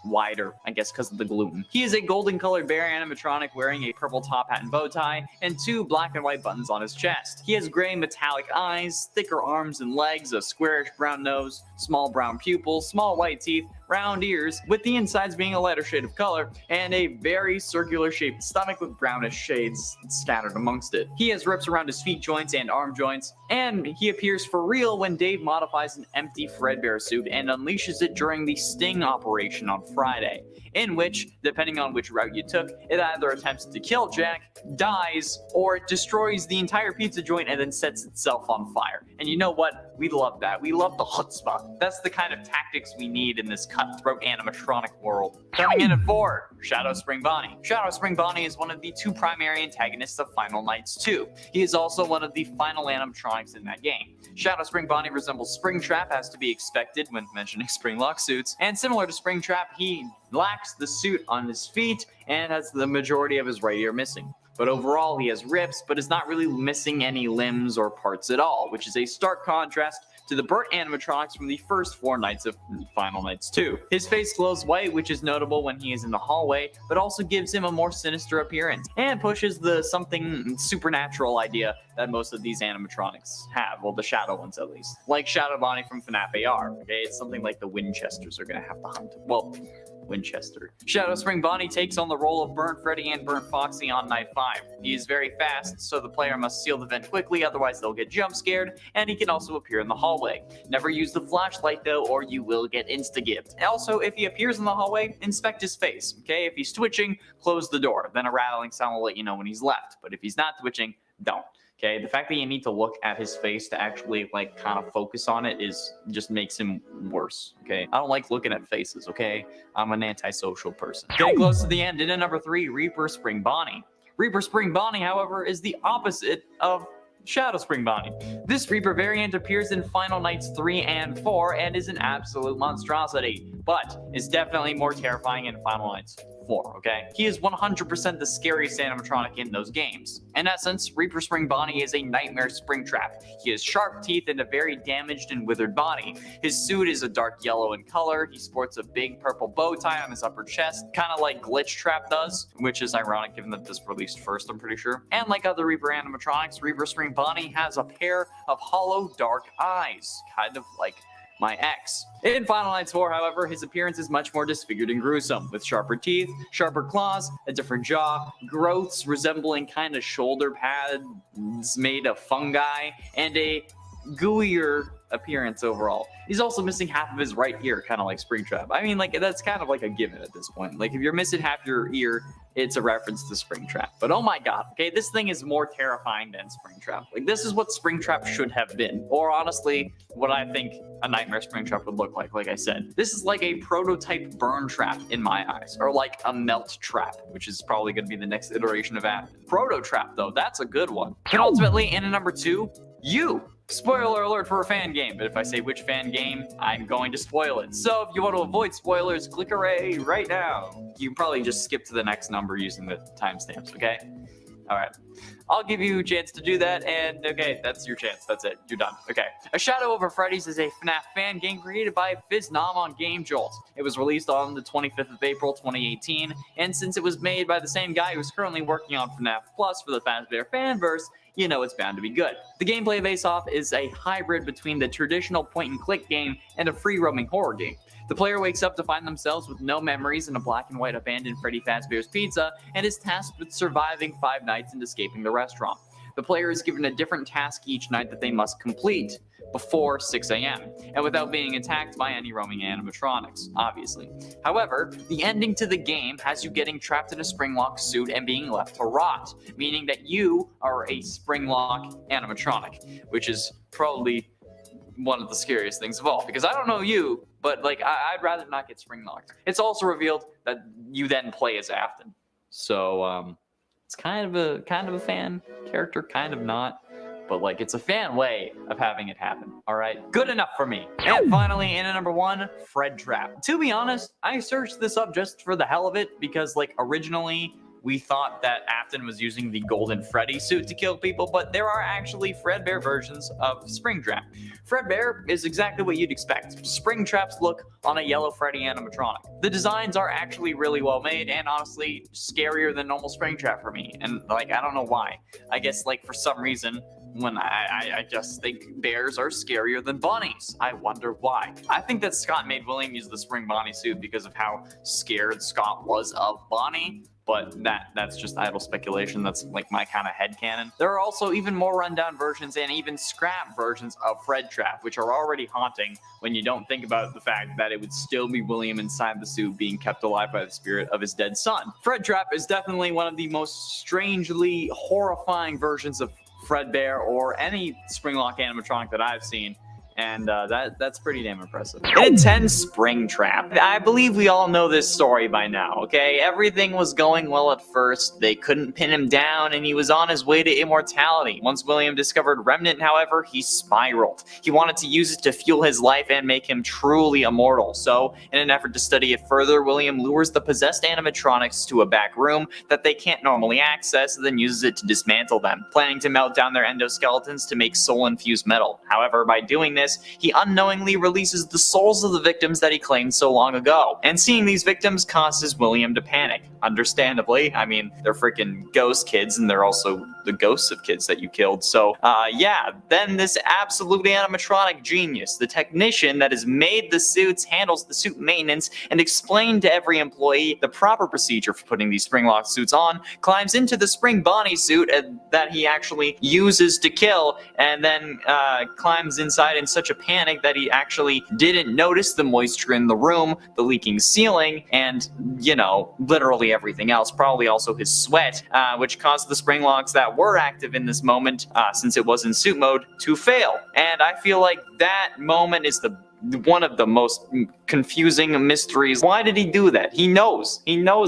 S14: wider, I guess because of the gluten. He is a golden colored bear animatronic wearing a purple top hat and bow tie, and 2 black and white buttons on his chest. He has gray metallic eyes, thicker arms and legs, a squarish brown nose, small brown pupils, small white teeth, round ears, with the insides being a lighter shade of color, and a very circular shaped stomach with brownish shades scattered amongst it. He has rips around his feet joints and arm joints, and he appears for real when Dave modifies an empty Fredbear suit and unleashes it during the Sting operation on Friday, in which, depending on which route you took, it either attempts to kill Jack, dies, or it destroys the entire pizza joint and then sets itself on fire. And you know what? We love that. We love the chutzpah. That's the kind of tactics we need in this cutthroat animatronic world. Coming in at 4, Shadow Spring Bonnie. Shadow Spring Bonnie is one of the 2 primary antagonists of Final Nights 2. He is also one of the final animatronics in that game. Shadow Spring Bonnie resembles Springtrap, as to be expected when mentioning Springlock suits, and similar to Springtrap, he lacks the suit on his feet and has the majority of his right ear missing. But overall, he has rips, but is not really missing any limbs or parts at all, which is a stark contrast to the burnt animatronics from the first 4 nights of Final Nights 2. His face glows white, which is notable when he is in the hallway, but also gives him a more sinister appearance, and pushes the something supernatural idea that most of these animatronics have, well, the shadow ones at least. Like Shadow Bonnie from FNAF AR, okay? It's something like the Winchesters are gonna have to hunt. Well, Winchester. Shadow Spring Bonnie takes on the role of Burnt Freddy and Burnt Foxy on night 5. He is very fast, so the player must seal the vent quickly, otherwise they'll get jump scared, and he can also appear in the hallway. Never use the flashlight though, or you will get insta-gibbed. Also, if he appears in the hallway, inspect his face, okay? If he's twitching, close the door, then a rattling sound will let you know when he's left, but if he's not twitching, don't. Okay, the fact that you need to look at his face to actually, like, kind of focus on it just makes him worse, okay? I don't like looking at faces, okay? I'm an antisocial person. Getting close to the end, in at number 3, Reaper Spring Bonnie. Reaper Spring Bonnie, however, is the opposite of Shadow Spring Bonnie. This Reaper variant appears in Final Nights 3 and 4 and is an absolute monstrosity, but is definitely more terrifying in Final Nights 4, okay? He is 100% the scariest animatronic in those games. In essence, Reaper Spring Bonnie is a nightmare Springtrap. He has sharp teeth and a very damaged and withered body. His suit is a dark yellow in color. He sports a big purple bow tie on his upper chest, kind of like Glitch Trap does, which is ironic given that this released first, I'm pretty sure. And like other Reaper animatronics, Reaper Spring Bonnie has a pair of hollow dark eyes, kind of like my ex. In Final Nights 4, however, his appearance is much more disfigured and gruesome, with sharper teeth, sharper claws, a different jaw, growths resembling kind of shoulder pads made of fungi, and a gooier appearance overall. He's also missing half of his right ear, kind of like Springtrap. I mean, like, that's kind of like a given at this point. Like, if you're missing half your ear, it's a reference to Springtrap. But oh my god, okay, this thing is more terrifying than Springtrap. Like, this is what Springtrap should have been. Or honestly, what I think a Nightmare Springtrap would look like I said. This is like a prototype burn trap in my eyes. Or like a melt trap, which is probably going to be the next iteration of Afton. Proto Trap, though, that's a good one. And ultimately, in at number 2, you. Spoiler alert for a fan game, but if I say which fan game, I'm going to spoil it. So if you want to avoid spoilers, click array right now. You can probably just skip to the next number using the timestamps, okay? All right. I'll give you a chance to do that, and okay, that's your chance. That's it. You're done. Okay. A Shadow Over Freddy's is a FNAF fan game created by FizzNom on Game Jolt. It was released on the 25th of April, 2018, and since it was made by the same guy who's currently working on FNAF Plus for the Fazbear Fanverse, you know it's bound to be good. The gameplay of Ace Off is a hybrid between the traditional point-and-click game and a free-roaming horror game. The player wakes up to find themselves with no memories in a black and white abandoned Freddy Fazbear's Pizza and is tasked with surviving 5 nights and escaping the restaurant. The player is given a different task each night that they must complete before 6 a.m. and without being attacked by any roaming animatronics, obviously. However, the ending to the game has you getting trapped in a Springlock suit and being left to rot, meaning that you are a Springlock animatronic, which is probably one of the scariest things of all, because I don't know you, but like I'd rather not get Springlocked. It's also revealed that you then play as Afton, so it's kind of a fan character, kind of not, but like it's a fan way of having it happen. All right, good enough for me. And finally, in at number 1, Fred Trap. To be honest, I searched this up just for the hell of it because like originally we thought that Afton was using the Golden Freddy suit to kill people, but there are actually Fredbear versions of Springtrap. Fredbear is exactly what you'd expect. Springtrap's look on a yellow Freddy animatronic. The designs are actually really well made and honestly scarier than normal Springtrap for me. And like, I don't know why. I guess like for some reason, when I just think bears are scarier than bunnies. I wonder why. I think that Scott made William use the Spring Bonnie suit because of how scared Scott was of Bonnie. But that's just idle speculation. That's like my kind of headcanon. There are also even more rundown versions and even scrap versions of Fred Trap, which are already haunting when you don't think about the fact that it would still be William inside the suit being kept alive by the spirit of his dead son. Fred Trap is definitely one of the most strangely horrifying versions of Fredbear or any Springlock animatronic that I've seen. And that's pretty damn impressive. In 10, Springtrap. I believe we all know this story by now, okay? Everything was going well at first. They couldn't pin him down, and he was on his way to immortality. Once William discovered Remnant, however, he spiraled. He wanted to use it to fuel his life and make him truly immortal. So, in an effort to study it further, William lures the possessed animatronics to a back room that they can't normally access, and then uses it to dismantle them, planning to melt down their endoskeletons to make soul-infused metal. However, by doing this, he unknowingly releases the souls of the victims that he claimed so long ago. And seeing these victims causes William to panic. Understandably, I mean, they're freaking ghost kids, and they're also the ghosts of kids that you killed. So, yeah, then this absolute animatronic genius, the technician that has made the suits, handles the suit maintenance, and explained to every employee the proper procedure for putting these Springlock suits on, climbs into the Spring Bonnie suit that he actually uses to kill, and then climbs inside in such a panic that he actually didn't notice the moisture in the room, the leaking ceiling, and, you know, literally everything else, probably also his sweat, which caused the Springlocks that were active in this moment, since it was in suit mode, to fail. And I feel like that moment is one of the most confusing mysteries. Why did he do that? He knows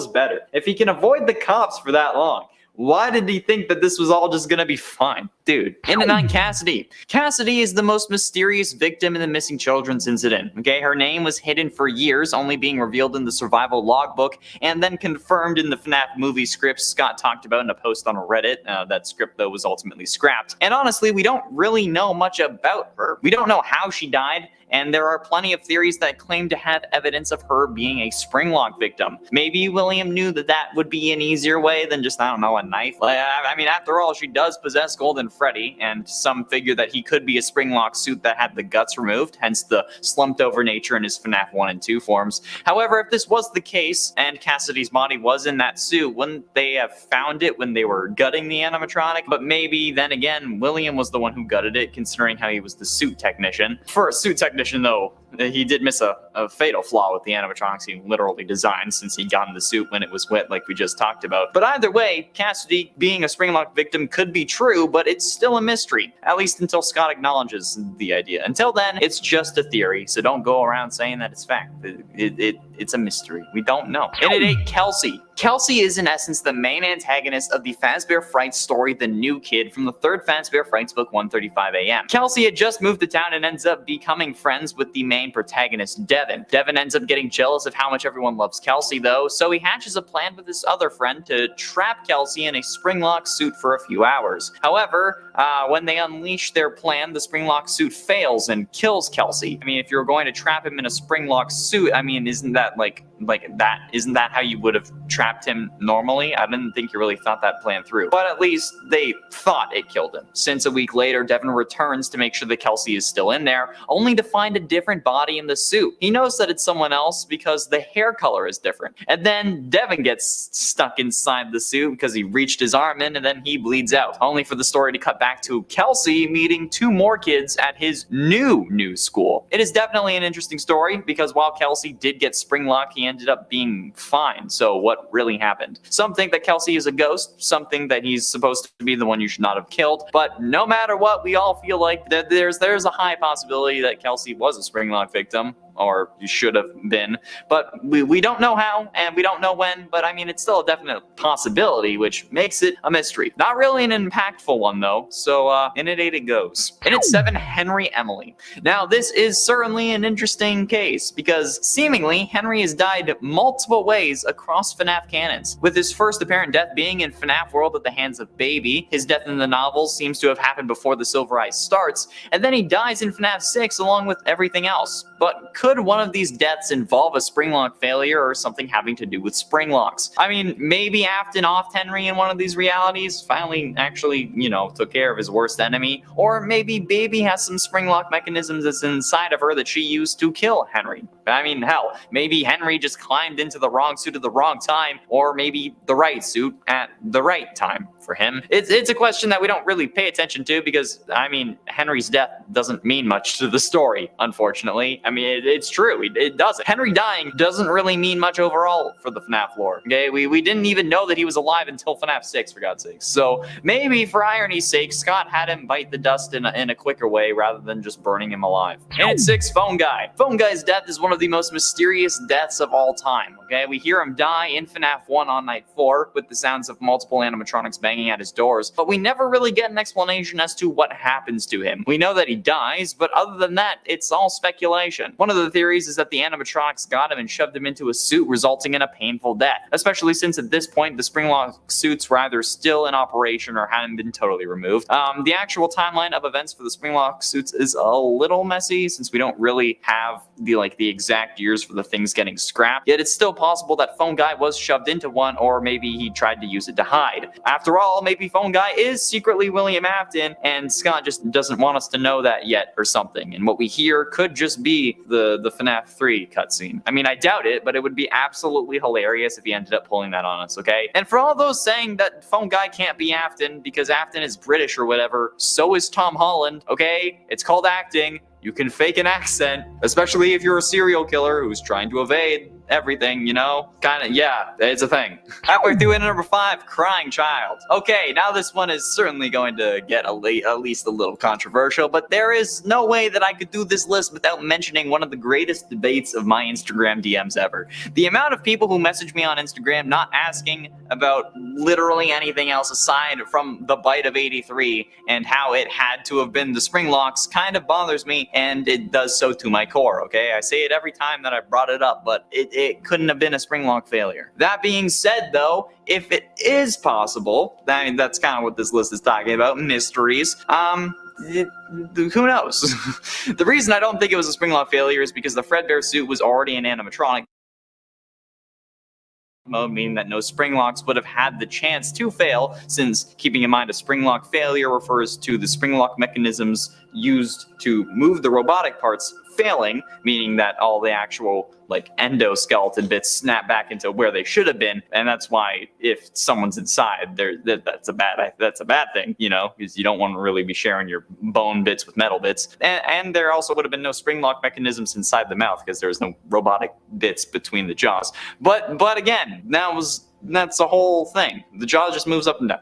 S14: better. If he can avoid the cops for that long, why did he think that this was all just gonna be fine? Dude. In at 9, Cassidy. Cassidy is the most mysterious victim in the missing children's incident. Okay, her name was hidden for years, only being revealed in the survival logbook, and then confirmed in the FNAF movie script Scott talked about in a post on Reddit. That script, though, was ultimately scrapped. And honestly, we don't really know much about her. We don't know how she died, and there are plenty of theories that claim to have evidence of her being a Springlock victim. Maybe William knew that would be an easier way than just, I don't know, a knife. I mean, after all, she does possess Golden Freddy, and some figure that he could be a Springlock suit that had the guts removed, hence the slumped over nature in his FNAF 1 and 2 forms. However, if this was the case, and Cassidy's body was in that suit, wouldn't they have found it when they were gutting the animatronic? But maybe, then again, William was the one who gutted it, considering how he was the suit technician. For a suit technician, though, he did miss a fatal flaw with the animatronics he literally designed, since he got in the suit when it was wet, like we just talked about. But either way, Cassidy being a Springlock victim could be true, but it's still a mystery, at least until Scott acknowledges the idea. Until then, it's just a theory, so don't go around saying that it's fact. It's a mystery. We don't know. And at 8, Kelsey. Kelsey is in essence the main antagonist of the Fazbear Frights story, The New Kid, from the third Fazbear Frights book 135 AM. Kelsey had just moved to town and ends up becoming friends with the main protagonist, Devin. Devin ends up getting jealous of how much everyone loves Kelsey though, so he hatches a plan with his other friend to trap Kelsey in a Springlock suit for a few hours. However, when they unleash their plan, the Springlock suit fails and kills Kelsey. I mean, if you're going to trap him in a Springlock suit, I mean, isn't that isn't that how you would have trapped him normally? I didn't think you really thought that plan through. But at least they thought it killed him. Since a week later, Devin returns to make sure that Kelsey is still in there, only to find a different body in the suit. He knows that it's someone else because the hair color is different. And then Devin gets stuck inside the suit because he reached his arm in and then he bleeds out. Only for the story to cut back to Kelsey meeting two more kids at his new school. It is definitely an interesting story because while Kelsey did get Springlock, he ended up being fine. So what really happened? Some think that Kelsey is a ghost, some think that he's supposed to be the one you should not have killed, but no matter what, we all feel like that there's a high possibility that Kelsey was a Springlock victim, or you should have been, but we don't know how and we don't know when, but I mean, it's still a definite possibility, which makes it a mystery. Not really an impactful one though, so in at 8 it goes. In at 7, Henry Emily. Now this is certainly an interesting case because seemingly Henry has died multiple ways across FNAF canons, with his first apparent death being in FNAF World at the hands of Baby. His death in the novels seems to have happened before the Silver Eye starts, and then he dies in FNAF 6 along with everything else. But could one of these deaths involve a Springlock failure or something having to do with Springlocks? I mean, maybe Afton offed Henry in one of these realities, finally actually, took care of his worst enemy, or maybe Baby has some Springlock mechanisms that's inside of her that she used to kill Henry. I mean, hell, maybe Henry just climbed into the wrong suit at the wrong time, or maybe the right suit at the right time for him. It's a question that we don't really pay attention to because, I mean, Henry's death doesn't mean much to the story, unfortunately. I mean, it's true, it doesn't. Henry dying doesn't really mean much overall for the FNAF lore, okay? We didn't even know that he was alive until FNAF 6, for God's sakes. So maybe for irony's sake, Scott had him bite the dust in a quicker way rather than just burning him alive. And at 6, Phone Guy. Phone Guy's death is one of the most mysterious deaths of all time, okay? We hear him die in FNAF 1 on night 4 with the sounds of multiple animatronics banging at his doors, but we never really get an explanation as to what happens to him. We know that he dies, but other than that, it's all speculation. One of the theories is that the animatronics got him and shoved him into a suit, resulting in a painful death, especially since at this point the Springlock suits were either still in operation or hadn't been totally removed. The actual timeline of events for the Springlock suits is a little messy since we don't really have the exact years for the things getting scrapped, yet it's still possible that Phone Guy was shoved into one, or maybe he tried to use it to hide. After all, maybe Phone Guy is secretly William Afton and Scott just doesn't want us to know that yet or something, and what we hear could just be the FNAF 3 cutscene. I mean, I doubt it, but it would be absolutely hilarious if he ended up pulling that on us, okay? And for all those saying that Phone Guy can't be Afton because Afton is British or whatever, so is Tom Holland, okay? It's called acting. You can fake an accent, especially if you're a serial killer who's trying to evade everything, yeah, it's a thing. Halfway through at number 5, Crying Child. Okay, now this one is certainly going to get at least a little controversial, but there is no way that I could do this list without mentioning one of the greatest debates of my Instagram DMs ever. The amount of people who message me on Instagram not asking about literally anything else aside from the bite of 83 and how it had to have been the Springlocks kind of bothers me, and it does so to my core, okay? I say it every time that I brought it up, but it couldn't have been a Springlock failure. That being said, though, if it is possible, that's kind of what this list is talking about, mysteries, who knows? The reason I don't think it was a Springlock failure is because the Fredbear suit was already an animatronic mode, meaning that no Springlocks would have had the chance to fail, since keeping in mind a Springlock failure refers to the Springlock mechanisms used to move the robotic parts failing, meaning that all the actual endoskeleton bits snap back into where they should have been, and that's why if someone's inside, that's a bad thing, because you don't want to really be sharing your bone bits with metal bits, and there also would have been no Springlock mechanisms inside the mouth because there's no robotic bits between the jaws. But again, that's the whole thing. The jaw just moves up and down.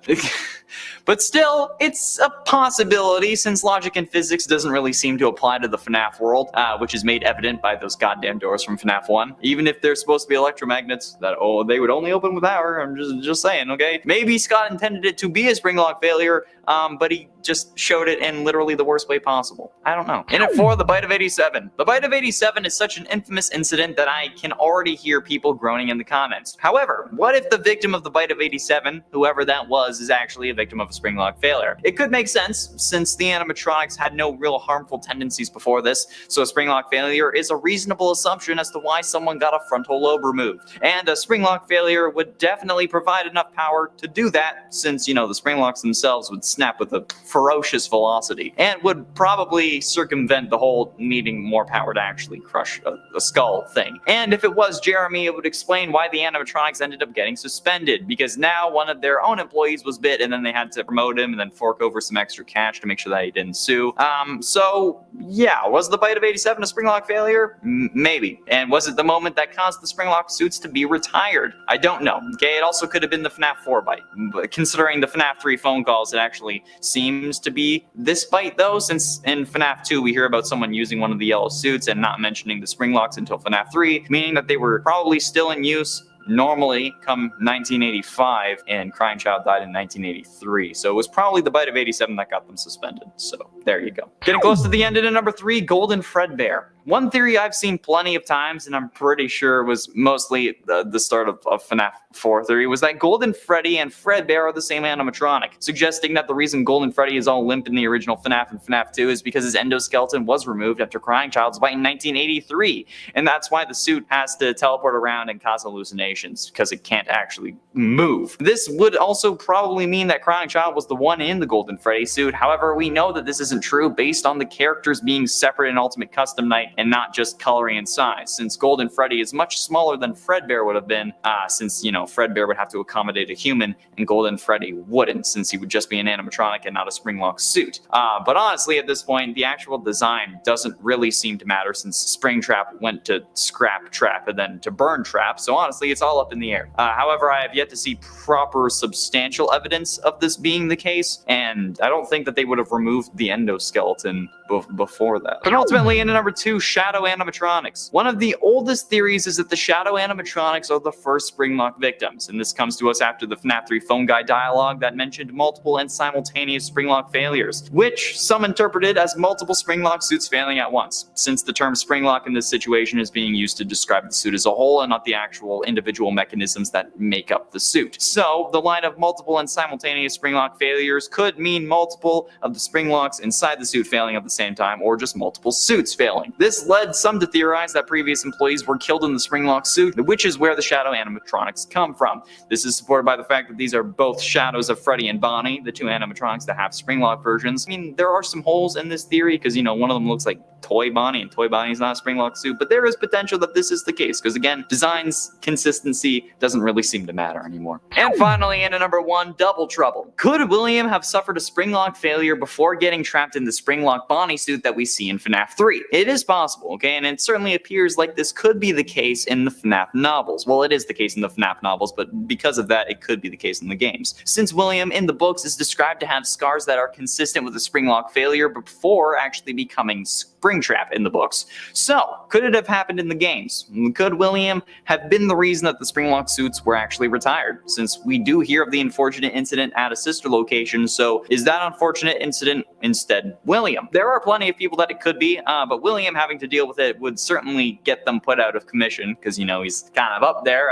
S14: But still, it's a possibility since logic and physics doesn't really seem to apply to the FNAF world, which is made evident by those goddamn doors from FNAF 1. Even if they're supposed to be electromagnets, that they would only open with power. I'm just saying, okay? Maybe Scott intended it to be a spring lock failure, but he just showed it in literally the worst way possible. I don't know. In at 4, the Bite of 87. The Bite of 87 is such an infamous incident that I can already hear people groaning in the comments. However, what if the victim of the Bite of 87, whoever that was, is actually a victim of a spring lock failure? It could make sense since the animatronics had no real harmful tendencies before this, so a spring lock failure is a reasonable assumption as to why someone got a frontal lobe removed. And a spring lock failure would definitely provide enough power to do that since, the spring locks themselves would snap with a ferocious velocity and would probably circumvent the whole needing more power to actually crush a skull thing. And if it was Jeremy, it would explain why the animatronics ended up getting suspended, because now one of their own employees was bit and then they had to promote him and then fork over some extra cash to make sure that he didn't sue. So yeah, was the Bite of 87 a spring lock failure? Maybe. And was it the moment that caused the spring lock suits to be retired? I don't know. Okay, it also could have been the FNAF 4 bite. But considering the FNAF 3 phone calls, it actually seems to be this bite though, since in FNAF 2 we hear about someone using one of the yellow suits and not mentioning the spring locks until FNAF 3, meaning that they were probably still in use normally come 1985, and Crying Child died in 1983. So it was probably the Bite of 87 that got them suspended. So there you go. Getting close to the end in number 3, Golden Fredbear. One theory I've seen plenty of times, and I'm pretty sure was mostly the start of FNAF 4 theory, was that Golden Freddy and Fredbear are the same animatronic, suggesting that the reason Golden Freddy is all limp in the original FNAF and FNAF 2 is because his endoskeleton was removed after Crying Child's bite in 1983, and that's why the suit has to teleport around and cause hallucinations, because it can't actually move. This would also probably mean that Crying Child was the one in the Golden Freddy suit. However, we know that this isn't true based on the characters being separate in Ultimate Custom Night and not just coloring and size, since Golden Freddy is much smaller than Fredbear would have been, since, Fredbear would have to accommodate a human, and Golden Freddy wouldn't, since he would just be an animatronic and not a spring-lock suit. But honestly, at this point, the actual design doesn't really seem to matter, since Springtrap went to Scrap Trap and then to Burn Trap, so honestly, it's all up in the air. However, I have yet to see proper substantial evidence of this being the case, and I don't think that they would have removed the endoskeleton before that. But ultimately, in number 2, Shadow Animatronics. One of the oldest theories is that the Shadow Animatronics are the first Springlock victims, and this comes to us after the FNAF 3 phone guy dialogue that mentioned multiple and simultaneous Springlock failures, which some interpreted as multiple Springlock suits failing at once, since the term Springlock in this situation is being used to describe the suit as a whole and not the actual individual mechanisms that make up the suit. So, the line of multiple and simultaneous Springlock failures could mean multiple of the Springlocks inside the suit failing at the same time, or just multiple suits failing. This led some to theorize that previous employees were killed in the Springlock suit, which is where the Shadow Animatronics come from. This is supported by the fact that these are both shadows of Freddy and Bonnie, the two animatronics that have Springlock versions. I mean, there are some holes in this theory, because, one of them looks like Toy Bonnie, and Toy Bonnie's not a Springlock suit, but there is potential that this is the case, because again, design's consistency doesn't really seem to matter anymore. And finally, in number 1, Double Trouble. Could William have suffered a Springlock failure before getting trapped in the Springlock Bonnie suit that we see in FNAF 3? It is possible, okay, and it certainly appears like this could be the case in the FNAF novels. Well, it is the case in the FNAF novels, but because of that, it could be the case in the games. Since William in the books is described to have scars that are consistent with a Springlock failure before actually becoming Springtrap in the books. So, could it have happened in the games? Could William have been the reason that the Springlock suits were actually retired? Since we do hear of the unfortunate incident at a sister location, so is that unfortunate incident instead William? There are plenty of people that it could be, but William having to deal with it would certainly get them put out of commission, because, he's kind of up there,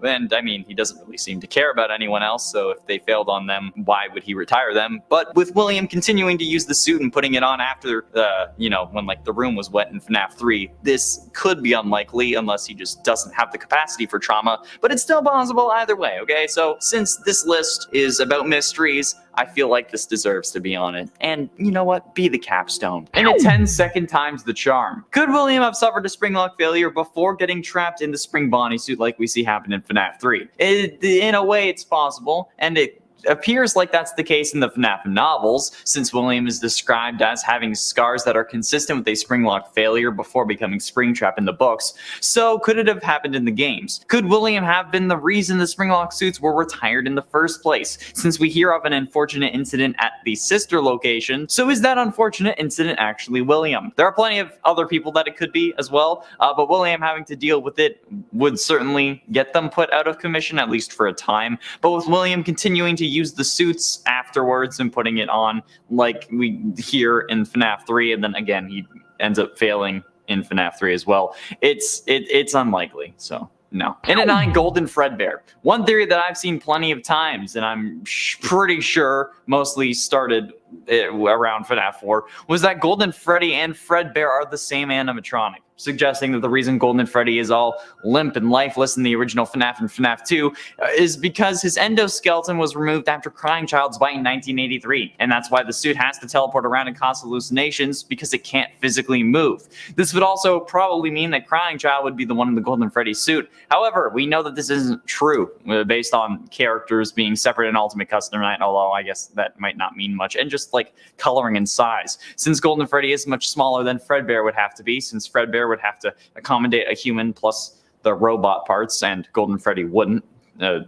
S14: and I mean, he doesn't really seem to care about anyone else, so if they failed on them, why would he retire them? But with William continuing to use the suit and putting it on after, when like the room was wet in FNAF 3, this could be unlikely unless he just doesn't have the capacity for trauma, but it's still possible either way, okay? So since this list is about mysteries, I feel like this deserves to be on it. And you know what? Be the capstone. And a 10-second times the charm. Could William have suffered a Springlock failure before getting trapped in the Spring Bonnie suit like we see happen in FNAF 3? In a way, it's possible, and it appears like that's the case in the FNAF novels, since William is described as having scars that are consistent with a Springlock failure before becoming Springtrap in the books. So could it have happened in the games? Could William have been the reason the Springlock suits were retired in the first place? Since we hear of an unfortunate incident at the sister location, so is that unfortunate incident actually William? There are plenty of other people that it could be as well, but William having to deal with it would certainly get them put out of commission, at least for a time. But with William continuing to use the suits afterwards and putting it on, like we hear in FNAF 3, and then again he ends up failing in FNAF 3 as well, it's unlikely. So no. And at 9, Golden Fredbear. One theory that I've seen plenty of times, and I'm pretty sure mostly started around FNAF 4, was that Golden Freddy and Fredbear are the same animatronic, suggesting that the reason Golden Freddy is all limp and lifeless in the original FNAF and FNAF 2 is because his endoskeleton was removed after Crying Child's bite in 1983, and that's why the suit has to teleport around and cause hallucinations, because it can't physically move. This would also probably mean that Crying Child would be the one in the Golden Freddy suit. However, we know that this isn't true, based on characters being separate in Ultimate Custom Night, although I guess that might not mean much, and just like coloring and size, since Golden Freddy is much smaller than Fredbear would have to be, since Fredbear would have to accommodate a human plus the robot parts, and Golden Freddy wouldn't,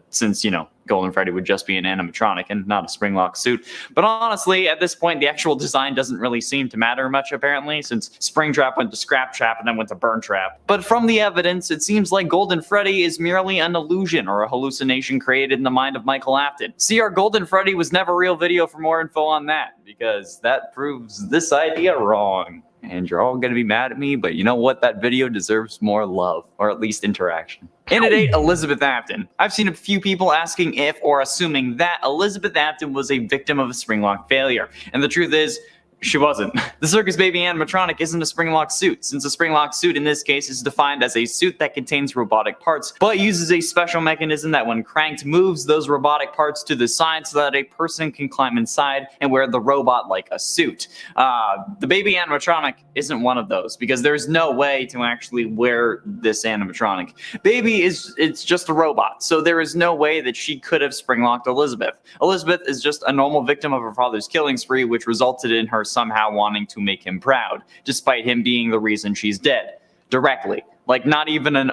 S14: since, you know, Golden Freddy would just be an animatronic and not a Springlock suit. But honestly, at this point, the actual design doesn't really seem to matter much, apparently, since Springtrap went to Scrap Trap and then went to Burn Trap. But from the evidence, it seems like Golden Freddy is merely an illusion or a hallucination created in the mind of Michael Afton. See our Golden Freddy was never real video for more info on that, because that proves this idea wrong. And you're all going to be mad at me, but you know what? That video deserves more love, or at least interaction. And at 8, Elizabeth Afton. I've seen a few people asking if, or assuming that, Elizabeth Afton was a victim of a Springlock failure. And the truth is, she wasn't. The Circus Baby animatronic isn't a Springlock suit, since a Springlock suit in this case is defined as a suit that contains robotic parts, but uses a special mechanism that when cranked moves those robotic parts to the side so that a person can climb inside and wear the robot like a suit. The Baby animatronic isn't one of those, because there's no way to actually wear this animatronic. Baby it's just a robot, so there is no way that she could have Springlocked Elizabeth. Elizabeth is just a normal victim of her father's killing spree, which resulted in her somehow wanting to make him proud, despite him being the reason she's dead. Directly. Like, not even an,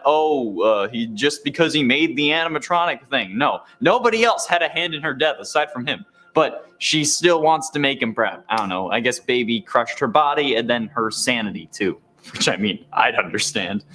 S14: he just because he made the animatronic thing. No. Nobody else had a hand in her death aside from him. But she still wants to make him proud. I don't know. I guess Baby crushed her body and then her sanity too. Which, I mean, I'd understand.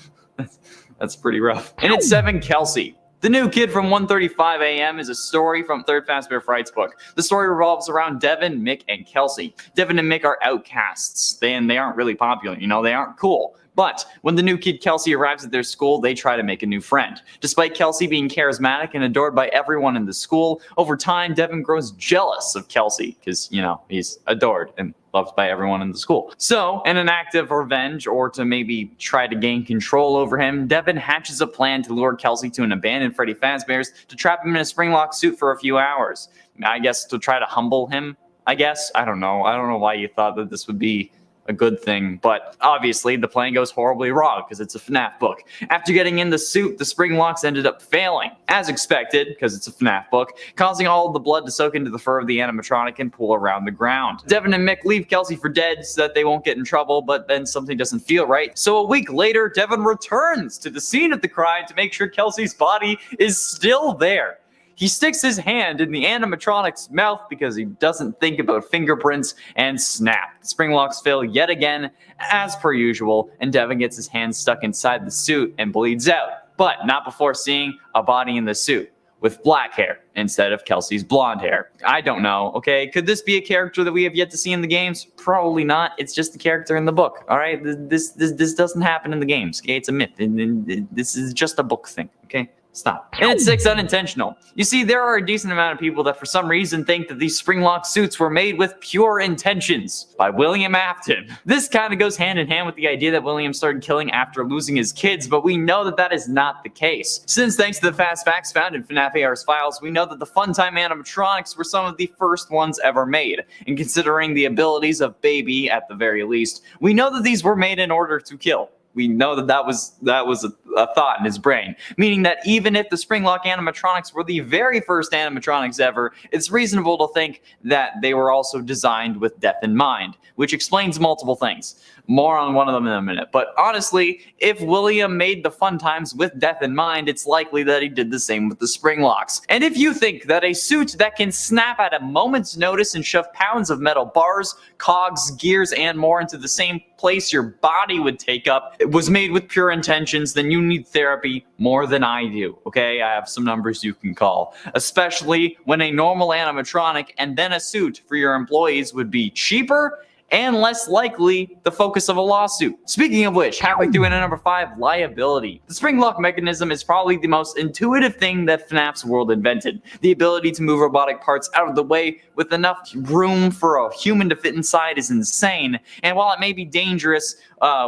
S14: That's pretty rough. And at 7, Kelsey. The New Kid from 1:35 a.m. is a story from Third Fazbear Frights book. The story revolves around Devin, Mick, and Kelsey. Devin and Mick are outcasts. They aren't really popular, you know, they aren't cool. But when the new kid Kelsey arrives at their school, they try to make a new friend. Despite Kelsey being charismatic and adored by everyone in the school, over time, Devin grows jealous of Kelsey because, you know, he's adored and loved by everyone in the school. So, in an act of revenge, or to maybe try to gain control over him, Devin hatches a plan to lure Kelsey to an abandoned Freddy Fazbear's to trap him in a Springlock suit for a few hours. I guess to try to humble him, I guess. I don't know. I don't know why you thought that this would be a good thing, but obviously the plan goes horribly wrong because it's a FNAF book. After getting in the suit, the Springlocks ended up failing, as expected, because it's a FNAF book, causing all of the blood to soak into the fur of the animatronic and pool around the ground. Devin and Mick leave Kelsey for dead so that they won't get in trouble, but then something doesn't feel right. So a week later, Devin returns to the scene of the crime to make sure Kelsey's body is still there. He sticks his hand in the animatronic's mouth because he doesn't think about fingerprints, and snap. Springlocks fail yet again, as per usual, and Devin gets his hand stuck inside the suit and bleeds out. But not before seeing a body in the suit, with black hair instead of Kelsey's blonde hair. I don't know, okay? Could this be a character that we have yet to see in the games? Probably not. It's just a character in the book, all right? This doesn't happen in the games, okay? It's a myth. This is just a book thing, okay? Stop. And at 6, unintentional. You see, there are a decent amount of people that for some reason think that these Springlock suits were made with pure intentions by William Afton. This kind of goes hand in hand with the idea that William started killing after losing his kids, but we know that that is not the case. Since thanks to the fast facts found in FNAF AR's files, we know that the Funtime animatronics were some of the first ones ever made. And considering the abilities of Baby, at the very least, we know that these were made in order to kill. We know that was a thought in his brain, meaning that even if the Springlock animatronics were the very first animatronics ever, it's reasonable to think that they were also designed with death in mind, which explains multiple things. More on one of them in a minute. But honestly, if William made the fun times with death in mind, it's likely that he did the same with the Springlocks. And if you think that a suit that can snap at a moment's notice and shove pounds of metal bars, cogs, gears, and more into the same place your body would take up was made with pure intentions, then you need therapy more than I do, okay? I have some numbers you can call. Especially when a normal animatronic and then a suit for your employees would be cheaper and less likely the focus of a lawsuit. Speaking of which, halfway through into number 5, liability. The Springlock mechanism is probably the most intuitive thing that FNAF's world invented. The ability to move robotic parts out of the way with enough room for a human to fit inside is insane, and while it may be dangerous,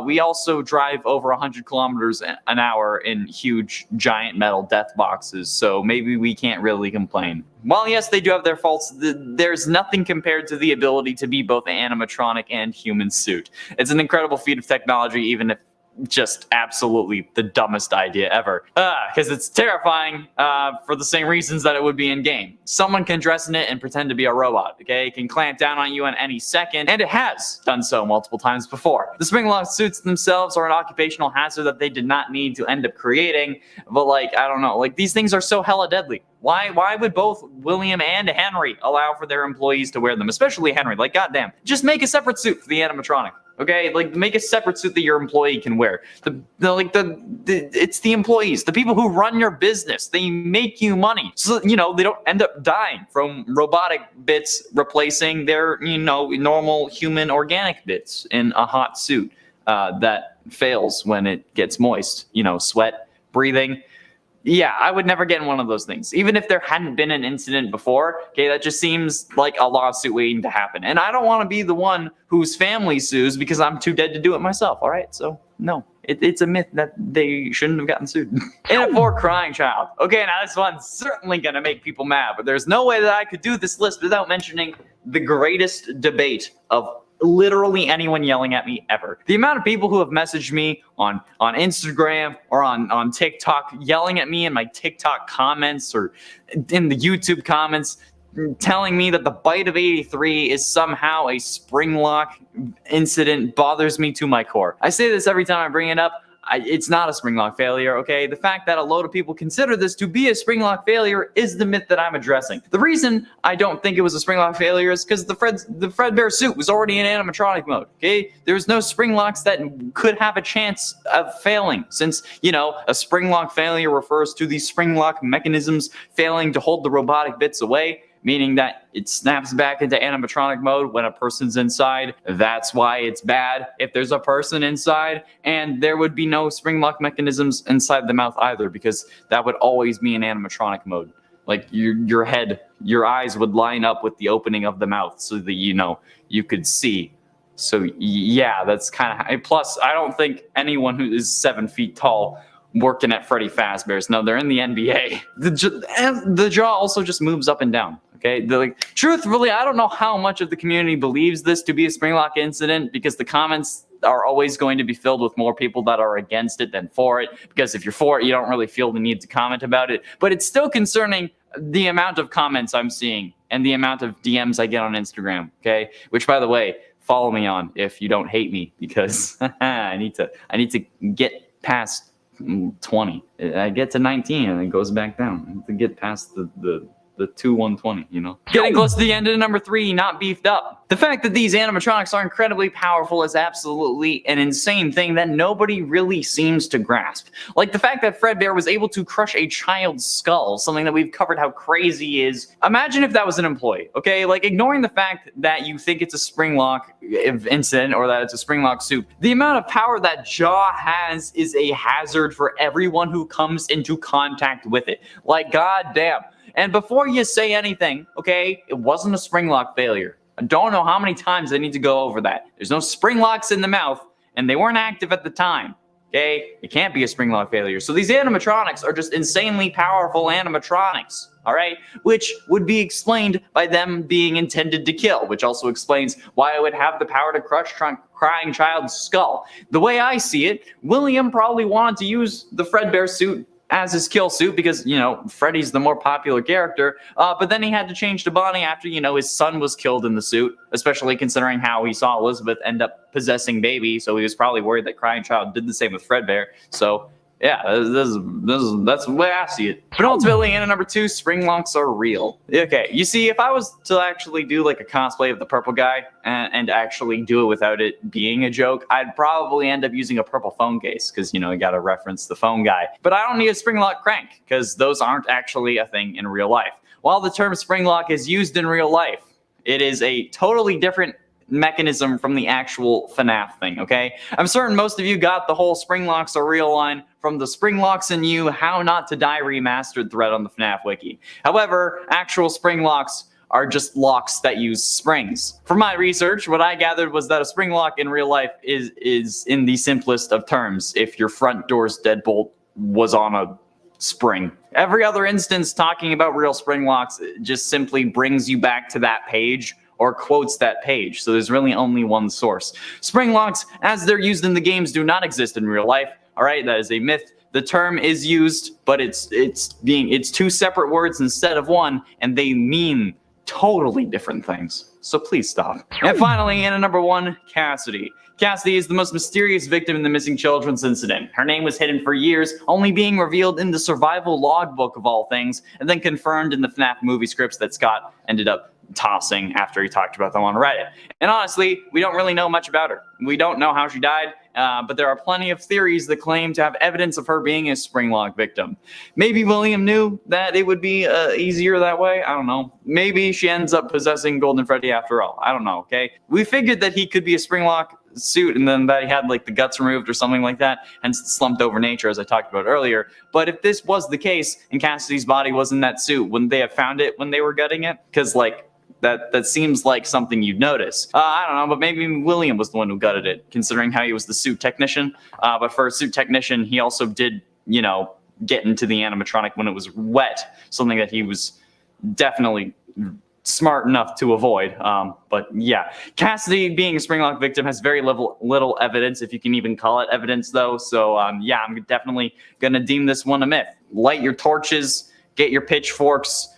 S14: we also drive over 100 kilometers an hour in huge, giant metal death boxes, so maybe we can't really complain. While yes, they do have their faults, there's nothing compared to the ability to be both an animatronic and human suit. It's an incredible feat of technology, even if just absolutely the dumbest idea ever. Because it's terrifying for the same reasons that it would be in game. Someone can dress in it and pretend to be a robot, okay? It can clamp down on you in any second, and it has done so multiple times before. The Springlock suits themselves are an occupational hazard that they did not need to end up creating, but like, I don't know, like these things are so hella deadly. Why would both William and Henry allow for their employees to wear them? Especially Henry, like goddamn. Just make a separate suit for the animatronic. Okay, like make a separate suit that your employee can wear. It's the employees, the people who run your business. They make you money, so they don't end up dying from robotic bits replacing their normal human organic bits in a hot suit that fails when it gets moist. Sweat, breathing. Yeah, I would never get in one of those things. Even if there hadn't been an incident before, okay, that just seems like a lawsuit waiting to happen. And I don't want to be the one whose family sues because I'm too dead to do it myself, all right? So, no, it's a myth that they shouldn't have gotten sued. And a poor crying child. Okay, now this one's certainly going to make people mad, but there's no way that I could do this list without mentioning the greatest debate of literally anyone yelling at me ever. The amount of people who have messaged me on Instagram or on TikTok yelling at me in my TikTok comments or in the YouTube comments telling me that the Bite of 83 is somehow a Springlock incident bothers me to my core. I say this every time I bring it up. It's not a Springlock failure, okay? The fact that a load of people consider this to be a Springlock failure is the myth that I'm addressing. The reason I don't think it was a Springlock failure is because the Fredbear suit was already in animatronic mode, okay? There's no Springlocks that could have a chance of failing, since, a Springlock failure refers to the Springlock mechanisms failing to hold the robotic bits away, meaning that it snaps back into animatronic mode when a person's inside. That's why it's bad if there's a person inside, and there would be no Springlock mechanisms inside the mouth either, because that would always be in animatronic mode. Like your head, your eyes would line up with the opening of the mouth so that you could see. So yeah, that's kind of. Plus, I don't think anyone who is 7 feet tall working at Freddy Fazbear's. No, they're in the NBA. The jaw also just moves up and down. Okay, truthfully, I don't know how much of the community believes this to be a Springlock incident, because the comments are always going to be filled with more people that are against it than for it, because if you're for it, you don't really feel the need to comment about it. But it's still concerning the amount of comments I'm seeing and the amount of DMs I get on Instagram, okay? Which, by the way, follow me on if you don't hate me, because I need to get past 20. I get to 19 and it goes back down. I have to get past the 120, Getting close to the end of number 3, not beefed up. The fact that these animatronics are incredibly powerful is absolutely an insane thing that nobody really seems to grasp. Like the fact that Fredbear was able to crush a child's skull, something that we've covered how crazy is. Imagine if that was an employee, okay? Like ignoring the fact that you think it's a Springlock incident or that it's a Springlock suit, the amount of power that jaw has is a hazard for everyone who comes into contact with it. Like goddamn. And before you say anything, okay, it wasn't a Springlock failure. I don't know how many times I need to go over that. There's no Springlocks in the mouth, and they weren't active at the time. Okay, it can't be a Springlock failure. So these animatronics are just insanely powerful animatronics. All right, which would be explained by them being intended to kill, which also explains why it would have the power to crush crying child's skull. The way I see it, William probably wanted to use the Fredbear suit as his kill suit because, you know, Freddy's the more popular character, but then he had to change to Bonnie after, you know, his son was killed in the suit, especially considering how he saw Elizabeth end up possessing Baby, so he was probably worried that Crying Child did the same with Fredbear, so yeah, that's the way I see it. But ultimately, in number 2, Springlocks are real. Okay, you see, if I was to actually do like a cosplay of the purple guy and actually do it without it being a joke, I'd probably end up using a purple phone case because, you know, you gotta reference the phone guy. But I don't need a Springlock crank because those aren't actually a thing in real life. While the term Springlock is used in real life, it is a totally different mechanism from the actual FNAF thing, okay? I'm certain most of you got the whole Springlocks are real line from the Springlocks and You How Not to Die remastered thread on the FNAF wiki. However, actual Springlocks are just locks that use springs. From my research, what I gathered was that a Springlock in real life is in the simplest of terms, if your front door's deadbolt was on a spring. Every other instance talking about real Springlocks just simply brings you back to that page or quotes that page, so there's really only one source. Springlocks, as they're used in the games, do not exist in real life. All right, that is a myth. The term is used, but it's 2 separate words instead of one, and they mean totally different things. So please stop. And finally, in at number 1, Cassidy. Cassidy is the most mysterious victim in the missing children's incident. Her name was hidden for years, only being revealed in the survival logbook of all things, and then confirmed in the FNAF movie scripts that Scott ended up tossing after he talked about them on Reddit. And honestly, we don't really know much about her. We don't know how she died, but there are plenty of theories that claim to have evidence of her being a Springlock victim. Maybe William knew that it would be easier that way. I don't know. Maybe she ends up possessing Golden Freddy after all. I don't know, okay? We figured that he could be a Springlock suit and then that he had like the guts removed or something like that, hence the slumped over nature as I talked about earlier. But if this was the case and Cassidy's body was in that suit, wouldn't they have found it when they were gutting it? Because like that seems like something you'd notice. I don't know, but maybe William was the one who gutted it, considering how he was the suit technician. But for a suit technician, he also did, you know, get into the animatronic when it was wet, something that he was definitely smart enough to avoid. But yeah, Cassidy being a Springlock victim has very little evidence, if you can even call it evidence though. So yeah, I'm definitely gonna deem this one a myth. Light your torches, get your pitchforks,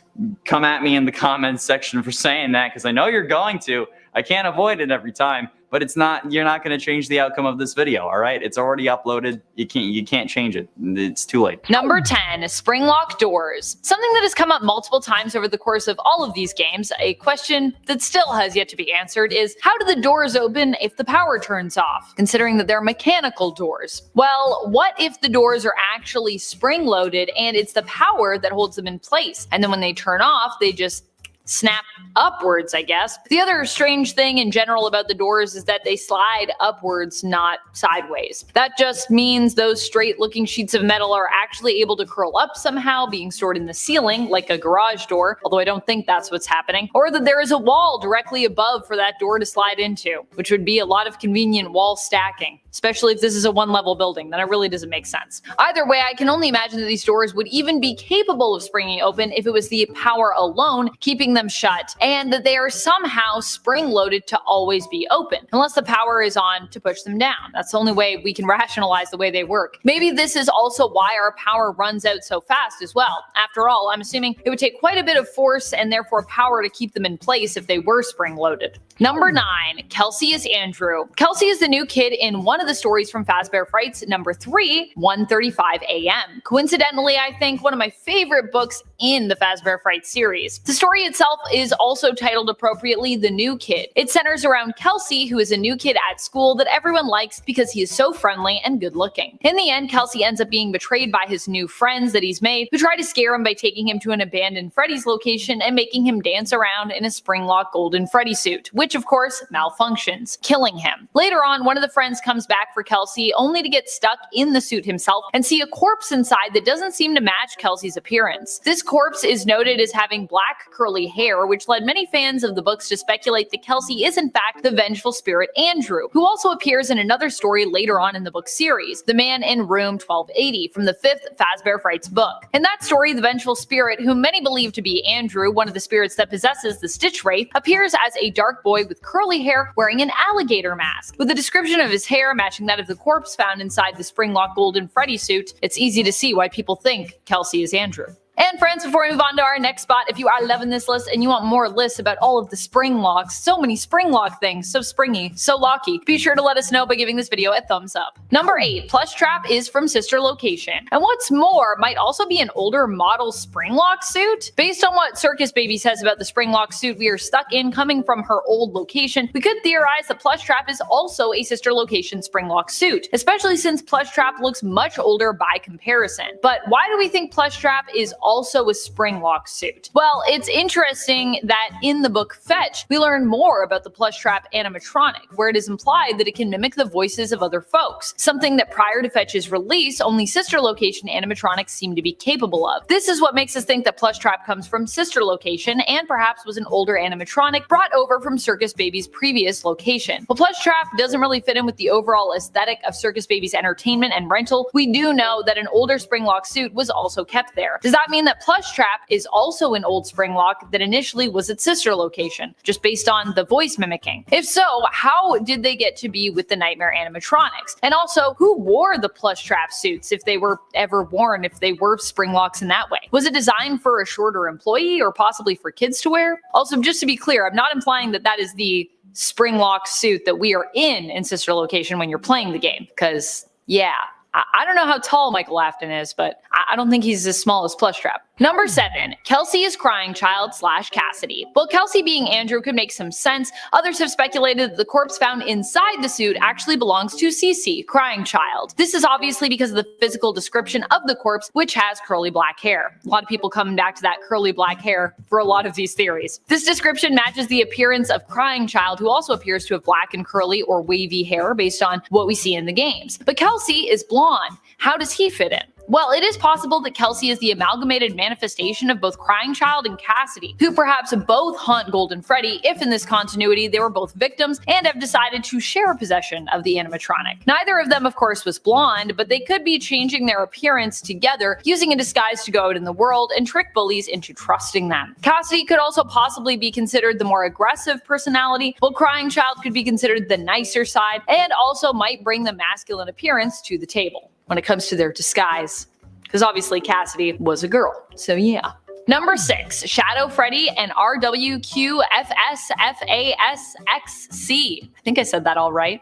S14: come at me in the comments section for saying that, because I know you're going to. I can't avoid it every time, but you're not going to change the outcome of this video, all right? It's already uploaded. You can't change it. It's too late.
S16: Number 10, Springlock doors. Something that has come up multiple times over the course of all of these games, a question that still has yet to be answered, is how do the doors open if the power turns off, considering that they're mechanical doors? Well, what if the doors are actually spring-loaded and it's the power that holds them in place, and then when they turn off, they just snap upwards, I guess. The other strange thing in general about the doors is that they slide upwards, not sideways. That just means those straight looking sheets of metal are actually able to curl up somehow, being stored in the ceiling like a garage door, although I don't think that's what's happening, or that there is a wall directly above for that door to slide into, which would be a lot of convenient wall stacking, especially if this is a one-level building. Then it really doesn't make sense. Either way, I can only imagine that these doors would even be capable of springing open if it was the power alone keeping them shut, and that they are somehow spring-loaded to always be open, unless the power is on to push them down. That's the only way we can rationalize the way they work. Maybe this is also why our power runs out so fast as well. After all, I'm assuming it would take quite a bit of force and therefore power to keep them in place if they were spring-loaded. Number 9, Kelsey is Andrew. Kelsey is the new kid in one of the stories from Fazbear Frights, number 3, 1:35 a.m. Coincidentally, I think one of my favorite books in the Fazbear Frights series. The story itself is also titled appropriately The New Kid. It centers around Kelsey, who is a new kid at school that everyone likes because he is so friendly and good looking. In the end, Kelsey ends up being betrayed by his new friends that he's made, who try to scare him by taking him to an abandoned Freddy's location and making him dance around in a Springlock Golden Freddy suit, which which of course malfunctions, killing him. Later on, one of the friends comes back for Kelsey only to get stuck in the suit himself and see a corpse inside that doesn't seem to match Kelsey's appearance. This corpse is noted as having black curly hair, which led many fans of the books to speculate that Kelsey is in fact the vengeful spirit Andrew, who also appears in another story later on in the book series, The Man in Room 1280, from the 5th Fazbear Frights book. In that story, the vengeful spirit, whom many believe to be Andrew, one of the spirits that possesses the Stitch Wraith, appears as a dark boy with curly hair wearing an alligator mask. With a description of his hair matching that of the corpse found inside the Springlock Golden Freddy suit, it's easy to see why people think Kelsey is Andrew. And friends, before we move on to our next spot, if you are loving this list and you want more lists about all of the Springlocks, so many Springlock things, so springy, so locky, be sure to let us know by giving this video a thumbs up. Number 8, Plush Trap is from Sister Location. And what's more, might also be an older model Springlock suit. Based on what Circus Baby says about the Springlock suit we are stuck in coming from her old location, we could theorize that Plush Trap is also a Sister Location Springlock suit, especially since Plush Trap looks much older by comparison. But why do we think Plush Trap is also a Springlock suit? Well, it's interesting that in the book Fetch, we learn more about the Plush Trap animatronic, where it is implied that it can mimic the voices of other folks, something that prior to Fetch's release, only Sister Location animatronics seem to be capable of. This is what makes us think that Plush Trap comes from Sister Location and perhaps was an older animatronic brought over from Circus Baby's previous location. While Plush Trap doesn't really fit in with the overall aesthetic of Circus Baby's entertainment and rental, we do know that an older Springlock suit was also kept there. Does that mean that Plush Trap is also an old Springlock that initially was its sister location, just based on the voice mimicking? If so, how did they get to be with the Nightmare animatronics? And also, who wore the Plush Trap suits, if they were ever worn, if they were Springlocks in that way? Was it designed for a shorter employee or possibly for kids to wear? Also, just to be clear, I'm not implying that that is the Springlock suit that we are in Sister Location when you're playing the game, because yeah, I don't know how tall Michael Afton is, but I don't think he's as small as Plush Trap. Number 7, Kelsey is Crying Child / Cassidy. While Kelsey being Andrew could make some sense, others have speculated that the corpse found inside the suit actually belongs to Cece, Crying Child. This is obviously because of the physical description of the corpse, which has curly black hair. A lot of people coming back to that curly black hair for a lot of these theories. This description matches the appearance of Crying Child, who also appears to have black and curly or wavy hair based on what we see in the games. But Kelsey is blonde. How does he fit in? Well, it is possible that Kelsey is the amalgamated manifestation of both Crying Child and Cassidy, who perhaps both haunt Golden Freddy if in this continuity they were both victims and have decided to share possession of the animatronic. Neither of them, of course, was blonde, but they could be changing their appearance together, using a disguise to go out in the world and trick bullies into trusting them. Cassidy could also possibly be considered the more aggressive personality, while Crying Child could be considered the nicer side and also might bring the masculine appearance to the table when it comes to their disguise, because obviously Cassidy was a girl, so yeah. Number 6, Shadow Freddy and RWQFSFASXC. I think I said that all right.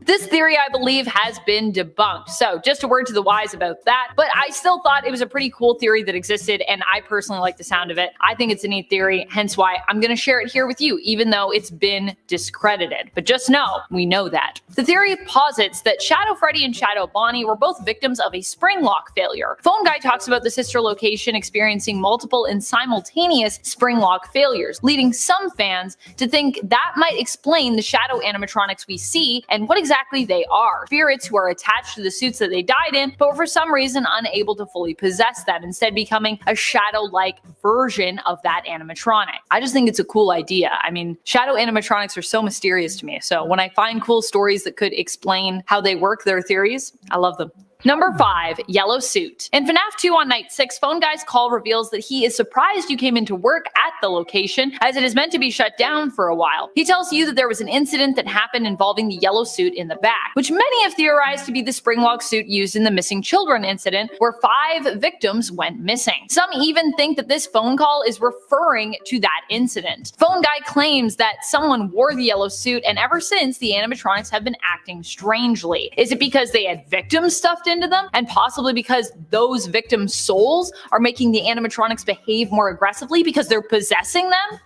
S16: This theory, I believe, has been debunked. So just a word to the wise about that. But I still thought it was a pretty cool theory that existed, and I personally like the sound of it. I think it's a neat theory, hence why I'm going to share it here with you, even though it's been discredited. But just know, we know that. The theory posits that Shadow Freddy and Shadow Bonnie were both victims of a Springlock failure. Phone Guy talks about the Sister Location experiencing multiple and simultaneous Springlock failures, leading some fans to think that might explain the shadow animatronics we see and what exactly they are. Spirits who are attached to the suits that they died in, but were for some reason unable to fully possess them, instead becoming a shadow-like version of that animatronic. I just think it's a cool idea. I mean, shadow animatronics are so mysterious to me, so when I find cool stories that could explain how they work their theories, I love them. Number 5, Yellow Suit. In FNAF 2 on night 6, Phone Guy's call reveals that he is surprised you came into work at the location, as it is meant to be shut down for a while. He tells you that there was an incident that happened involving the yellow suit in the back, which many have theorized to be the Springlock suit used in the missing children incident, where 5 victims went missing. Some even think that this phone call is referring to that incident. Phone Guy claims that someone wore the yellow suit, and ever since, the animatronics have been acting strangely. Is it because they had victims stuffed into them, and possibly because those victims' souls are making the animatronics behave more aggressively because they're possessing them?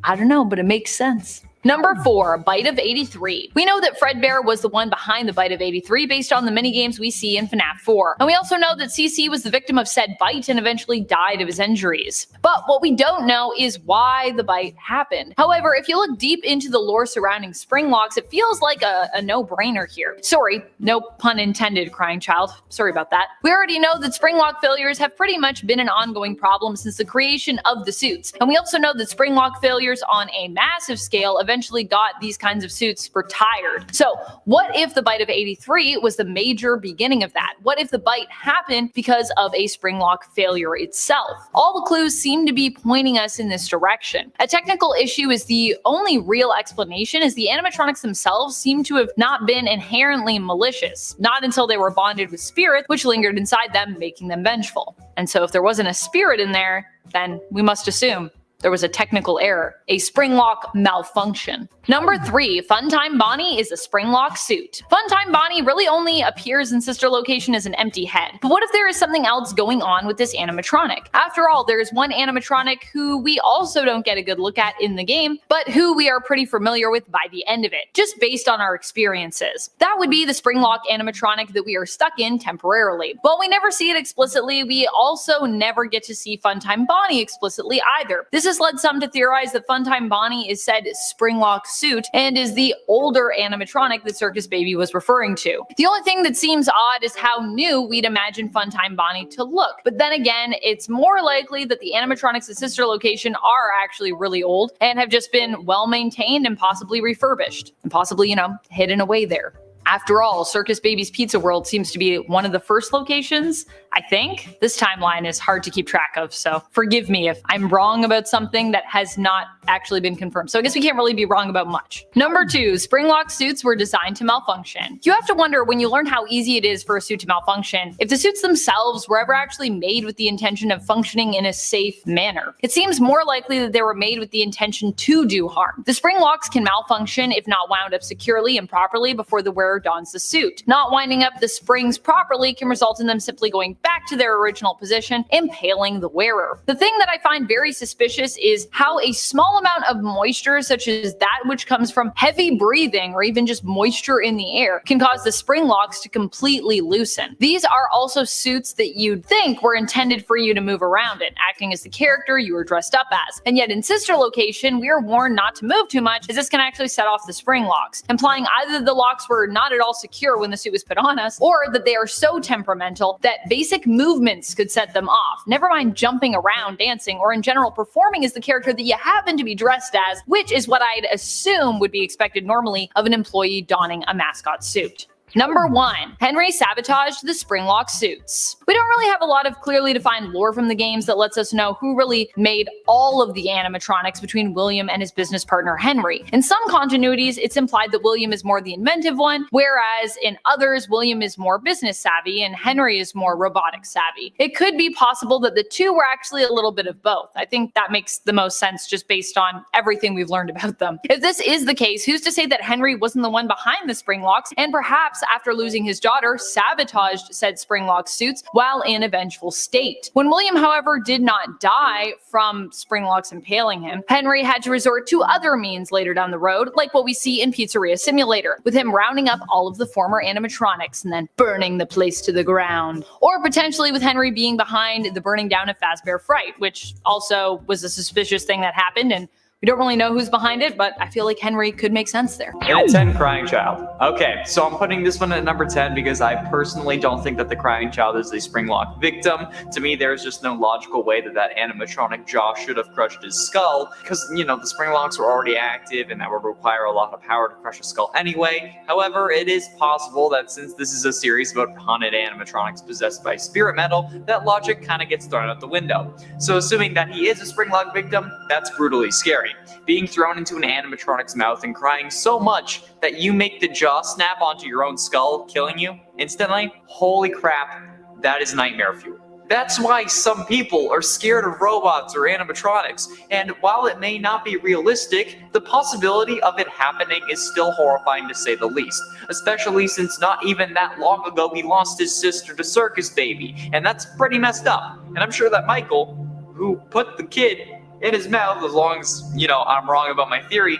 S16: I don't know, but it makes sense. Number 4, Bite of 83. We know that Fredbear was the one behind the Bite of 83 based on the minigames we see in FNAF 4. And we also know that CC was the victim of said bite and eventually died of his injuries. But what we don't know is why the bite happened. However, if you look deep into the lore surrounding Springlocks, it feels like a no-brainer here. Sorry, no pun intended, crying child. Sorry about that. We already know that Springlock failures have pretty much been an ongoing problem since the creation of the suits. And we also know that Springlock failures on a massive scale eventually got these kinds of suits retired. So what if the Bite of 83 was the major beginning of that? What if the bite happened because of a Springlock failure itself? All the clues seem to be pointing us in this direction. A technical issue is the only real explanation, is the animatronics themselves seem to have not been inherently malicious, not until they were bonded with spirit, which lingered inside them, making them vengeful. And so if there wasn't a spirit in there, then we must assume there was a technical error, a Springlock malfunction. Number 3, Funtime Bonnie is a Springlock suit. Funtime Bonnie really only appears in Sister Location as an empty head. But what if there is something else going on with this animatronic? After all, there is one animatronic who we also don't get a good look at in the game, but who we are pretty familiar with by the end of it, just based on our experiences. That would be the Springlock animatronic that we are stuck in temporarily. While we never see it explicitly, we also never get to see Funtime Bonnie explicitly either. This has led some to theorize that Funtime Bonnie is said Springlock suit and is the older animatronic that Circus Baby was referring to. The only thing that seems odd is how new we'd imagine Funtime Bonnie to look. But then again, it's more likely that the animatronics at Sister Location are actually really old and have just been well maintained and possibly refurbished and possibly, hidden away there. After all, Circus Baby's Pizza World seems to be one of the first locations, I think. This timeline is hard to keep track of, so forgive me if I'm wrong about something that has not actually been confirmed. So I guess we can't really be wrong about much. Number 2, Springlock suits were designed to malfunction. You have to wonder, when you learn how easy it is for a suit to malfunction, if the suits themselves were ever actually made with the intention of functioning in a safe manner. It seems more likely that they were made with the intention to do harm. The Springlocks can malfunction if not wound up securely and properly before the wearer dons the suit. Not winding up the springs properly can result in them simply going back to their original position, impaling the wearer. The thing that I find very suspicious is how a small amount of moisture, such as that which comes from heavy breathing or even just moisture in the air, can cause the Springlocks to completely loosen. These are also suits that you'd think were intended for you to move around in, acting as the character you were dressed up as. And yet in Sister Location, we are warned not to move too much, as this can actually set off the Springlocks, implying either the locks were not at all secure when the suit was put on us, or that they are so temperamental that basic movements could set them off. Never mind jumping around, dancing, or in general performing as the character that you happen to be dressed as, which is what I'd assume would be expected normally of an employee donning a mascot suit. Number 1, Henry sabotaged the Springlock suits. We don't really have a lot of clearly defined lore from the games that lets us know who really made all of the animatronics between William and his business partner Henry. In some continuities, it's implied that William is more the inventive one, whereas in others, William is more business savvy and Henry is more robotic savvy. It could be possible that the two were actually a little bit of both. I think that makes the most sense just based on everything we've learned about them. If this is the case, who's to say that Henry wasn't the one behind the Springlocks and perhaps after losing his daughter, sabotaged said Springlock suits while in a vengeful state. When William, however, did not die from Springlocks impaling him, Henry had to resort to other means later down the road, like what we see in Pizzeria Simulator, with him rounding up all of the former animatronics and then burning the place to the ground. Or potentially with Henry being behind the burning down of Fazbear Fright, which also was a suspicious thing that happened, and we don't really know who's behind it, but I feel like Henry could make sense there.
S14: And at 10, Crying Child. Okay, so I'm putting this one at number 10 because I personally don't think that the Crying Child is a Springlock victim. To me, there's just no logical way that that animatronic jaw should have crushed his skull, because, the Springlocks were already active and that would require a lot of power to crush a skull anyway. However, it is possible that since this is a series about haunted animatronics possessed by spirit metal, that logic kind of gets thrown out the window. So assuming that he is a Springlock victim, that's brutally scary. Being thrown into an animatronic's mouth and crying so much that you make the jaw snap onto your own skull, killing you instantly? Holy crap, that is nightmare fuel. That's why some people are scared of robots or animatronics, and while it may not be realistic, the possibility of it happening is still horrifying to say the least, especially since not even that long ago he lost his sister to Circus Baby, and that's pretty messed up. And I'm sure that Michael, who put the kid in his mouth, as long as, I'm wrong about my theory,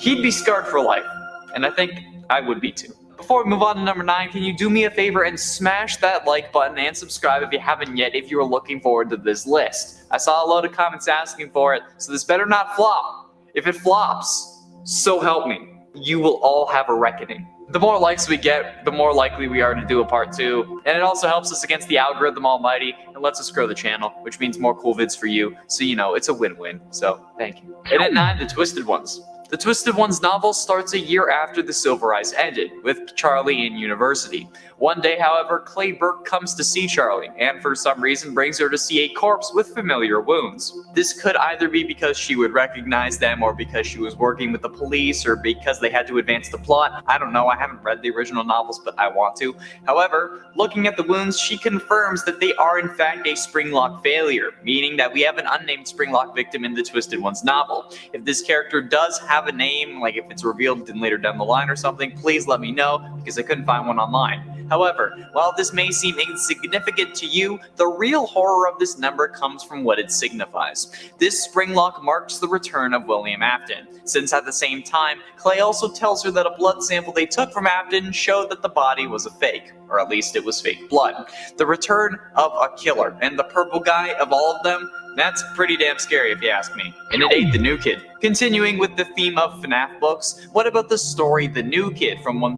S14: he'd be scarred for life. And I think I would be too. Before we move on to number 9, can you do me a favor and smash that like button and subscribe if you haven't yet if you are looking forward to this list? I saw a load of comments asking for it, so this better not flop. If it flops, so help me, you will all have a reckoning. The more likes we get, the more likely we are to do a part 2, and it also helps us against the algorithm almighty and lets us grow the channel, which means more cool vids for you, so you know, it's a win-win, so thank you. And at 9, The Twisted Ones. The Twisted Ones novel starts a year after The Silver Eyes ended, with Charlie in university. One day, however, Clay Burke comes to see Charlie, and for some reason brings her to see a corpse with familiar wounds. This could either be because she would recognize them, or because she was working with the police, or because they had to advance the plot. I don't know, I haven't read the original novels, but I want to. However, looking at the wounds, she confirms that they are in fact a Springlock failure, meaning that we have an unnamed Springlock victim in the Twisted Ones novel. If this character does have a name, like if it's revealed in later down the line or something, please let me know, because I couldn't find one online. However, while this may seem insignificant to you, the real horror of this number comes from what it signifies. This Springlock marks the return of William Afton, since at the same time, Clay also tells her that a blood sample they took from Afton showed that the body was a fake, or at least it was fake blood. The return of a killer, and the purple guy of all of them, that's pretty damn scary if you ask me. And at 8, The New Kid. Continuing with the theme of FNAF books, what about the story The New Kid from one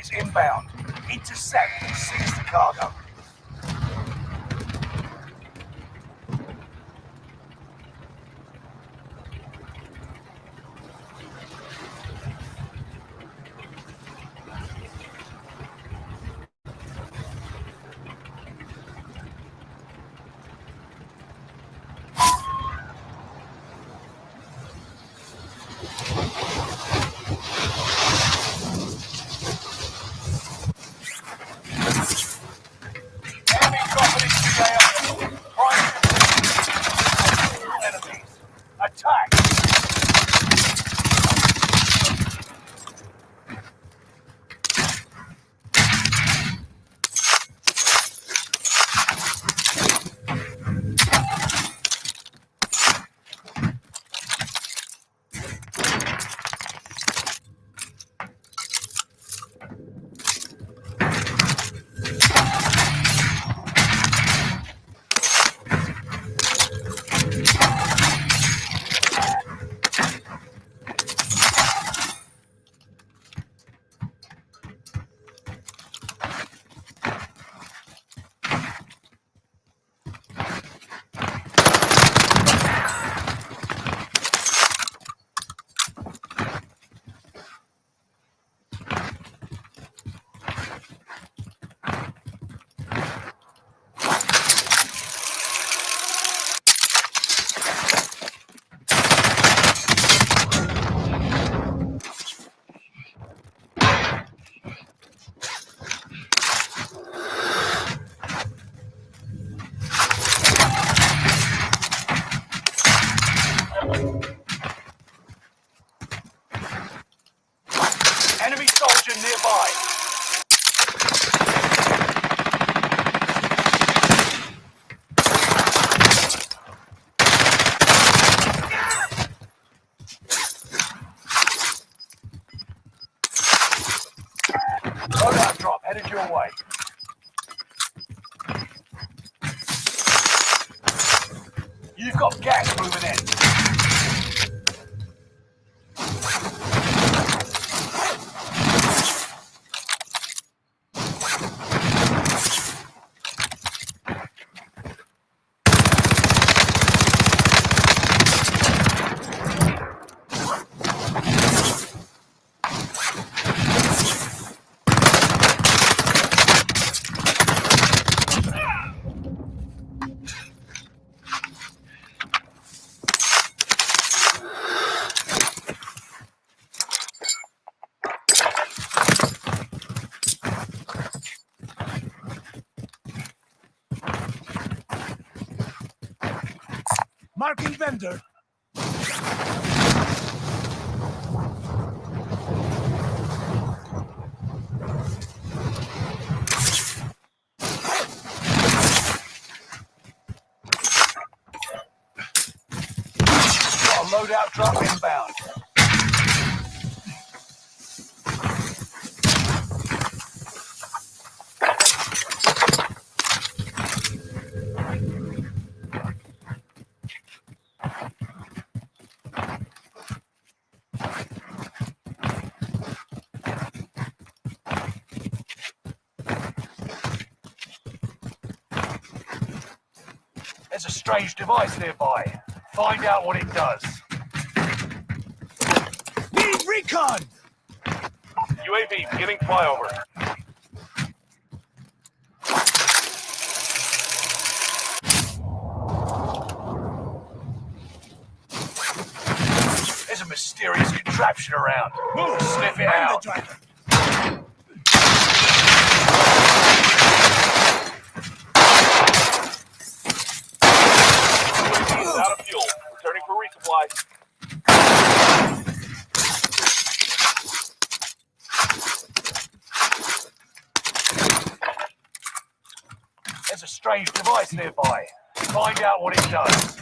S17: is inbound. Intercept and seize the cargo. Enemy soldier nearby. Loadout drop headed your way. You've got gas moving in. Marking vendor. Got a loadout drop inbound. There's a strange device nearby. Find out what it does. Need recon!
S18: UAV beginning flyover.
S17: There's a mysterious contraption around. Move, sniff it out.
S18: UAV is out of fuel. Returning for resupply.
S17: There's a strange device nearby. Find out what it does.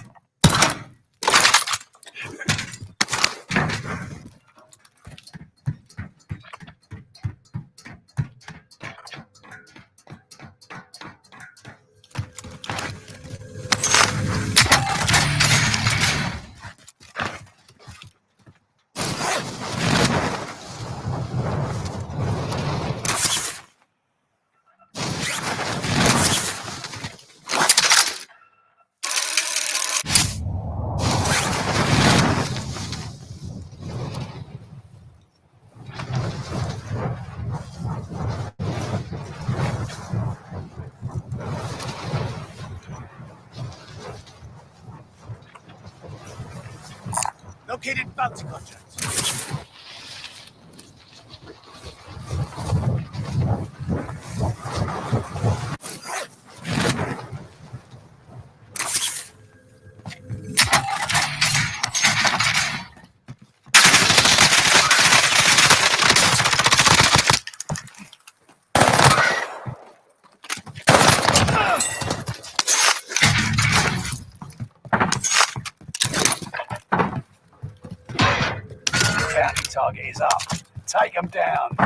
S17: Located bounty contract. Bounty target is up. Take him down.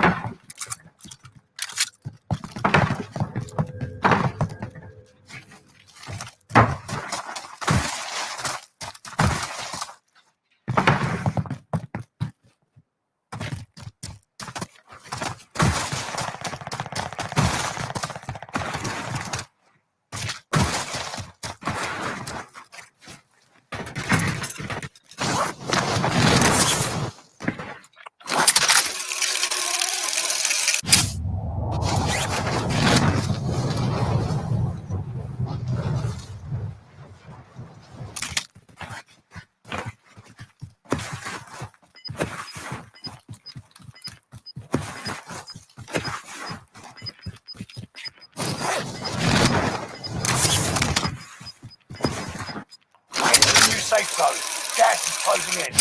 S17: Safe zone. Gas is closing in.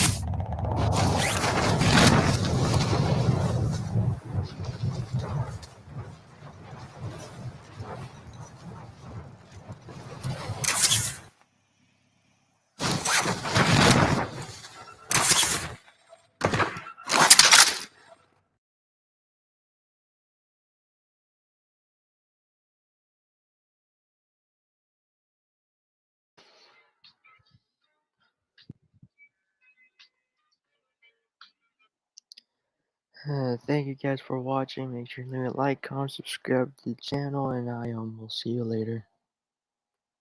S3: Thank you guys for watching. Make sure to leave a like, comment, subscribe to the channel, and I will see you later.